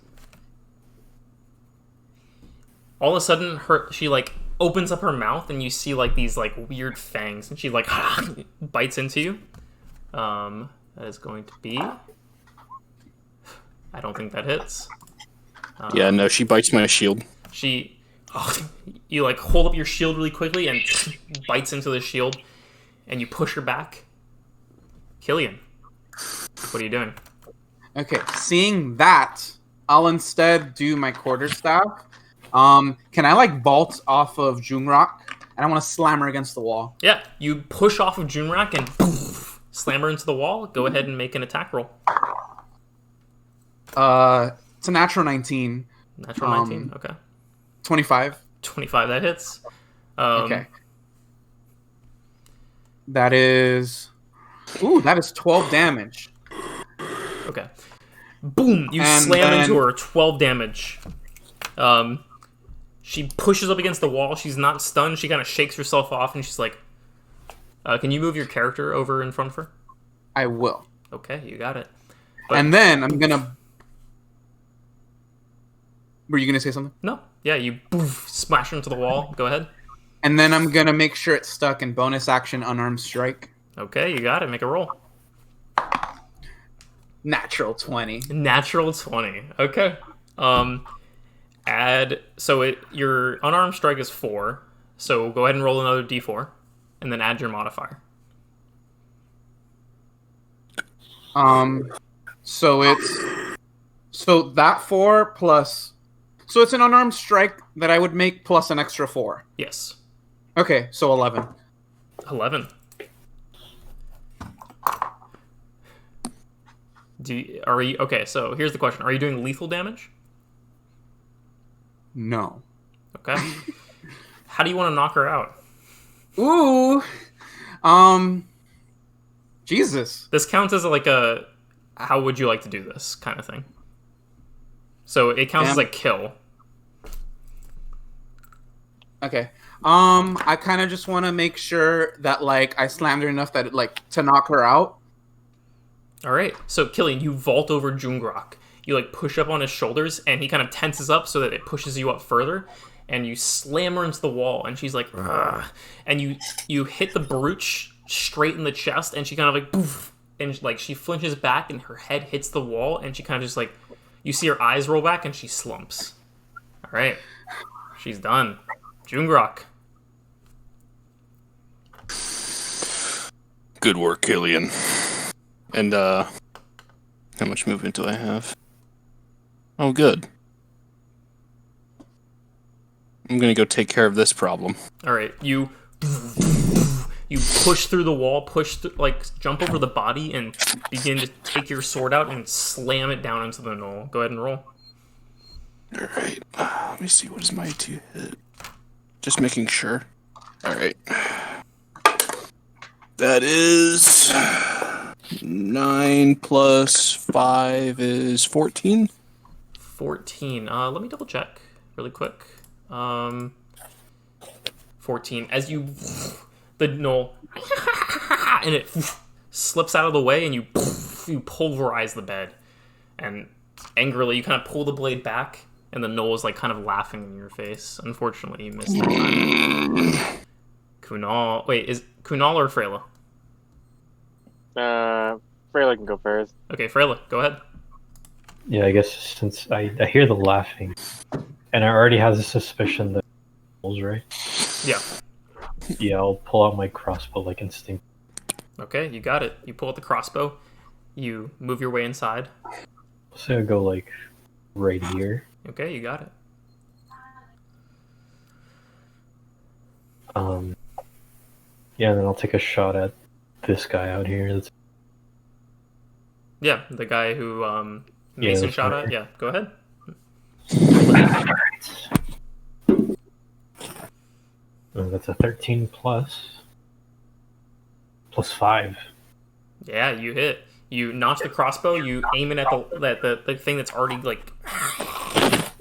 Speaker 1: All of a sudden, she like opens up her mouth, and you see like these like weird fangs, and she like bites into you. That is going to be... I don't think that hits.
Speaker 5: Yeah, no, she bites my shield.
Speaker 1: You like hold up your shield really quickly and bites into the shield, and you push her back. Killian, what are you doing?
Speaker 4: Okay, seeing that, I'll instead do my quarterstaff. Can I like vault off of Jungrak? And I want to slam her against the wall.
Speaker 1: Yeah, you push off of Jungrak and poof, slam her into the wall. Go ahead and make an attack roll.
Speaker 4: It's a natural 19.
Speaker 1: Natural 19, okay.
Speaker 4: 25.
Speaker 1: 25, that hits.
Speaker 4: Okay. That is 12 damage.
Speaker 1: Okay. Boom! You slam into her, 12 damage. She pushes up against the wall. She's not stunned. She kind of shakes herself off, and she's like, can you move your character over in front of her?
Speaker 4: I will.
Speaker 1: Okay, you got it.
Speaker 4: And then I'm gonna... Were you gonna say something?
Speaker 1: No. Yeah, you poof, smash her into the wall. Go ahead.
Speaker 4: And then I'm gonna make sure it's stuck in bonus action unarmed strike.
Speaker 1: Okay, you got it. Make a roll.
Speaker 4: Natural 20.
Speaker 1: Natural 20. Okay. Your unarmed strike is 4. So go ahead and roll another d4, and then add your modifier.
Speaker 4: So that 4 plus. So it's an unarmed strike that I would make plus an extra 4.
Speaker 1: Yes.
Speaker 4: Okay, so 11.
Speaker 1: 11. Okay, so here's the question. Are you doing lethal damage?
Speaker 4: No.
Speaker 1: Okay. How do you want to knock her out?
Speaker 4: Ooh. Jesus.
Speaker 1: This counts as like a how would you like to do this kind of thing. So it counts as like kill.
Speaker 4: Okay. I kind of just want to make sure that like I slammed her enough that it, like to knock her out.
Speaker 1: All right. So Killian, you vault over Jungrak. You like push up on his shoulders, and he kind of tenses up so that it pushes you up further. And you slam her into the wall, and she's like, ugh. And you hit the brooch straight in the chest, and she kind of like poof, and like she flinches back, and her head hits the wall, and she kind of just like, you see her eyes roll back, and she slumps. All right, she's done. Jungrak.
Speaker 5: Good work, Killian. And how much movement do I have? Oh, good. I'm gonna go take care of this problem.
Speaker 1: All right, you push through the wall, jump over the body, and begin to take your sword out and slam it down into the knoll. Go ahead and roll.
Speaker 5: All right. Let me see. What is my 2 hit? Just making sure. All right. That is 9 plus 5 is 14.
Speaker 1: 14. Let me double check really quick. 14. As you the knoll and it slips out of the way, and you pulverize the bed, and angrily you kind of pull the blade back, and the knoll is like kind of laughing in your face. Unfortunately, you missed the time. Kunal. Wait, is Kunal or Freyla?
Speaker 9: Freyla can go first.
Speaker 1: Okay, Freyla, go ahead.
Speaker 3: Yeah, I guess since I hear the laughing, and I already have a suspicion that it's right.
Speaker 1: Yeah.
Speaker 3: Yeah, I'll pull out my crossbow like instinct.
Speaker 1: Okay, you got it. You pull out the crossbow. You move your way inside.
Speaker 3: So I go like right here.
Speaker 1: Okay, you got it.
Speaker 3: Yeah, and then I'll take a shot at this guy out here. That's...
Speaker 1: Yeah, the guy who Mason
Speaker 3: that's
Speaker 1: shot
Speaker 3: right.
Speaker 1: at. Yeah, go ahead.
Speaker 3: That's a 13 plus 5.
Speaker 1: Yeah, you hit. You notch the crossbow. You aim it at the thing that's already like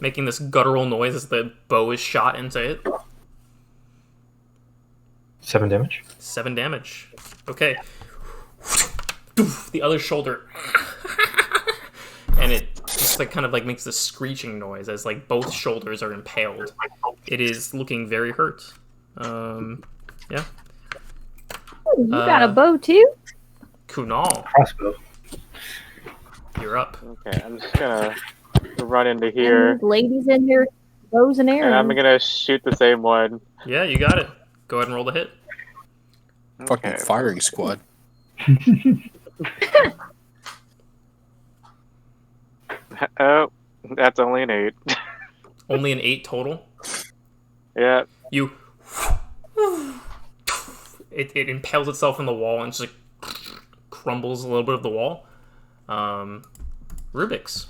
Speaker 1: making this guttural noise as the bow is shot into it.
Speaker 3: 7 damage.
Speaker 1: 7 damage. Okay. The other shoulder, and it just like kind of like makes this screeching noise as like both shoulders are impaled. It is looking very hurt. Yeah.
Speaker 2: You got a bow too?
Speaker 1: Kunal,
Speaker 3: Crossbow.
Speaker 1: you're up.
Speaker 9: Okay, I'm just gonna run into here,
Speaker 2: And ladies in here, bows and
Speaker 9: and
Speaker 2: arrows.
Speaker 9: I'm gonna shoot the same one.
Speaker 1: Yeah, you got it. Go ahead and roll the hit.
Speaker 5: Fucking
Speaker 9: Okay.
Speaker 5: firing squad.
Speaker 9: Oh, that's only an 8.
Speaker 1: Only an 8 total.
Speaker 9: Yeah.
Speaker 1: You. It impales itself in the wall and just like crumbles a little bit of the wall. Rubyx.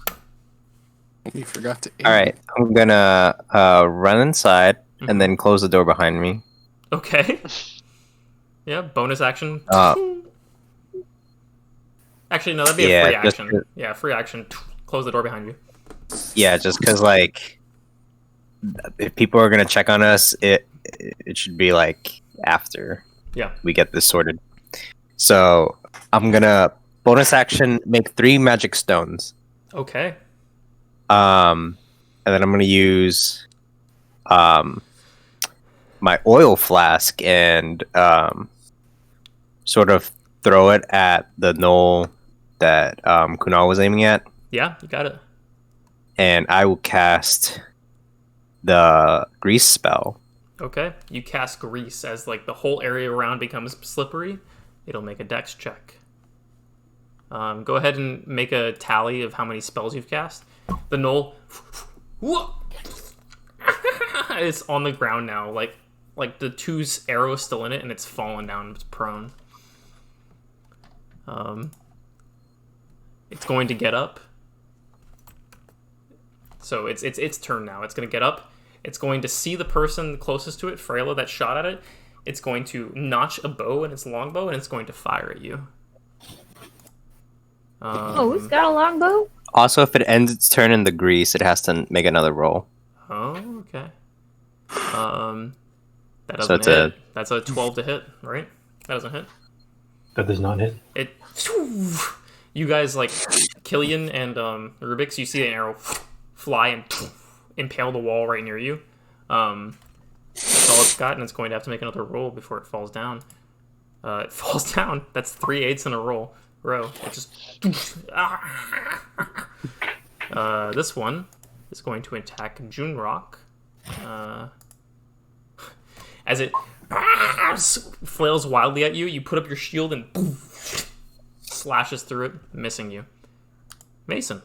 Speaker 5: You forgot to.
Speaker 7: All right, I'm gonna run inside and then close the door behind me.
Speaker 1: Okay. Yeah, bonus action. Actually, no, that'd be a free
Speaker 7: just
Speaker 1: action. Yeah, free action. Close the door behind you.
Speaker 7: Yeah, just because like if people are gonna check on us, it should be like after
Speaker 1: Yeah.
Speaker 7: we get this sorted. So I'm gonna bonus action make 3 magic stones.
Speaker 1: Okay.
Speaker 7: And then I'm gonna use my oil flask and sort of throw it at the knoll that Kunal was aiming at,
Speaker 1: Yeah, you got it.
Speaker 7: and I will cast the grease spell.
Speaker 1: Okay. You cast grease as like the whole area around becomes slippery. It'll make a dex check. Go ahead and make a tally of how many spells you've cast. The knoll it's on the ground now. Like the 2 arrows still in it, and it's fallen down. It's prone. It's going to get up. So it's turn now. It's going to get up. It's going to see the person closest to it, Freyla, that shot at it. It's going to notch a bow in its longbow, and it's going to fire at you.
Speaker 2: Oh, it's got a longbow?
Speaker 7: Also, if it ends its turn in the grease, it has to make another roll.
Speaker 1: Oh, okay. That
Speaker 7: So
Speaker 1: doesn't
Speaker 7: it's
Speaker 1: hit. That's a 12 to hit, right? That doesn't hit.
Speaker 3: That does not hit.
Speaker 1: It. You guys like Killian and Rubyx. You see an arrow fly and impale the wall right near you. That's all it's got, and it's going to have to make another roll before it falls down. It falls down. That's 3 8s in a row. It just. This one is going to attack Jungrak. As it flails wildly at you, you put up your shield and slashes through it, missing you. Mason,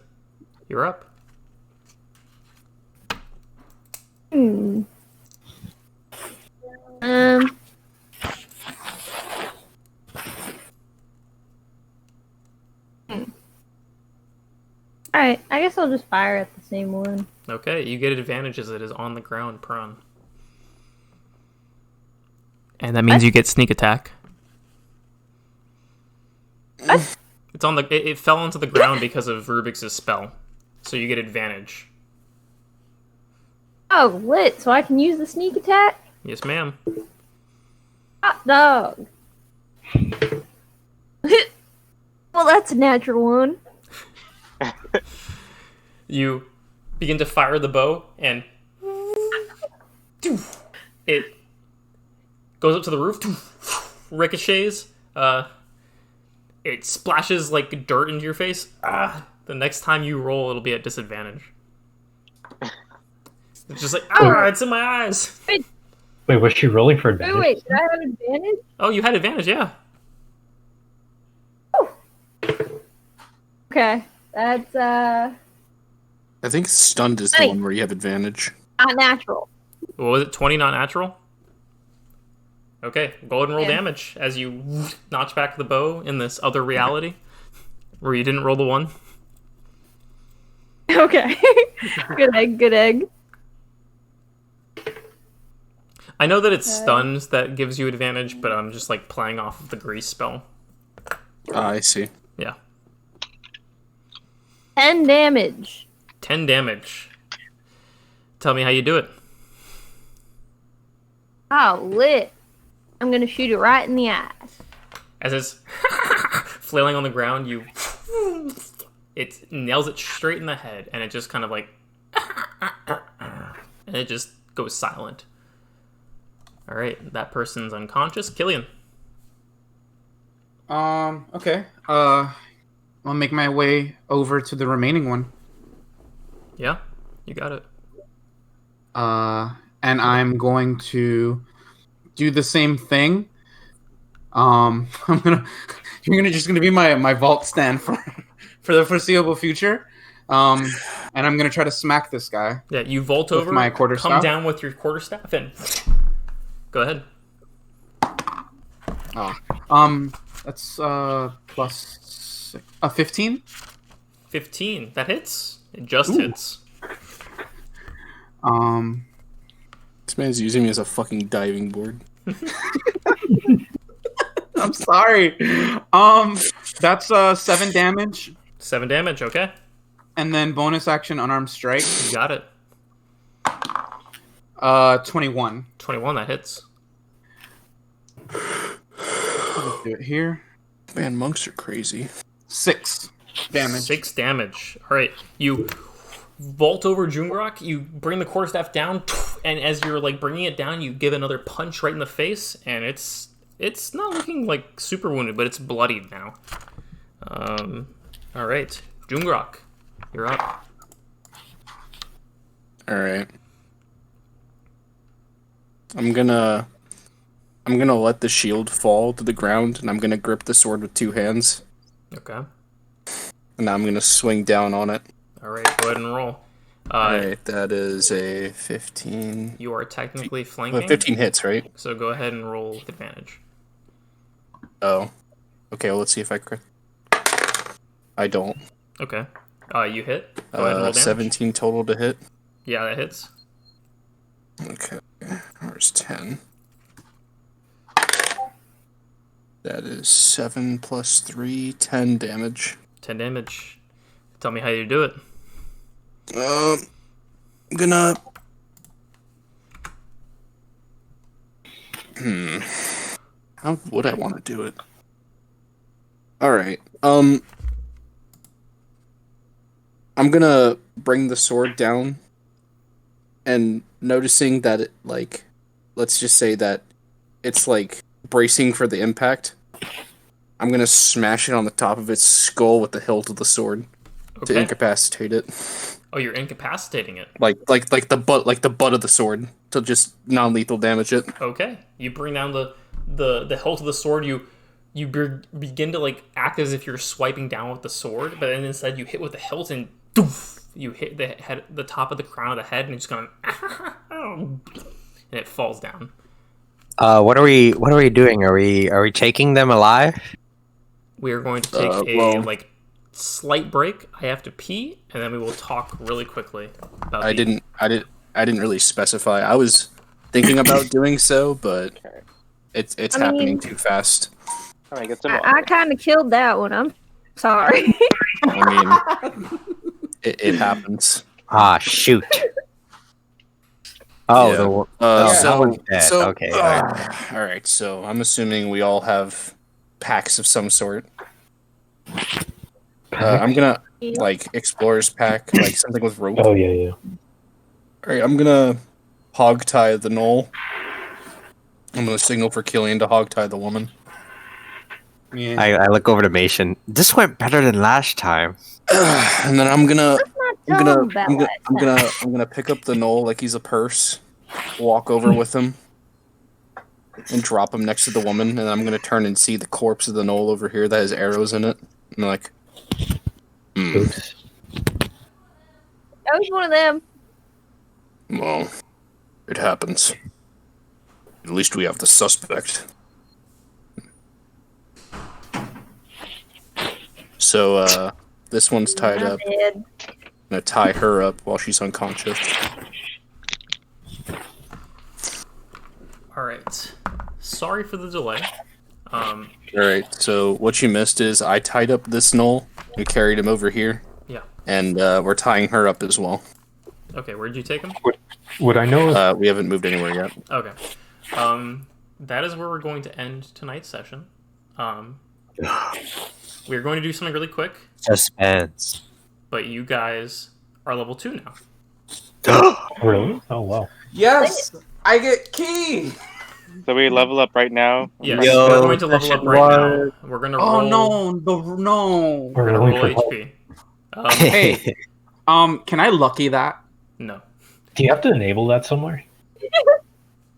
Speaker 1: you're up.
Speaker 2: Alright, I guess I'll just fire at the same one.
Speaker 1: Okay, you get advantage as it is on the ground prone. And that means you get sneak attack. It's on the. It fell onto the ground because of Rubyx's spell, so you get advantage.
Speaker 2: Oh, lit, so I can use the sneak attack?
Speaker 1: Yes, ma'am.
Speaker 2: Hot dog. Well, that's a natural one.
Speaker 1: You begin to fire the bow, and it goes up to the roof, ricochets. It splashes like dirt into your face. The next time you roll, it'll be at disadvantage. It's just like, it's in my eyes.
Speaker 3: Wait, was she rolling for advantage?
Speaker 2: Wait, did I have advantage?
Speaker 1: Oh, you had advantage, yeah.
Speaker 2: Okay, that's
Speaker 5: I think stunned is the
Speaker 2: Hey.
Speaker 5: one where you have advantage.
Speaker 2: not natural.
Speaker 1: What was it? 20 not natural? Okay, go ahead and roll
Speaker 2: Yeah.
Speaker 1: damage as you notch back the bow in this other reality where you didn't roll the 1.
Speaker 2: Okay, good egg, good egg.
Speaker 1: I know that it's stuns that gives you advantage, but I'm just like playing off of the grease spell.
Speaker 5: I see.
Speaker 1: Yeah.
Speaker 2: 10 damage.
Speaker 1: 10 damage. Tell me how you do it.
Speaker 2: Oh, lit. I'm gonna shoot it right in the eyes.
Speaker 1: As it's flailing on the ground, it nails it straight in the head, and it just kind of like, and it just goes silent. All right, that person's unconscious. Killian.
Speaker 4: Okay. I'll make my way over to the remaining one.
Speaker 1: Yeah, you got it.
Speaker 4: And I'm going to do the same thing. You're just gonna be my vault stand for the foreseeable future. And I'm gonna try to smack this guy.
Speaker 1: Yeah, you vault
Speaker 4: With
Speaker 1: over,
Speaker 4: my
Speaker 1: come
Speaker 4: quarterstaff?
Speaker 1: down with your quarterstaff, and go ahead.
Speaker 4: That's plus 15.
Speaker 1: 15. That hits. It just hits.
Speaker 5: This man's using me as a fucking diving board.
Speaker 4: I'm sorry. That's 7 damage,
Speaker 1: 7 damage. Okay,
Speaker 4: and then bonus action unarmed strike.
Speaker 1: you got it.
Speaker 4: 21.
Speaker 1: 21. That hits.
Speaker 4: Let's do it here.
Speaker 5: Man, monks are crazy.
Speaker 4: 6 damage.
Speaker 1: 6 damage. All right, you vault over Jungrak. You bring the quarterstaff down, and as you're like bringing it down, you give another punch right in the face, and it's not looking like super wounded, but it's bloodied now. All right, Jungrak, you're up.
Speaker 5: All right. I'm gonna let the shield fall to the ground, and I'm gonna grip the sword with 2 hands,
Speaker 1: Okay.
Speaker 5: and I'm gonna swing down on it.
Speaker 1: All right, go ahead and roll.
Speaker 5: All right, that is a 15.
Speaker 1: You are technically
Speaker 5: Well,
Speaker 1: flanking,
Speaker 5: 15 hits, right?
Speaker 1: so go ahead and roll with advantage.
Speaker 5: Oh. Okay, well, let's see if I crit. I don't.
Speaker 1: Okay. You hit. Go ahead and roll damage.
Speaker 5: 17 total to hit.
Speaker 1: Yeah, that hits.
Speaker 5: Okay, there's 10. That is 7 plus 3, 10 damage.
Speaker 1: 10 damage. Tell me how you do it.
Speaker 5: I'm gonna... How would I want to do it? Alright, I'm gonna bring the sword down, and noticing that it, like, let's just say that it's, like, bracing for the impact, I'm gonna smash it on the top of its skull with the hilt of the sword to
Speaker 1: Okay.
Speaker 5: incapacitate it.
Speaker 1: Oh, you're incapacitating it.
Speaker 5: Like the butt of the sword to just non-lethal damage it.
Speaker 1: Okay. You bring down the hilt of the sword. You begin to like act as if you're swiping down with the sword, but then instead you hit with the hilt and doof, you hit the top of the crown of the head, and it's going and it falls down.
Speaker 7: What are we doing? Are we taking them alive?
Speaker 1: We are going to take a like slight break. I have to pee, and then we will talk really quickly about
Speaker 5: I didn't really specify. I was thinking about doing so, but it's
Speaker 2: I
Speaker 5: happening
Speaker 2: mean-
Speaker 5: too fast.
Speaker 9: Alright, get some
Speaker 2: I kind of killed that one. I'm sorry.
Speaker 5: I mean, it happens.
Speaker 7: Ah, shoot. Oh,
Speaker 5: Yeah.
Speaker 7: the
Speaker 5: So,
Speaker 7: that one's dead.
Speaker 5: so
Speaker 7: Okay.
Speaker 5: all right. So I'm assuming we all have packs of some sort. I'm gonna like explorer's pack, like something with rope.
Speaker 3: Oh yeah.
Speaker 5: All right, I'm gonna hog tie the knoll. I'm gonna signal for Killian to hog tie the woman.
Speaker 4: Yeah.
Speaker 7: I look over to Mason. This went better than last time.
Speaker 5: And then I'm gonna
Speaker 2: I'm
Speaker 5: pick up the knoll like he's a purse, walk over with him, and drop him next to the woman. And I'm gonna turn and see the corpse of the knoll over here that has arrows in it. And like,
Speaker 3: Oops.
Speaker 2: I was one of them.
Speaker 5: Well, it happens. At least we have the suspect. So, this one's tied
Speaker 2: I'm
Speaker 5: up.
Speaker 2: dead.
Speaker 5: I'm gonna tie her up while she's unconscious.
Speaker 1: Alright. Sorry for the delay.
Speaker 5: Alright, so what you missed is I tied up this Knoll and carried him over here.
Speaker 1: Yeah.
Speaker 5: And we're tying her up as well.
Speaker 1: Okay, where'd you take him?
Speaker 3: Would I know?
Speaker 5: We haven't moved anywhere yet.
Speaker 1: Okay. That is where we're going to end tonight's session. We're going to do something really quick,
Speaker 7: Suspense.
Speaker 1: but you guys are level 2 now.
Speaker 3: Really? Oh wow.
Speaker 4: Yes, I get key.
Speaker 9: So we level up right now.
Speaker 1: Yes,
Speaker 7: Yo,
Speaker 1: we're going to level up right now. We're going to roll.
Speaker 4: Oh no, no.
Speaker 1: We're going to
Speaker 3: Rolling
Speaker 1: roll
Speaker 3: for help.
Speaker 1: HP.
Speaker 4: Hey, can I lucky that?
Speaker 1: No.
Speaker 3: Do you have to enable that somewhere?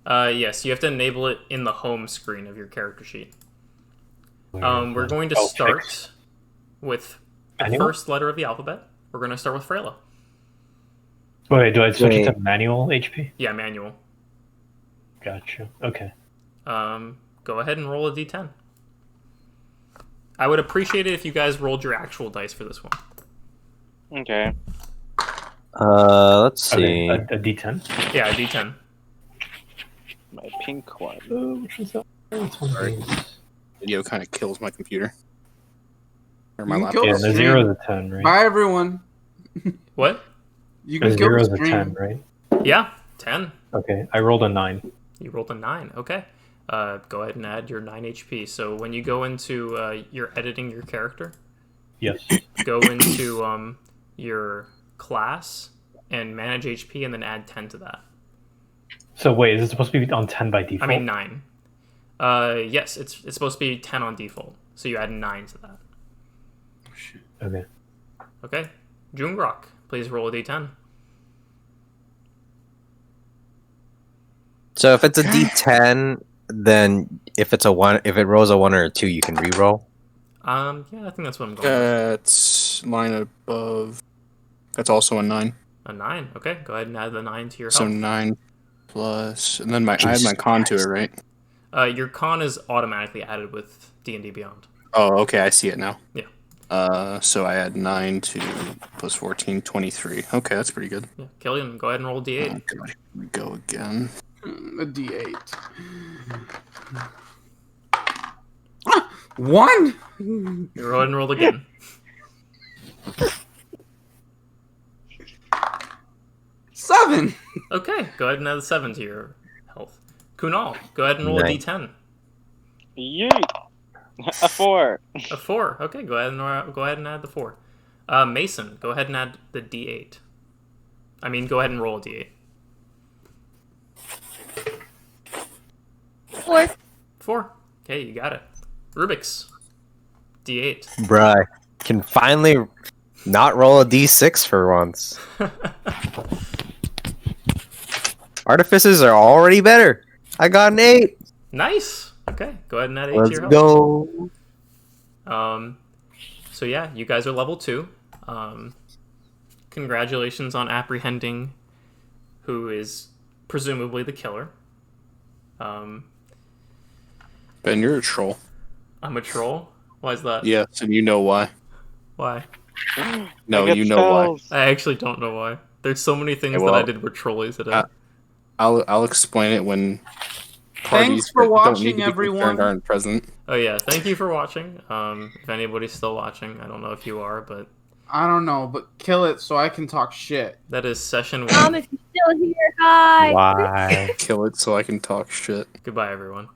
Speaker 1: Yes, you have to enable it in the home screen of your character sheet. We're going to
Speaker 3: Oh,
Speaker 1: start
Speaker 3: fixed.
Speaker 1: with the
Speaker 3: Manual?
Speaker 1: first letter of the alphabet. We're going to start with Freyla.
Speaker 3: Wait, do I switch it
Speaker 7: Wait.
Speaker 3: to manual HP?
Speaker 1: Yeah, manual.
Speaker 3: Gotcha. Okay.
Speaker 1: Go ahead and roll a d10. I would appreciate it if you guys rolled your actual dice for this one.
Speaker 9: Okay.
Speaker 7: Let's see.
Speaker 3: Okay, a D10.
Speaker 1: Yeah, a d10.
Speaker 9: My pink one.
Speaker 3: Which is that? It's one of
Speaker 5: Sorry.
Speaker 3: these.
Speaker 5: Video kind of kills my computer. Or my
Speaker 4: You
Speaker 5: laptop.
Speaker 4: can
Speaker 3: Yeah,
Speaker 4: kill
Speaker 3: the
Speaker 4: the
Speaker 3: 0
Speaker 4: stream.
Speaker 3: is a 10, right?
Speaker 4: Bye, everyone.
Speaker 1: What?
Speaker 4: You
Speaker 3: The
Speaker 4: can kill
Speaker 3: 0
Speaker 4: the
Speaker 3: is a
Speaker 4: stream.
Speaker 3: 10, right?
Speaker 1: Yeah, 10.
Speaker 3: Okay, I rolled a 9.
Speaker 1: You rolled a 9. Okay. Go ahead and add your 9 HP. So when you go into you're editing your character,
Speaker 3: Yes.
Speaker 1: go into your class and manage HP and then add 10 to that.
Speaker 3: So wait, is it supposed to be on 10 by default?
Speaker 1: I mean 9. Yes, it's supposed to be 10 on default. So you add 9 to that.
Speaker 3: Okay.
Speaker 1: Okay. Jungrak, please roll a d10.
Speaker 7: So if it's a D10, then if it's a 1, if it rolls a 1 or a 2, you can re-roll.
Speaker 1: Yeah, I think that's what I'm going with.
Speaker 5: That's line above. That's also a 9.
Speaker 1: A 9. Okay, go ahead and add the 9 to your
Speaker 5: So
Speaker 1: health.
Speaker 5: 9 plus, and then I add
Speaker 7: Jesus
Speaker 5: my con to it,
Speaker 7: Christ.
Speaker 5: right?
Speaker 1: Your con is automatically added with D&D Beyond.
Speaker 5: Oh, okay, I see it now.
Speaker 1: Yeah.
Speaker 5: So I add 9 to plus 14, 23. Okay, that's pretty good.
Speaker 1: Yeah. Killian, go ahead and roll a d8.
Speaker 5: Oh, God, here we go again.
Speaker 4: A D8. Ah, 1.
Speaker 1: You go ahead and roll again.
Speaker 4: 7.
Speaker 1: Okay, go ahead and add the 7 to your health. Kunal, go ahead and roll a
Speaker 7: Nice.
Speaker 1: d10.
Speaker 9: Yeet! A 4.
Speaker 1: A 4. Okay, go ahead and add the 4. Mason, go ahead and add the d8. I mean, go ahead and roll a d8.
Speaker 2: 4.
Speaker 1: 4. Okay, you got it. Rubyx, d8.
Speaker 7: Bruh, can finally not roll a D6 for once. Artificers are already better. I got an 8.
Speaker 1: Nice. Okay, go ahead and add 8 to
Speaker 7: Let's
Speaker 1: your health.
Speaker 7: go.
Speaker 1: So yeah, you guys are level 2. Congratulations on apprehending who is presumably the killer.
Speaker 5: Ben, you're a troll.
Speaker 1: I'm a troll. Why is that?
Speaker 5: Yes, and you know why.
Speaker 1: Why?
Speaker 5: No,
Speaker 9: I get
Speaker 5: you know why.
Speaker 9: spells.
Speaker 1: I actually don't know why. There's so many things
Speaker 5: Okay,
Speaker 1: that I
Speaker 5: well,
Speaker 1: did were trolly today.
Speaker 5: I'll explain it when
Speaker 4: Thanks
Speaker 5: parties
Speaker 4: for
Speaker 5: that don't
Speaker 4: watching,
Speaker 5: need to be
Speaker 4: everyone.
Speaker 5: concerned aren't present.
Speaker 1: Oh yeah, thank you for watching. If anybody's still watching, I don't know if you are, but
Speaker 4: I don't know, but kill it so I can talk shit.
Speaker 1: that is session 1.
Speaker 2: If you're still here, hi.
Speaker 7: Why?
Speaker 5: Kill it so I can talk shit.
Speaker 1: Goodbye, everyone.